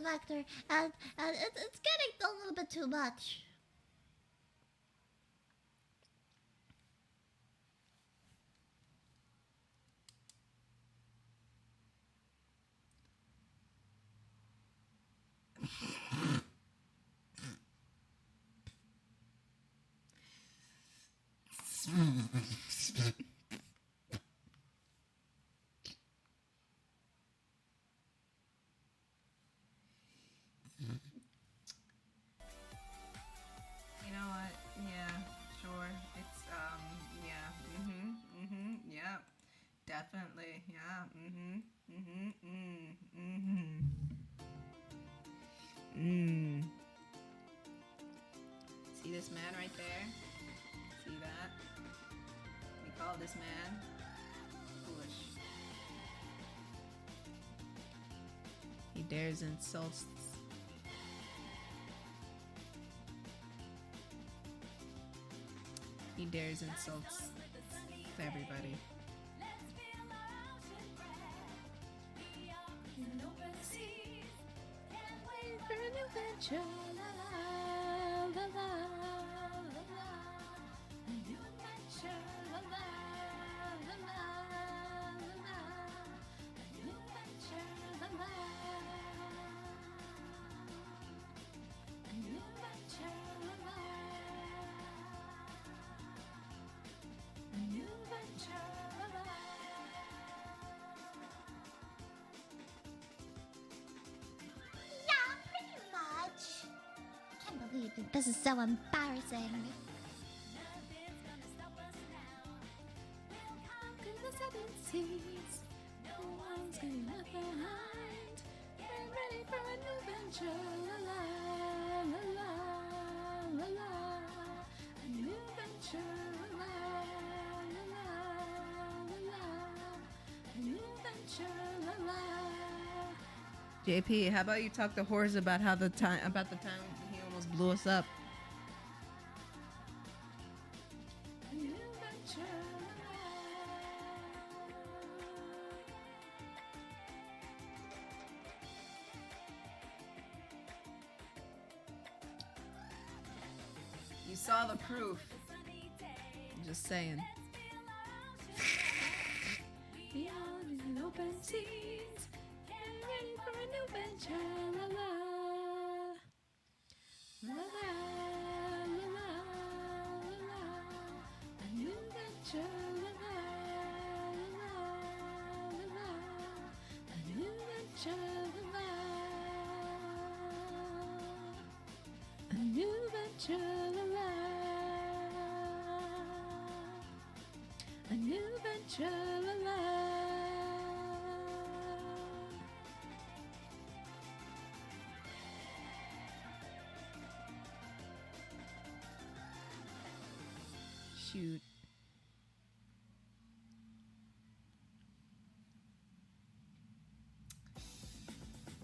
Vector. And it's getting a little bit too much. You know what? Yeah, sure. It's yeah. Yep. Definitely. Yeah. See this man right there? See that? this man. Foolish. He dares insults. He dares insults everybody. Yeah, pretty much. Can't believe it. This is so embarrassing. JP, how about you talk to Horse about the time he almost blew us up? You saw the proof. I'm just saying. Beyond an open seas, get ready for a new venture. La la. La la. La la. La la. A new venture. La la. La la. La la. A new venture. La la. A new venture. La la. A new venture. La la. Shoot.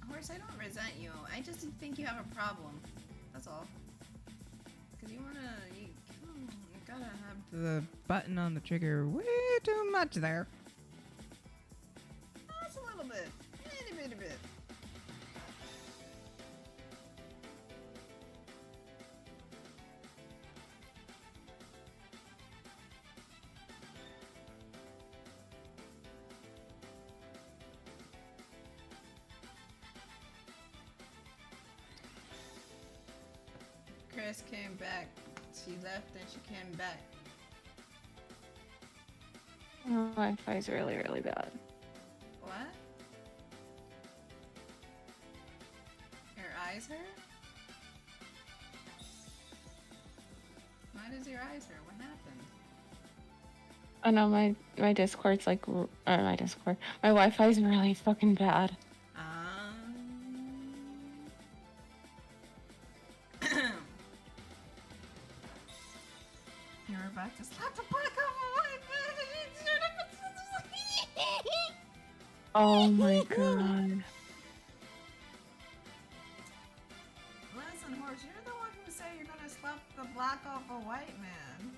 Horse, I don't resent you. I just think you have a problem. That's all. Because you gotta have the button on the trigger way too much there. Just a little bit. A bit. Kris came back. She left and she came back. My Wi-Fi's really, really bad. What? Your eyes hurt? Why does your eyes hurt? What happened? I know my Discord's like, my Discord. My Wi-Fi's really fucking bad. You're about to slap the fuck out of my wife. Oh my god. Listen, Horse, you're the one who said you're gonna slap the black off a white man.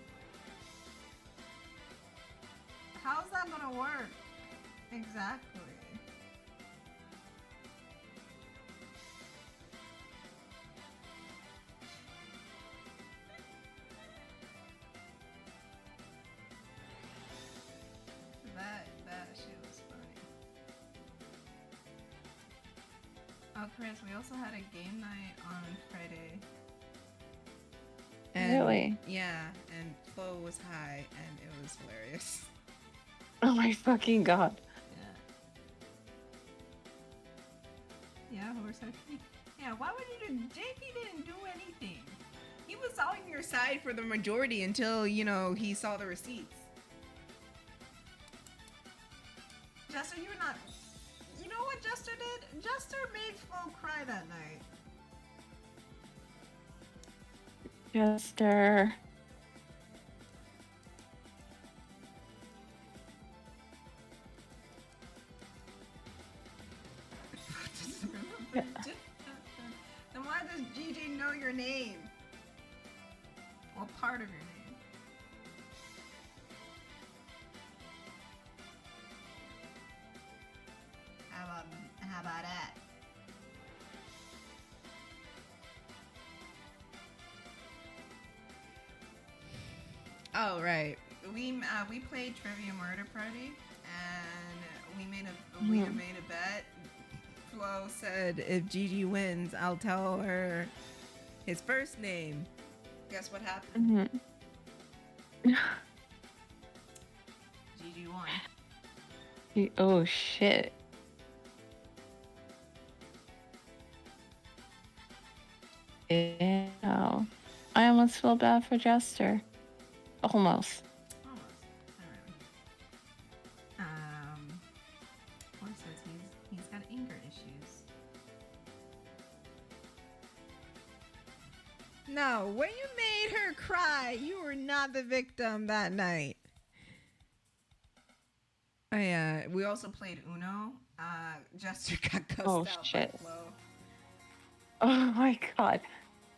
How's that gonna work? Exactly. That shit was funny. Oh, Kris, we also had a game night on Friday. And, Really? Yeah, and flow was high, and it was hilarious. Oh my fucking god. Yeah. Yeah, Horse. Yeah, why would you do? JP didn't do anything. He was on your side for the majority until, he saw the receipts. Jester, you're not. You know what Jester did? Jester made Flo cry that night. Jester. Then why does GG know your name? Well, part of your name. How about that? Oh right, we played Trivia Murder Party, and we made a bet. Flo said if Gigi wins, I'll tell her his first name. Guess what happened? Gigi won. Oh shit. Ew. I almost feel bad for Jester. Almost. Almost. Not really. One says he's got anger issues. No, when you made her cry, you were not the victim that night. We also played Uno. Jester got cussed out shit. by Flo. Oh my god.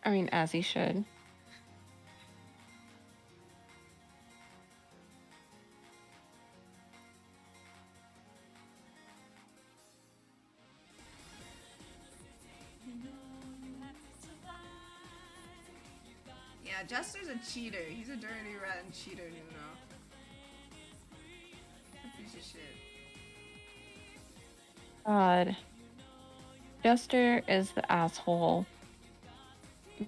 I mean, as he should. Yeah, Jester's a cheater. He's a dirty, rotten cheater, you know. A piece of shit. God. Jester is the asshole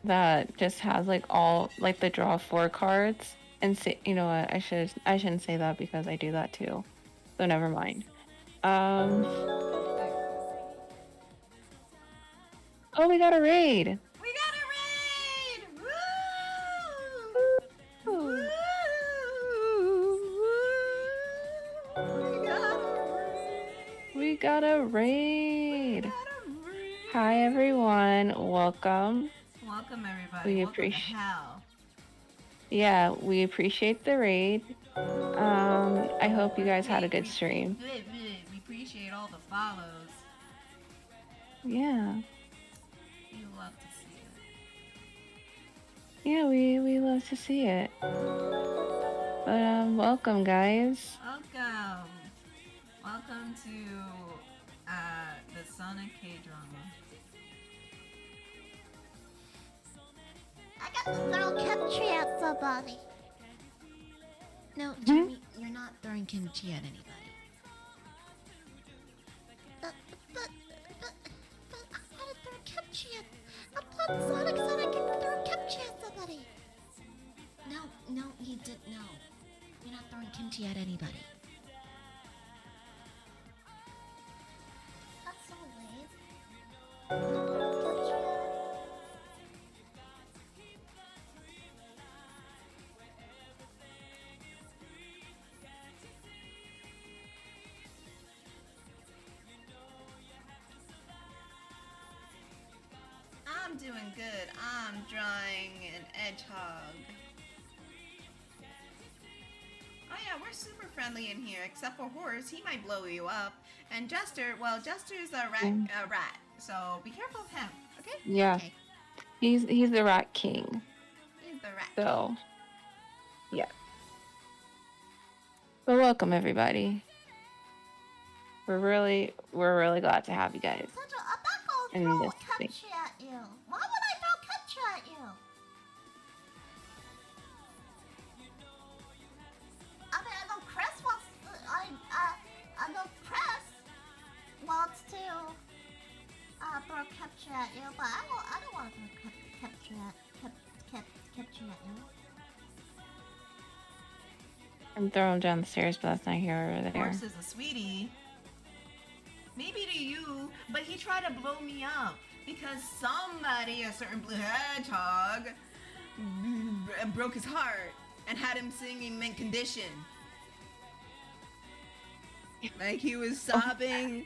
that just has like all like the draw 4 cards and say, you know what, I shouldn't say that because I do that too. So never mind. Oh, we got a raid. We got a raid! Woo! Ooh. Woo! We got a raid. We got a raid! Hi everyone, welcome. Welcome everybody. We Welcome appreciate. to hell. Yeah, we appreciate the raid. I hope you guys had a good stream. Good. We appreciate all the follows. Yeah. We love to see it. Yeah, we love to see it. But welcome guys. Welcome. Welcome to the Sonic K-drama. I got to throw kimchi at somebody. No, Charmy, you're not throwing kimchi at anybody. But I want to throw kimchi at. I thought Sonic said I could throw kimchi at somebody. No, he did no. You're not throwing kimchi at anybody. That's so lame. Kimchi at. I'm doing good. I'm drawing an hedgehog. Oh yeah, we're super friendly in here, except for Horse. He might blow you up. And Jester, well, Jester's a rat, so be careful of him, okay? Yeah. Okay. He's the Rat King. He's the rat. So yeah. But welcome everybody. We're really glad to have you guys. Sandra, I'm not In gonna this throw thing. kimchi at you. Why would I throw kimchi at you? I mean, I know Kris wants. I know Kris wants to throw kimchi at you, but I don't want to throw kimchi at you. I'm throwing down the stairs, but that's not here or there. Horse is a sweetie. Maybe to you, but he tried to blow me up because somebody, a certain blue hedgehog, broke his heart and had him singing Mint Condition. Like he was sobbing,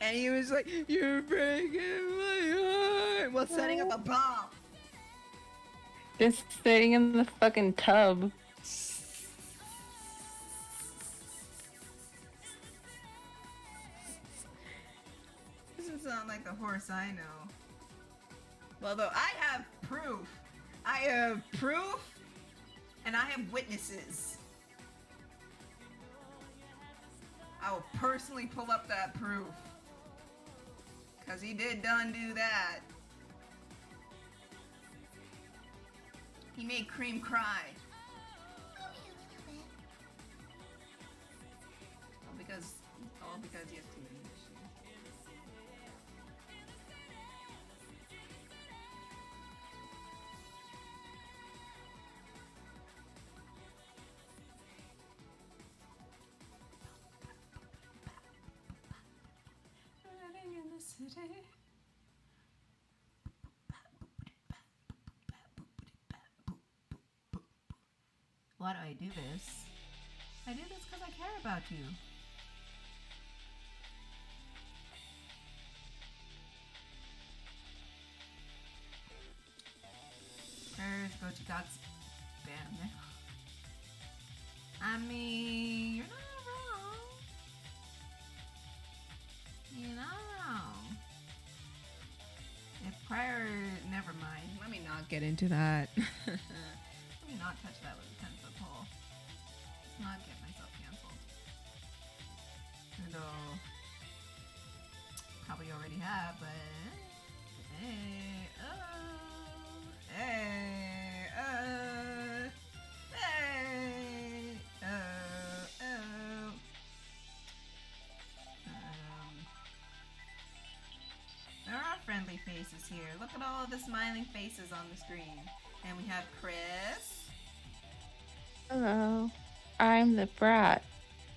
and he was like, "You're breaking my heart," while setting up a bomb. Just sitting in the fucking tub. sound like the horse I know. Well, though, I have proof. I have proof, and I have witnesses. I will personally pull up that proof. Because he did done do that. He made Cream cry. Only a little bit. All because he has too many issues. Living in the city. Why do I do this? I do this because I care about you. Prayers go to God's family. I mean, you're not wrong. You're not wrong. If prayer, never mind. Let me not get into that. Let me not touch that with a 10-foot pole. Let's not get myself canceled. Though, probably already have, but hey, oh, hey, hey, oh. There are friendly faces here. Look at all of the smiling faces on the screen. And we have Kris. Hello. I'm the brat.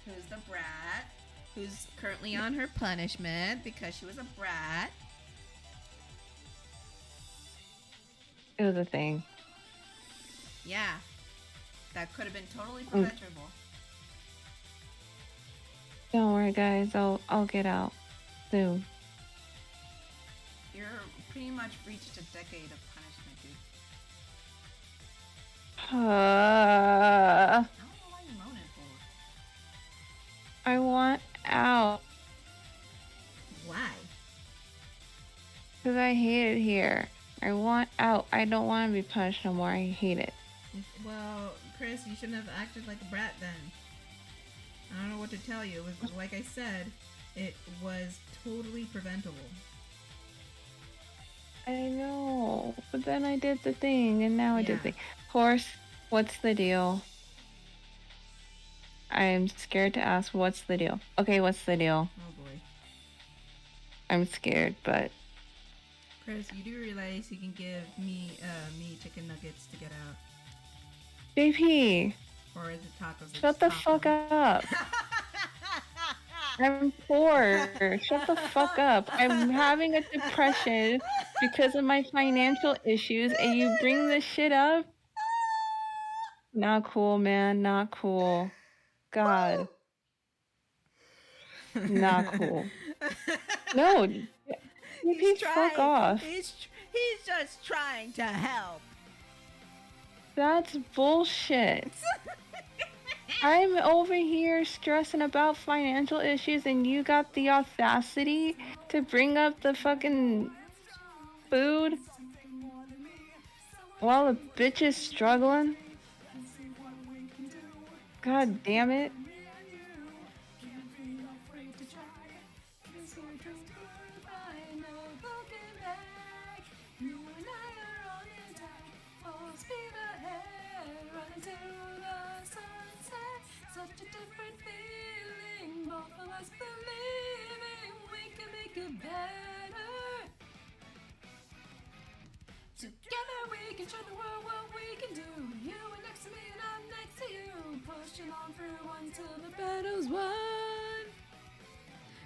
Who's the brat? Who's currently on her punishment because she was a brat. It was a thing. Yeah. That could have been totally preventable. Don't worry, guys. I'll get out soon. You're pretty much reached a decade of punishment, dude. I don't know why you're moaning for. I want out. Why? Because I hate it here. I want out. I don't want to be punished no more. I hate it. Well, Kris, you shouldn't have acted like a brat then. I don't know what to tell you. It was, like I said, it was totally preventable. I know. But then I did the thing, and now I did Yeah. the thing. Horse, what's the deal? I'm scared to ask what's the deal. Okay, what's the deal? Oh boy. I'm scared, but Kris, you do realize you can give me chicken nuggets to get out. JP, Or is it tacos? shut the fuck up. I'm poor. Shut the fuck up. I'm having a depression because of my financial issues, and you bring this shit up? Not cool, man. Not cool. God. Not cool. No. JP, fuck off. He's just trying to help. That's bullshit. I'm over here stressing about financial issues, and you got the audacity to bring up the fucking food while the bitch is struggling? God damn it. Such a different feeling, both of us believing we can make it better. Together we can show the world what we can do. You are next to me and I'm next to you, pushing on through until the battle's won.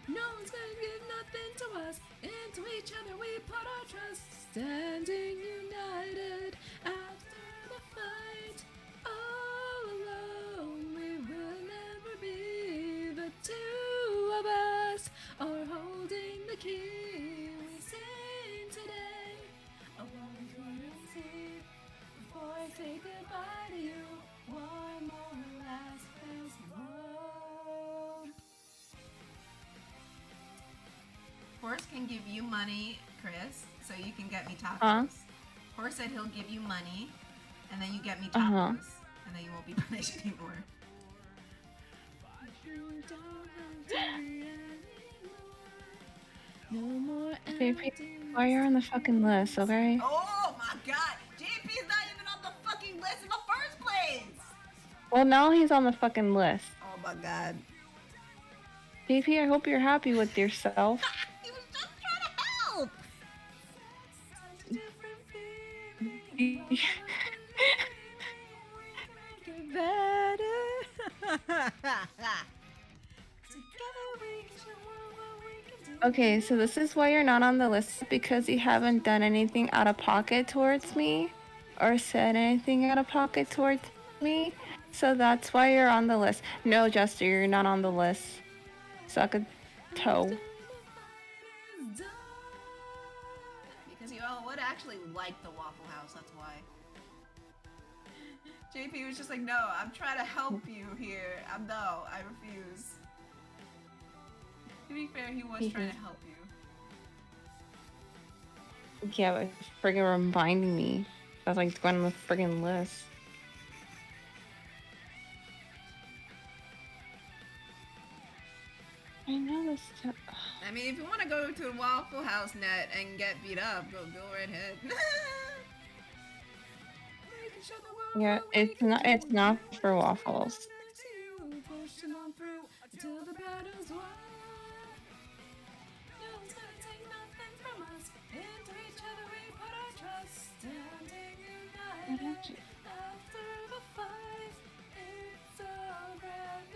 No one's gonna give nothing to us. Into each other we put our trust, standing united after the fight. All alone we will never be. The two of us are holding the key. We sing today a one couldn't see. Before I say goodbye to you, one more last place. Whoa. Horse can give you money, Kris, so you can get me tacos. Huh? Horse said he'll give you money, and then you get me tacos, Uh-huh. and then you won't be punished anymore. No more JP, why you're on the fucking list, okay? Oh my god! JP's not even on the fucking list in the first place! Well, now he's on the fucking list. Oh my god. JP, I hope you're happy with yourself. He was just trying to help! Okay, so this is why you're not on the list, because you haven't done anything out of pocket towards me or said anything out of pocket towards me. So that's why you're on the list. No, Jester, you're not on the list. Suck a toe. Because you all would actually like the Waffle House, that's why. JP was just like, no, I'm trying to help you here. No, I refuse. To be fair, he was trying to help you. Yeah, but friggin' reminding me. I was like going on the friggin' list. I know this. I mean, if you want to go to the Waffle House net and get beat up, go right ahead. Yeah, it's not for waffles.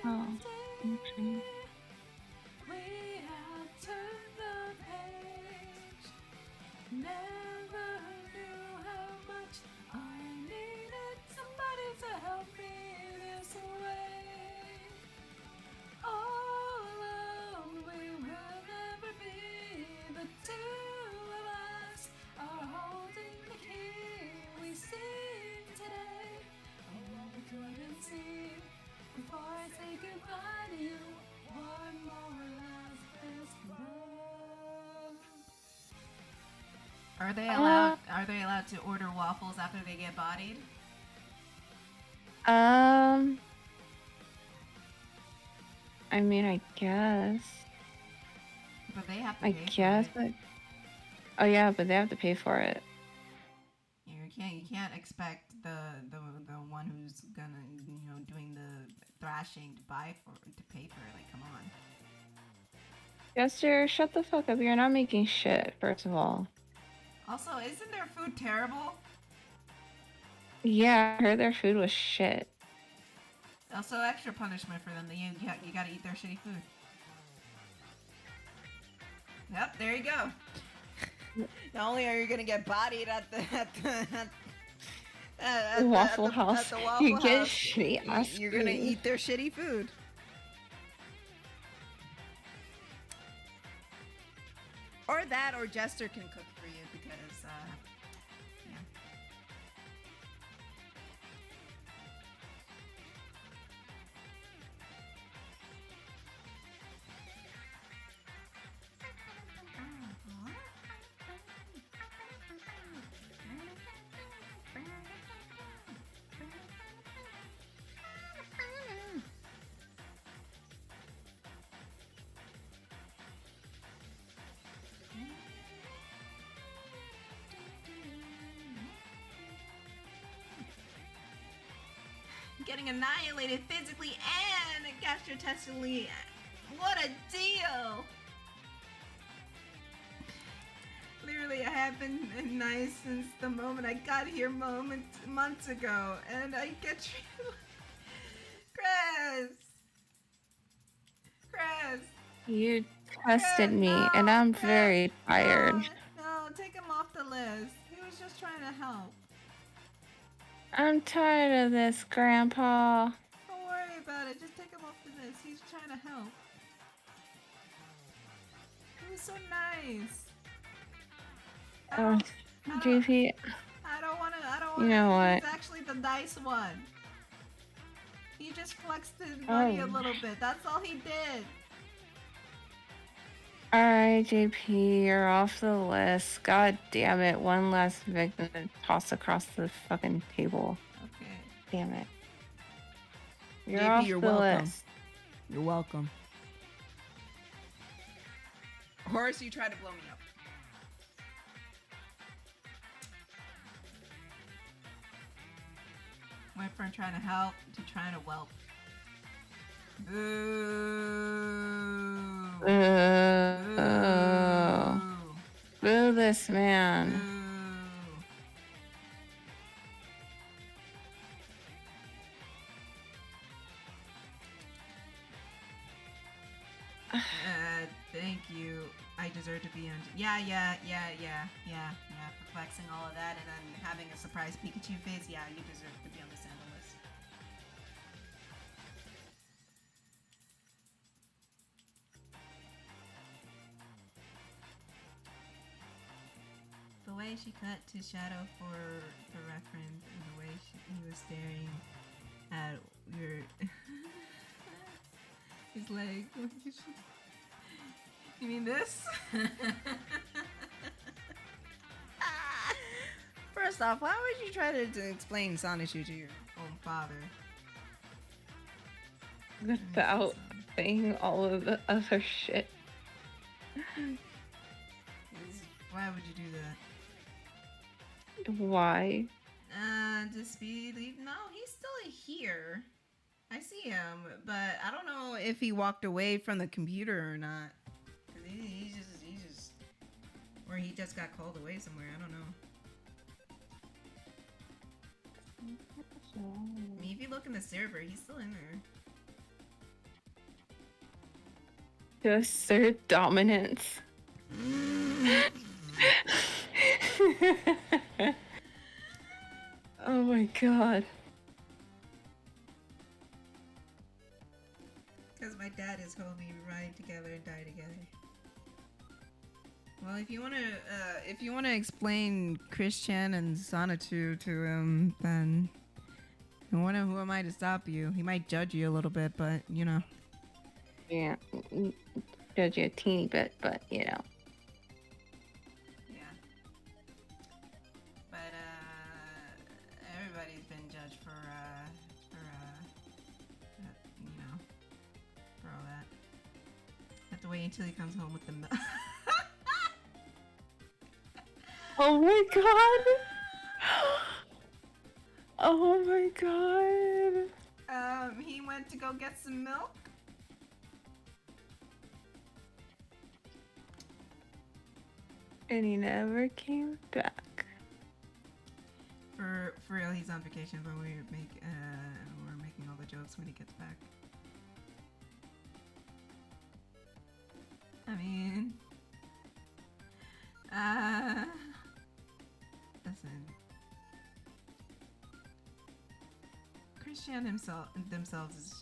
Oh, okay. Never knew how much I needed somebody to help me this way. All alone we will never be. The two of us are holding the key. We sing today. Oh, we couldn't see before I say goodbye to you. One more last best love. Are they allowed? Are they allowed to order waffles after they get bodied? I mean, I guess. But they have to I pay guess, for it. but oh yeah, but they have to pay for it. You can't expect the one who's gonna doing the thrashing to pay for it. Like, come on. Jester, shut the fuck up. You're not making shit, first of all. Also, isn't their food terrible? Yeah, I heard their food was shit. Also, extra punishment for them. You gotta eat their shitty food. Yep, there you go. Not only are you gonna get bodied at the Waffle House. at the Waffle You get House, shitty ass you're gonna food. eat their shitty food. Or that, or Jester can cook for you because, yeah. Getting annihilated physically and gastrointestinally. What a deal! Clearly, I have been nice since the moment I got here months ago, and I get you, Kris. You tested me, and I'm very tired. No, take him off the list. He was just trying to help. I'm tired of this, Grandpa. Don't worry about it. Just take him off the list. He's trying to help. He was so nice. JP, I don't want to. you know what? He's actually the nice one. He just flexed his money a little bit. That's all he did. Alright, JP, you're off the list. God damn it. One last victim to toss across the fucking table. Okay. Damn it. You're JP, off you're the welcome. list. You're welcome. Horace, you tried to blow me up. Went from trying to help to trying to whelp. Boo! Boo. Boo this man. Boo! Thank you. I deserve to be on. Yeah. For flexing all of that and then having a surprise Pikachu face. Yeah, you deserve to be on the sandal list. The way she cut to Shadow for the reference and the way he was staring at your his leg. You mean this? First off, why would you try to explain Sonichu to your own father? Without saying all of the other shit. Why would you do that? Why? Just be leave. No, he's still here. I see him, but I don't know if he walked away from the computer or not. He's just, or he just got called away somewhere. I don't know. I mean, if you look in the server, he's still in there. To assert dominance. Oh my god. Because my dad is homie, we ride together and die together. Well, if you wanna explain Christian and Sonichu to him, then who am I to stop you? He might judge you a little bit, but you know. Yeah. Judge you a teeny bit, but you know. Yeah. But everybody's been judged for you know, for all that. Have to wait until he comes home with the milk. Oh my god! Oh my god! He went to go get some milk. And he never came back. For real, he's on vacation, but we're making all the jokes when he gets back. I mean, listen. Christian themselves is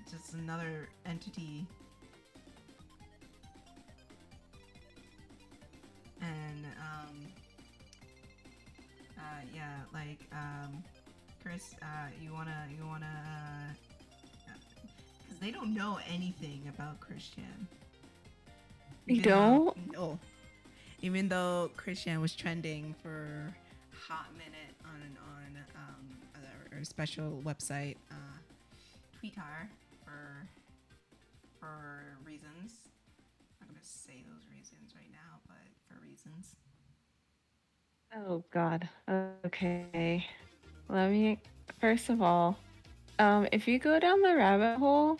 just another entity, and yeah, like Kris, you wanna because they don't know anything about Christian. You don't? No. Even though Christian was trending for a hot minute on a special website, Twitter, for reasons. I'm gonna say those reasons right now, but for reasons. Oh god. Okay. Let me first of all, if you go down the rabbit hole,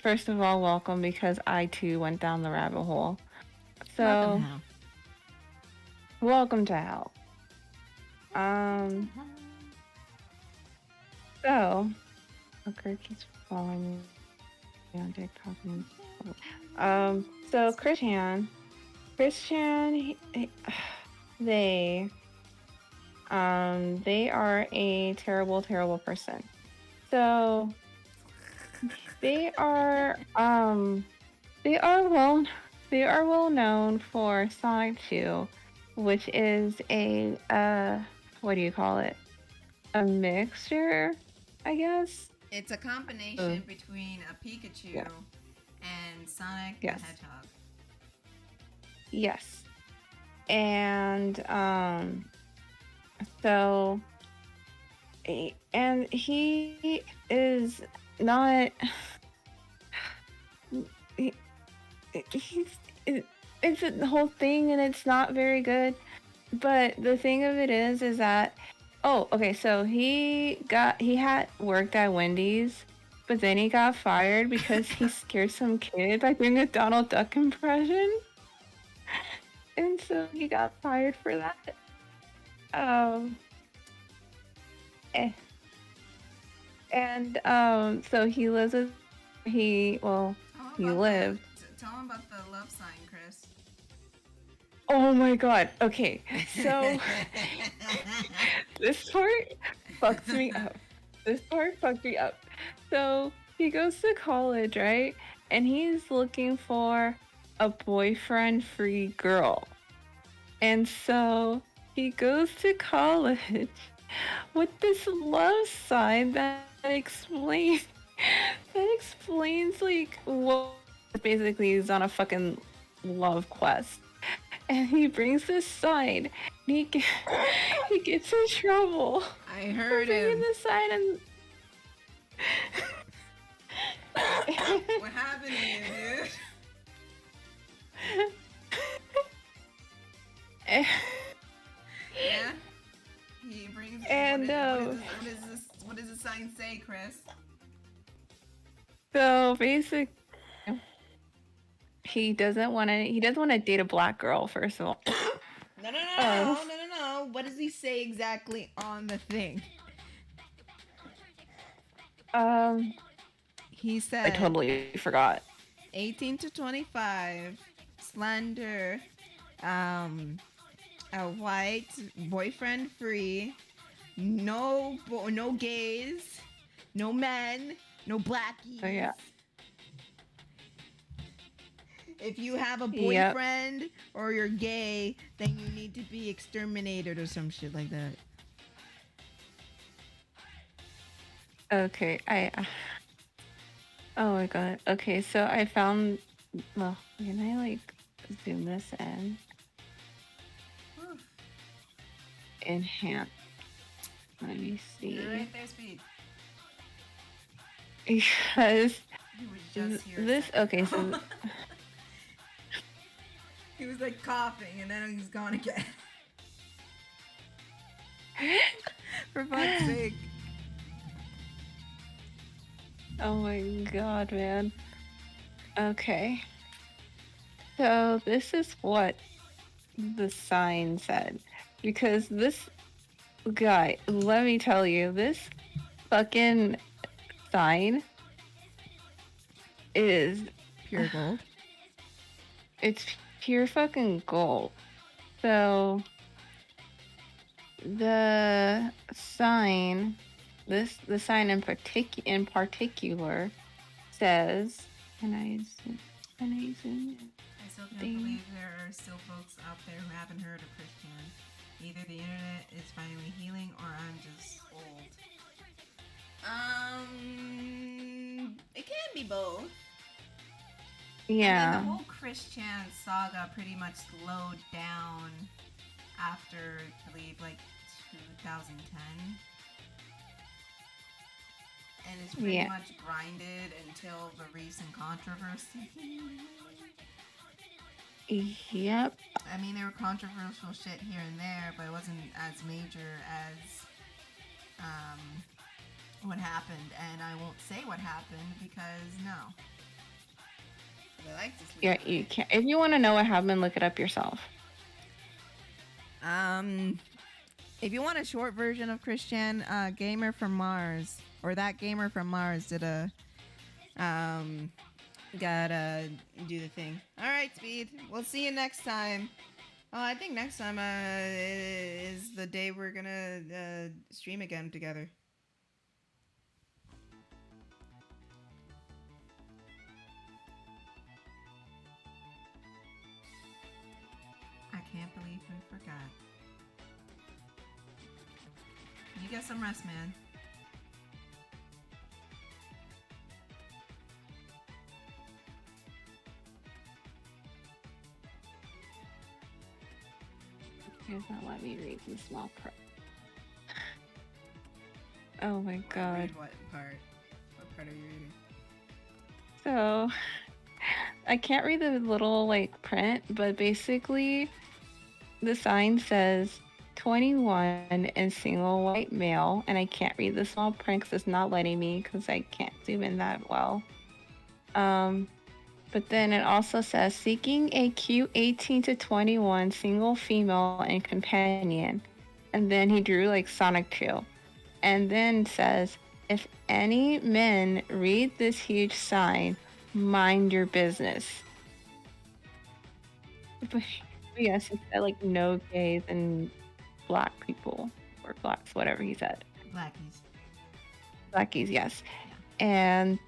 first of all, welcome because I too went down the rabbit hole. So welcome to hell. So okay, keeps following me on TikTok. So Christian, they are a terrible, terrible person. So they are well known for Sonic 2, which is a what do you call it? A mixture, I guess, It's a combination between a Pikachu yeah. and Sonic Yes. the Hedgehog. Yes. And so and he is not he, he's it's a whole thing and it's not very good. But the thing of it is that okay, so he had worked at Wendy's, but then he got fired because he scared some kid by doing a Donald Duck impression. And so he got fired for that. Um eh, and so he lives with he lived. Tell him about the love sign, Kris. Oh my god. Okay. So this part fucked me up. This part fucked me up. So he goes to college, right? And he's looking for a boyfriend-free girl. And so he goes to college with this love sign that explains like what basically he's on a fucking love quest. And he brings this sign. And he gets in trouble. I heard for bringing him. the sign and What happened to you, dude? Yeah? He brings... And, what does the sign say, Kris? so basically he doesn't want to date a black girl, first of all. No. What does he say exactly on the thing? He said... I totally forgot. 18 to 25, slender, a white, boyfriend free, no gays, no men, no blackies. Oh yeah. If you have a Yep. boyfriend or you're gay, then you need to be exterminated or some shit like that. Okay, oh my god. Okay, so I found. Well, can I like zoom this in? Enhance. Let me see. You're right there, Speed. Because He was just here. this. Okay, so He was like coughing and then he's gone again. For fuck's sake. oh my god, man. Okay. So this is what the sign said. Because this guy, let me tell you, this fucking sign is Pure gold. it's pure fucking gold. So the sign the sign in particular says can I zoom in? I still can't Ding. believe there are still folks out there who haven't heard of Christian. Either the internet is finally healing or I'm just old. It can be both. Yeah. And the whole Christian saga pretty much slowed down after, I believe, like 2010. And it's pretty Yeah. much grinded until the recent controversy. Yep. I mean, there were controversial shit here and there, but it wasn't as major as what happened. And I won't say what happened because no. I like to sleep. Yeah, you can't. If you want to know what happened, look it up yourself. If you want a short version of Christian, Gamer from Mars, or that Gamer from Mars did a, gotta do the thing. All right, Speed. We'll see you next time. Oh, I think next time is the day we're gonna stream again together. I can't believe we forgot. You get some rest, man. He does not let me read the small print. Oh my god. Read what part? What part are you reading? So, I can't read the little like print, but basically the sign says 21 and single white male, and I can't read the small print because it's not letting me because I can't zoom in that well. But then it also says seeking a cute 18 to 21 single female and companion, and then he drew like Sonic 2, and then says if any men read this huge sign, mind your business. But yes, he said like no gays and black people or blacks, whatever he said. Blackies. Blackies, yes. And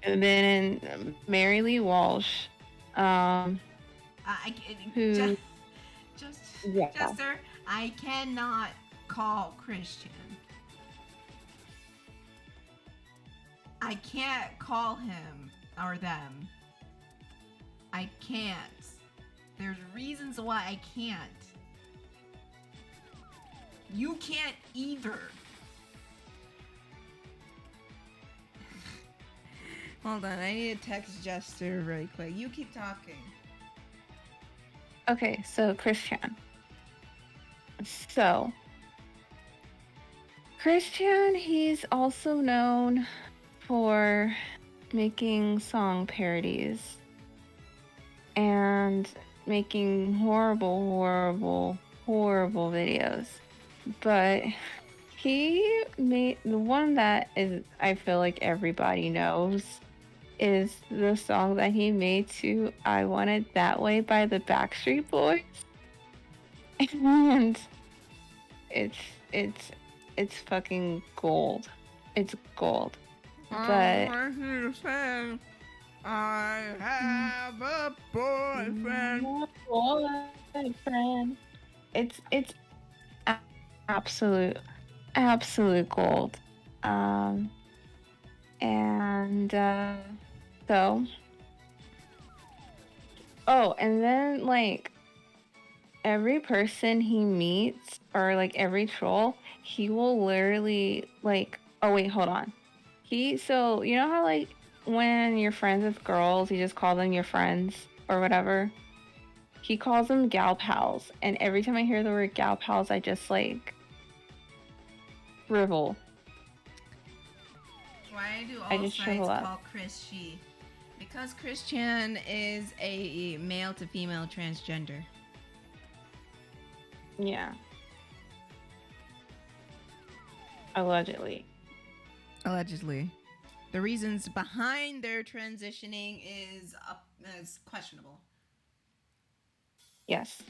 then Mary Lee Walsh, I who just yeah. Jester, I cannot call Christian. I can't call him or them. I can't. There's reasons why I can't. You can't either. Hold on, I need to text Jester really quick. You keep talking. Okay, so Christian. So Christian, he's also known for making song parodies and making horrible videos. But he made the one that is I feel like everybody knows is the song that he made to I Want It That Way by the Backstreet Boys. And it's fucking gold. It's gold. But I have a boyfriend. Boyfriend. It's absolute gold. So and then like every person he meets or like every troll, he will literally like hold on. So you know how like when you're friends with girls, you just call them your friends or whatever? He calls them gal pals, and every time I hear the word gal pals, I just like shrivel. Why do I all just sites shrivel up. call Chris she? Because Christian is a male to female transgender. Yeah. Allegedly. The reasons behind their transitioning is questionable. Yes.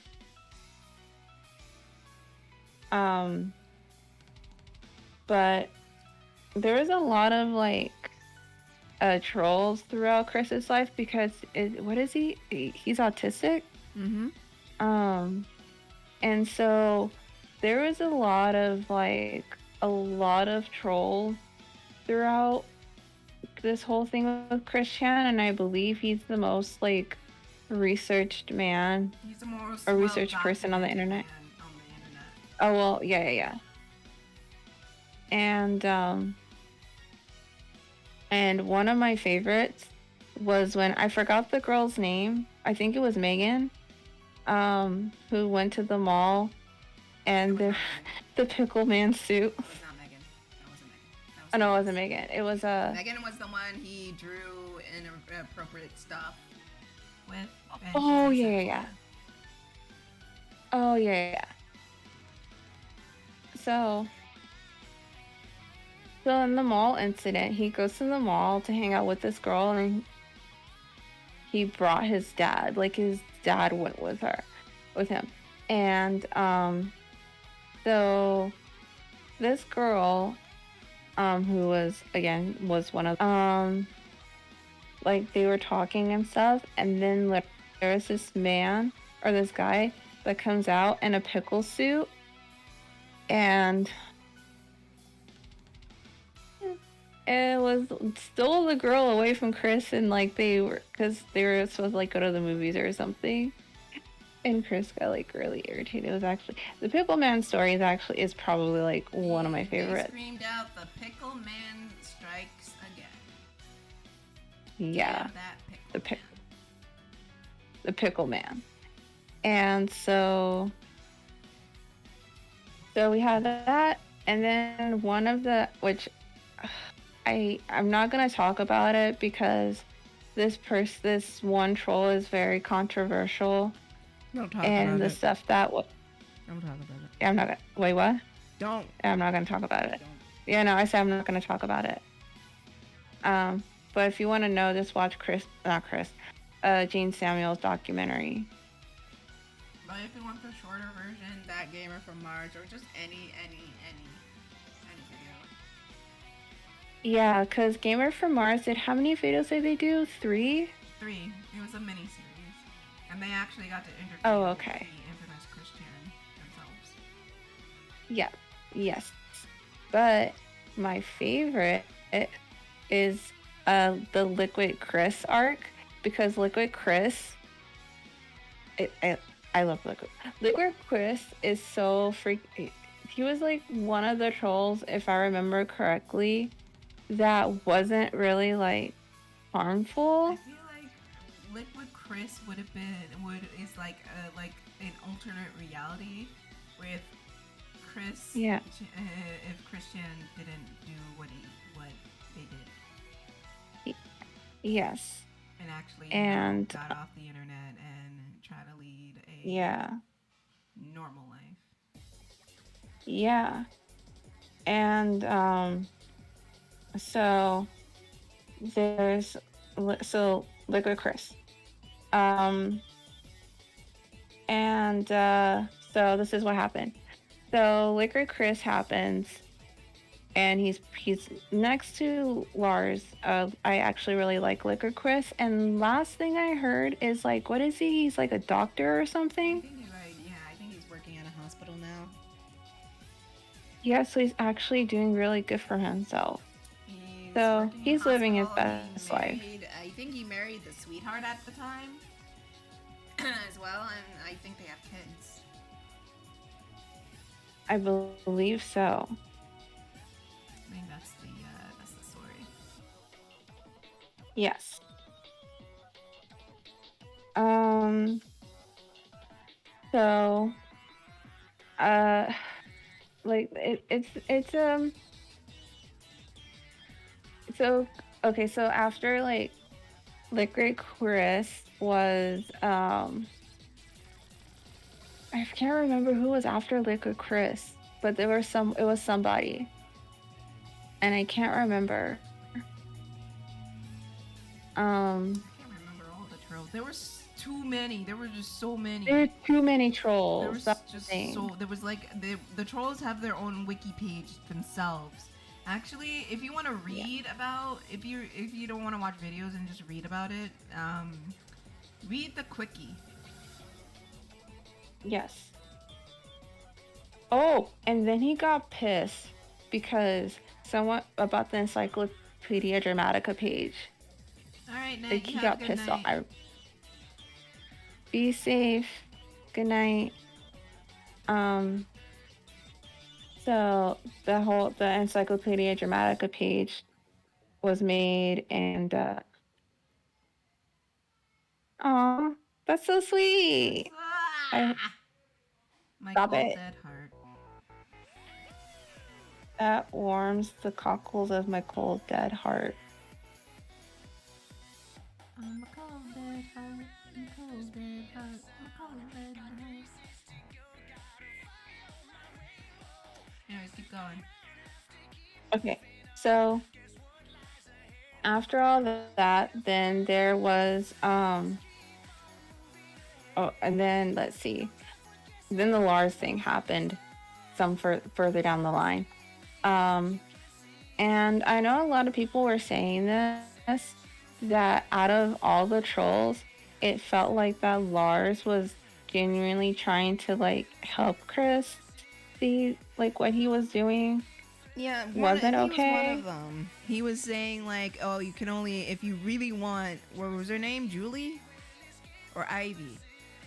But there was a lot of like trolls throughout Chris's life because what is he? He's autistic. Mm-hmm. And so there was a lot of trolls throughout this whole thing with Christian, and I believe he's the most like researched man. He's the most a researched person on the internet. Man. Oh well, yeah. And one of my favorites was when I forgot the girl's name. I think it was Megan, who went to the mall, and the pickle man suit. It was not Megan. That wasn't Megan. Oh no, it wasn't Megan. It was Megan was the one he drew inappropriate stuff with. Oh yeah. Oh yeah. So in the mall incident, he goes to the mall to hang out with this girl, and he brought his dad. Like his dad went with him, and so this girl, who was one of like they were talking and stuff, and then there's this man or this guy that comes out in a pickle suit, and it was stole the girl away from Chris, and like because they were supposed to like go to the movies or something. and Chris got like really irritated. It was actually the Pickle Man story is probably like one of my They favorites. screamed out, "The Pickle Man strikes again." Yeah, Damn that pickle the pick man. the Pickle Man. And so we had that, and then one of the which I'm not gonna talk about it because this one troll is very controversial, Don't talk and about the it. stuff that Don't talk about it. I'm not gonna wait what Don't. I'm not gonna talk about it. Don't. Yeah, no, I said I'm not gonna talk about it. But if you want to know, just watch Gene Samuel's documentary. But if you want the shorter version, that gamer from Mars, or just any video. Yeah, because Gamer from Mars did how many videos did they do? 3? 3. It was a mini series, and they actually got to interview Oh, okay. the infamous Christian themselves. Yeah, yes. But my favorite is the Liquid Chris arc, because Liquid Chris, I love Liquid Chris is so he was like one of the trolls, if I remember correctly, that wasn't really like harmful. I feel like Liquid Chris is like an alternate reality with Chris. Yeah. If Christian didn't do what they did. Yes. And actually got off the internet and try to lead a normal life. Yeah. And so there's Liquid Chris. And so this is what happened. So Liquid Chris happens, and he's next to Lars. I actually really like Liquid Chris. And last thing I heard is like, what is he? He's like a doctor or I something. think he's right. Yeah, I think he's working at a hospital now. Yeah, so he's actually doing really good for himself. So working in he's living his hospital. best life. I think he married the sweetheart at the time as well, and I think they have kids. I believe so. I think that's the story. Yes. So like so okay, so after like Liquid Chris was I can't remember who was after Liquid Chris, but it was somebody. And I can't remember. I can't remember all the trolls. There was too many. There were just so many. There were too many There trolls. was That's the just thing. so there was like the trolls have their own wiki page themselves. Actually, if you want to read about if you don't want to watch videos and just read about it, read the quickie. Yes. Oh, and then he got pissed because someone about the Encyclopedia Dramatica page. All right, Nate, Like you he have got a good pissed night. off. Be safe. Good night. So the Encyclopedia Dramatica page was made, and aw, that's so sweet. My Stop cold it. dead heart. That warms the cockles of my cold dead heart. I'm a cold dead heart. I'm a cold dead heart. I'm a cold dead heart. Anyways, keep going. Okay, so after all that, then there was and then let's see, then the Lars thing happened some further down the line, and I know a lot of people were saying this, that out of all the trolls, it felt like that Lars was genuinely trying to like help Chris see like what he was doing. Yeah, Was it he okay? was one of them. He was saying like, "Oh, you can only if you really want." What was her name? Julie or Ivy?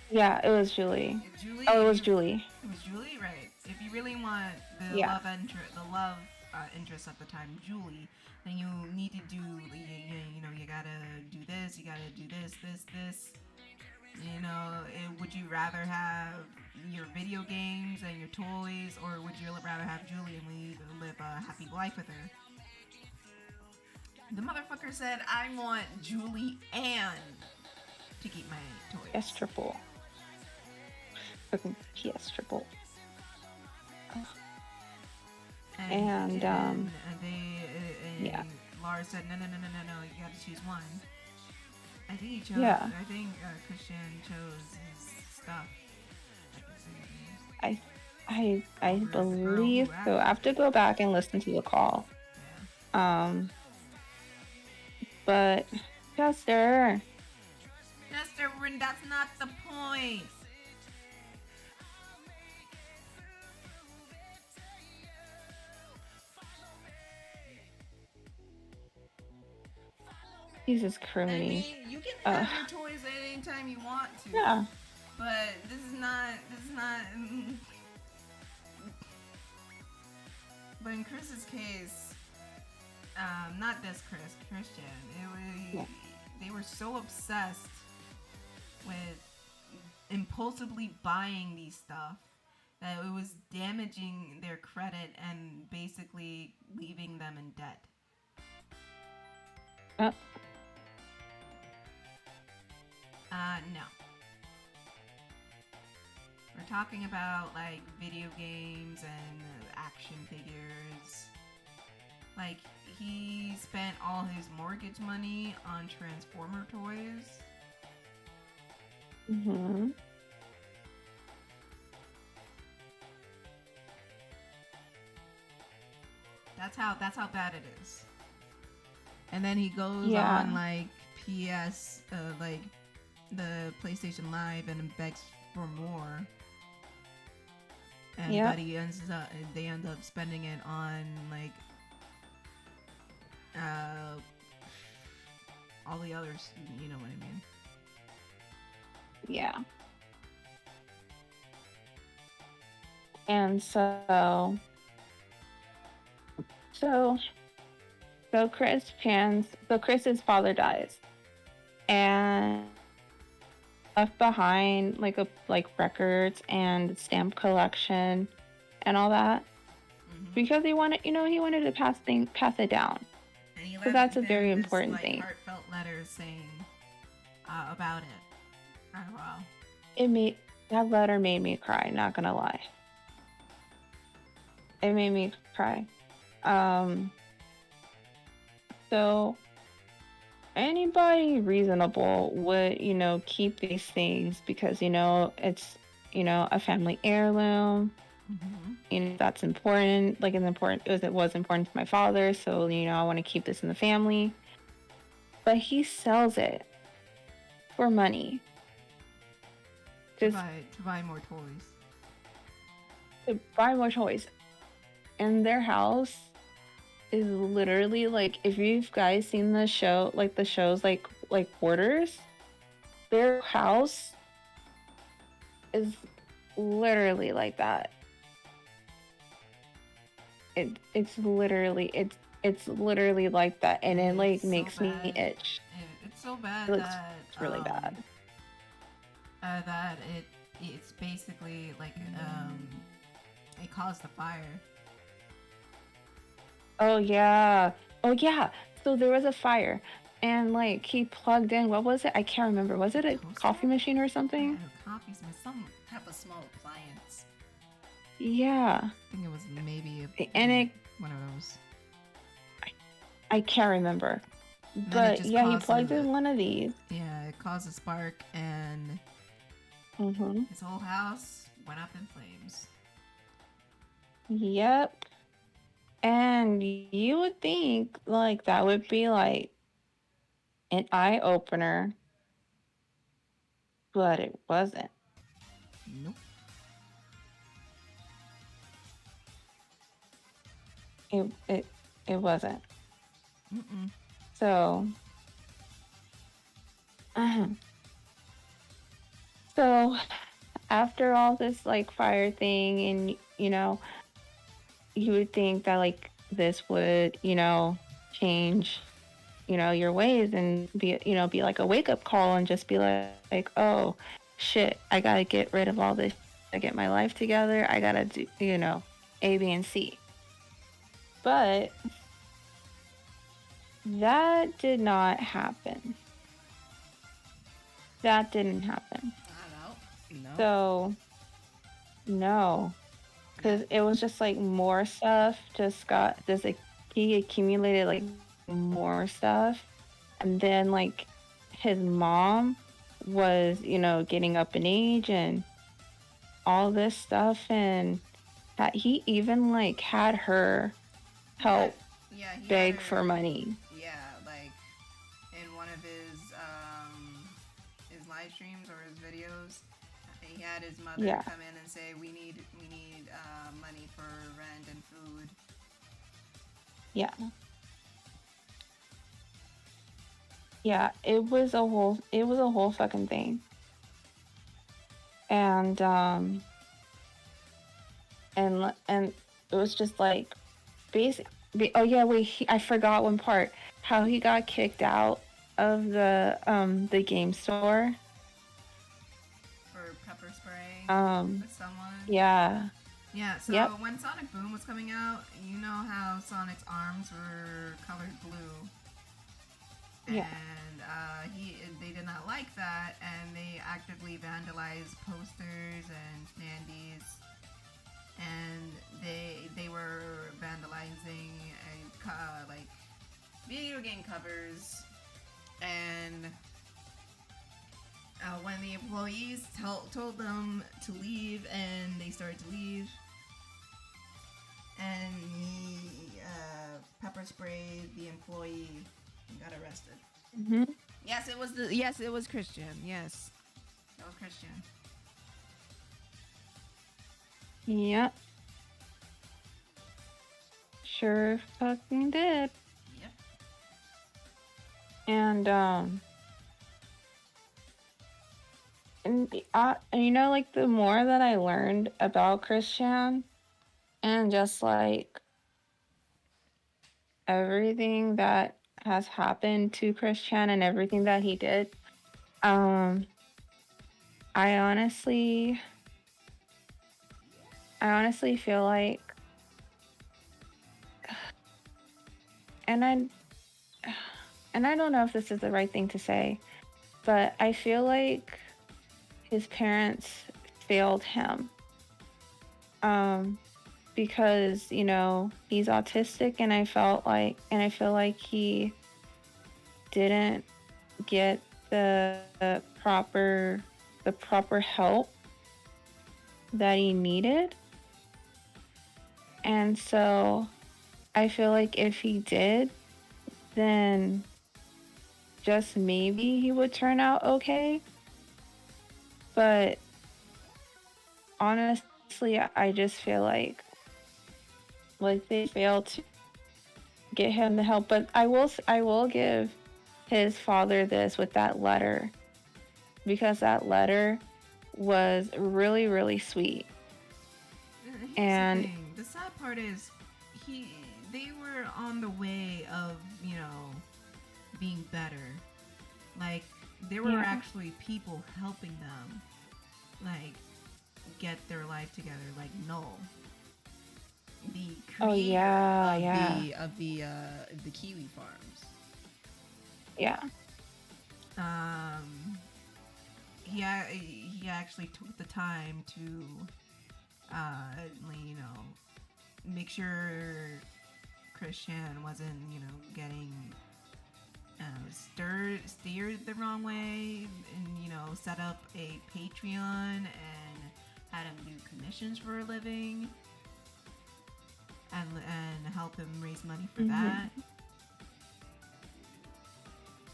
Yeah, it was Julie. Julie. Oh, it was If you, Julie. it was Julie, right? If you really want Yeah. the love interest at the time, Julie, then you need to do you gotta do this, you gotta do this. Would you rather have your video games and your toys, or would you rather have Julie and live a happy life with her? The motherfucker said, I want Julie and to keep my toys. PS triple. Fucking PS triple. And yeah. Lars said, no, you gotta choose one. I think he chose. Yeah. I think Christian chose his stuff. I believe so. I have to go back and listen to the call. Yeah. But Chester, that's not the point. Jesus I Christ. mean, you can have your toys at any time you want to. Yeah. But this is not. But in Chris's case, not this Christian. They were so obsessed with impulsively buying these stuff that it was damaging their credit and basically leaving them in debt. No. We're talking about like video games and action figures. Like, he spent all his mortgage money on Transformer toys. Mm-hmm. That's how bad it is. And then he goes Yeah. on like PS, like the PlayStation Live, and begs for more. And Yep. they end up spending it on like all the others. You know what I mean? Yeah. And so Chris's father dies, and left behind like records and stamp collection and all that, because he wanted to pass it down. And he So that's a there very this, important like, thing. heartfelt letters saying about it. Oh wow. That letter made me cry, not gonna lie. It made me cry. So anybody reasonable would, keep these things because, it's, a family heirloom. That's important. Like, it's important. It was important to my father. So, I want to keep this in the family. But he sells it for money. To buy more toys. To buy more toys. And their house is literally like, if you've guys seen the show, like the shows like Hoarders, their house is literally like that. It's literally like that, and it like makes me itch. It's so bad that it's really bad. That it's basically like it caused the fire. Oh yeah. So there was a fire, and like he plugged in. What was it? I can't remember. Was it a coffee machine or something? Coffee machine, some type of small appliance. Yeah. I think it was maybe one of those. I can't remember. But yeah, he plugged in one of these. Yeah, it caused a spark, and his whole house went up in flames. Yep. And you would think like that would be like an eye opener, but it wasn't. Nope. It wasn't. Mm-mm. So So after all this like fire thing, and you would think that like this would change your ways and be like a wake up call and just be like, oh shit, I gotta get rid of all this. I get my life together. I gotta do A, B, and C. But that did not happen. That didn't happen. I don't know. No. So no, Yeah. because it was just like more stuff. Like he accumulated like more stuff, and then like his mom was getting up in age and all this stuff, and he even like had her Yeah. help Yeah. He had beg her. for money. Yeah, like in one of his live streams or his videos, he had his mother Yeah. come in and say, "We need money for rent and food." Yeah. Yeah, it was a whole fucking thing. And and it was just like basic. Oh yeah, wait, I forgot one part. How he got kicked out of the game store. For pepper spray Um with someone. yeah. Yeah, so Yep. when Sonic Boom was coming out, you know how Sonic's arms were colored blue. Yeah. And they did not like that, and they actively vandalized posters and standees, and they were vandalizing like video game covers, and when the employees told them to leave, and they started to leave, and he pepper sprayed the employee and got arrested. Mhm. Yes, it was Christian. Yes, that was Christian. Yep. Sure fucking did. Yep. And like the more that I learned about Christian and just like everything that has happened to Christian and everything that he did, um I honestly feel like, and I don't know if this is the right thing to say, but I feel like his parents failed him. Because, he's autistic, and I feel like he didn't get the proper help that he needed. And so I feel like if he did, then just maybe he would turn out okay. But honestly, I just feel like they failed to get him the help. But I will give his father this with that letter, because that letter was really, really sweet. Here's And the thing. The sad part is, they were on the way of being better. Like there were Yeah. actually people helping them, like get their life together. Like Null, the creator oh yeah, of yeah, the kiwi farms. yeah, He actually took the time to make sure Christian wasn't getting steered the wrong way, and set up a Patreon and had him do commissions for a living, and help him raise money for that.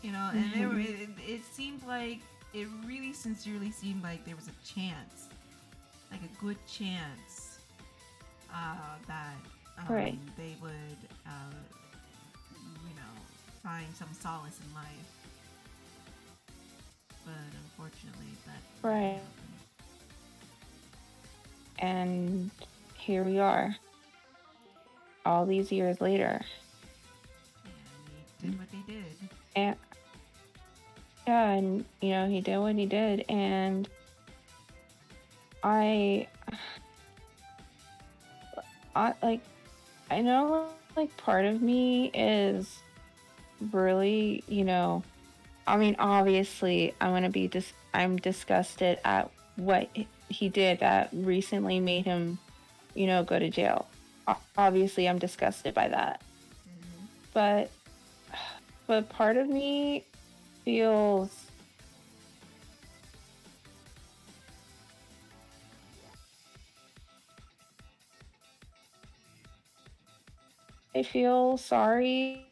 And it seemed like, it really sincerely seemed like there was a chance, like a good chance, that Right. they would, find some solace in life. but unfortunately, that Right. And here we are, all these years later. they did what they did. And yeah, and he did what he did, and I, like, I know, like, part of me is really, I mean, obviously, I'm disgusted at what he did that recently made him, go to jail. Obviously, I'm disgusted by that. Mm-hmm. But, part of me feels I feel sorry.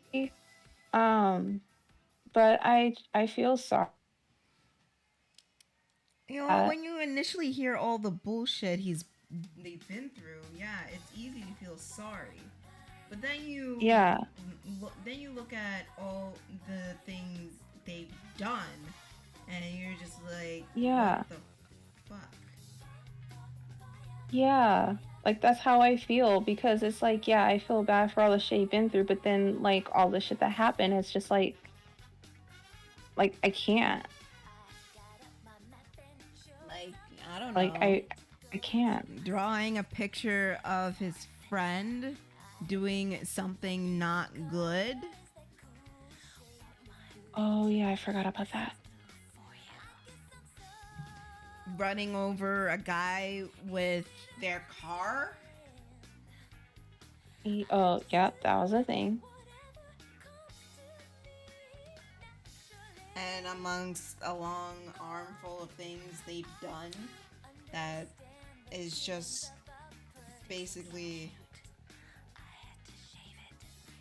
Um, but I feel sorry that, When you initially hear all the bullshit they've been through, yeah, it's easy to feel sorry. But yeah, then you look at all the things they've done, and you're just like, what yeah, the fuck? yeah. Like, that's how I feel, because it's like, yeah, I feel bad for all the shit you've been through, but then, like, all the shit that happened, it's just like I can't. Like, I don't Like, know. I can't. Drawing a picture of his friend doing something not good. Oh yeah, I forgot about that. Running over a guy with their car. Oh, yep, that was a thing. And amongst a long armful of things they've done that is just basically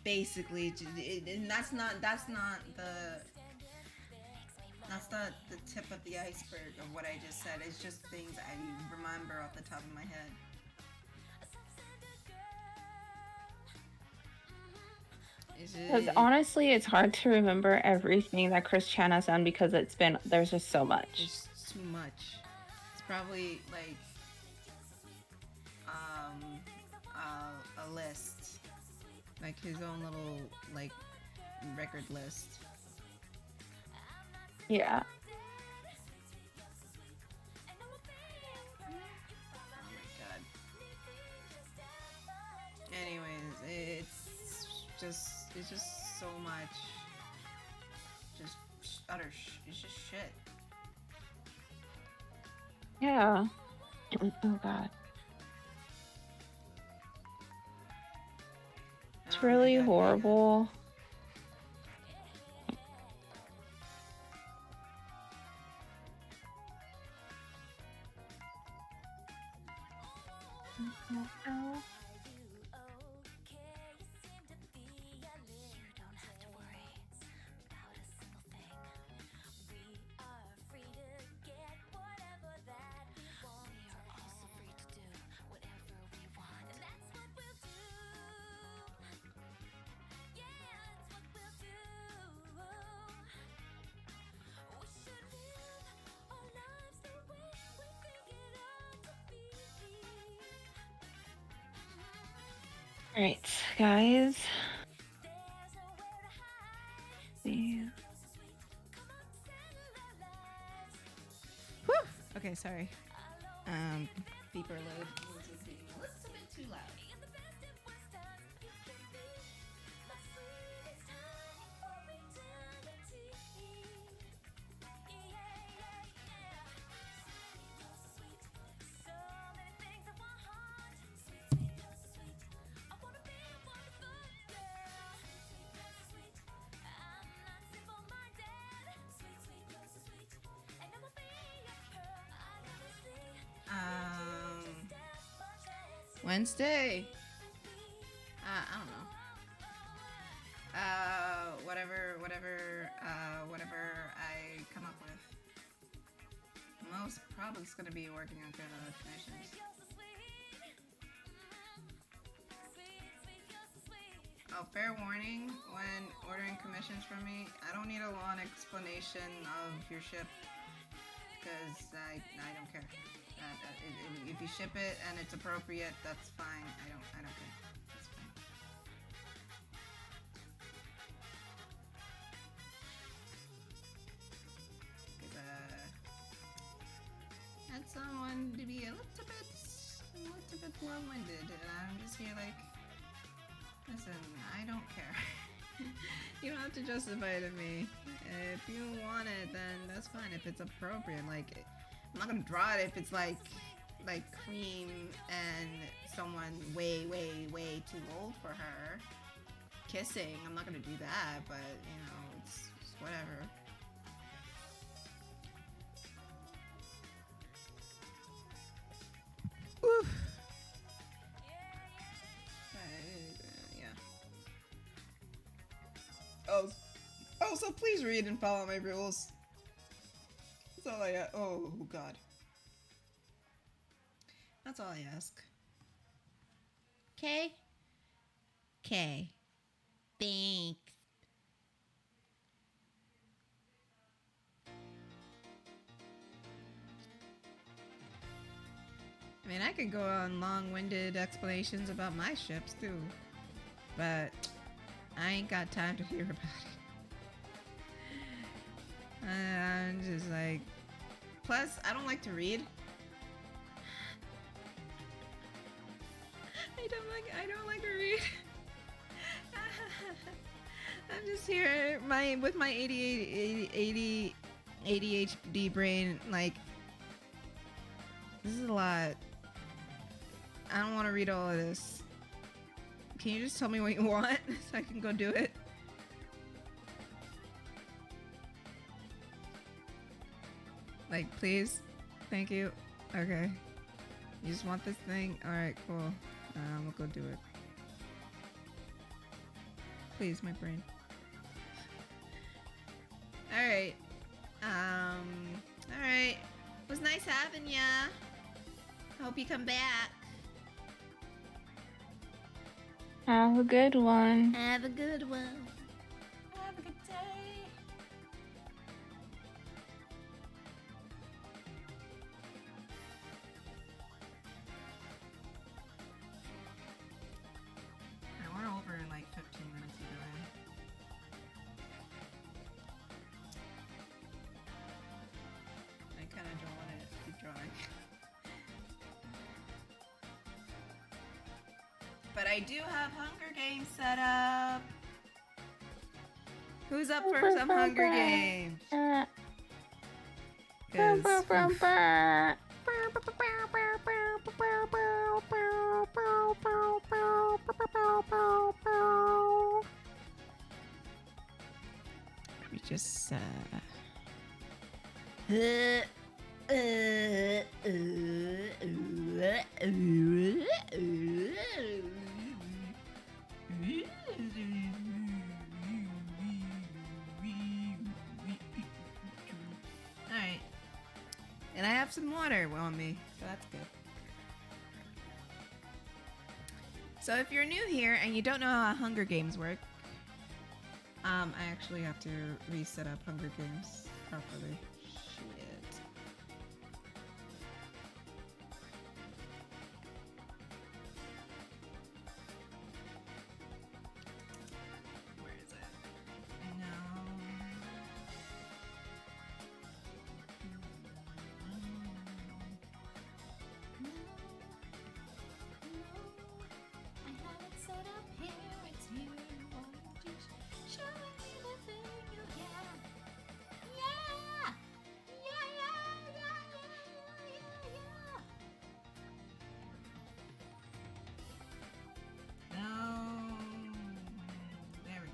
and that's not the tip of the iceberg of what I just said. It's just things I remember off the top of my head. Because honestly, it's hard to remember everything that Chris Chan has done, because there's just so much. It's too much. It's probably like a list, like his own little like record list. Yeah. Oh my god. Anyways, it's just so much. Just it's just shit. Yeah. Oh god. It's Oh my really god, horrible. Ow. Alright, guys. See. Whew. Okay, sorry. Beeper load was a bit too loud. Wednesday. I don't know. Whatever I come up with. Most probably it's gonna be working on commissions. Oh, fair warning, when ordering commissions from me, I don't need a long explanation of your ship because I don't care. If you ship it and it's appropriate, that's fine. I don't care. That's fine. Had someone to be a little bit long-winded, and I'm just here like, listen, I don't care. You don't have to justify it to me. If you want it, then that's fine. If it's appropriate, like, I'm not gonna draw it if it's like cream and someone way too old for her kissing. I'm not gonna do that, but you know, it's whatever. Oof. Yeah. Oh, so please read and follow my rules. That's all I oh god. That's all I ask. Okay? Okay. Thanks. I mean, I could go on long-winded explanations about my ships too, but I ain't got time to hear about it. I'm just like, plus I don't like to read. I don't like to read. I'm just here with my ADHD brain, like, this is a lot. I don't want to read all of this. Can you just tell me what you want so I can go do it? Like, please? Thank you. Okay. You just want this thing? Alright, cool. We'll go do it. Please, my brain. Alright. Alright. It was nice having ya. Hope you come back. Have a good one. Have a good one. Have a good day. We're over in like 15 minutes either way. I kind of don't want to keep drawing. But I do have Hunger Games set up. Who's up for some Hunger Games? 'Cause, oof. Let me just Alright. And I have some water on me, so that's good. So if you're new here and you don't know how Hunger Games work, I actually have to reset up Hunger Games properly. Shit. Where is it? No. I have it set up here, it's here. Won't you show me the thing you have? Yeah! Yeah, yeah, yeah, yeah, yeah, yeah. No. There we go.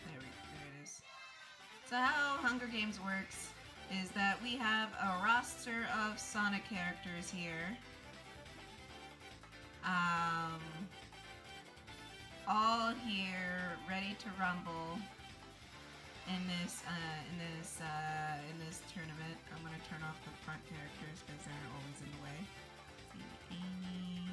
There it is. So how Hunger Games works is that we have a roster of Sonic characters here. All here, ready to rumble in this tournament. I'm gonna turn off the front characters because they're always in the way. See, Amy.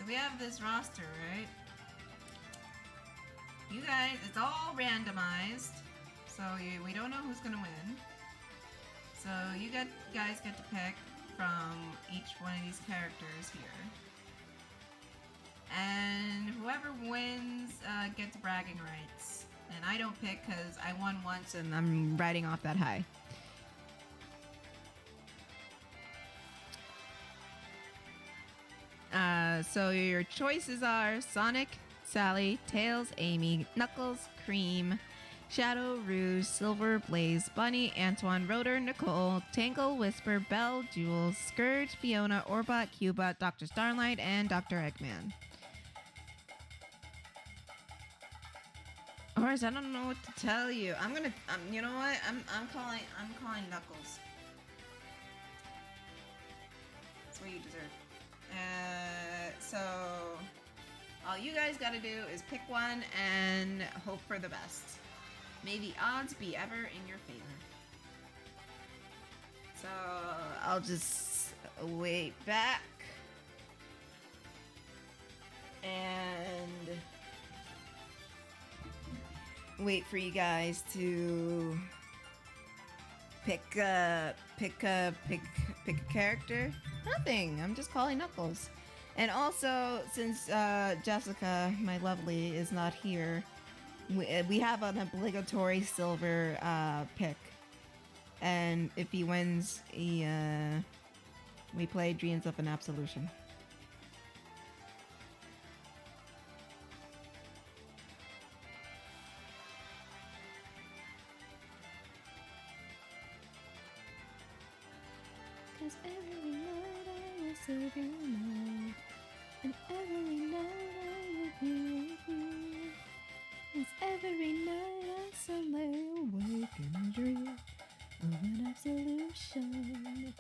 we have this roster, right? You guys, it's all randomized, so we don't know who's gonna win. So you guys get to pick from each one of these characters here. And whoever wins gets bragging rights. And I don't pick because I won once and I'm riding off that high. So your choices are Sonic, Sally, Tails, Amy, Knuckles, Cream, Shadow, Rouge, Silver, Blaze, Bunny, Antoine, Rotor, Nicole, Tangle, Whisper, Belle, Jules, Scourge, Fiona, Orbot, Cubot, Dr. Starlight, and Dr. Eggman. Horace, I don't know what to tell you. I'm gonna, you know what? I'm calling Knuckles. That's what you deserve. So all you guys gotta do is pick one and hope for the best. May the odds be ever in your favor. So I'll just wait back and wait for you guys to pick a character. Nothing. I'm just calling Knuckles. And also, since Jessica, my lovely, is not here, we have an obligatory silver pick. And if he wins, we play Dreams of an Absolution. Cause every night I will serve you night, and every night I will be with you. Cause every night I suddenly awake in a dream of an absolution.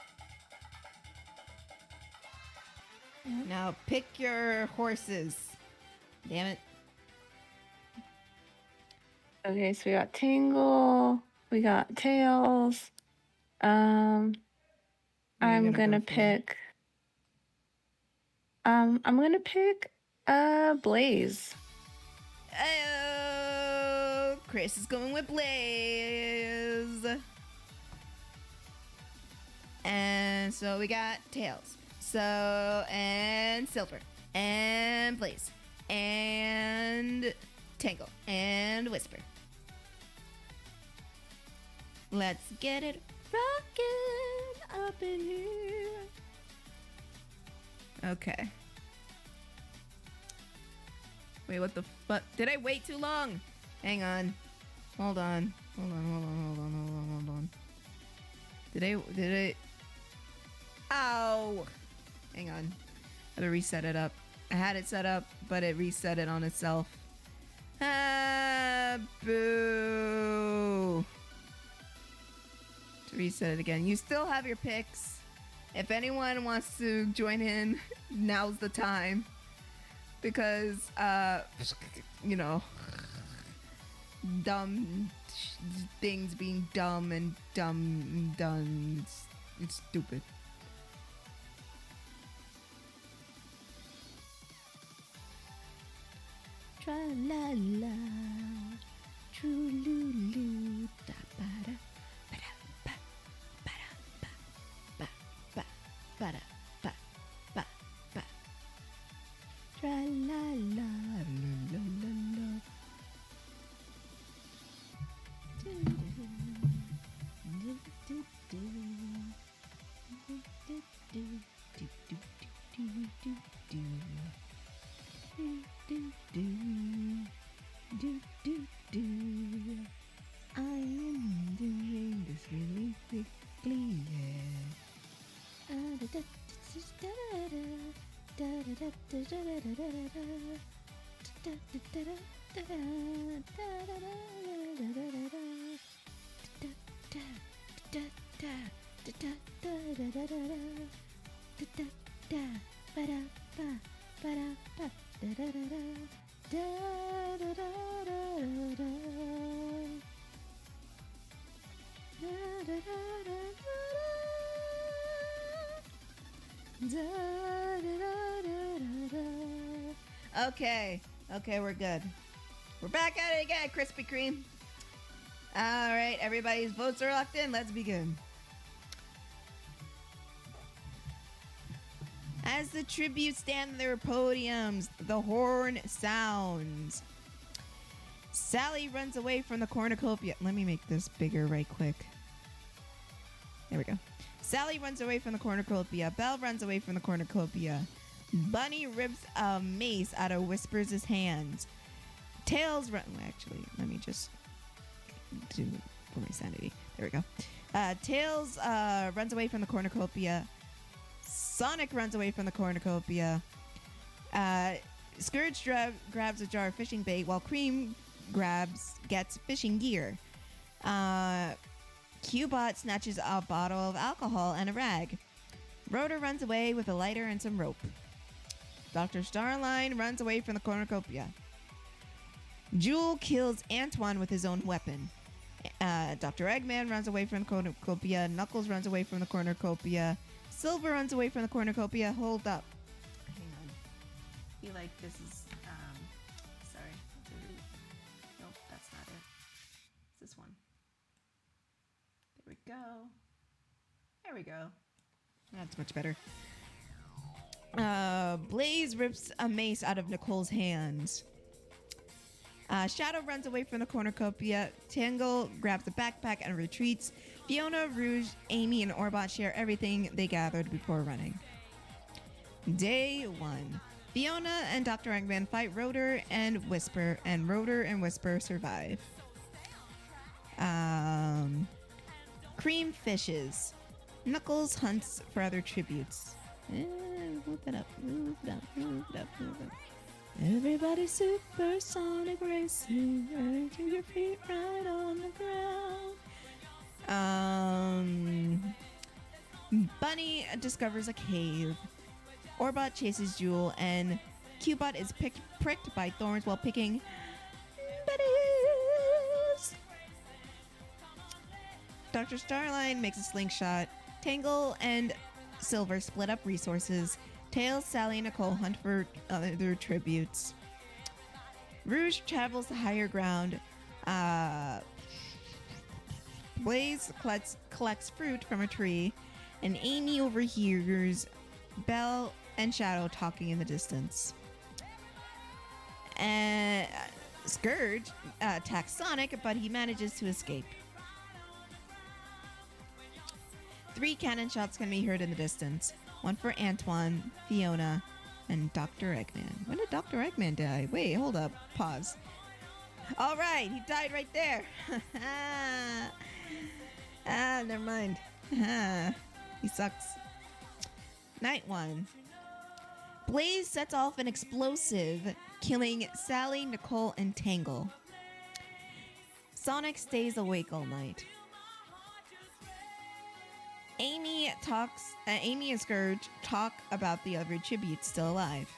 Now pick your horses. Damn it. Okay, so we got Tingle, we got Tails. I'm gonna pick. I'm gonna pick Blaze. Oh, Kris is going with Blaze. And so we got Tails. So, and Silver. And Blaze. And Tangle. And Whisper. Let's get it rockin' up in here. Okay. Wait, what the fuck? Did I wait too long? Hang on. Hold on. Hold on. Did I? Ow! Hang on. Gotta reset it up. I had it set up, but it reset it on itself. Ah, boo! To reset it again. You still have your picks. If anyone wants to join in, now's the time. Because, you know, dumb things being dumb and done. It's stupid. Tra la la, true lulu, da ba da ba ba ba ba ba ba ba ba. Tra la la la la la. Do do do do do do do do do do do. Do do do do do. I am doing this really quickly, Okay. Okay, we're good. We're back at it again, Krispy Kreme. All right, everybody's votes are locked in. Let's begin. As the tributes stand on their podiums, the horn sounds. Sally runs away from the cornucopia. Let me make this bigger right quick. There we go. Sally runs away from the cornucopia. Belle runs away from the cornucopia. Bunny rips a mace out of Whisper's hands. Tails run. Actually, let me just do for my sanity. There we go. Tails runs away from the cornucopia. Sonic runs away from the cornucopia. Scourge grabs a jar of fishing bait while Cream gets fishing gear. Cubot snatches a bottle of alcohol and a rag. Rotor runs away with a lighter and some rope. Dr. Starline runs away from the cornucopia. Jewel kills Antoine with his own weapon. Dr. Eggman runs away from the cornucopia. Knuckles runs away from the cornucopia. Silver runs away from the cornucopia. Hold up. Hang on. I feel like this is, sorry. Nope, that's not it. It's this one. There we go. There we go. That's much better. Blaze rips a mace out of Nicole's hands. Shadow runs away from the cornucopia. Tangle grabs a backpack and retreats. Fiona, Rouge, Amy, and Orbot share everything they gathered before running. Day 1. Fiona and Dr. Eggman fight Rotor and Whisper, and Rotor and Whisper survive. Cream fishes. Knuckles hunts for other tributes. Move it up, move it up, move it up, move it up. Everybody supersonic racing, right to your feet right on the ground. Bunny discovers a cave. Orbot chases Jewel, and Cubot is pricked by thorns while picking berries. Dr. Starline makes a slingshot. Tangle and Silver split up resources. Tails, Sally, and Nicole hunt for other tributes. Rouge travels to higher ground. Blaze collects fruit from a tree. And Amy overhears Belle and Shadow talking in the distance. And Scourge attacks Sonic, but he manages to escape. 3 cannon shots can be heard in the distance. One for Antoine, Fiona, and Dr. Eggman. When did Dr. Eggman die? Wait, hold up. Pause. All right, he died right there. Never mind. He sucks. Night 1. Blaze sets off an explosive, killing Sally, Nicole, and Tangle. Sonic stays awake all night. Amy and Scourge talk about the other tributes still alive.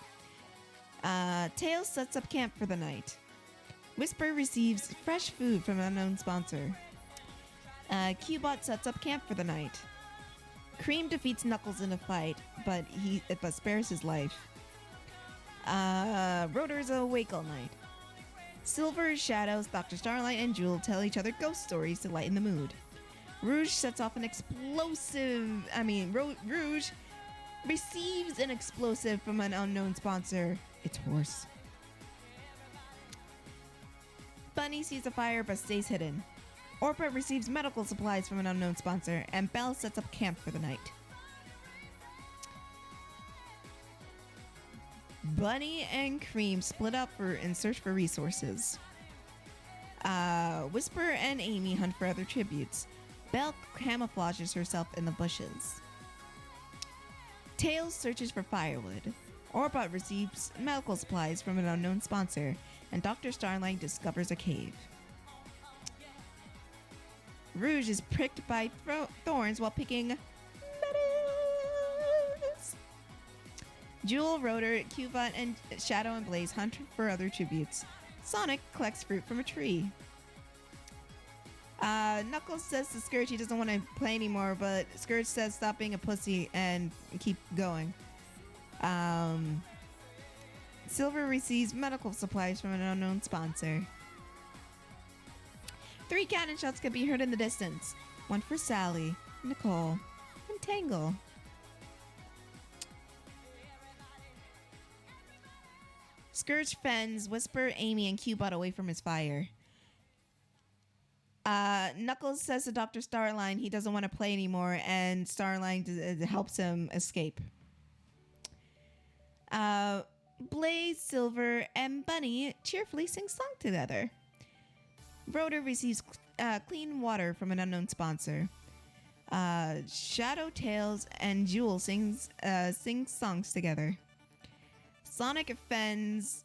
Tails sets up camp for the night. Whisper receives fresh food from an unknown sponsor. Cubot sets up camp for the night. Cream defeats Knuckles in a fight, but spares his life. Rotor's awake all night. Silver, Shadows, Dr. Starlight, and Jewel tell each other ghost stories to lighten the mood. Rouge sets off an explosive. Rouge receives an explosive from an unknown sponsor. It's horse. Bunny sees a fire but stays hidden. Orbit receives medical supplies from an unknown sponsor, and Belle sets up camp for the night. Bunny and Cream split up in search for resources. Whisper and Amy hunt for other tributes. Belle camouflages herself in the bushes. Tails searches for firewood. Orbot receives medical supplies from an unknown sponsor, and Dr. Starlight discovers a cave. Rouge is pricked by thorns while picking berries. Jewel, Rotor, Cubot, and Shadow and Blaze hunt for other tributes. Sonic collects fruit from a tree. Knuckles says to Scourge he doesn't want to play anymore, but Scourge says stop being a pussy and keep going. Silver receives medical supplies from an unknown sponsor. 3 cannon shots can be heard in the distance. One for Sally, Nicole, and Tangle. Scourge fends Whisper, Amy, and Cubot away from his fire. Knuckles says to Dr. Starline he doesn't want to play anymore, and Starline helps him escape. Blaze, Silver, and Bunny cheerfully sing song together. Rotor receives clean water from an unknown sponsor. Shadow, Tails, and Jewel sing songs together. Sonic fends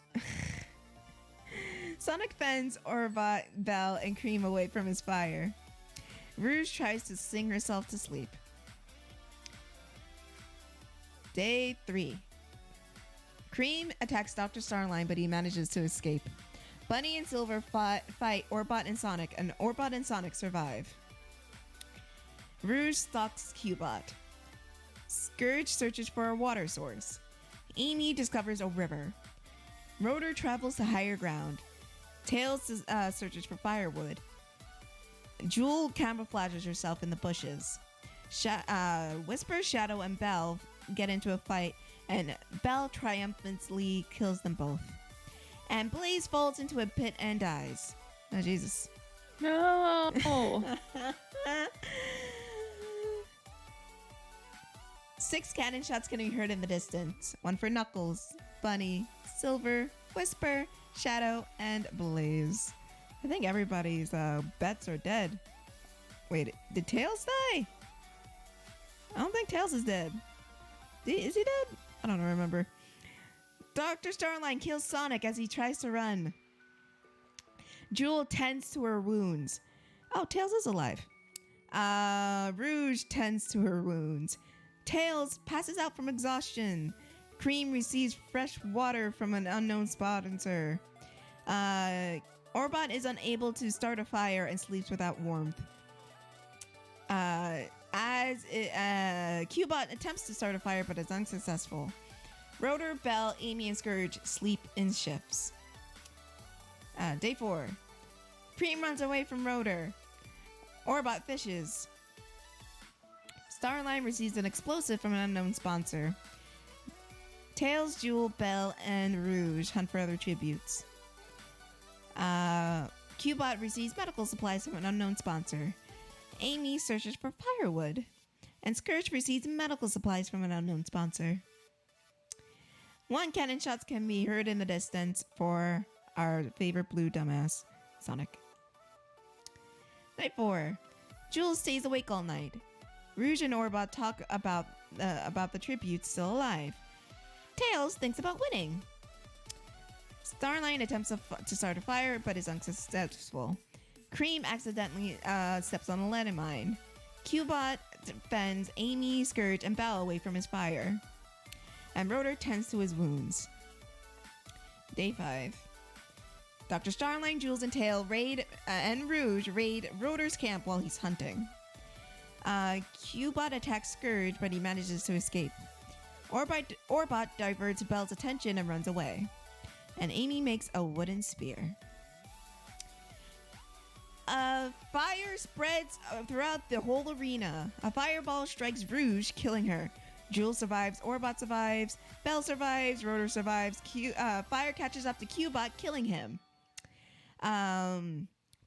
Orbot, Belle, and Cream away from his fire. Rouge tries to sing herself to sleep. Day 3. Cream attacks Dr. Starline, but he manages to escape. Bunny and Silver fight Orbot and Sonic survive. Rouge stalks Cubot. Scourge searches for a water source. Amy discovers a river. Rotor travels to higher ground. Tails searches for firewood. Jewel camouflages herself in the bushes. Whisper, Shadow, and Belle get into a fight, and Belle triumphantly kills them both. And Blaze falls into a pit and dies. Oh, Jesus. No. 6 cannon shots can be heard in the distance. One for Knuckles, Bunny, Silver, Whisper, Shadow, and Blaze. I think everybody's bets are dead. Wait, did Tails die? I don't think Tails is dead. Is he dead? I don't remember. Dr. Starline kills Sonic as he tries to run. Jewel tends to her wounds. Oh, Tails is alive. Rouge tends to her wounds. Tails passes out from exhaustion. Cream receives fresh water from an unknown sponsor. Orbot is unable to start a fire and sleeps without warmth. Cubot attempts to start a fire but is unsuccessful. Rotor, Belle, Amy, and Scourge sleep in shifts. Day 4. Cream runs away from Rotor. Orbot fishes. Starline receives an explosive from an unknown sponsor. Tails, Jewel, Belle, and Rouge hunt for other tributes. Cubot receives medical supplies from an unknown sponsor. Amy searches for firewood. And Scourge receives medical supplies from an unknown sponsor. 1 cannon shots can be heard in the distance for our favorite blue dumbass, Sonic. Night 4. Jewel stays awake all night. Rouge and Orbot talk about the tributes still alive. Tails thinks about winning. Starline attempts to start a fire but is unsuccessful. Cream accidentally steps on a lead mine. Cubot fends Amy, Scourge, and Belle away from his fire. And Rotor tends to his wounds. Day 5. Dr. Starline, Jules, and Tail and Rouge raid Rotor's camp while he's hunting. Cubot attacks Scourge, but he manages to escape. Orbot diverts Belle's attention and runs away. And Amy makes a wooden spear. Fire spreads throughout the whole arena. A fireball strikes Rouge, killing her. Jules survives, Orbot survives, Belle survives, Rotor survives, fire catches up to Cubot, killing him.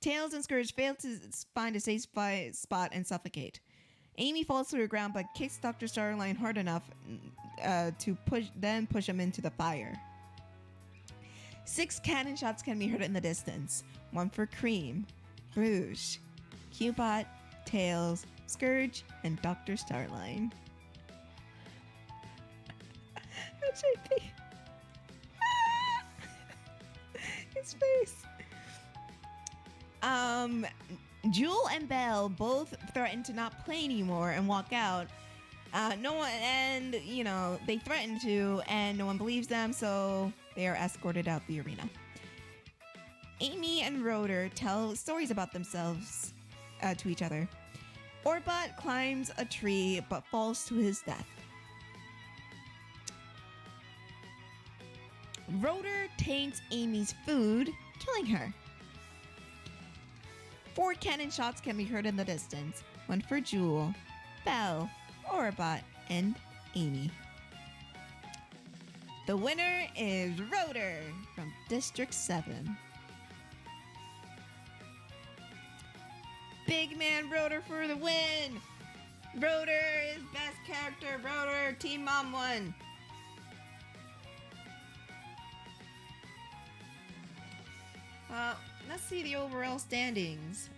Tails and Scourge fail to find a safe spot and suffocate. Amy falls to the ground but kicks Dr. Starline hard enough to push him into the fire. 6 cannon shots can be heard in the distance. 1 for Cream, Rouge, Cubot, Tails, Scourge, and Dr. Starline. JP. His face. Jewel and Belle both threaten to not play anymore and walk out. They threaten to, and no one believes them, so they are escorted out the arena. Amy and Rotor tell stories about themselves to each other. Orbot climbs a tree but falls to his death. Rotor taints Amy's food, killing her. 4 cannon shots can be heard in the distance. 1 for Jewel, Belle, Orobot, and Amy. The winner is Rotor from District 7. Big man Rotor for the win! Rotor is best character. Rotor, Team Mom won. Let's see the overall standings.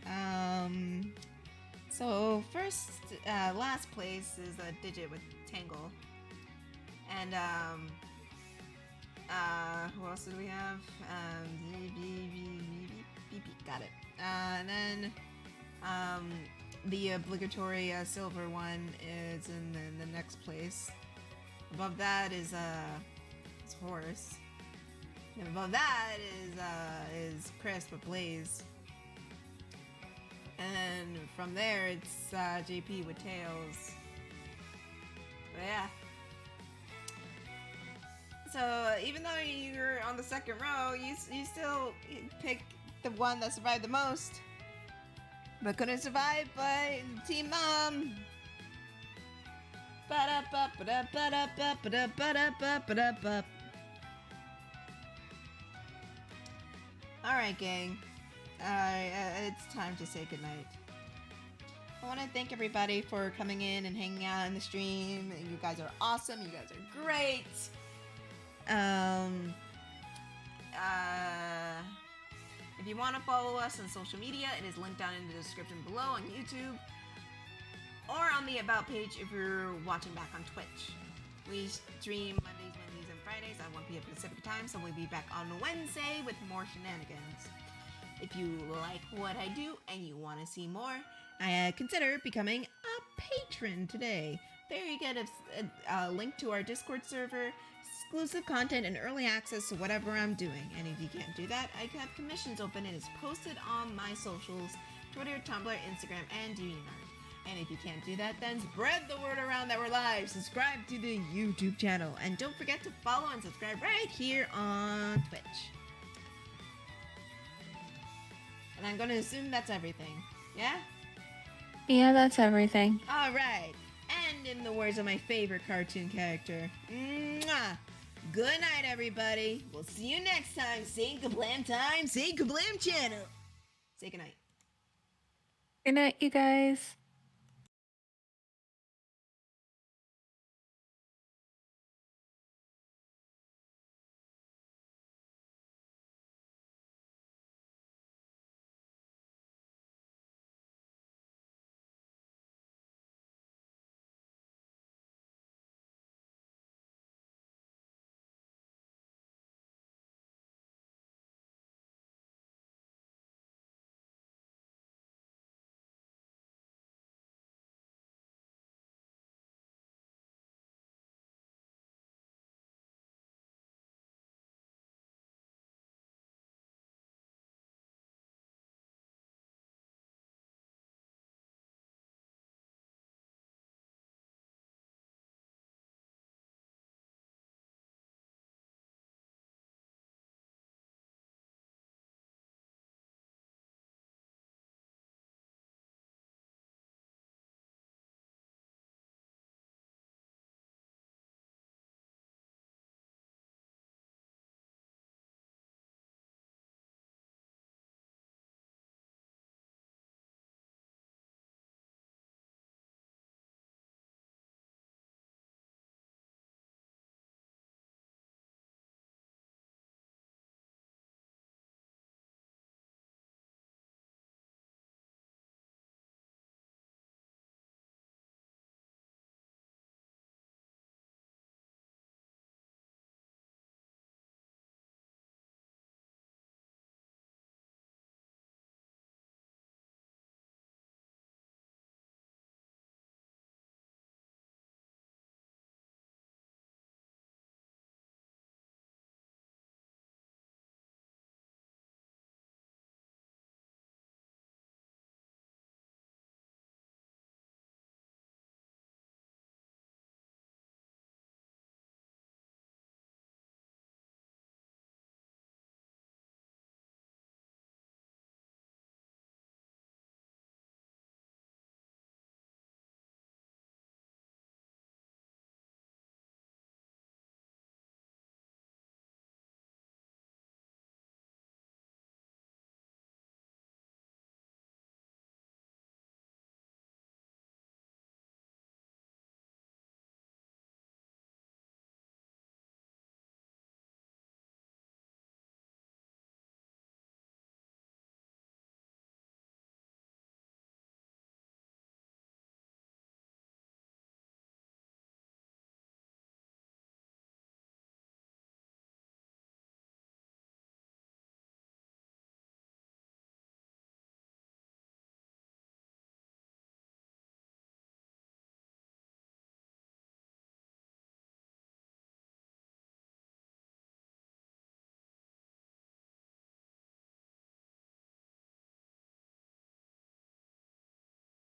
So first, last place is a Digit with Tangle. And, who else did we have? Got it. And then, the obligatory silver one is in the next place. Above that is Horse. And above that is Chris with Blaze. And from there it's JP with Tails. But yeah. So even though you're on the second row, you still pick the one that survived the most. But couldn't survive by Team Mom. Alright, gang. It's time to say goodnight. I want to thank everybody for coming in and hanging out in the stream. You guys are awesome. You guys are great. If you want to follow us on social media, it is linked down in the description below on YouTube or on the About page if you're watching back on Twitch. We stream Mondays, Wednesdays, and Fridays at 1 p.m. Pacific time, so we'll be back on Wednesday with more shenanigans. If you like what I do and you want to see more, consider becoming a patron today. There you get a link to our Discord server, exclusive content, and early access to whatever I'm doing. And if you can't do that, I have commissions open and it's posted on my socials, Twitter, Tumblr, Instagram, and DeviantArt. And if you can't do that, then spread the word around that we're live. Subscribe to the YouTube channel. And don't forget to follow and subscribe right here on Twitch. And I'm going to assume that's everything. Yeah? Yeah, that's everything. All right. And in the words of my favorite cartoon character, mwah! Good night, everybody. We'll see you next time. Say kablam time. Say kablam channel. Say goodnight. Good night, you guys.